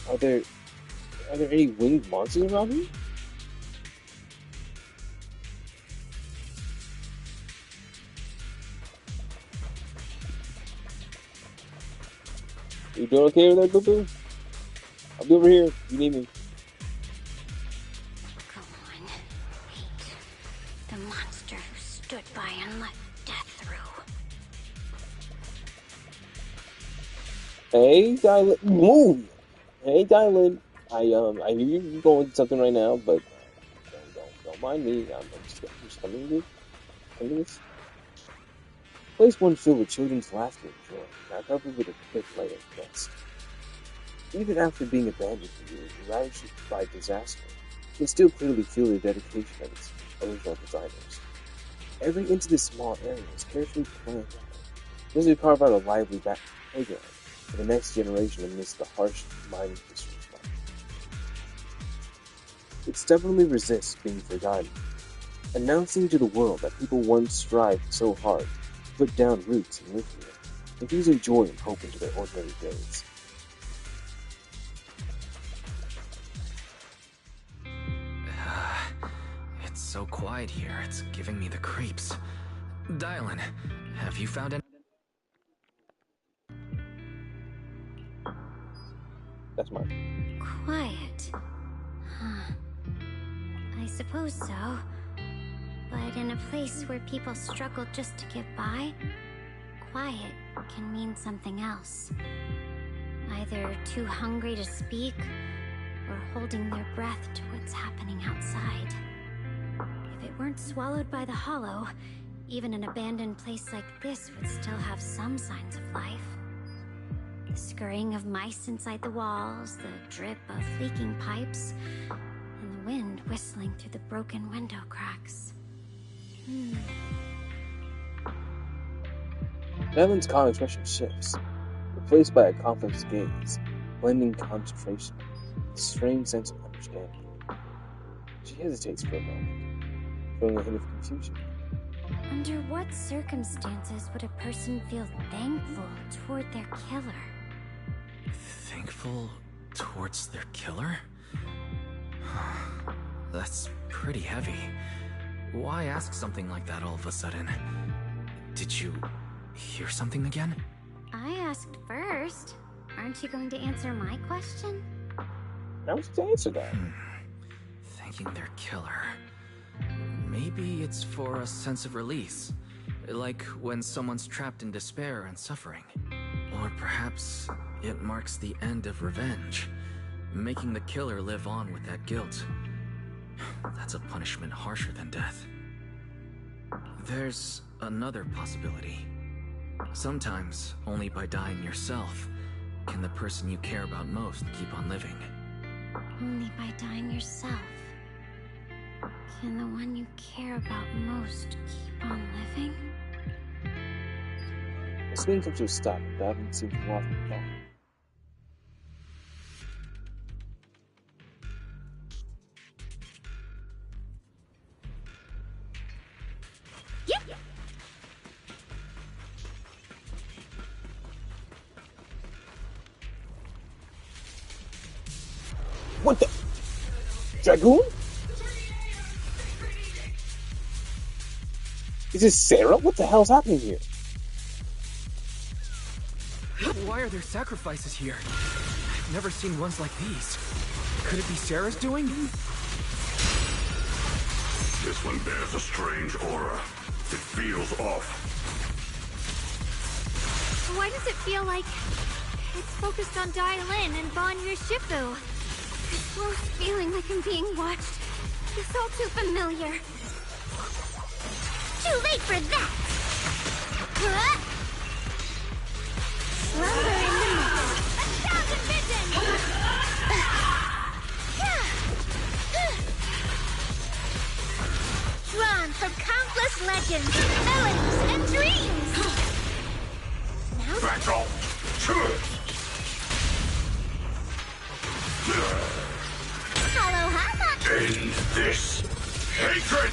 Are there any winged monsters around here? You doing okay over there, Boo-Boo? I'll be over here if you need me. Go on. Meet the monster who stood by and let death through. Hey, Dylan. Move! Hey, Dylan. I hear you going through something right now, but don't mind me. I'm just coming to this. Place one filled with children's laughter and joy, now covered with a thick layer of dust. Even after being abandoned for years and ravaged by disaster, you can still clearly feel the dedication of its original designers. Every inch of this small area is carefully planned out, just to carve out a lively playground for the next generation amidst the harsh mining district's life. It stubbornly resists being forgotten, announcing to the world that people once strived so hard to put down roots and live here, infusing joy and hope into their ordinary days. It's so quiet here, it's giving me the creeps. Dylan, have you found any? That's mine. Quiet. Huh. I suppose so. But in a place where people struggle just to get by, quiet can mean something else. Either too hungry to speak, or holding their breath to what's happening outside. If it weren't swallowed by the hollow, even an abandoned place like this would still have some signs of life. The scurrying of mice inside the walls, the drip of leaking pipes, and the wind whistling through the broken window cracks. Madeline's calm expression shifts, replaced by a complex gaze, blending concentration with a strange sense of understanding. She hesitates for a moment, showing a hint of confusion. Under what circumstances would a person feel thankful toward their killer? Thankful towards their killer? That's pretty heavy. Why ask something like that all of a sudden? Did you hear something again? I asked first. Aren't you going to answer my question? I was to answer that. Thanking their killer. Maybe it's for a sense of release. Like when someone's trapped in despair and suffering. Or perhaps it marks the end of revenge, making the killer live on with that guilt. That's a punishment harsher than death. There's another possibility. Sometimes, only by dying yourself, can the person you care about most keep on living. Only by dying yourself. Can the one you care about most keep on living? This means I'm just stop. That haven't seemed to walk back. What the? Dragoon? Is this Sarah? What the hell's happening here? Why are there sacrifices here? I've never seen ones like these. Could it be Sarah's doing? This one bears a strange aura. It feels off. Why does it feel like it's focused on Dialin and Banyu Shifu? This close feeling like I'm being watched. It's all too familiar. Too late for that! Slumber in the night. 1,000 visions! Drawn from countless legends, melodies, and dreams! Now That's all. Hollow Hama! End this hatred!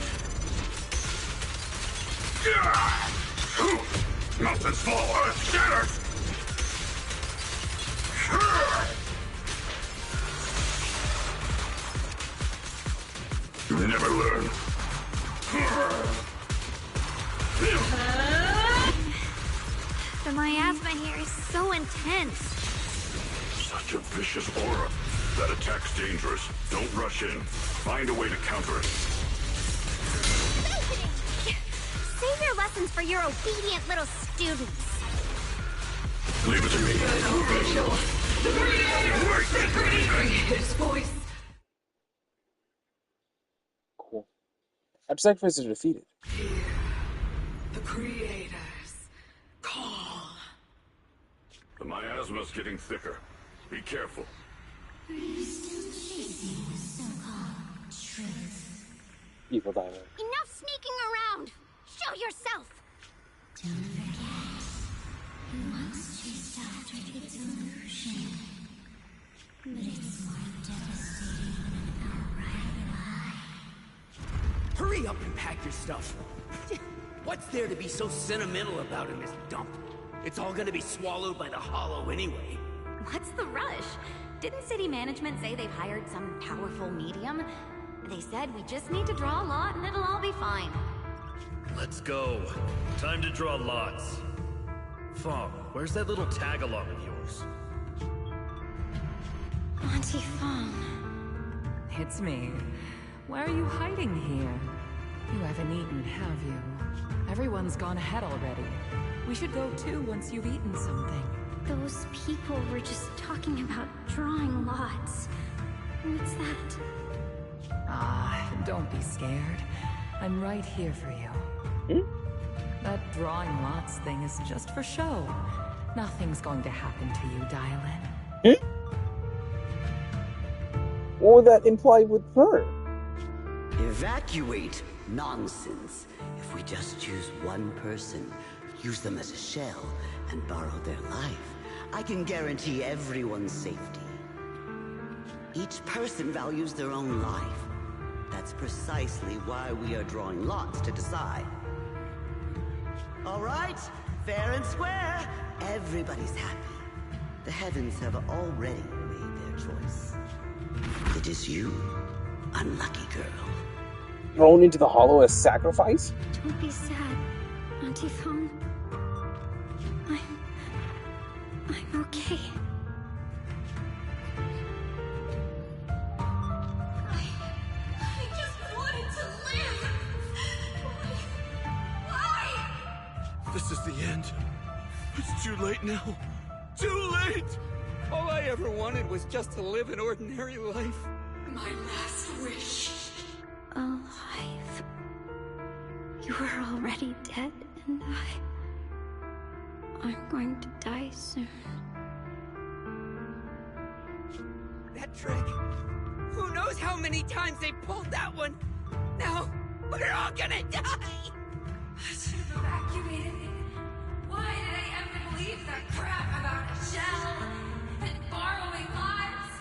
Mountains fall, earth shatters! You never learn. The miasma here is so intense. Such a vicious aura. That attack's dangerous. Don't rush in. Find a way to counter it. Save your lessons for your obedient little students. Leave it to me. His voice. Cool. Our sacrifices are defeated. The creators call. The miasma's getting thicker. Be careful. Are you still chasing the so-called truth? Evil Diamond. Enough sneaking around! Show yourself! Don't forget, you once chased after its illusion. But it's more devastating than an outright lie. Hurry up and pack your stuff. What's there to be so sentimental about in this dump? It's all gonna be swallowed by the hollow anyway. What's the rush? Didn't city management say they've hired some powerful medium? They said we just need to draw a lot and it'll all be fine. Let's go. Time to draw lots. Fong, where's that little tag-along of yours? Auntie Fong. It's me. Why are you hiding here? You haven't eaten, have you? Everyone's gone ahead already. We should go too once you've eaten something. Those people were just talking about drawing lots. What's that? Don't be scared. I'm right here for you. That drawing lots thing is just for show. Nothing's going to happen to you, Dialin. What would that imply with her? Evacuate? Nonsense. If we just choose one person, use them as a shell, and borrow their life, I can guarantee everyone's safety. Each person values their own life. That's precisely why we are drawing lots to decide. All right, fair and square. Everybody's happy. The heavens have already made their choice. It is you, unlucky girl. Thrown into the hollow as sacrifice? Don't be sad, Auntie Fong. I'm okay. I just wanted to live! Why? This is the end. It's too late now. Too late! All I ever wanted was just to live an ordinary life. My last wish. Alive. You were already dead, and I'm going to die soon. That trick. Who knows how many times they pulled that one? No, we're all gonna die! I should have evacuated it. Why did I ever believe that crap about a shell and borrowing lives?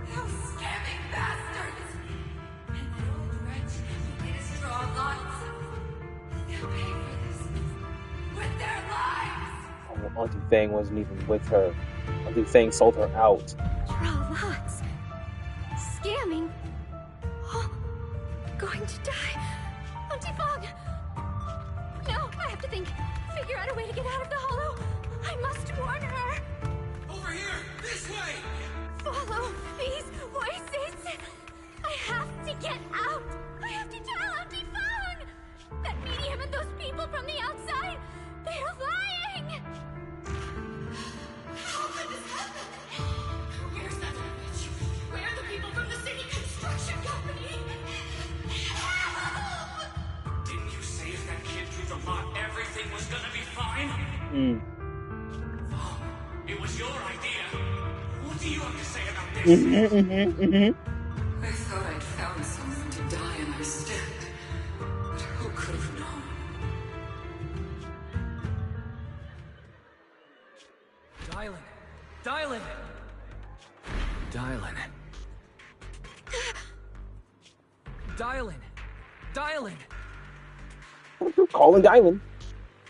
Those scamming bastards! And that old wretch who made us draw lots. They'll pay for this with their lives! Oh, Auntie Fang wasn't even with her. Auntie Fang sold her out. Draw lots. Scamming. Oh, going to die. Auntie Fang! No, I have to think. Figure out a way to get out of the hollow. I must warn her. Over here! This way! Follow these voices. I have to get out. I have to tell Auntie Fang. That medium and those people from the outside, they're lying. How could this happen? Where's that bitch? Where are the people from the city construction company? Help! Didn't you say if that kid drew the lot, everything was gonna be fine? It was your idea. What do you have to say about this? I thought I'd found someone to die in her stead. But who could have known? Dylan! Calling Dylan.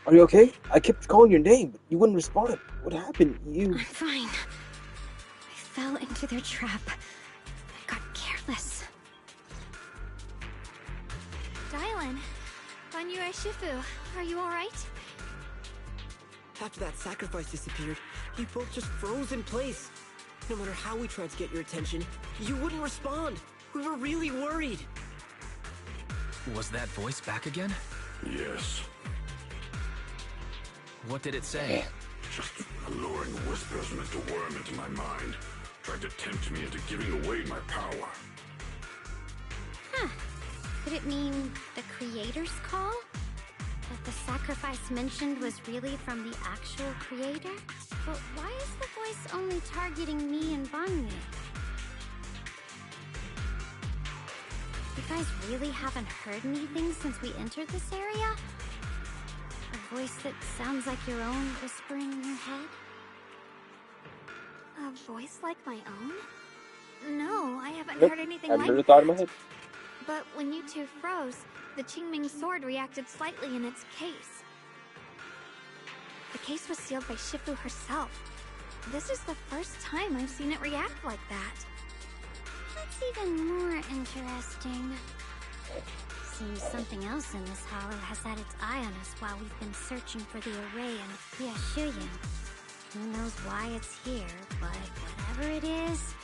Are you okay? I kept calling your name, but you wouldn't respond. What happened? I'm fine. I fell into their trap. I got careless. Dylan, Banyue Shifu, are you alright? After that sacrifice disappeared, you both just froze in place. No matter how we tried to get your attention, you wouldn't respond. We were really worried. Was that voice back again? Yes. What did it say? Just alluring whispers meant to worm into my mind. Tried to tempt me into giving away my power. Huh. Could it mean the creator's call? That the sacrifice mentioned was really from the actual creator? But why is the voice only targeting me and Banyue? You guys really haven't heard anything since we entered this area? A voice that sounds like your own whispering in your head? A voice like my own? No, I haven't Nope, heard anything I've like never that. thought in my head. But when you two froze, the Qingming sword reacted slightly in its case. The case was sealed by Shifu herself. This is the first time I've seen it react like that. That's even more interesting. Seems something else in this hollow has had its eye on us while we've been searching for the array and Yashuyan. Who knows why it's here, but whatever it is,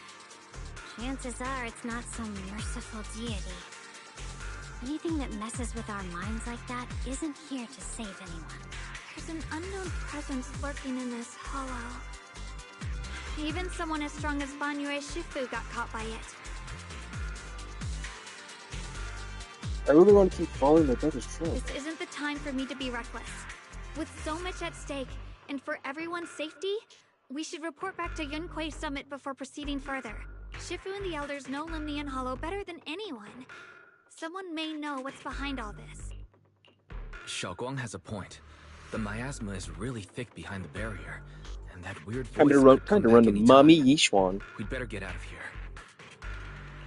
chances are it's not some merciful deity. Anything that messes with our minds like that isn't here to save anyone. There's an unknown presence lurking in this hollow. Even someone as strong as Banyue Shifu got caught by it. I really want to keep following my brother's trail. This isn't the time for me to be reckless. With so much at stake, and for everyone's safety, we should report back to Yunquei Summit before proceeding further. Shifu and the elders know Limnian Hollow better than anyone. Someone may know what's behind all this. Xiaoguang has a point. The miasma is really thick behind the barrier, and that weird voice Time to run to Mommy Yishuan. We'd better get out of here.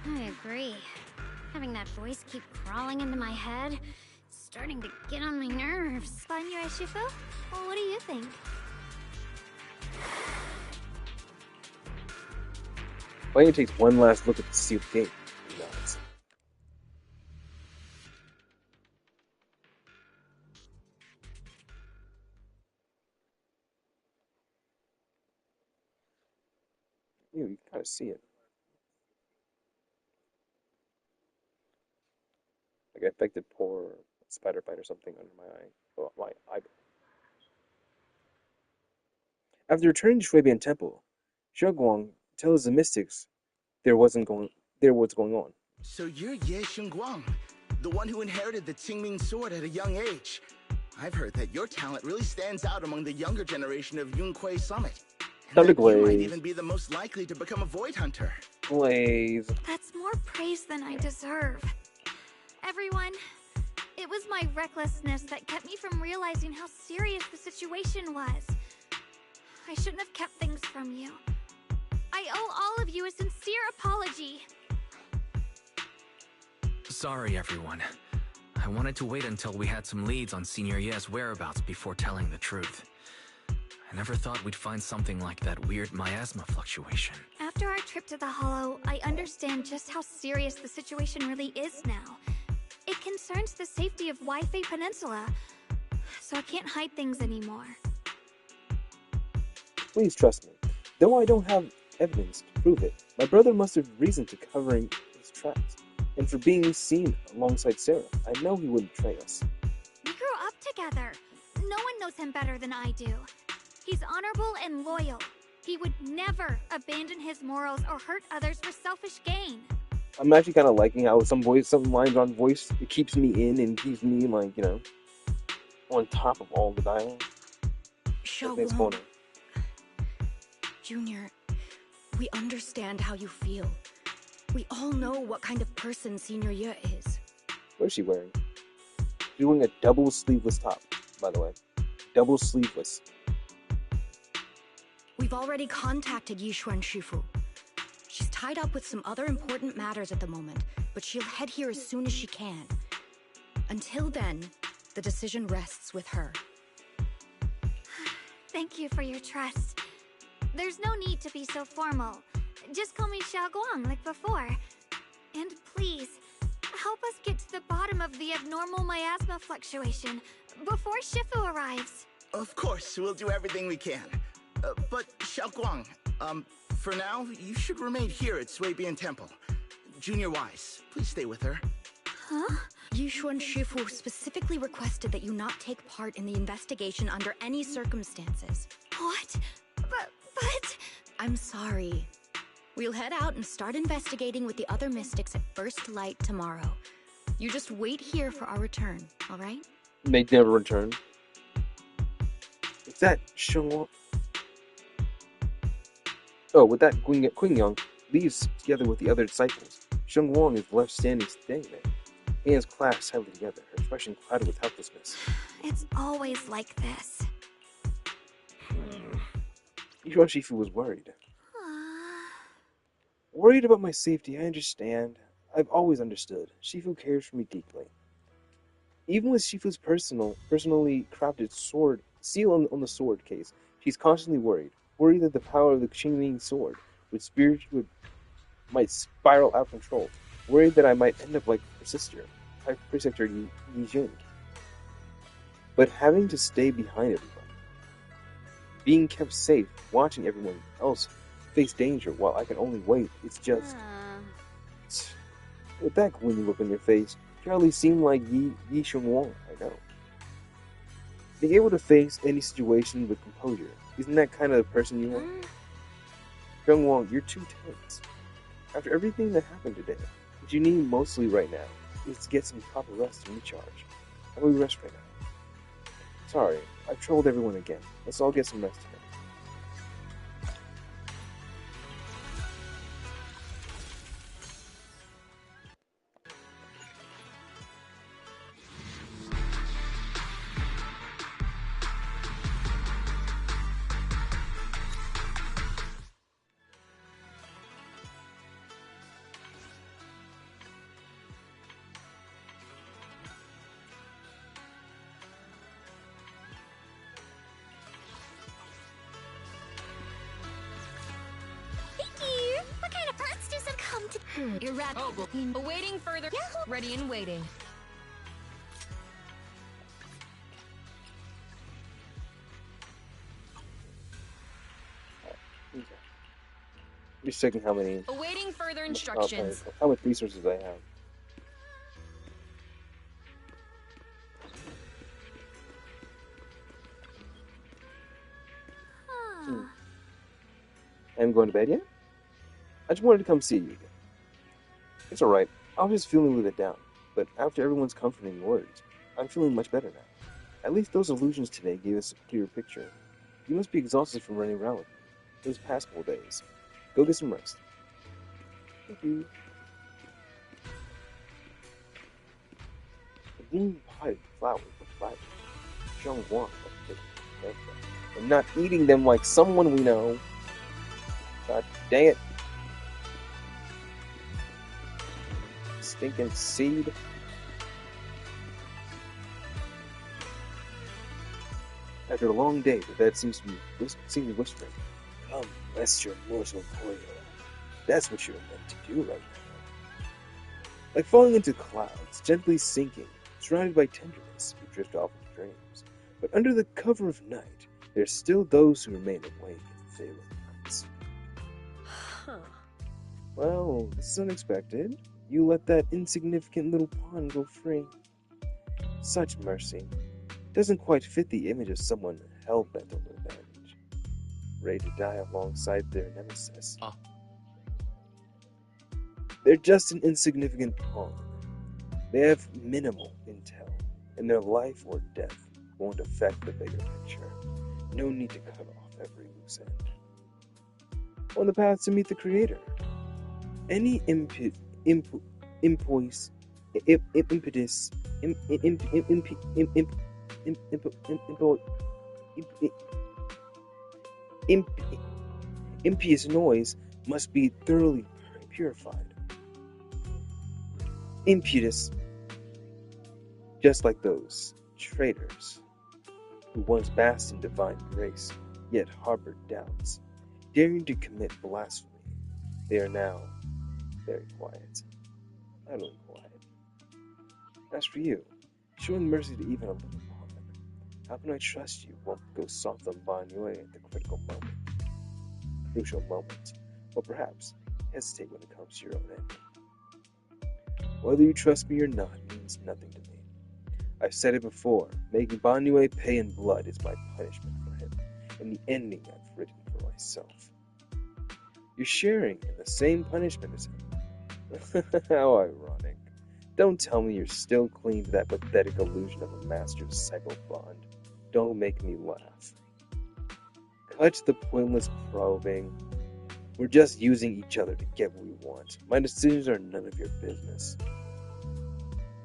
I agree. Having that voice keep crawling into my head, it's starting to get on my nerves. Banyue Shifu? Well, what do you think? Banyue takes one last look at the sealed gate. Nuts. You can kind of see it. Like I affected poor spider bite or something under my eye. Oh, my eyeball. After returning to Shuibian Temple, Xiaoguang tells the mystics what's going on. So you're Ye Xingguang, the one who inherited the Qingming sword at a young age. I've heard that your talent really stands out among the younger generation of Yunquei Summit. And that you might even be the most likely to become a void hunter. Blaze. That's more praise than I deserve. everyone. It was my recklessness that kept me from realizing how serious the situation was. I shouldn't have kept things from you. I owe all of you a sincere apology. Sorry, everyone. I wanted to wait until we had some leads on Senior Ye's whereabouts before telling the truth. I never thought we'd find something like that weird miasma fluctuation. After our trip to the Hollow, I understand just how serious the situation really is now. It concerns the safety of Wi-Fi Peninsula, so I can't hide things anymore. Please trust me. Though I don't have evidence to prove it, my brother must have reason to covering his tracks. And for being seen alongside Sarah, I know he wouldn't betray us. We grew up together. No one knows him better than I do. He's honorable and loyal. He would never abandon his morals or hurt others for selfish gain. I'm actually kind of liking how some lines on voice, it keeps me in and keeps me, like, you know, on top of all the dialogue. Xiaowang. Junior, we understand how you feel. We all know what kind of person Senior Ye is. What is she wearing? She's wearing a double sleeveless top, by the way. Double sleeveless. We've already contacted Yishuan Shifu. She's tied up with some other important matters at the moment, but she'll head here as soon as she can. Until then, the decision rests with her. Thank you for your trust. There's no need to be so formal. Just call me Xiaoguang like before. And please, help us get to the bottom of the abnormal miasma fluctuation before Shifu arrives. Of course, we'll do everything we can. But Xiaoguang, for now, you should remain here at Suibian Temple. Junior Wise, please stay with her. Huh? Yishuan Shifu specifically requested that you not take part in the investigation under any circumstances. What? But... I'm sorry. We'll head out and start investigating with the other mystics at first light tomorrow. You just wait here for our return, alright? They never return. Is that Shengwang? Oh, with that, Qingyang leaves together with the other disciples. Shengwang is left standing staying there. Hands clasped tightly together, her expression clouded with helplessness. It's always like this. Yishuan Shifu was worried. Worried about my safety, I understand. I've always understood. Shifu cares for me deeply. Even with Shifu's personally crafted sword, seal on the sword case, she's constantly worried. Worried that the power of the Qingming sword might spiral out of control. Worried that I might end up like her preceptor Yi Jing. But having to stay behind everyone, being kept safe, watching everyone else face danger while I can only wait, it's just... With that gloomy look on your face, you hardly seem like Yi Shengwang, I know. Being able to face any situation with composure, isn't that kind of the person you are? Shengwang, you're too tense. After everything that happened today, what you need mostly right now is to get some proper rest and recharge. How about we rest right now? Sorry, I've trolled everyone again. Let's all get some rest tonight. Awaiting further. Ready and waiting. Okay. Just checking how many. Awaiting further instructions. How much resources I have. I'm going to bed yet? I just wanted to come see you again. It's alright, I was just feeling a little bit down, but after everyone's comforting words, I'm feeling much better now. At least those illusions today gave us a clearer picture. You must be exhausted from running around with me those past couple days. Go get some rest. Thank you. blooming potted flowers were flattering. Zhang Wang was taking care of them, and not eating them like someone we know. God dang it. Stinking seed. After a long day, the bed seems to be whispering, "Come, rest your mortal coil. That's what you're meant to do right now." Like falling into clouds, gently sinking, surrounded by tenderness, you drift off into dreams. But under the cover of night, there's still those who remain awake in failing nights. Huh. Well, this is unexpected. You let that insignificant little pawn go free. Such mercy. Doesn't quite fit the image of someone hell-bent on revenge, ready to die alongside their nemesis. They're just an insignificant pawn. They have minimal intel, and their life or death won't affect the bigger picture. No need to cut off every loose end. On the path to meet the Creator, any impetus impious noise must be thoroughly purified. Impetus, just like those traitors who once basked in divine grace, yet harbored doubts, daring to commit blasphemy. They are now very quiet, utterly quiet. As for you, showing mercy to even a little pawn, how can I trust you won't go soft on Ban Yue at the crucial moment, or perhaps hesitate when it comes to your own end? Whether you trust me or not means nothing to me. I've said it before, making Ban Yue pay in blood is my punishment for him, and the ending I've written for myself. You're sharing in the same punishment as him. How ironic. Don't tell me you're still clinging to that pathetic illusion of a master's cycle bond. Don't make me laugh. Cut the pointless probing. We're just using each other to get what we want. My decisions are none of your business.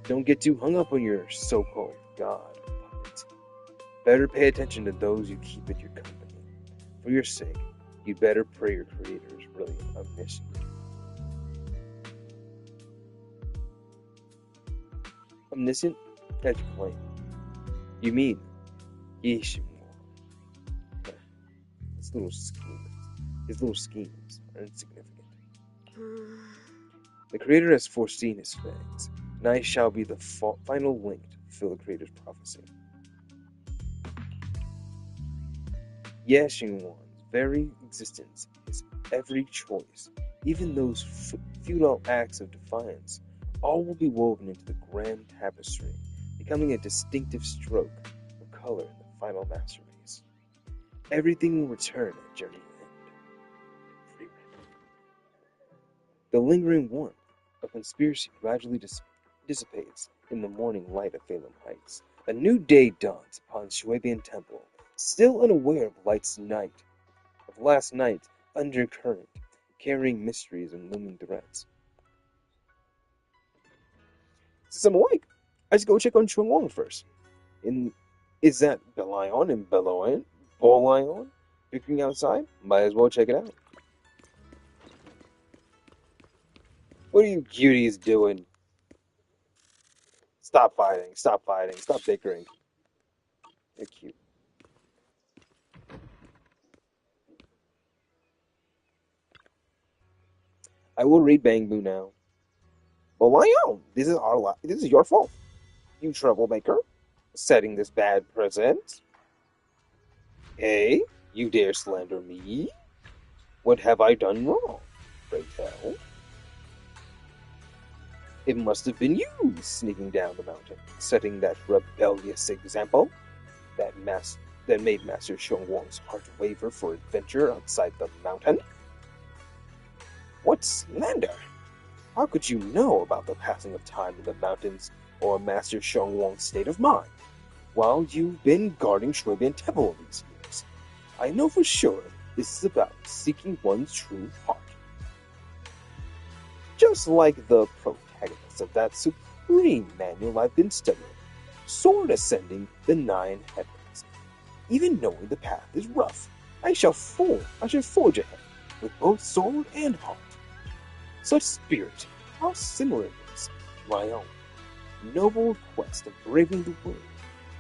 Don't get too hung up on your so-called god puppet. Better pay attention to those you keep at your company. For your sake, you'd better pray your Creator is really omniscient. Omniscient? How'd you claim? You mean Yishin? His little schemes are insignificant. The Creator has foreseen his fangs, and I shall be the final link to fulfill the Creator's prophecy. Ye Xingwan's very existence, his every choice, even those futile acts of defiance, all will be woven into the grand tapestry, becoming a distinctive stroke of color in the final masterpiece. Everything will return at journey's end. The lingering warmth of conspiracy gradually dissipates in the morning light of Phelan Heights. A new day dawns upon Shuebian Temple, still unaware of last night's undercurrent, carrying mysteries and looming threats. Since I'm awake, I just go check on Chuan Wang first. Is that Belion and Bolion bickering outside? Might as well check it out. What are you cuties doing? Stop fighting, stop bickering. They're cute. I will read Bang Boo now. Bolion, this is your fault. You troublemaker, setting this bad precedent. Hey, you dare slander me? What have I done wrong? Pray tell. It must have been you sneaking down the mountain, setting that rebellious example that made Master Xiongwang's heart waver for adventure outside the mountain. What slander? How could you know about the passing of time in the mountains or Master Xiongwang's state of mind, while you've been guarding Shuebian Temple all these years? I know for sure this is about seeking one's true heart. Just like the protagonist of that supreme manual I've been studying, sword ascending the 9 heavens. Even knowing the path is rough, I shall forge ahead with both sword and heart. Such spirit, how similar it is to my own. Noble quest of braving the world,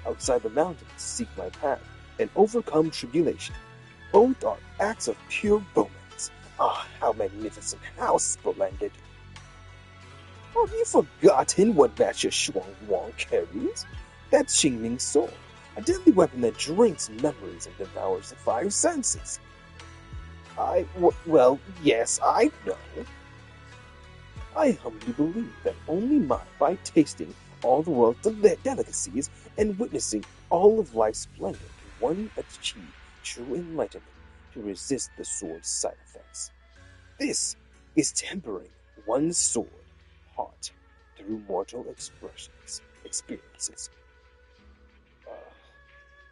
outside the mountains seek my path, and overcome tribulation. Both are acts of pure romance. Ah, how magnificent, how splendid! Have you forgotten what Master Shuang Wang carries? That Qingming sword, a deadly weapon that drinks memories and devours the 5 senses. Well, yes, I know. I humbly believe that only by tasting all the world's delicacies and witnessing all of life's splendor can one achieve true enlightenment to resist the sword's side effects. This is tempering one's sword heart through mortal experiences.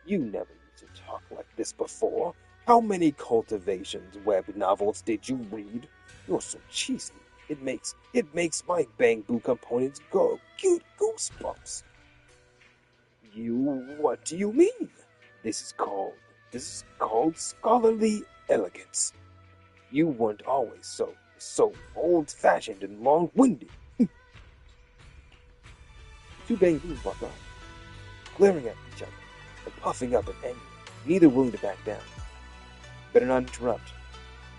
You never used to talk like this before. How many cultivations web novels did you read? You're so cheesy. It makes my bamboo components go get goosebumps. What do you mean? This is called scholarly elegance. You weren't always so old-fashioned and long-winded. 2 bamboos walk on, glaring at each other and puffing up in anger, neither willing to back down. Better not interrupt.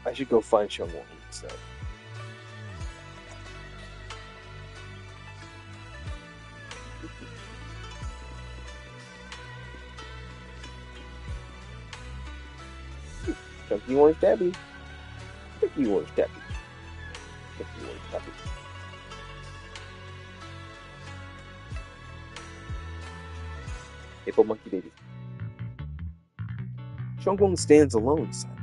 I should go find Xiongwang instead. Chunky orange tabby. Chunky orange tabby. Chunky orange tabby. Hippo monkey baby. Xiongwang stands alone, silent.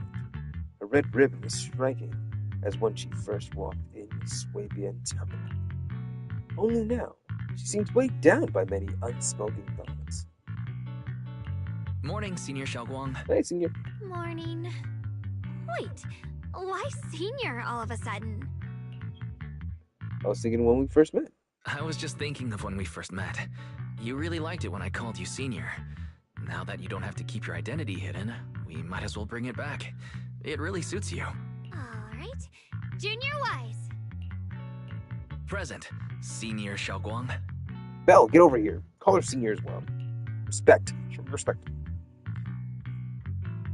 A red ribbon is striking as when she first walked in the Swabian temple. Only now, she seems weighed down by many unspoken thoughts. Morning, Senior Xiaoguang. Hey, Senior. Morning. Wait, why Senior all of a sudden? I was thinking when we first met. I was just thinking of when we first met. You really liked it when I called you Senior. Now that you don't have to keep your identity hidden, we might as well bring it back. It really suits you. Alright. Junior Wise. Present, Senior Xiaoguang. Belle, get over here. Call her Senior as well. Respect. Show me respect.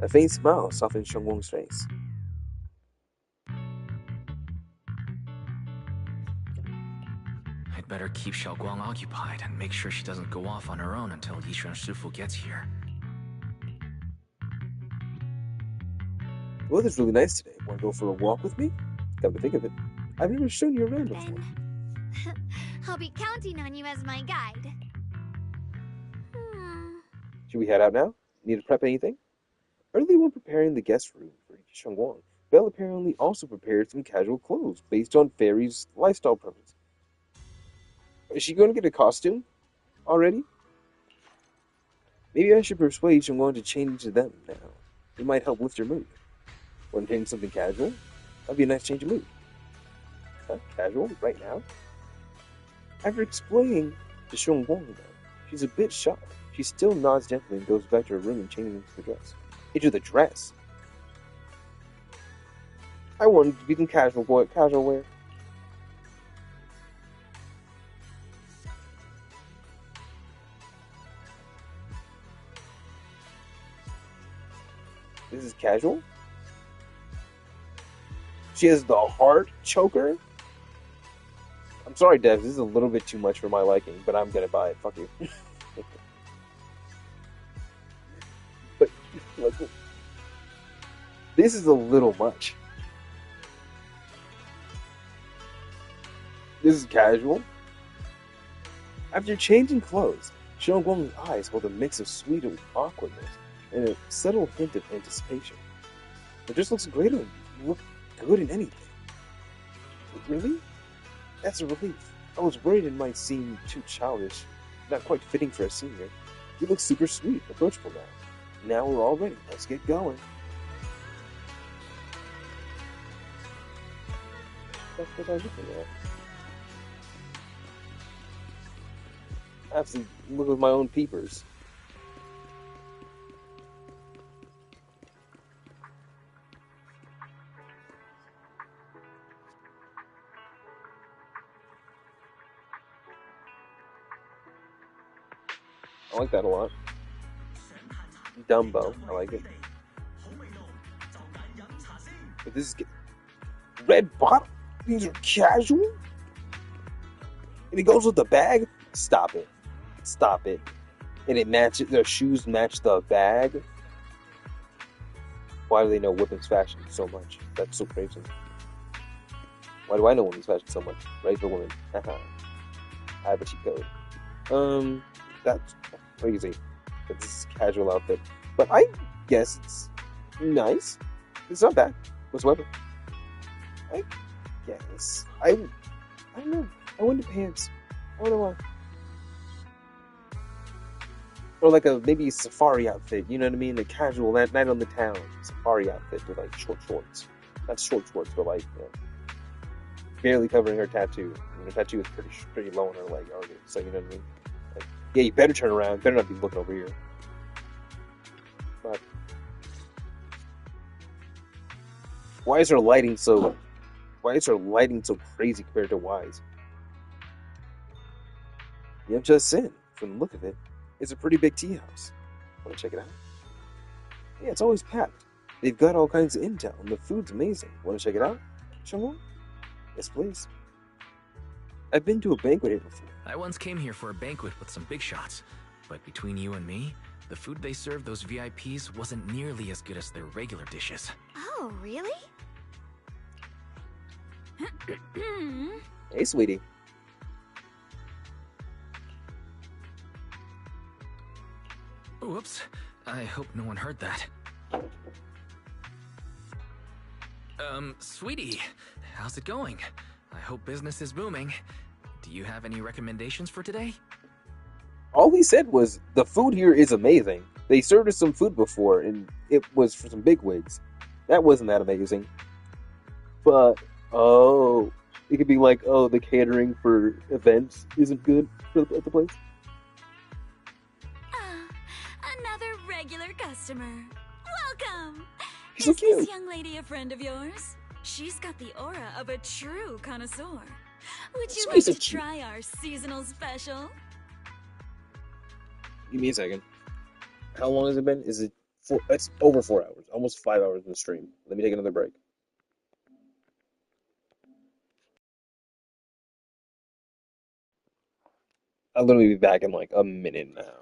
A faint smile softened Xiongwang's face. I'd better keep Xiaoguang occupied and make sure she doesn't go off on her own until Yishuan Shifu gets here. The weather's really nice today. Want to go for a walk with me? Come to think of it, I've never shown you around before. I'll be counting on you as my guide. Should we head out now? Need to prep anything? Early when preparing the guest room for Xiongwang, Belle apparently also prepared some casual clothes based on Fairy's lifestyle preference. Is she going to get a costume already? Maybe I should persuade Xiongwang to change into them now. It might help lift her mood. Want to change something casual? That'd be a nice change of mood. Huh? Casual? Right now? After explaining to Xiongwang, though, she's a bit shy. She still nods gently and goes back to her room and changes into the dress. Into the dress? I wanted to be some casual wear. This is casual? She has the heart choker? I'm sorry, Devs, this is a little bit too much for my liking, but I'm gonna buy it. Fuck you. But, like, this is a little much. This is casual. After changing clothes, Xiongwang's eyes hold a mix of sweet awkwardness and a subtle hint of anticipation. It just looks great on you. You look good in anything. Really? That's a relief. I was worried it might seem too childish, not quite fitting for a senior. You look super sweet, approachable now. Now we're all ready. Let's get going. That's what I was looking at. I have to look with my own peepers. I like that a lot. Dumbo, I like it. But this is red bottom. These are casual. And it goes with the bag. Stop it. Stop it. And it matches. Their shoes match the bag. Why do they know women's fashion so much? That's so crazy. Why do I know women's fashion so much? Right for women. Haha. I have a cheat code. That's crazy. This is a casual outfit. But I guess it's nice. It's not bad whatsoever. I guess. I don't know. I want the pants. I don't know why. Or like maybe a safari outfit, you know what I mean? The casual night on the town safari outfit with like short shorts. Not short shorts, but like, you know, barely covering her tattoo. And her tattoo is pretty low on her leg already. So you know what I mean? Like, yeah, you better turn around. Better not be looking over here. But why is her lighting so crazy compared to Wise? You have just seen, from the look of it, it's a pretty big tea house. Want to check it out? Yeah, it's always packed. They've got all kinds of intel, and the food's amazing. Want to check it out? Shimon? Yes, please. I've been to a banquet here before. I once came here for a banquet with some big shots, but between you and me, the food they served those VIPs wasn't nearly as good as their regular dishes. Oh, really? Hey, sweetie. Whoops. I hope no one heard that. Sweetie, how's it going? I hope business is booming. Do you have any recommendations for today? All he said was, the food here is amazing. They served us some food before, and it was for some bigwigs. That wasn't that amazing. But, it could be like, the catering for events isn't good at the place. Another regular customer. Welcome! She's so cute. This young lady a friend of yours? She's got the aura of a true connoisseur. Would you like to try our seasonal special? Give me a second. How long has it been? It's over 4 hours. Almost 5 hours in the stream. Let me take another break. I'll literally be back in like a minute and a half.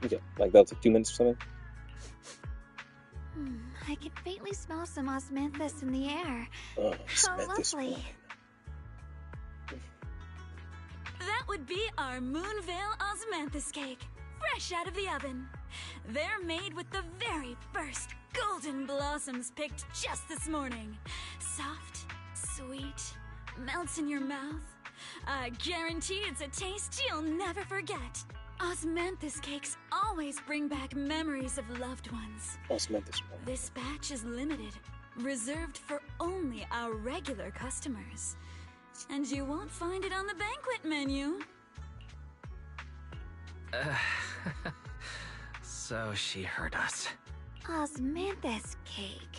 Okay, like that's like 2 minutes or something. I can faintly smell some osmanthus in the air. Oh, How osmanthus lovely. wine. That would be our Moonvale Osmanthus cake, fresh out of the oven. They're made with the very first golden blossoms picked just this morning. Soft, sweet, melts in your mouth. I guarantee it's a taste you'll never forget. Osmanthus cakes always bring back memories of loved ones. Osmanthus wine. This batch is limited, reserved for only our regular customers. And you won't find it on the banquet menu. So she heard us. Osmanthus cake.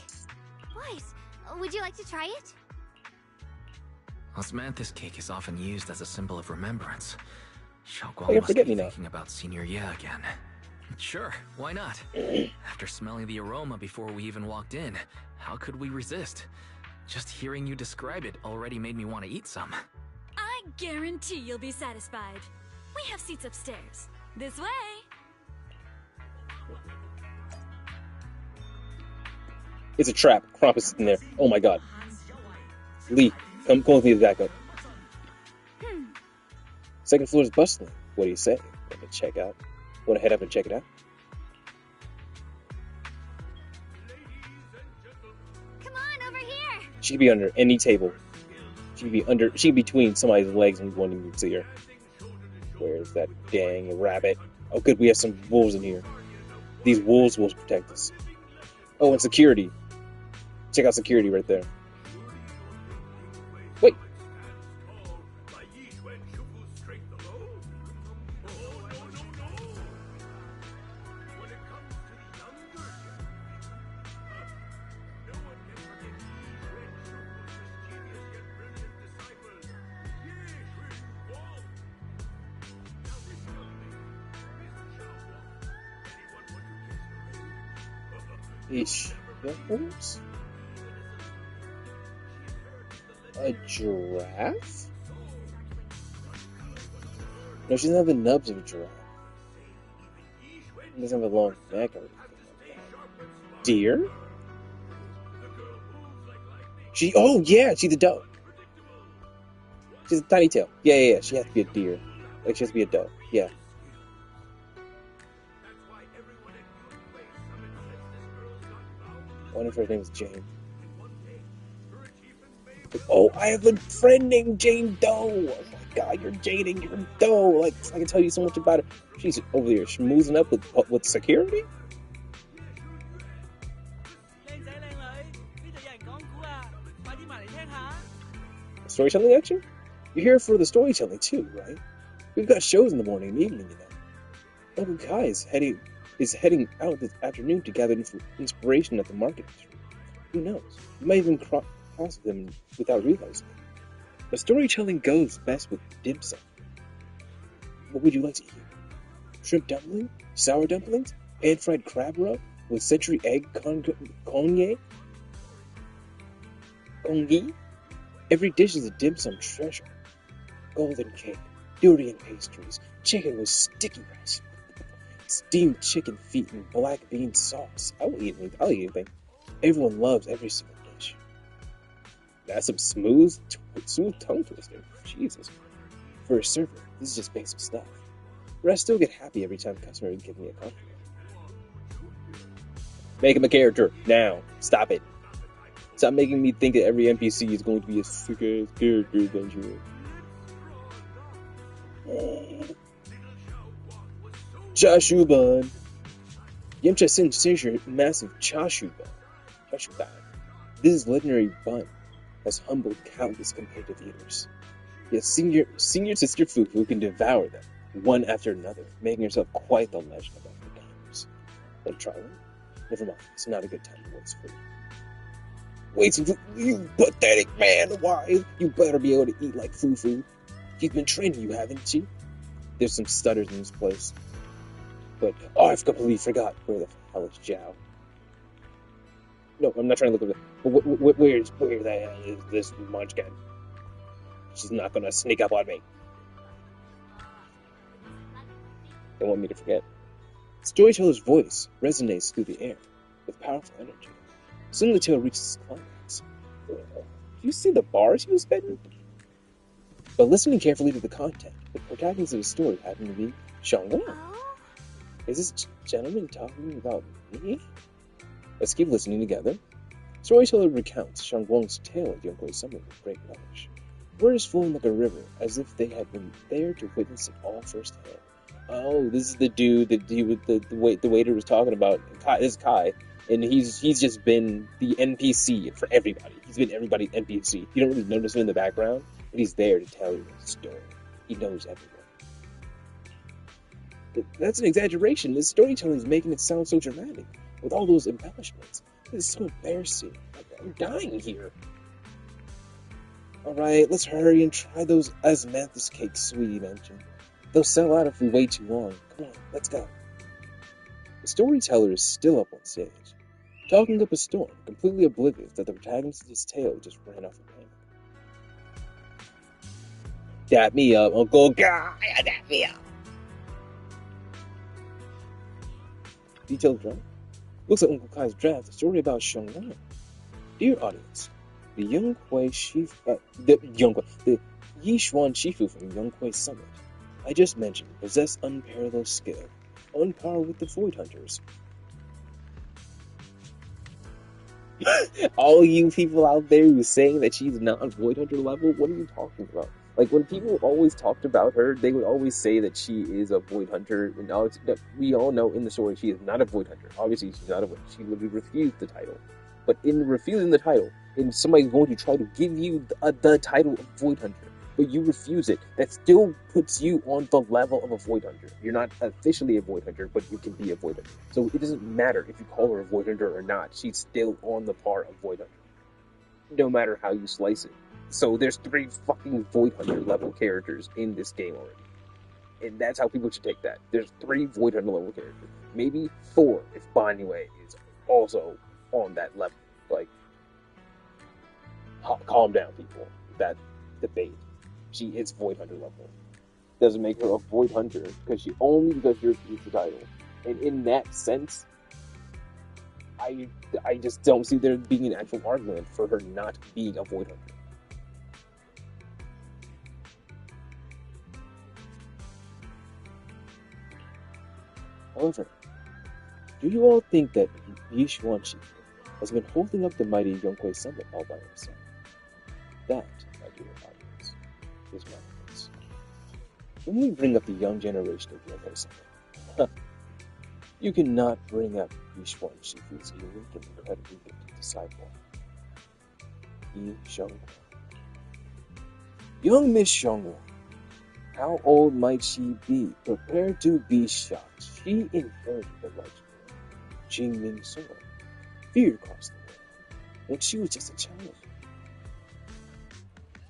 Weiss, would you like to try it? Osmanthus cake is often used as a symbol of remembrance. Xiaoguang Like a must be forget-me-not. thinking about Senior Ye again. Sure, why not? After smelling the aroma before we even walked in, how could we resist? Just hearing you describe it already made me want to eat some. I guarantee you'll be satisfied. We have seats upstairs. This way. It's a trap. Krampus is in there. Oh my god. Lee, come with me to the back up. Second floor is bustling. What do you say? Want to check out? Want to head up and check it out? Come on, over here! She could be under any table. She could be under. She could be between somebody's legs and we won't even see her. Where's that dang rabbit? Oh, good. We have some wolves in here. These wolves will protect us. Oh, and security. Check out security right there. Wait. Ish. Wolves? A giraffe? No, she doesn't have the nubs of a giraffe. She doesn't have a long neck or anything like that. Deer? Oh yeah, she's a doe. She's a tiny tail. Yeah. She has to be a deer. Like, she has to be a doe. Yeah. I wonder if her name is Jane. Oh, I have a friend named Jane Doe. Oh my god, you're Jane and you're Doe. Like, I can tell you so much about her. She's over there schmoozing up with security. Storytelling action? You're here for the storytelling too, right? We've got shows in the morning and evening, you know. Uncle Kai is heading out this afternoon to gather inspiration at the market. Who knows? You might even cross them without realizing it. But storytelling goes best with dim sum. What would you like to eat? Shrimp dumpling? Sour dumplings? Pan-fried crab rub? With century egg cognac? Congee? Every dish is a dim sum treasure. Golden cake, durian pastries, chicken with sticky rice, steamed chicken feet and black bean sauce. I'll eat anything. Everyone loves every single dish. That's some smooth tongue twister. Jesus. For a server, this is just basic stuff. But I still get happy every time a customer gives me a compliment. Make him a character, now. Stop it. Stop making me think that every NPC is going to be a sick-ass character eventually. Chashu bun. Yamcha Sin signature massive chashu bun. This legendary bun has humbled countless competitive eaters. Yet senior sister Fufu can devour them, one after another, making herself quite the legend among the gamers. Want to try one? Never mind, it's not a good time to waste food. Wait, you pathetic man! Why? You better be able to eat like Fufu. She's been training you, haven't she? There's some stutters in this place. But, I've completely forgot where the hell is Zhao. No, I'm not trying to look at it. But where the hell is this munchkin? She's not gonna sneak up on me. They want me to forget. Storyteller's voice resonates through the air with powerful energy. Soon the tale reaches its climax. You see the bars he was spitting? But listening carefully to the content, the protagonist of the story happened to be Xiangwang. Is this gentleman talking about me? Let's keep listening together. Storyteller recounts Xiangwang's tale of Yonghui Summit with great relish. Words flowing like a river, as if they had been there to witness it all firsthand. Oh, this is the dude that the waiter was talking about. This is Kai, and he's just been the NPC for everybody. He's been everybody's NPC. You don't really notice him in the background, but he's there to tell you the story. He knows everyone. That's an exaggeration. This storytelling is making it sound so dramatic, with all those embellishments. This is so embarrassing. I'm dying here. Alright, let's hurry and try those asmanthus cakes Sweetie mentioned. They'll sell out if we wait too long. Come on, let's go. The storyteller is still up on stage, talking up a storm, completely oblivious that the protagonist of his tale just ran off the panic. Dap me up, Uncle Guy, dap me up. Detailed draft? Looks like Uncle Kai's draft, a story about Xiangwang. Dear audience, the Yixuan Shifu from Yonghui Summit, I just mentioned, possess unparalleled skill, on par with the Void Hunters. All you people out there who saying that she's not Void Hunter level, what are you talking about? Like, when people always talked about her, they would always say that she is a Void Hunter, and we all know in the story she is not a Void Hunter. Obviously, she's not a Void Hunter. She literally refused the title. But in refusing the title, and somebody's going to try to give you the title of Void Hunter, but you refuse it, that still puts you on the level of a Void Hunter. You're not officially a Void Hunter, but you can be a Void Hunter. So it doesn't matter if you call her a Void Hunter or not. She's still on the par of Void Hunter, no matter how you slice it. So there's 3 fucking Void Hunter level characters in this game already. And that's how people should take that. There's 3 Void Hunter level characters. Maybe 4 if Banyue is also on that level. Like, calm down, people. That debate. She is Void Hunter level. Doesn't make her a Void Hunter because she refused the title. And in that sense, I just don't see there being an actual argument for her not being a Void Hunter. However, do you all think that Yixuan Shifu has been holding up the mighty Yonghui Summit all by himself? That, my dear audience, is my case. When we bring up the young generation of Yonghui Summit, you cannot bring up Yixuan Shifu's unique and incredibly gifted disciple, Yi Xiongguang. Young Miss Xiongguang, how old might she be? Prepare to be shocked. She inherited the legendary Jingming sword, feared across the world, when she was just a child.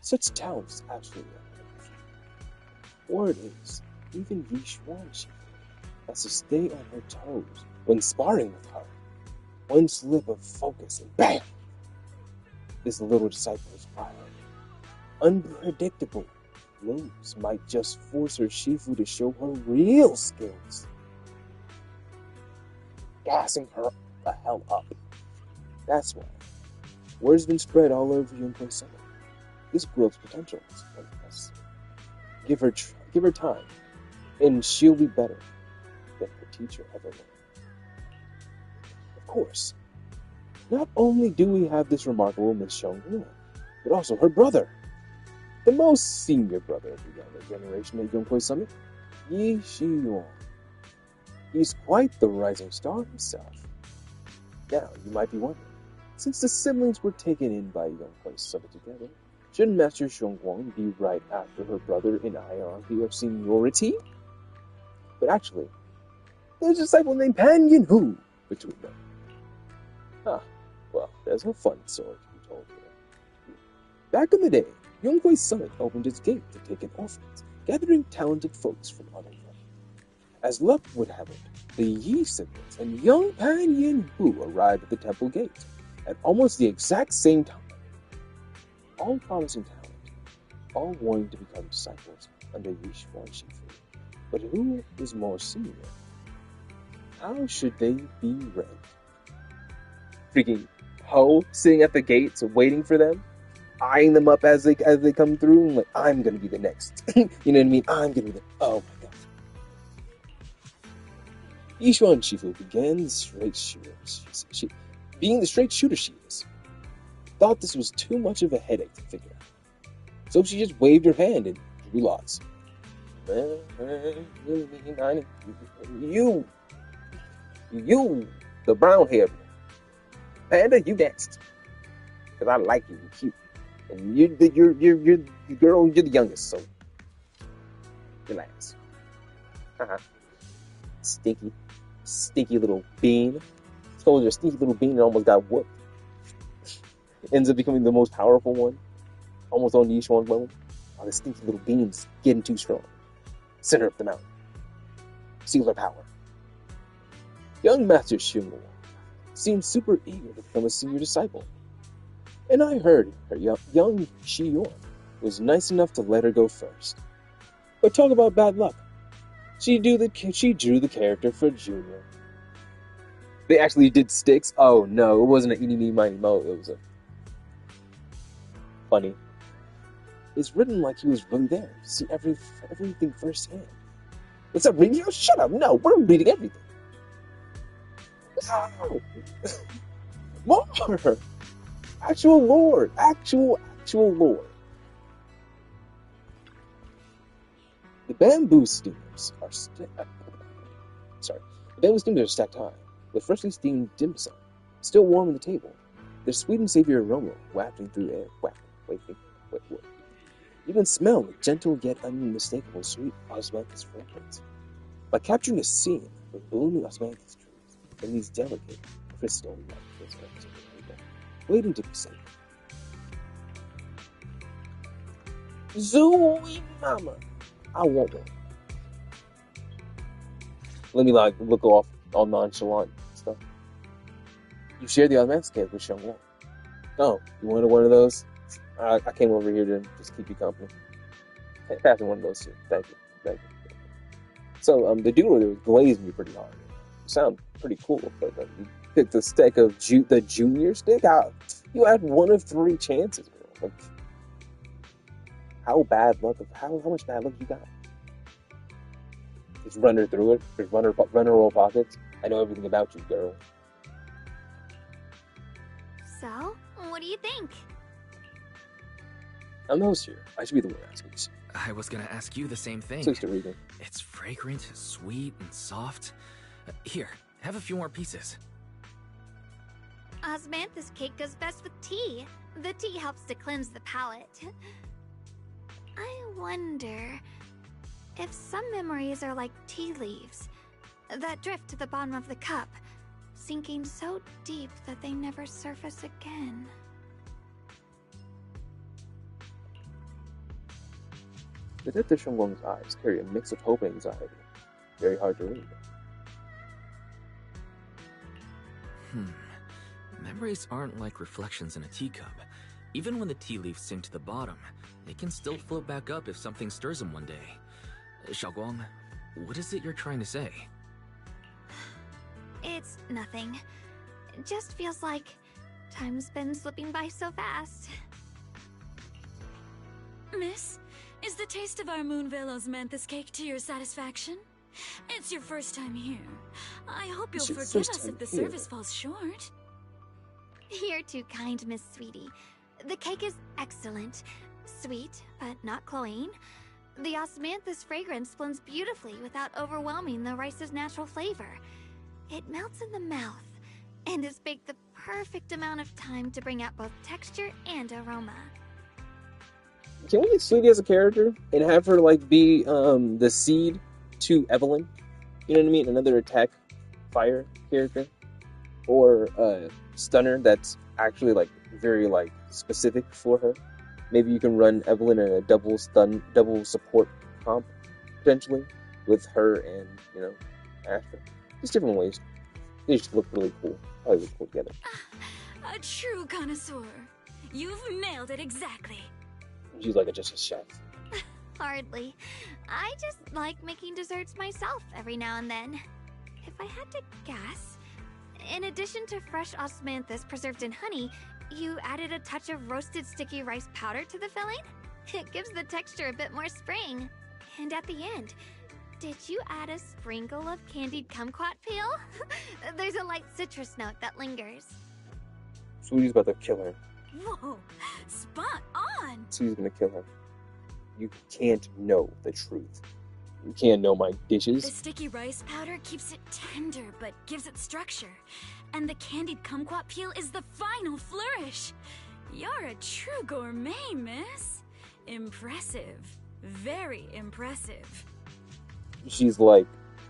Such talent is absolutely unbelievable. Word is, even Yixuan Shifu has to stay on her toes when sparring with her. One slip of focus and BAM! This little disciple is fired. Unpredictable blows might just force her Shifu to show her real skills, gassing her the hell up. That's why word's been spread all over Yonghui Summit. This girl's potential is impressive. Give her time, and she'll be better than her teacher ever was. Of course, not only do we have this remarkable Miss Xiongguang, but also her brother, the most senior brother of the younger generation at Yonghui Summit, Yi Shiyuan. He's quite the rising star himself. Now, you might be wondering, since the siblings were taken in by Yonghui Summit together, shouldn't Master Xiongguang be right after her brother in hierarchy of seniority? But actually, there's a disciple named Pan Yin Hu between them. Well, there's a fun story to be told here. Back in the day, Yonghui Summit opened its gate to take in orphans, gathering talented folks from other realms. As luck would have it, the Yi siblings and young Pan Yin Hu arrived at the temple gate at almost the exact same time. All promising talent, all wanting to become disciples under Yixuan Shifu. But who is more senior? How should they be read? Freaking Ho sitting at the gates waiting for them, eyeing them up as they come through, and like, I'm gonna be the next. You know what I mean? I'm gonna be the. Oh my god. Yishuan Shifu began the straight shooter. Being the straight shooter she is, thought this was too much of a headache to figure out. So she just waved her hand and drew lots. You, the brown haired panda, you next. Cause I like you, you're cute, and you're the girl, you're the youngest, so relax. Stinky little bean. Told you a stinky little bean and almost got whooped. Ends up becoming the most powerful one. Almost on the Yishuan moment. Oh, the stinky little bean's getting too strong. Center of the mountain. Seal her power. Young Master Xunguo seemed super eager to become a senior disciple. And I heard her young Shiyuan was nice enough to let her go first. But talk about bad luck. She drew the character for Junior. They actually did sticks? Oh no, it wasn't an eeny, meeny, miny, mo. It was a funny. It's written like he was really there to see everything firsthand. What's up, reading? Oh, shut up! No, we're reading everything. No, more actual lore, actual lore. The bamboo steamers are stacked high, with freshly steamed dim sum, still warm on the table. Their sweet and savory aroma wafting through air. Wait. You can smell the gentle yet unmistakable sweet osmanthus fragrance. By capturing a scene with blooming osmanthus trees and these delicate, crystal-like crystals waiting to be savored. Zooey mama! I want one. Let me look off all nonchalant stuff. You share the osmanthus cake with Xiangguo. Oh, you wanted one of those? I came over here to just keep you company. Pass me one of those too. Thank you. So the dude over there was glazing me pretty hard. Sound pretty cool, but you picked the stick of the junior stick out. You had one of 3 chances, girl. Like, how much bad luck you got? Just run her through it. Just run her roll pockets. I know everything about you, girl. So, what do you think? I'm the host here. I should be the one asking. I was gonna ask you the same thing. It's fragrant, sweet, and soft. Here, have a few more pieces. Osmanthus cake goes best with tea. The tea helps to cleanse the palate. I wonder if some memories are like tea leaves that drift to the bottom of the cup, sinking so deep that they never surface again. Detective Shengwang's eyes carry a mix of hope and anxiety. Very hard to read. Memories aren't like reflections in a teacup. Even when the tea leaves sink to the bottom, they can still float back up if something stirs them one day. Xiaoguang, what is it you're trying to say? It's nothing. It just feels like time's been slipping by so fast. Miss, is the taste of our Moonvale osmanthus cake to your satisfaction? It's your first time here. I hope you'll forgive us if the service falls short. You're too kind, Miss Sweetie. The cake is excellent. Sweet, but not cloying. The osmanthus fragrance blends beautifully without overwhelming the rice's natural flavor. It melts in the mouth, and is baked the perfect amount of time to bring out both texture and aroma. Can we get Sweetie as a character and have her like be the seed to Evelyn? You know what I mean? Another attack fire character, or stunner that's actually like very like specific for her. Maybe you can run Evelyn in a double support comp potentially with her and Astra. Just different ways. They just look really cool. Probably look cool together. A true connoisseur. You've nailed it exactly. She's like just a chef. Hardly. I just like making desserts myself every now and then. if I had to guess, in addition to fresh osmanthus preserved in honey, you added a touch of roasted sticky rice powder to the filling? It gives the texture a bit more spring. And at the end, did you add a sprinkle of candied kumquat peel? There's a light citrus note that lingers. Sweetie's about to kill her. Whoa, spot on! Sweetie's gonna kill her. You can't know the truth. You can't know my dishes. The sticky rice powder keeps it tender but gives it structure. And the candied kumquat peel is the final flourish. You're a true gourmet, miss. Impressive. Very impressive. She's like,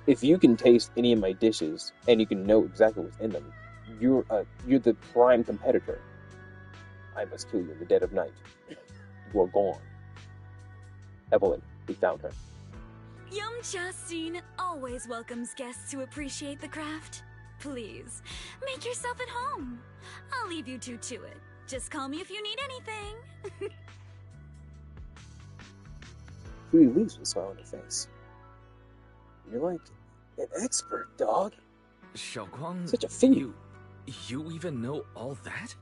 if you can taste any of my dishes and you can know exactly what's in them, you're the prime competitor. I must kill you in the dead of night. You are gone. Evelyn, we found her. Yum-cha scene always welcomes guests who appreciate the craft. Please, make yourself at home. I'll leave you two to it. Just call me if you need anything. Sweetie leaves with a smile on her face. You're like an expert, dog. Xiaoguang, Such a fool. You even know all that?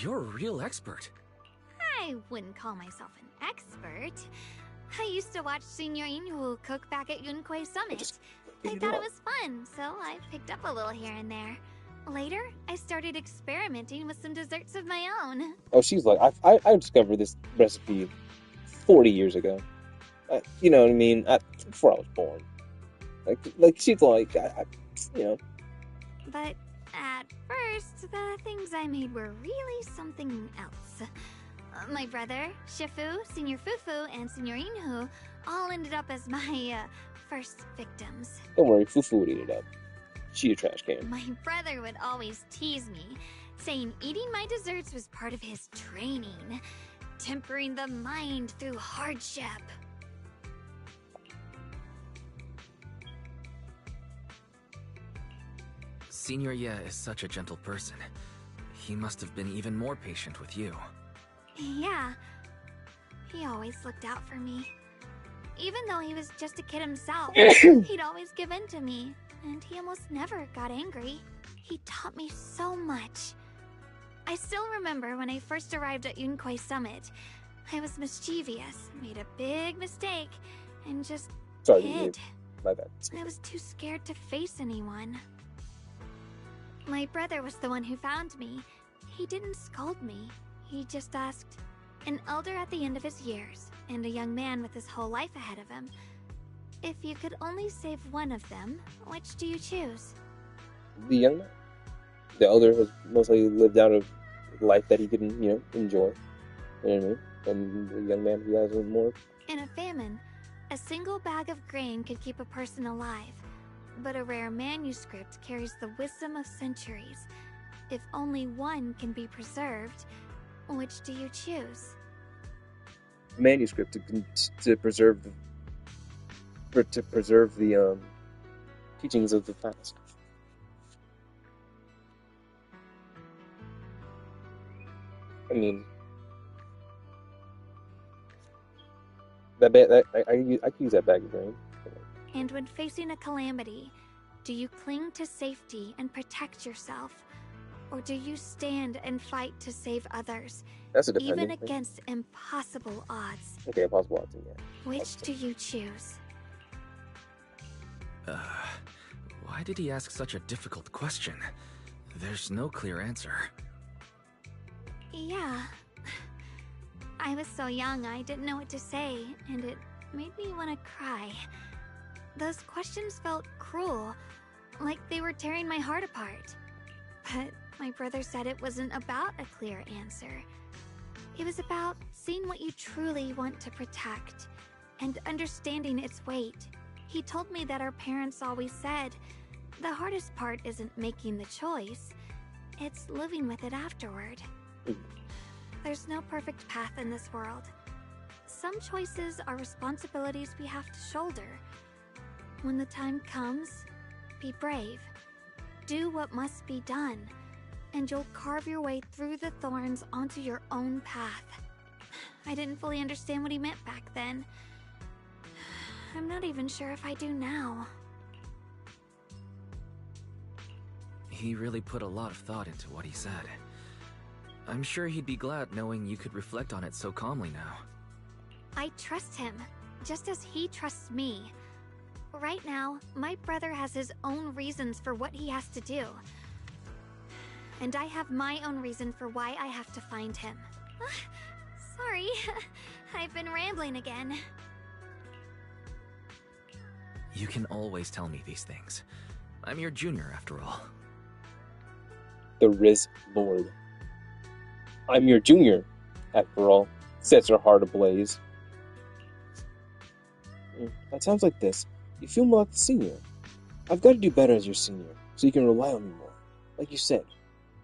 You're a real expert. I wouldn't call myself an expert. I used to watch Senior Inhu cook back at Yunquay Summit. I thought it was fun, so I picked up a little here and there. Later, I started experimenting with some desserts of my own. Oh, she's like, I discovered this recipe 40 years ago. You know what I mean? Before I was born. Like she's like, you know. But at first, the things I made were really something else. My brother, Shifu, Senior Fufu, and Senior Inhu all ended up as my first victims. Don't worry, Fufu would eat it up. She a trash can. My brother would always tease me, saying eating my desserts was part of his training, tempering the mind through hardship. Senior Ye is such a gentle person. He must have been even more patient with you. Yeah, he always looked out for me. Even though he was just a kid himself, he'd always give in to me, and he almost never got angry. He taught me so much. I still remember when I first arrived at Yunquay Summit. I was mischievous, made a big mistake, and just hid. My bad. I was too scared to face anyone. My brother was the one who found me. He didn't scold me. He just asked, an elder at the end of his years, and a young man with his whole life ahead of him. If you could only save one of them, which do you choose? The young man. The elder has mostly lived out of life that he can, enjoy. You know what I mean? And the young man, he has more. In a famine, a single bag of grain could keep a person alive. But a rare manuscript carries the wisdom of centuries. If only one can be preserved, which do you choose? Manuscript to preserve the teachings of the past. I mean, I could use that bag of grain. And when facing a calamity, do you cling to safety and protect yourself? Or do you stand and fight to save others, That's a dependent even thing. against impossible odds? Okay, impossible odds, yeah. Which do you choose? Why did he ask such a difficult question? There's no clear answer. Yeah. I was so young I didn't know what to say, and it made me want to cry. Those questions felt cruel, like they were tearing my heart apart. But my brother said it wasn't about a clear answer. It was about seeing what you truly want to protect, and understanding its weight. He told me that our parents always said, the hardest part isn't making the choice, it's living with it afterward. There's no perfect path in this world. Some choices are responsibilities we have to shoulder. When the time comes, be brave. Do what must be done, and you'll carve your way through the thorns onto your own path. I didn't fully understand what he meant back then. I'm not even sure if I do now. He really put a lot of thought into what he said. I'm sure he'd be glad knowing you could reflect on it so calmly now. I trust him, just as he trusts me. Right now, my brother has his own reasons for what he has to do. And I have my own reason for why I have to find him. Sorry, I've been rambling again. You can always tell me these things. I'm your junior, after all. The Riz Lord. I'm your junior, after all, sets her heart ablaze. That sounds like this. You feel more like the senior. I've got to do better as your senior, so you can rely on me more. Like you said,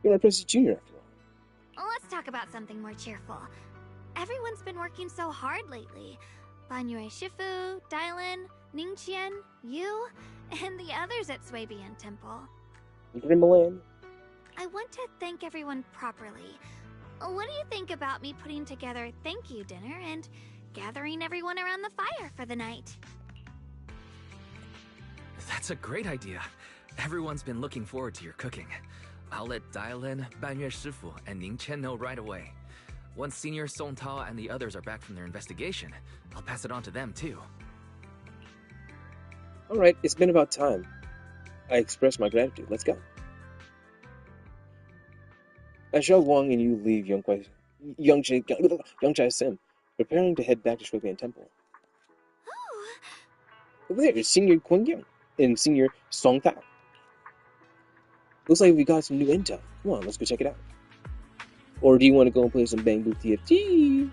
you're my precious junior, after all. Let's talk about something more cheerful. Everyone's been working so hard lately. Banyue Shifu, Dylan, Ningqian, you, and the others at Swabian Temple. Milan? I want to thank everyone properly. What do you think about me putting together a thank you dinner and gathering everyone around the fire for the night? That's a great idea. Everyone's been looking forward to your cooking. I'll let Dylan, Banyue Shifu, and Ningqian know right away. Once Senior Song Tao and the others are back from their investigation, I'll pass it on to them too. Alright, it's been about time. I express my gratitude. Let's go. As Xiao Guang and you leave Yangchai Sim, preparing to head back to Shuibian Temple. Over there is Senior Qingyang and Senior Song Tao. Looks like we got some new intel. Come on, let's go check it out. Or do you want to go and play some Bang Boot TFT?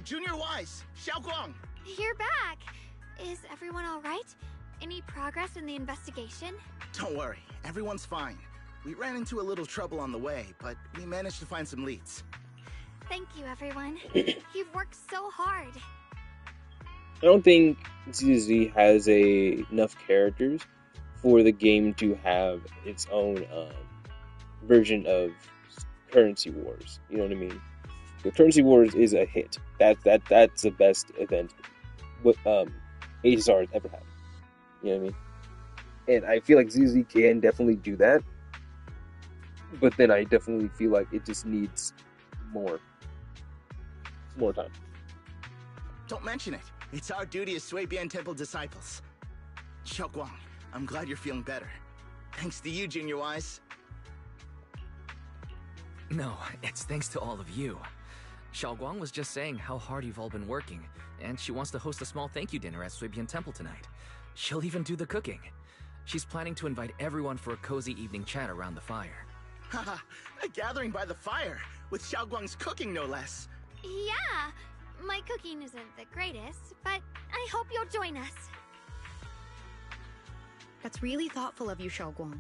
Junior Wise, Xiao Guang. You're back. Is everyone all right? Any progress in the investigation? Don't worry, everyone's fine. We ran into a little trouble on the way, but we managed to find some leads. Thank you, everyone. You've worked so hard. I don't think ZZZ has enough characters for the game to have its own version of Currency Wars. You know what I mean? The Currency Wars is a hit. That's the best event what HSR has ever had. You know what I mean? And I feel like ZZ can definitely do that. But then I definitely feel like it just needs more time. Don't mention it. It's our duty as Shuibian Temple disciples. Xiao Guang, I'm glad you're feeling better. Thanks to you, Junior Wise. No, it's thanks to all of you. Xiao Guang was just saying how hard you've all been working, and she wants to host a small thank you dinner at Shuibian Temple tonight. She'll even do the cooking. She's planning to invite everyone for a cozy evening chat around the fire. Haha, a gathering by the fire, with Xiao Guang's cooking no less. Yeah, my cooking isn't the greatest, but I hope you'll join us. That's really thoughtful of you, Xiao Guang.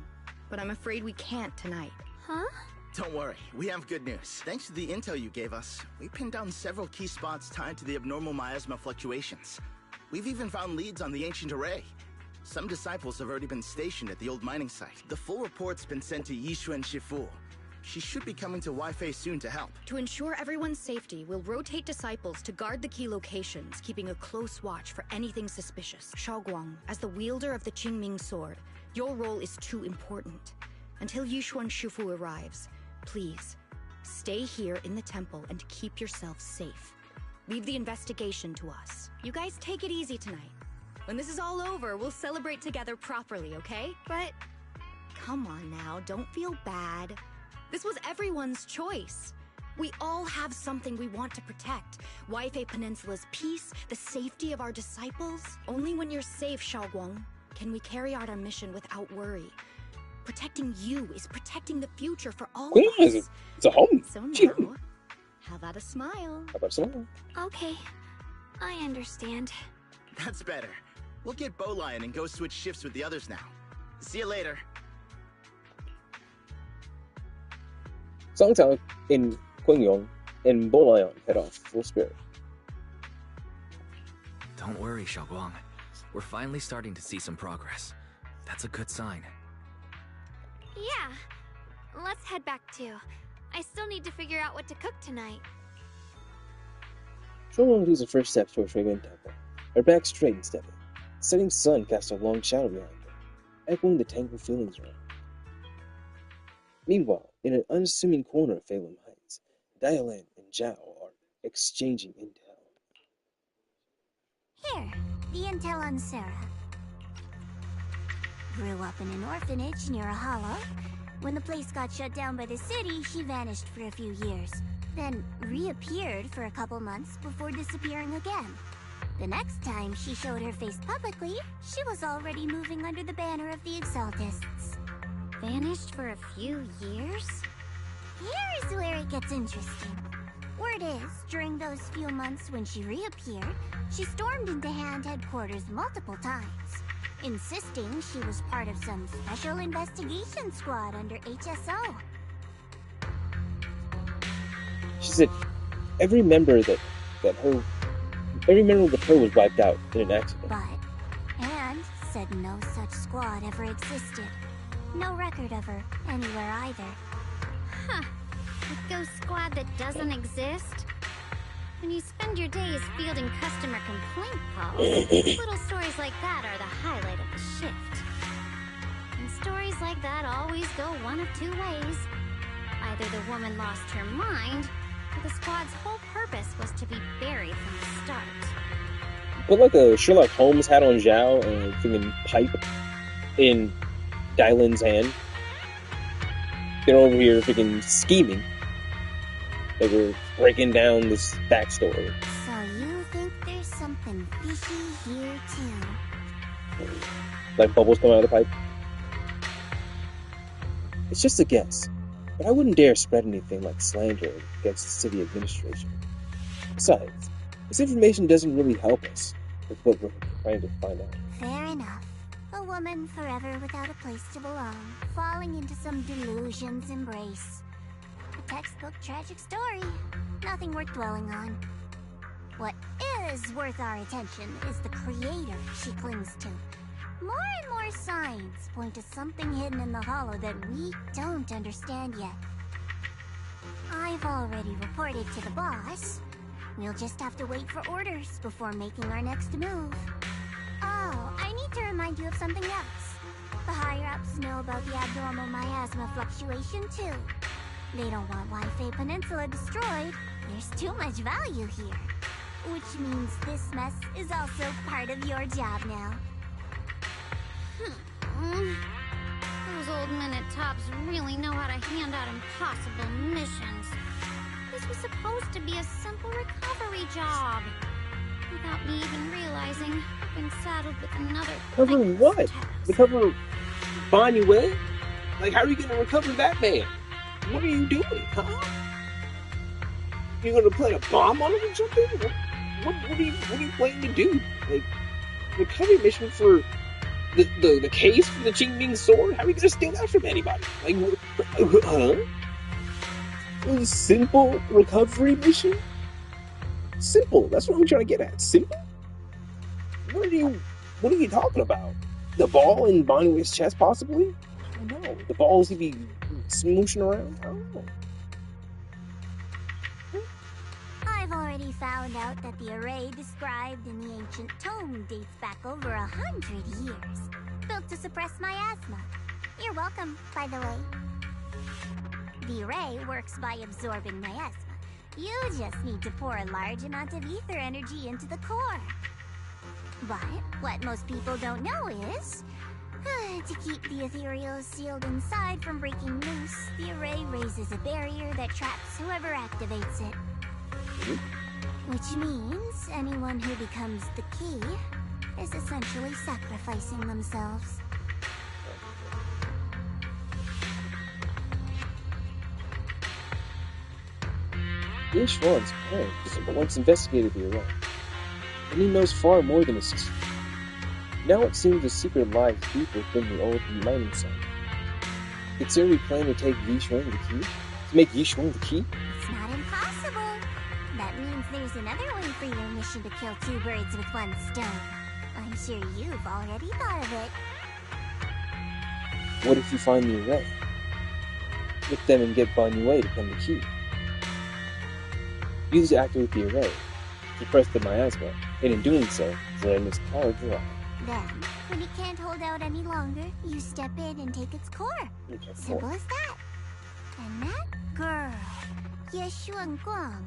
But I'm afraid we can't tonight. Huh? Don't worry, we have good news. Thanks to the intel you gave us, we pinned down several key spots tied to the abnormal miasma fluctuations. We've even found leads on the ancient array. Some disciples have already been stationed at the old mining site. The full report's been sent to Yishuan Shifu. She should be coming to Wi-Fi soon to help. To ensure everyone's safety, we'll rotate disciples to guard the key locations, keeping a close watch for anything suspicious. Xiao Guang, as the wielder of the Qingming sword, your role is too important. Until Yishuan Shifu arrives, please, stay here in the temple and keep yourself safe. Leave the investigation to us. You guys take it easy tonight. When this is all over, we'll celebrate together properly, okay? But... Come on now, don't feel bad. This was everyone's choice. We all have something we want to protect. Wi-Fi Peninsula's peace, the safety of our disciples. Only when you're safe, Xiao Guang, can we carry out our mission without worry. Protecting you is protecting the future for all of us. It's a home. So now, how about a smile? How about a smile? Okay, I understand. That's better. We'll get Bowlion and go switch shifts with the others now. See you later. Song Tao and Qingyang and Bolion head off full spirit. Don't worry, Xiao Guang. We're finally starting to see some progress. That's a good sign. Yeah, let's head back too. I still need to figure out what to cook tonight. Shuang is the first step towards Shuibian Temple. Her back straight and steady. setting sun cast a long shadow behind them, echoing the tangled feelings around. Meanwhile, in an unassuming corner of Phelan Heights, Dialin and Zhao are exchanging intel. Here, the intel on Sarah. Grew up in an orphanage near a hollow. When the place got shut down by the city, she vanished for a few years, then reappeared for a couple months before disappearing again. The next time she showed her face publicly, she was already moving under the banner of the Exaltists. Vanished for a few years? Here's where it gets interesting. Word is, during those few months when she reappeared, she stormed into Hand headquarters multiple times, insisting she was part of some special investigation squad under HSO. She said every member of her was wiped out in an accident. But Hand said no such squad ever existed. No record of her anywhere either. Huh. A ghost squad that doesn't exist? When you spend your days fielding customer complaint calls, little stories like that are the highlight of the shift. And stories like that always go one of two ways. Either the woman lost her mind, or the squad's whole purpose was to be buried from the start. Put like a Sherlock Holmes hat on Zhao and a freaking pipe in Dylan's hand. They're over here freaking scheming. Like we're breaking down this backstory. So you think there's something fishy here too? Like bubbles come out of the pipe. It's just a guess, but I wouldn't dare spread anything like slander against the city administration. Besides, this information doesn't really help us with what we're trying to find out. Fair enough. A woman forever without a place to belong, falling into some delusion's embrace. A textbook tragic story. Nothing worth dwelling on. What is worth our attention is the creator she clings to. More and more signs point to something hidden in the hollow that we don't understand yet. I've already reported to the boss. We'll just have to wait for orders before making our next move. Oh, I need to remind you of something else. The higher-ups know about the abnormal miasma fluctuation, too. They don't want Wi-Fi Peninsula destroyed. There's too much value here. Which means this mess is also part of your job now. Those old men-at-tops really know how to hand out impossible missions. This was supposed to be a simple recovery job. Without me even realizing, I've been saddled with another... Recover what? Recover Bonnie? Like, how are you gonna recover that man? What are you doing, huh? You gonna plant a bomb on him or something? What are you planning to do? Like, recovery mission for the case for the Qingming sword? How are you gonna steal that from anybody? Like, huh? A simple recovery mission? Simple. That's what I'm trying to get at. Simple? What are you talking about? The ball in Bonnie Way's chest, possibly? I don't know. The ball's gonna be smooshing around? I don't know. I've already found out that the array described in the ancient tome dates back over 100 years. Built to suppress miasma. You're welcome, by the way. The array works by absorbing miasma. You just need to pour a large amount of ether energy into the core. But what most people don't know is, to keep the ethereal sealed inside from breaking loose, the array raises a barrier that traps whoever activates it. Which means anyone who becomes the key is essentially sacrificing themselves. Yishuan's parents once investigated the array, and he knows far more than his sister. Now it seems the secret lies deep within the old mining site. Did Siri plan to take Yishuan the key? To make Yishuan the key? It's not impossible. That means there's another way for your mission to kill two birds with one stone. I'm sure you've already thought of it. What if you find the array? With them and get Banyue to become the key. Use to activate the array, suppress the miasma, and in doing so, drain its power dry. Then, when it can't hold out any longer, you step in and take its core. Simple as that. And that girl, Yeshuan Guang,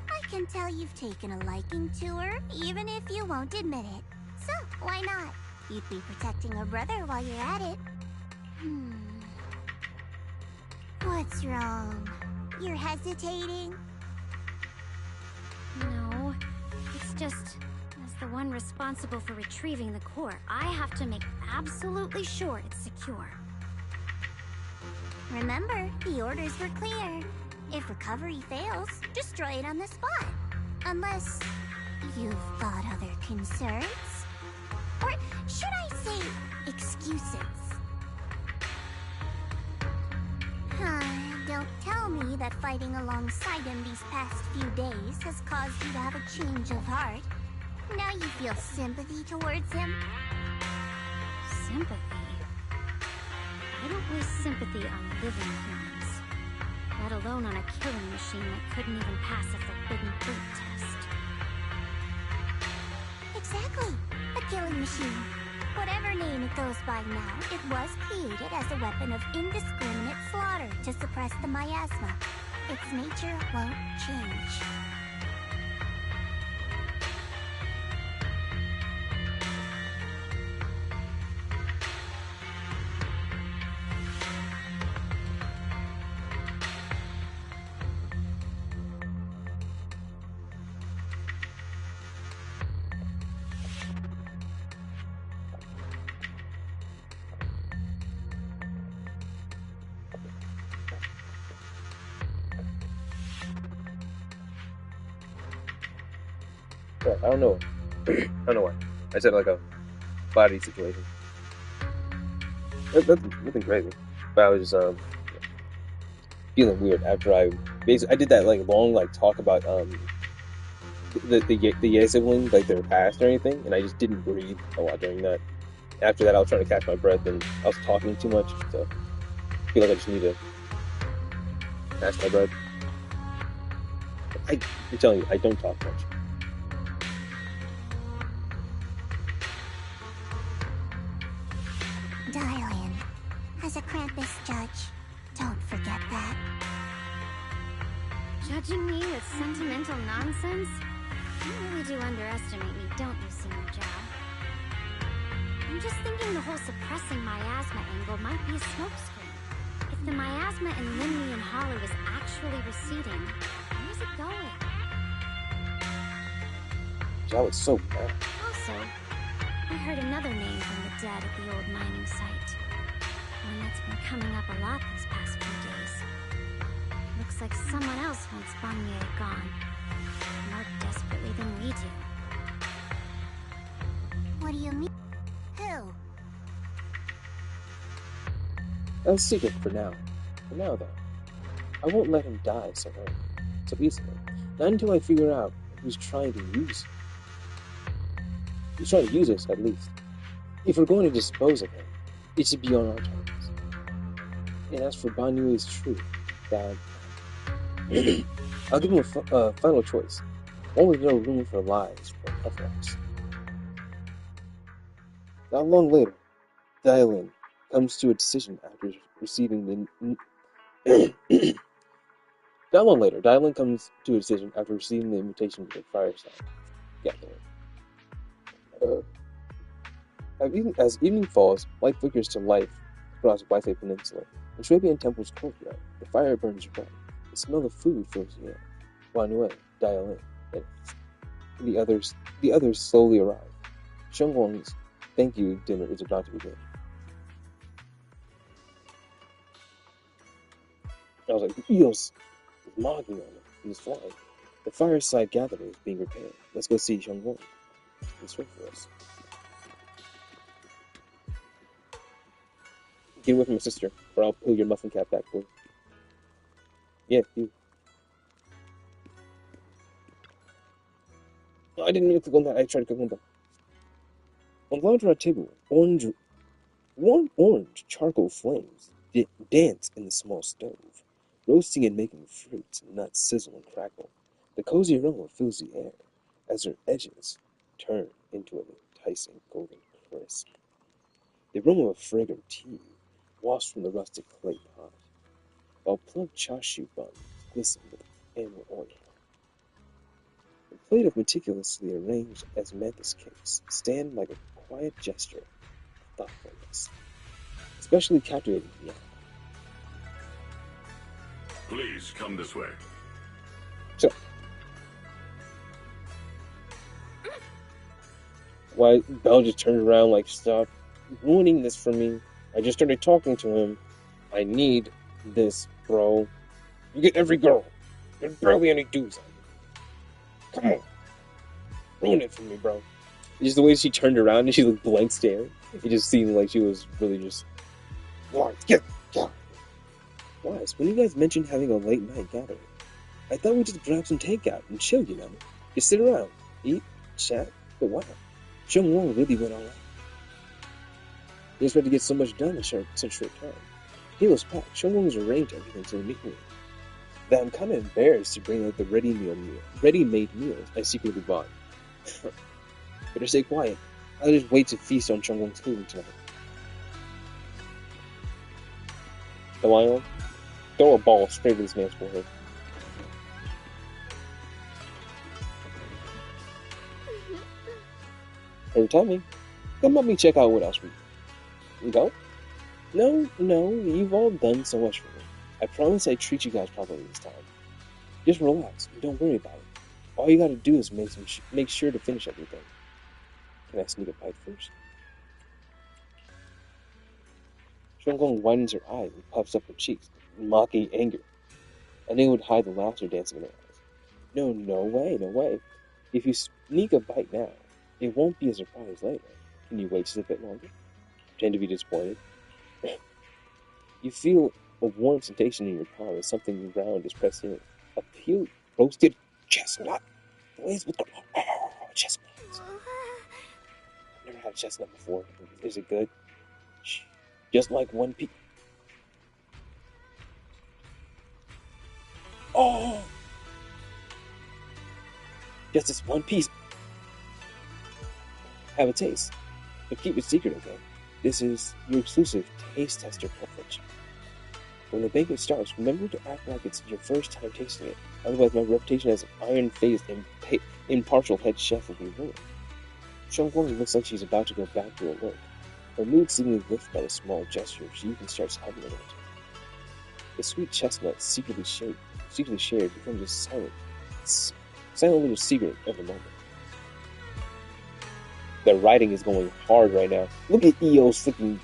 I can tell you've taken a liking to her, even if you won't admit it. So, why not? You'd be protecting her brother while you're at it. What's wrong? You're hesitating? No, it's just, as the one responsible for retrieving the core, I have to make absolutely sure it's secure. Remember, the orders were clear. If recovery fails, destroy it on the spot. Unless you've got other concerns? Or should I say, excuses? Don't tell me that fighting alongside him these past few days has caused you to have a change of heart. Now you feel sympathy towards him? Sympathy? I don't waste sympathy on living humans, let alone on a killing machine that couldn't even pass a forbidden fruit test. Exactly, a killing machine. Whatever name it goes by now, it was created as a weapon of indiscriminate slaughter to suppress the miasma. Its nature won't change. I don't know. I don't know why. I said like a body situation. Nothing crazy. But I was just feeling weird after I did that like long like talk about the Ye sibling, like their past or anything, and I just didn't breathe a lot during that. After that, I was trying to catch my breath and I was talking too much, so I feel like I just need to catch my breath. I'm telling you, I don't talk much. Dial in. As a Krampus judge, don't forget that. Judging me with sentimental nonsense? You really do underestimate me, don't you, Senior Jow? I'm just thinking the whole suppressing miasma angle might be a smokescreen. If the miasma in Linley and Hollow is actually receding, where's it going? Jow is so mad. Also, I heard another name from the dead at the old mining site. One that's been coming up a lot these past few days. Looks like someone else wants Bonnier gone. More desperately than we do. What do you mean? Who? That's a secret for now. For now, though. I won't let him die so easily. Not until I figure out who's trying to use him. He's trying to use us, at least. If we're going to dispose of him, it should be on our terms. And as for Banyue's truth, that I'll give him a final choice. One with no room for lies or cover-ups. Not long later, Dylan comes to a decision after receiving the Not long later, Dylan comes to a decision after receiving the invitation to the fireside gathering. As evening falls, light flickers to life across Wi-Fi Peninsula. In Shwabian Temple's courtyard, the fire burns bright. The smell of food fills the air. Wanue, Dylan, and the others slowly arrive. Shengguang's thank you dinner is about to begin. I was like, Eos is mocking on him. He's flying. The fireside gathering is being repaired. Let's go see Shengguang. He's wait for us. Get away from my sister, or I'll pull your muffin cap back, boy. Yeah, you. No, I didn't mean to click on that. I tried to click on that. On the lounge table, warm orange charcoal flames dance in the small stove, roasting and making fruits and nuts sizzle and crackle. The cozy aroma fills the air as their edges turn into an enticing golden crisp. The aroma of fragrant tea wafts from the rustic clay pot, while plump chashu buns glisten with amber oil. A plate of meticulously arranged asmanthus cakes stand like a quiet gesture of thoughtfulness, especially captivating me. Please come this way. So, why Belle just turned around like, stop ruining this for me. I just started talking to him. I need this, bro. You get every girl. There's barely any dudes on you. Come on. Ruin it for me, bro. Just the way she turned around and she looked blank stare. It just seemed like she was really just... Wise, get. Wise, when you guys mentioned having a late night gathering, I thought we'd just grab some takeout and chill, you know? Just sit around, eat, chat, but wow. Xiong Wang really went all out. He expected to get so much done in such a short time. He was packed. Xiong Wang's arranged everything so neatly that I'm kind of embarrassed to bring out the ready-made meals I secretly bought. Better stay quiet. I'll just wait to feast on Xiong Wang's cooking tonight. The lion, throw a ball straight at this man's forehead. Every time, come help me check out what else we go? No, you've all done so much for me. I promise I treat you guys properly this time. Just relax and don't worry about it. All you gotta do is make sure to finish everything. Can I sneak a bite first? Xiong Wang widens her eyes and puffs up her cheeks, mocking anger. I knew it would hide the laughter dancing in her eyes. No way. If you sneak a bite now, it won't be a surprise later. Can you wait just a bit longer? Pretend to be disappointed. You feel a warm sensation in your palm as something round is pressed in. A peeled roasted chestnut. Glazed with chestnuts. Never had a chestnut before. Is it good? Shh. Just like one piece. Oh! Just this one piece. Have a taste. But keep it secret, okay? This is your exclusive taste tester privilege. When the banquet starts, remember to act like it's your first time tasting it. Otherwise, my reputation as an iron-faced and impartial head chef will be ruined. Xiong Wang looks like she's about to go back to her work. Her mood seemingly lifted by the small gesture. She even starts humming a little. The sweet chestnut secretly shared becomes a silent little secret of the moment. The writing is going hard right now. Look at EO's freaking...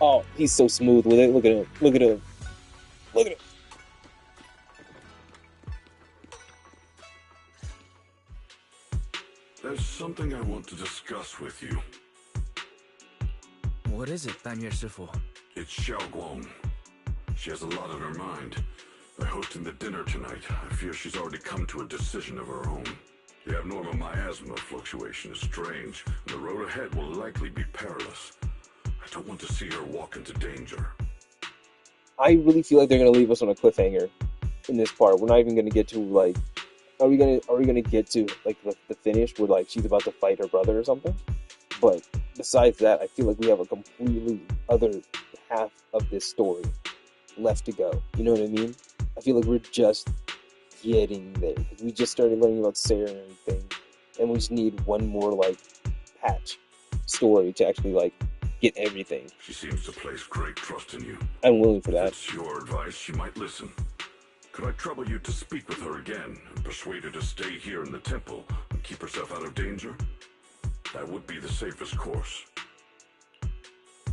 Oh, he's so smooth with it. Look at him. There's something I want to discuss with you. What is it, Banyue Shifu? It's Xiaoguang. She has a lot on her mind. By hosting the dinner tonight, I fear she's already come to a decision of her own. The abnormal miasma fluctuation is strange, and the road ahead will likely be perilous. I don't want to see her walk into danger. I really feel like they're gonna leave us on a cliffhanger in this part. We're not even gonna get to like, are we gonna get to like the finish where like she's about to fight her brother or something? But besides that, I feel like we have a completely other half of this story left to go. You know what I mean? I feel like we're just getting there. We just started learning about Sarah and everything, and we just need one more like patch story to actually like get everything. She seems to place great trust in you. I'm willing for that. If it's your advice, she might listen. Could I trouble you to speak with her again and persuade her to stay here in the temple and keep herself out of danger? That would be the safest course.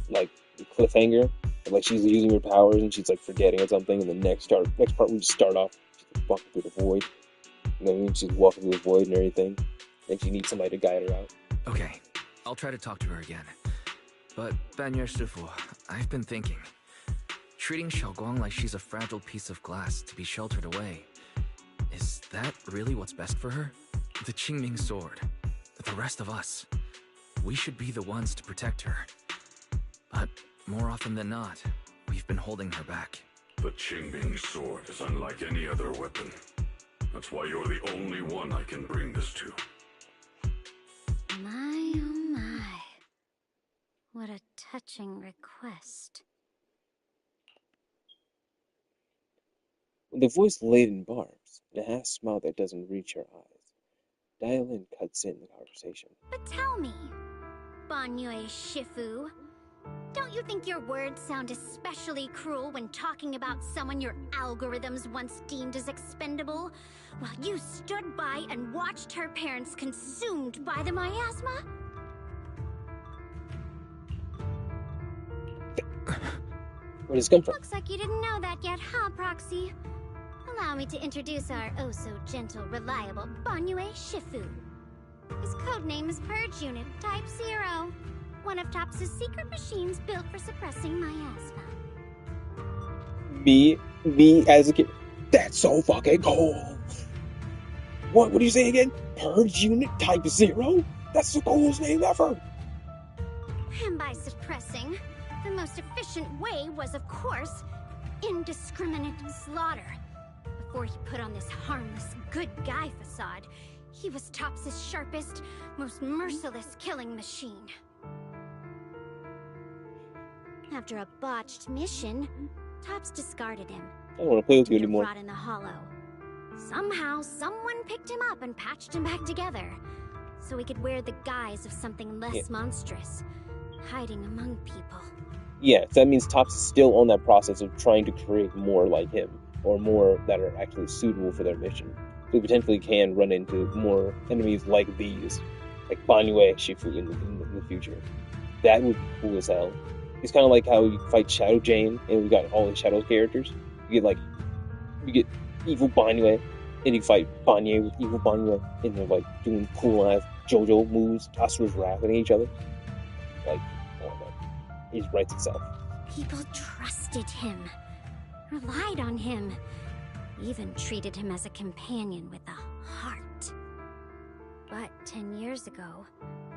Like cliffhanger, like she's using her powers and she's like forgetting or something, and the next part we just start off she's walking through the void. You know what I mean? She's walking through the void and everything, and she needs somebody to guide her out. Okay, I'll try to talk to her again. But Banyue Shifu, I've been thinking. Treating Xiaoguang like she's a fragile piece of glass to be sheltered away. Is that really what's best for her? The Qingming sword. The rest of us. We should be the ones to protect her. But more often than not, we've been holding her back. The Qingming sword is unlike any other weapon. That's why you're the only one I can bring this to. My, oh my. What a touching request. With a voice laden barbs and a half smile that doesn't reach her eyes, Dialin cuts in the conversation. But tell me, Banyue Shifu, don't you think your words sound especially cruel when talking about someone your algorithms once deemed as expendable, while you stood by and watched her parents consumed by the miasma? Where does this come from? Looks like you didn't know that yet, huh, Proxy? Allow me to introduce our oh-so-gentle, reliable Banyue Shifu. His codename is Purge Unit Type 0, one of TOPS' secret machines built for suppressing miasma. Me as a kid. That's so fucking cool. What are you saying again? Purge Unit Type 0? That's the coolest name ever. And by suppressing, the most efficient way was, of course, indiscriminate slaughter. Before he put on this harmless, good guy facade, he was TOPS' sharpest, most merciless killing machine. After a botched mission, TOPS discarded him. I don't want to play with you anymore. Rot in the hollow. Somehow, someone picked him up and patched him back together, so he could wear the guise of something less monstrous, hiding among people. Yeah, so that means TOPS is still on that process of trying to create more like him, or more that are actually suitable for their mission. So we potentially can run into more enemies like these, like Banyue Shifu in the future. That would be cool as hell. It's kind of like how you fight Shadow Jane, and we got all the Shadow characters. You get evil Banyue, and you fight Banyue with evil Banyue, and they're like doing cool ass JoJo moves, Asura's Wrath at each other. Like, oh man, he writes itself. People trusted him, relied on him, even treated him as a companion with a heart. But 10 years ago,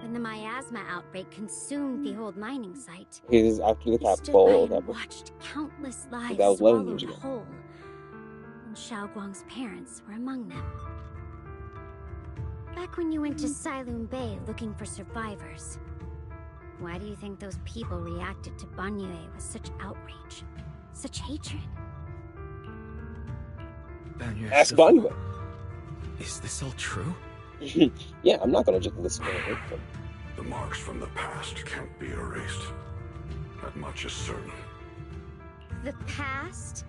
when the miasma outbreak consumed the old mining site, It is after the he cap stood fall. by That and was, watched countless lives that was 11 years swallowed ago. whole, and Xiao Guang's parents were among them. Back when you went to Silum Bay looking for survivors, why do you think those people reacted to Banyue with such outrage, such hatred? Ask Banyue. Is this all true? Yeah, I'm not gonna just listen to it. The marks from the past can't be erased. That much is certain. The past?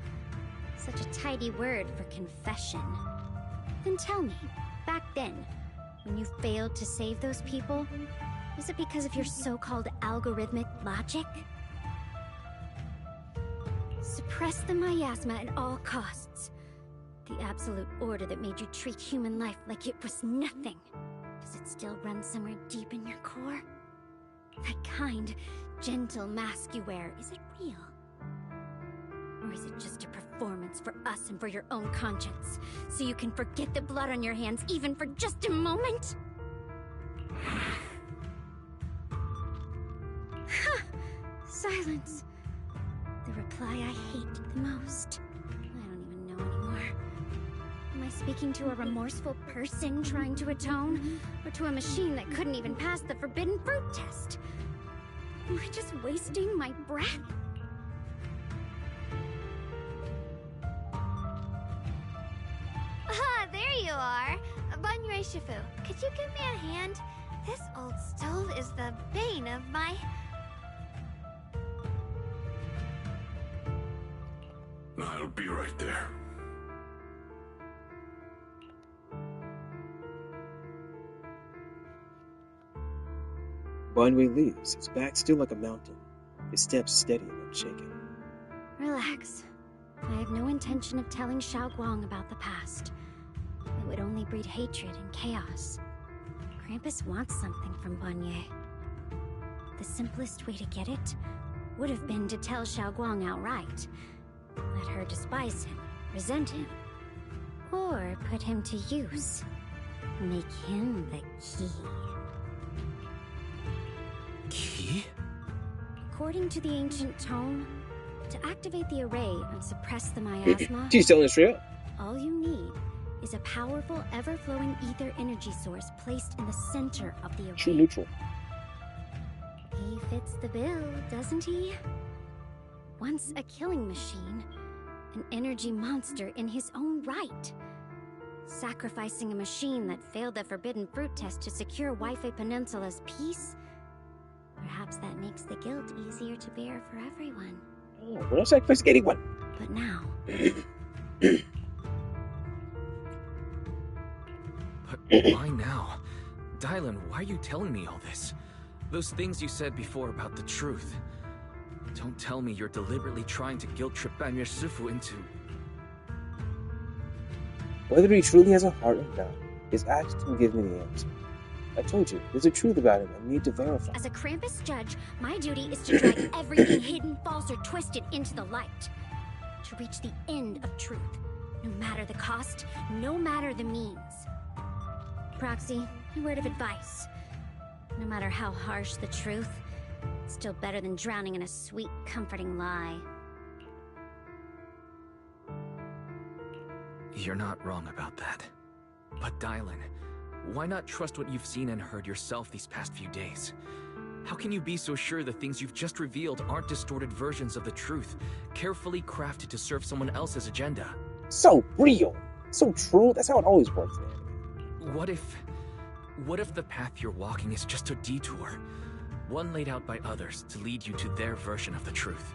Such a tidy word for confession. Then tell me, back then, when you failed to save those people, was it because of your so-called algorithmic logic? Suppress the miasma at all costs. The absolute order that made you treat human life like it was nothing. Does it still run somewhere deep in your core? That kind, gentle mask you wear, is it real? Or is it just a performance for us and for your own conscience, so you can forget the blood on your hands even for just a moment? Silence. The reply I hate the most. I don't even know anymore. Am I speaking to a remorseful person trying to atone? Or to a machine that couldn't even pass the forbidden fruit test? Am I just wasting my breath? Ah, there you are. Banyue Shifu, could you give me a hand? This old stove is the bane of my... I'll be right there. Banyue leaves, his back still like a mountain, his steps steady and unshaken. Relax. I have no intention of telling Xiao Guang about the past. It would only breed hatred and chaos. Krampus wants something from Banyue. The simplest way to get it would have been to tell Xiao Guang outright. Let her despise him, resent him, or put him to use. Make him the key. Key? According to the ancient tome, to activate the array and suppress the miasma, She's telling us straight up. all you need is a powerful, ever-flowing ether energy source placed in the center of the array. True neutral. He fits the bill, doesn't he? Once a killing machine, an energy monster in his own right. Sacrificing a machine that failed the forbidden fruit test to secure Wi-Fi Peninsula's peace? Perhaps that makes the guilt easier to bear for everyone. Oh, we're not sacrificing anyone. But now... But why now? Dylan, why are you telling me all this? Those things you said before about the truth. Don't tell me you're deliberately trying to guilt-trip Banyue Shifu into... Whether he truly has a heart or not, his actions will give me the answer. I told you, there's a truth about him I need to verify. As a Krampus judge, my duty is to drag everything hidden, false, or twisted into the light. To reach the end of truth. No matter the cost, no matter the means. Proxy, a word of advice. No matter how harsh the truth, it's still better than drowning in a sweet, comforting lie. You're not wrong about that. But Dylan, why not trust what you've seen and heard yourself these past few days? How can you be so sure the things you've just revealed aren't distorted versions of the truth, carefully crafted to serve someone else's agenda? So real! So true, that's how it always works, man. What if the path you're walking is just a detour? One laid out by others to lead you to their version of the truth.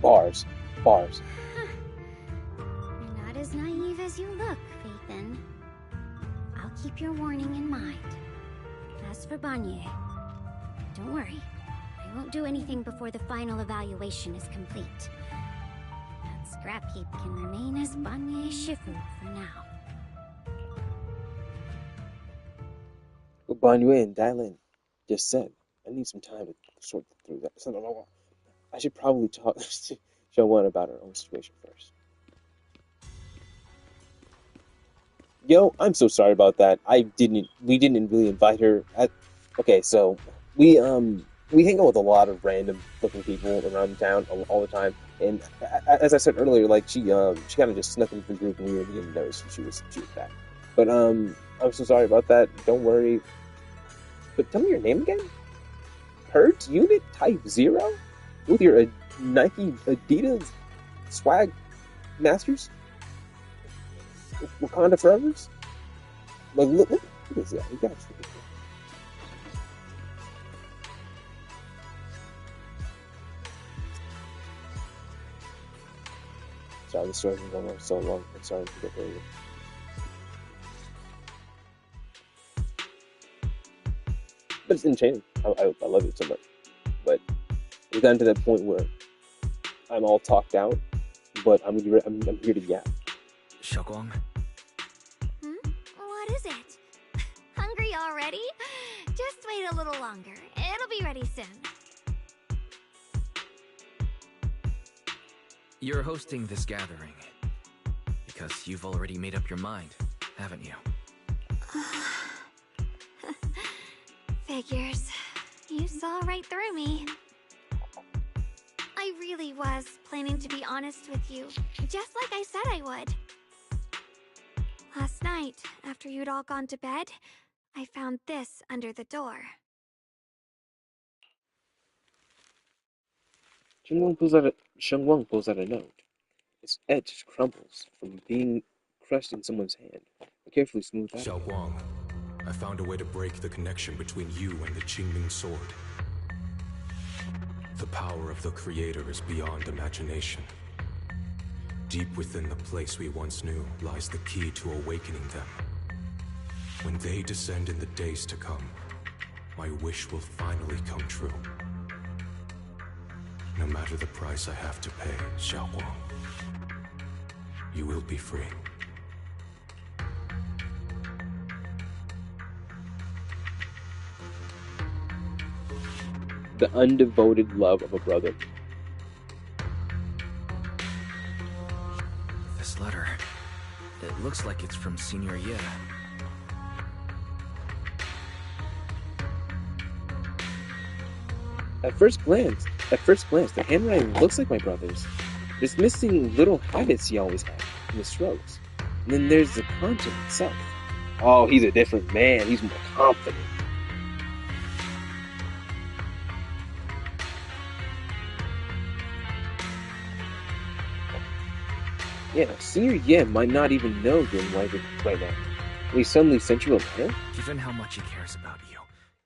Bars. Bars. You're not as naive as you look, Phaethan. I'll keep your warning in mind. As for Banyue, don't worry. I won't do anything before the final evaluation is complete. That scrap heap can remain as Banyue Shifu for now. What Banyue and Dylan just said, I need some time to sort through that. I should probably talk to Xiaowen about her own situation first. Yo, I'm so sorry about that. We didn't really invite her. Okay, so we hang out with a lot of random looking people around town all the time, and as I said earlier, like she kind of just snuck into the group and we didn't even notice she was back. But I'm so sorry about that. Don't worry. But tell me your name again. Hurt Unit Type 0 with your Nike Adidas swag masters. Wakanda Forevers? Like, look at this guy. You got you. Sorry, the story's been going on so long. I'm sorry to get earlier. But it's enchanting. I love it so much. But we've gotten to that point where I'm all talked out, but I'm here to yap. Xiaoguang. What is it? Hungry already? Just wait a little longer. It'll be ready soon. You're hosting this gathering because you've already made up your mind, haven't you? Figures. You saw right through me. I really was planning to be honest with you, just like I said I would. Last night, after you'd all gone to bed, I found this under the door. Shengwang pulls out a note. Its edge crumbles from being crushed in someone's hand. I carefully smooth out. Xiaoguang, I found a way to break the connection between you and the Qingming sword. The power of the Creator is beyond imagination. Deep within the place we once knew lies the key to awakening them. When they descend in the days to come, my wish will finally come true. No matter the price I have to pay, Xiaoguang, you will be free. The undevoted love of a brother. This letter, it looks like it's from Senior Ye. At first glance, the handwriting looks like my brother's. There's missing little habits he always had in the strokes. And then there's the content itself. Oh, he's a different man. He's more confident. Yeah, Senior Yen might not even know you're in Wyvern right now. He suddenly sent you a letter? Given how much he cares about you,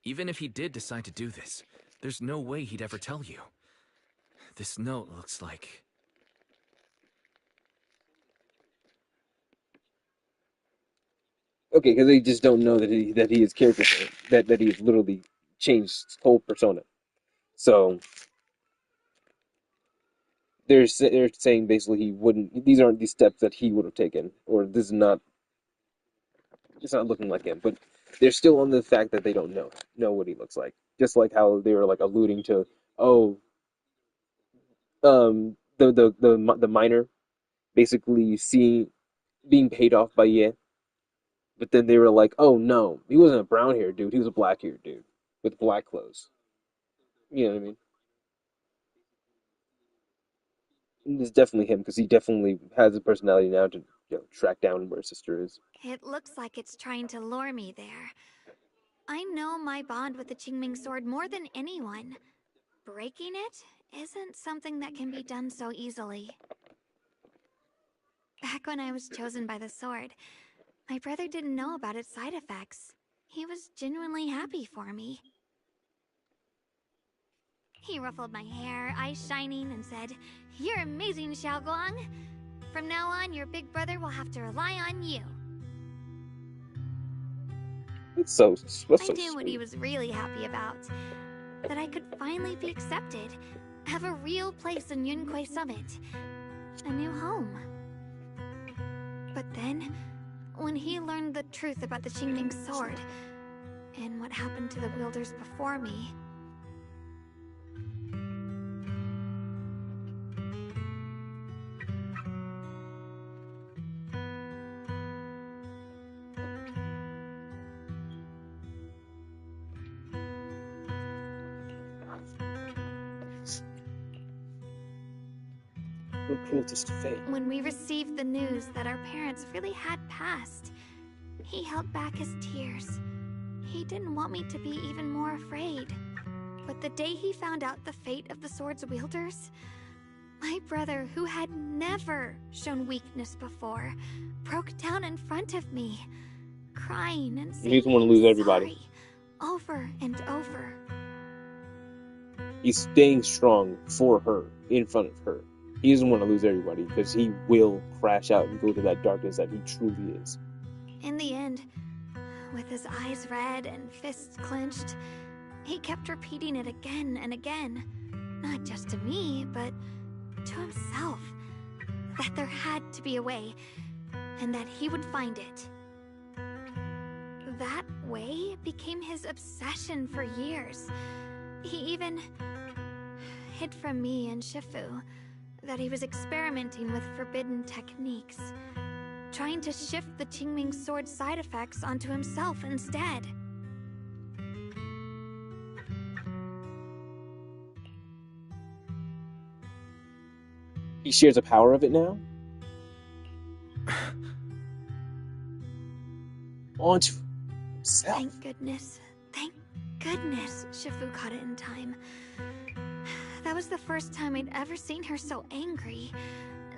even if he did decide to do this, there's no way he'd ever tell you. This note looks like... Okay, because they just don't know that he is character that he's literally changed his whole persona. So they're saying basically he wouldn't. These aren't the steps that he would have taken, or this is not. It's not looking like him. But they're still on the fact that they don't know what he looks like. Just like how they were like alluding to, oh, the miner basically seeing being paid off by Ye, but then they were like, oh no, he wasn't a brown haired dude. He was a black haired dude with black clothes. You know what I mean? It's definitely him because he definitely has a personality now to track down where his sister is. It looks like it's trying to lure me there. I know my bond with the Qingming sword more than anyone. Breaking it isn't something that can be done so easily. Back when I was chosen by the sword, my brother didn't know about its side effects. He was genuinely happy for me. He ruffled my hair, eyes shining, and said, "You're amazing, Xiaoguang. From now on, your big brother will have to rely on you." That's so I knew what he was really happy about. That I could finally be accepted, have a real place in Yunquei Summit, a new home. But then, when he learned the truth about the Qingming sword, and what happened to the wielders before me... When we received the news that our parents really had passed, he held back his tears. He didn't want me to be even more afraid. But the day he found out the fate of the sword's wielders, my brother, who had never shown weakness before, broke down in front of me, crying and saying He doesn't want to lose everybody. Sorry, over and over. He's staying strong for her, in front of her. He doesn't want to lose everybody because he will crash out and go to that darkness that he truly is. In the end, with his eyes red and fists clenched, he kept repeating it again and again. Not just to me, but to himself. That there had to be a way, and that he would find it. That way became his obsession for years. He even hid from me and Shifu that he was experimenting with forbidden techniques, trying to shift the Qingming sword's side effects onto himself instead. He shares the power of it now? Onto himself. Thank goodness. Thank goodness Shifu caught it in time. That was the first time I'd ever seen her so angry.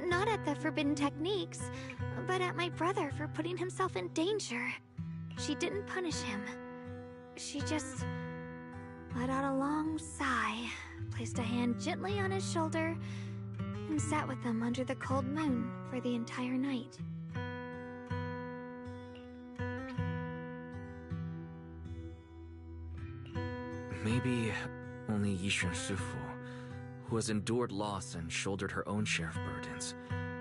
Not at the forbidden techniques, but at my brother for putting himself in danger. She didn't punish him. She just let out a long sigh, placed a hand gently on his shoulder, and sat with him under the cold moon for the entire night. Maybe only Yishun Shifu, who has endured loss and shouldered her own share of burdens,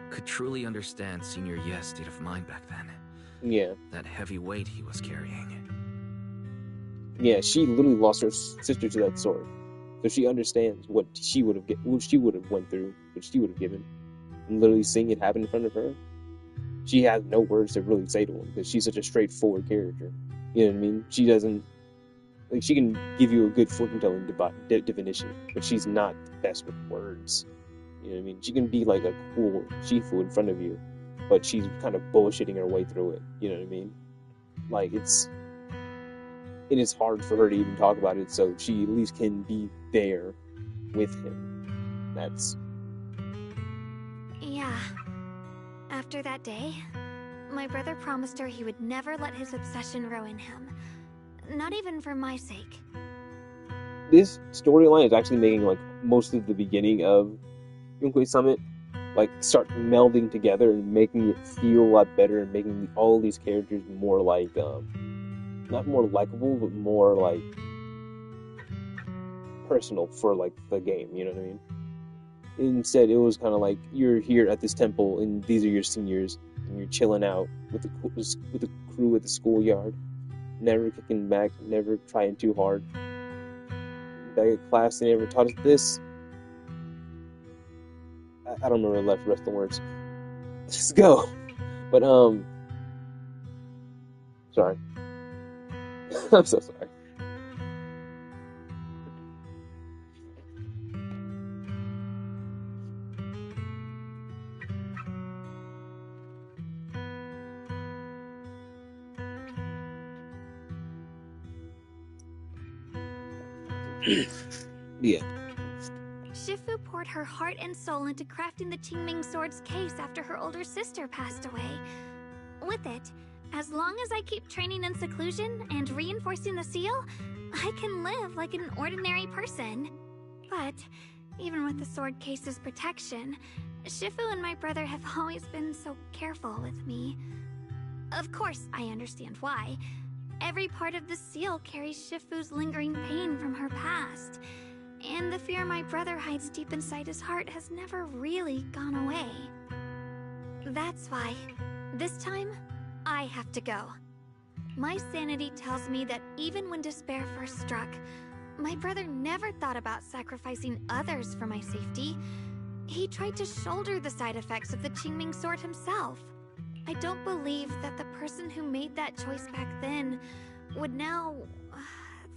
could truly understand Senior Ye's state of mind back then. Yeah. That heavy weight he was carrying. Yeah, she literally lost her sister to that sword. So she understands what she would have went through, what she would have given. And literally seeing it happen in front of her, she has no words to really say to him because she's such a straightforward character. You know what I mean? She doesn't... Like, she can give you a good fortune-telling definition, but she's not the best with words. You know what I mean? She can be like a cool Shifu in front of you, but she's kind of bullshitting her way through it. You know what I mean? Like, it is hard for her to even talk about it, so she at least can be there with him. That's... Yeah. After that day, my brother promised her he would never let his obsession ruin him. Not even for my sake. This storyline is actually making like most of the beginning of Yunkwei Summit like start melding together and making it feel a lot better and making all these characters more like not more likable but more like personal for like the game, you know what I mean? Instead it was kind of like you're here at this temple and these are your seniors and you're chilling out with the crew at the schoolyard, never kicking back, never trying too hard. Back at class they never taught us this. I don't remember the rest of the words. Let's go. But sorry. I'm so sorry. Yeah. Shifu poured her heart and soul into crafting the Qingming Sword's case after her older sister passed away. With it, as long as I keep training in seclusion and reinforcing the seal, I can live like an ordinary person. But, even with the sword case's protection, Shifu and my brother have always been so careful with me. Of course, I understand why. Every part of the seal carries Shifu's lingering pain from her past. And the fear my brother hides deep inside his heart has never really gone away. That's why, this time, I have to go. My sanity tells me that even when despair first struck, my brother never thought about sacrificing others for my safety. He tried to shoulder the side effects of the Qingming Sword himself. I don't believe that the person who made that choice back then would now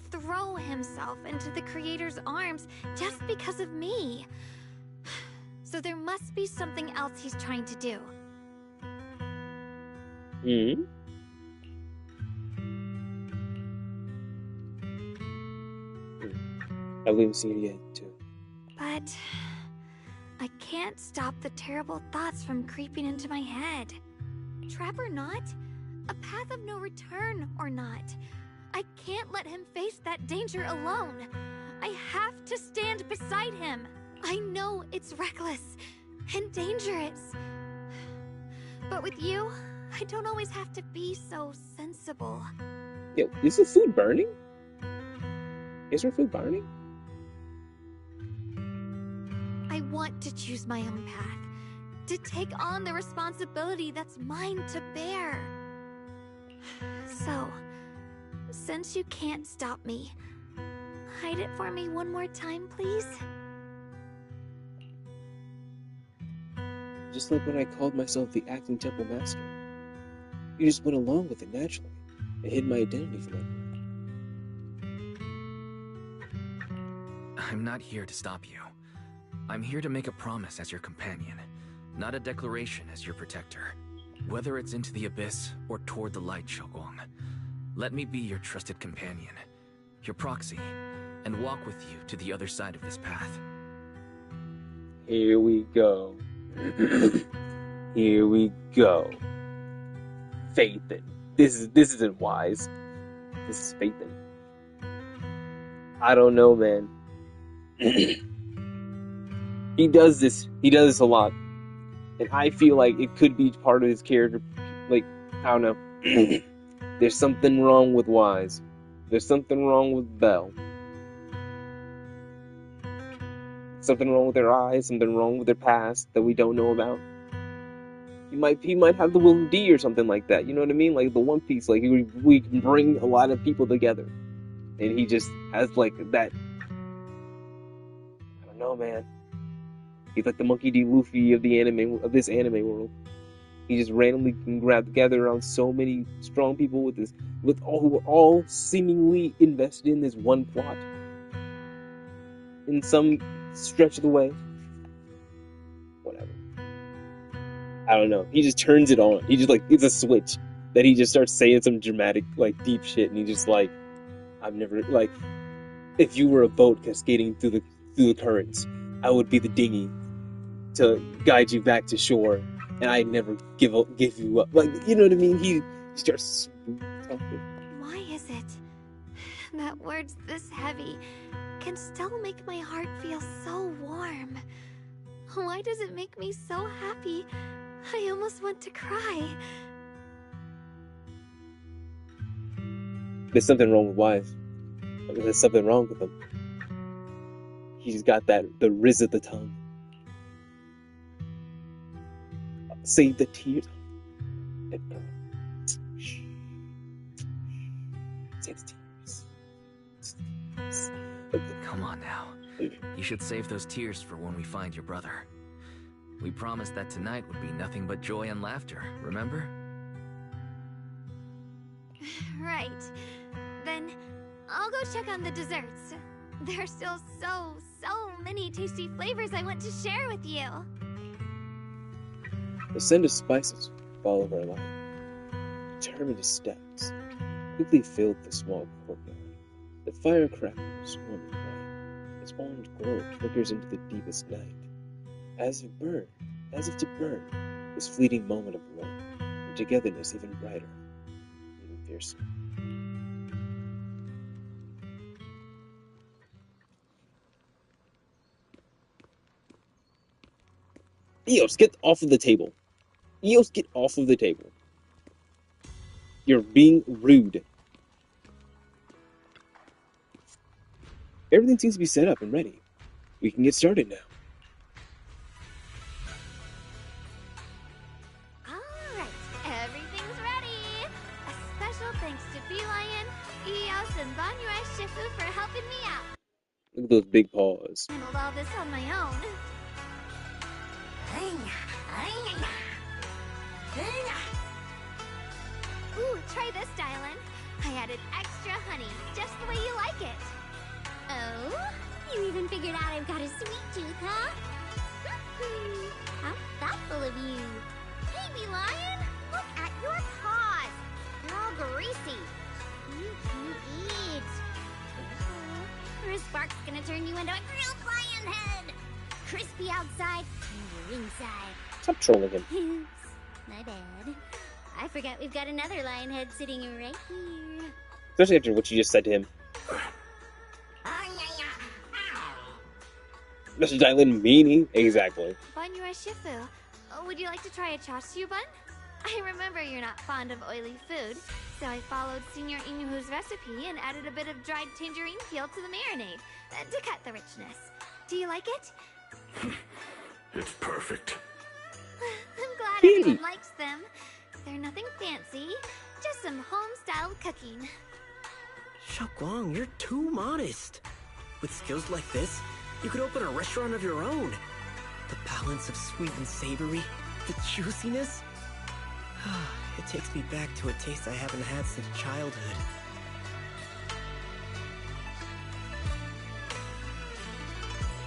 throw himself into the Creator's arms just because of me. So there must be something else he's trying to do. I haven't seen it yet, too. But I can't stop the terrible thoughts from creeping into my head. Trap or not, a path of no return or not, I can't let him face that danger alone. I have to stand beside him. I know it's reckless and dangerous. But with you, I don't always have to be so sensible. Yo, is the food burning? Is her food burning? I want to choose my own path, to take on the responsibility that's mine to bear. So, since you can't stop me, hide it for me one more time, please? Just like when I called myself the acting temple master. You just went along with it naturally and hid my identity from everyone. I'm not here to stop you. I'm here to make a promise as your companion, not a declaration as your protector. Whether it's into the abyss or toward the light, Xiaoguang, let me be your trusted companion, your proxy, and walk with you to the other side of this path. Here we go. Here we go. Faithin. This isn't wise. This is Faithin. I don't know, man. He does this a lot. And I feel like it could be part of his character. Like, I don't know. There's something wrong with Wise. There's something wrong with Belle. Something wrong with their eyes, something wrong with their past that we don't know about. He might have the will of D or something like that. You know what I mean? Like the One Piece. Like we can bring a lot of people together, and he just has like that. I don't know, man. He's like the Monkey D. Luffy of this anime world. He just randomly can gather around so many strong people who are all seemingly invested in this one plot. In some stretch of the way. Whatever. I don't know. He just turns it on. He just like, it's a switch that he just starts saying some dramatic, like deep shit, and he just like, I've never, like, if you were a boat cascading through the currents, I would be the dinghy to guide you back to shore. and I never give you up. Like, you know what I mean? He starts talking. Why is it that words this heavy can still make my heart feel so warm? Why does it make me so happy? I almost want to cry. There's something wrong with wives. There's something wrong with him. He's got the riz of the tongue. Save the tears. Save the tears. Come on now. You should save those tears for when we find your brother. We promised that tonight would be nothing but joy and laughter, remember? Right. Then I'll go check on the desserts. There are still so many tasty flavors I want to share with you. The scent of spices followed our line. Determined steps quickly filled the small courtyard. The firecrackers swarming bright. Its orange glow flickers into the deepest night. As if to burn this fleeting moment of love, and togetherness even brighter, even fiercer. Eos, get off of the table. Eos, get off of the table. You're being rude. Everything seems to be set up and ready. We can get started now. Alright, everything's ready. A special thanks to Beelion, Eos, and Banyue Shifu for helping me out. Look at those big paws. I handled all this on my own. Ooh, try this, Dylan. I added extra honey, just the way you like it. Oh? You even figured out I've got a sweet tooth, huh? How thoughtful of you. Hey, Beelion, look at your paws. They're all greasy. You can eat. Or a spark's gonna turn you into a grilled lion head. Crispy outside, tender inside. Stop trolling him. Oops, my bad. I forgot we've got another lion head sitting right here. Especially after what you just said to him. Mr. Dylan meanie. Exactly. Banyue Shifu, would you like to try a chasu bun? I remember you're not fond of oily food, so I followed Senior Inuhu's recipe and added a bit of dried tangerine peel to the marinade to cut the richness. Do you like it? It's perfect. I'm glad everyone likes them. They're nothing fancy, just some home-styled cooking. Xiaoguang, you're too modest. With skills like this, you could open a restaurant of your own. The balance of sweet and savory, the juiciness. It takes me back to a taste I haven't had since childhood.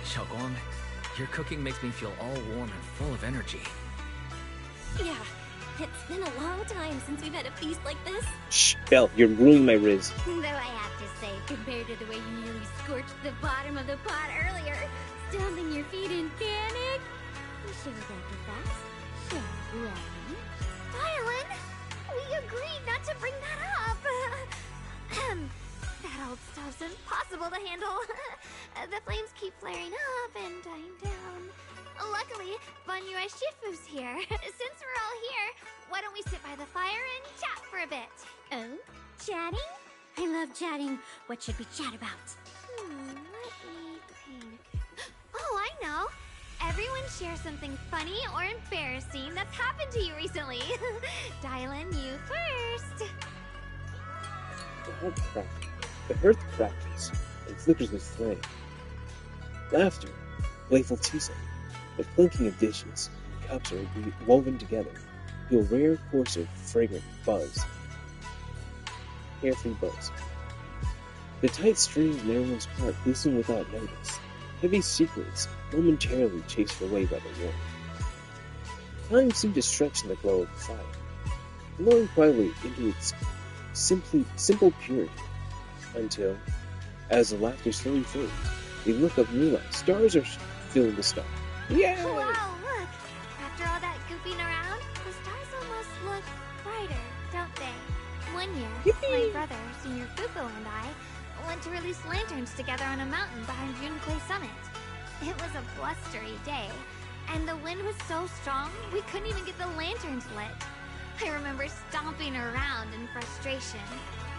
Xiaoguang, your cooking makes me feel all warm and full of energy. Yeah, it's been a long time since we've had a feast like this. Shh, Belle, you're ruining my riz. Though I have to say, compared to the way you nearly scorched the bottom of the pot earlier, stomping your feet in panic. You sure that be fast? Sure, well. Dylan, we agreed not to bring that up. That old stuff's impossible to handle. The flames keep flaring up and dying down. Luckily, Banyue Shifu's here. Since we're all here, why don't we sit by the fire and chat for a bit? Oh, chatting? I love chatting. What should we chat about? Let me think. Oh, I know. Everyone share something funny or embarrassing that's happened to you recently. Dylan, you first. The hearth crackles and flickers with flame. Laughter, playful teasing, the clinking of dishes and cups are woven together to a rare, coarser, fragrant buzz. Carefree buzz. The tight strings in everyone's heart loosen without notice. Heavy secrets momentarily chased away by the warmth. Time seemed to stretch in the glow of the fire, glowing quietly into its simple purity, until, as the laughter slowly fades, they look up and realize stars are filling the sky. Yay! Wow, look! After all that goofy snooping around, the stars almost look brighter, don't they? One year, my brother, Senior Fuko, and I went to release lanterns together on a mountain behind Junkei Summit. It was a blustery day, and the wind was so strong we couldn't even get the lanterns lit. I remember stomping around in frustration.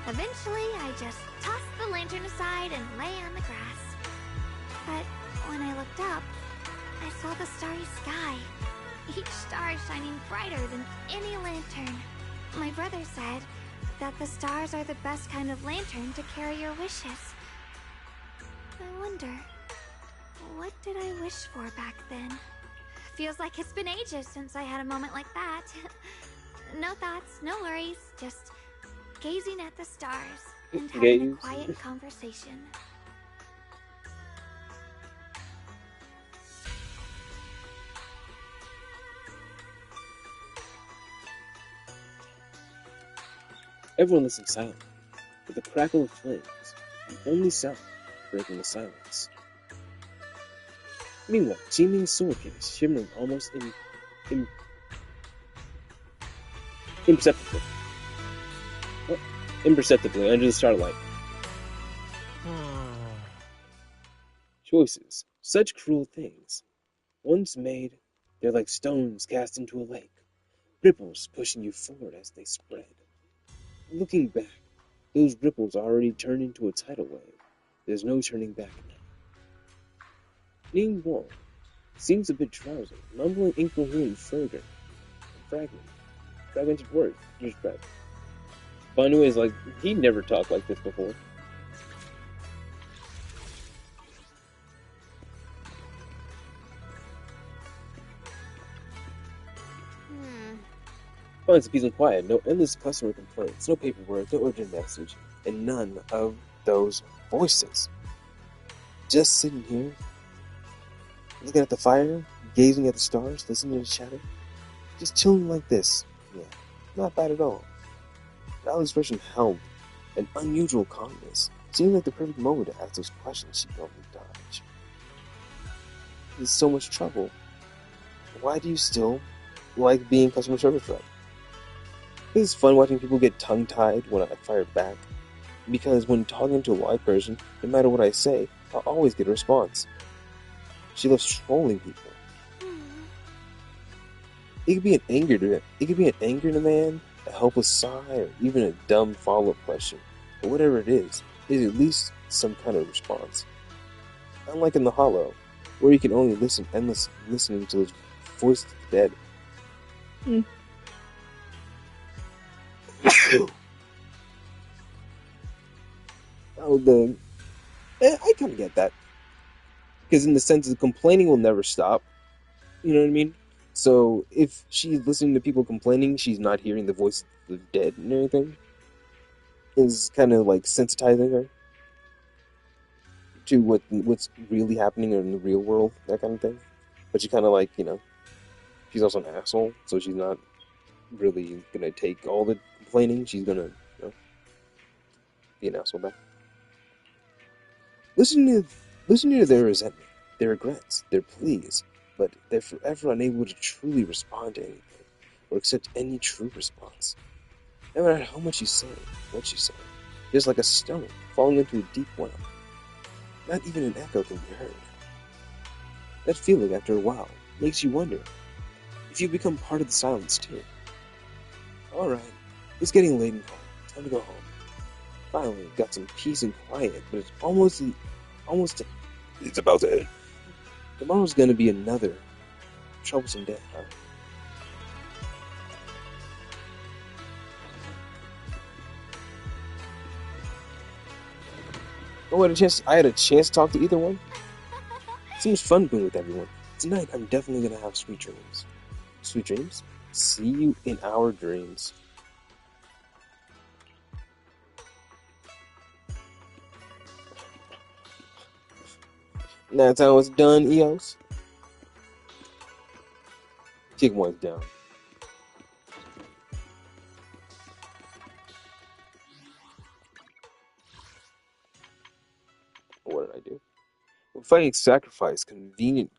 Eventually, I just tossed the lantern aside and lay on the grass. But when I looked up, I saw the starry sky, each star shining brighter than any lantern. My brother said that the stars are the best kind of lantern to carry your wishes. I wonder, what did I wish for back then? Feels like it's been ages since I had a moment like that. No thoughts, no worries, just gazing at the stars and having a quiet conversation. Everyone listened silently, with the crackle of flames, the only sound breaking the silence. Meanwhile, Jiming's sword case shimmering almost imperceptibly under the starlight. Choices, such cruel things. Once made, they're like stones cast into a lake, ripples pushing you forward as they spread. Looking back, those ripples already turned into a tidal wave. There's no turning back now. Ning Wong seems a bit drowsy, mumbling incoherent fragmented words under his breath. Banu is like, he never talked like this before. Finds peace and quiet, no endless customer complaints, no paperwork, no urgent message, and none of those voices. Just sitting here, looking at the fire, gazing at the stars, listening to the chatter, just chilling like this. Yeah, not bad at all. Valley's expression held an unusual calmness, seemed like the perfect moment to ask those questions she normally dodge. There's so much trouble. Why do you still like being customer service rep? It's fun watching people get tongue-tied when I fire back, because when talking to a live person, no matter what I say, I'll always get a response. She loves trolling people. It could be an anger in a man, a helpless sigh, or even a dumb follow-up question. But whatever it is at least some kind of response. Unlike in the Hollow, where you can only listening to those voices of the dead. I kind of get that. Because in the sense of complaining will never stop. You know what I mean? So if she's listening to people complaining, she's not hearing the voice of the dead and everything. Is kind of like sensitizing her to what's really happening in the real world, that kind of thing. But she kind of like, she's also an asshole, so she's not really gonna take all the complaining. She's gonna, be an asshole back. Listening to their resentment, their regrets, their pleas, but they're forever unable to truly respond to anything, or accept any true response. No matter how much you say, what you say, just like a stone falling into a deep well. Not even an echo can be heard. That feeling, after a while, makes you wonder if you've become part of the silence too. Alright, it's getting late and cold. Time to go home. Finally, got some peace and quiet, but it's about to end. Tomorrow's gonna be another troublesome day, huh? I had a chance to talk to either one. Seems fun being with everyone. Tonight, I'm definitely gonna have sweet dreams. Sweet dreams? See you in our dreams. That's how it's done, EOS. Kick one's down. What did I do? When fighting sacrifice, convenient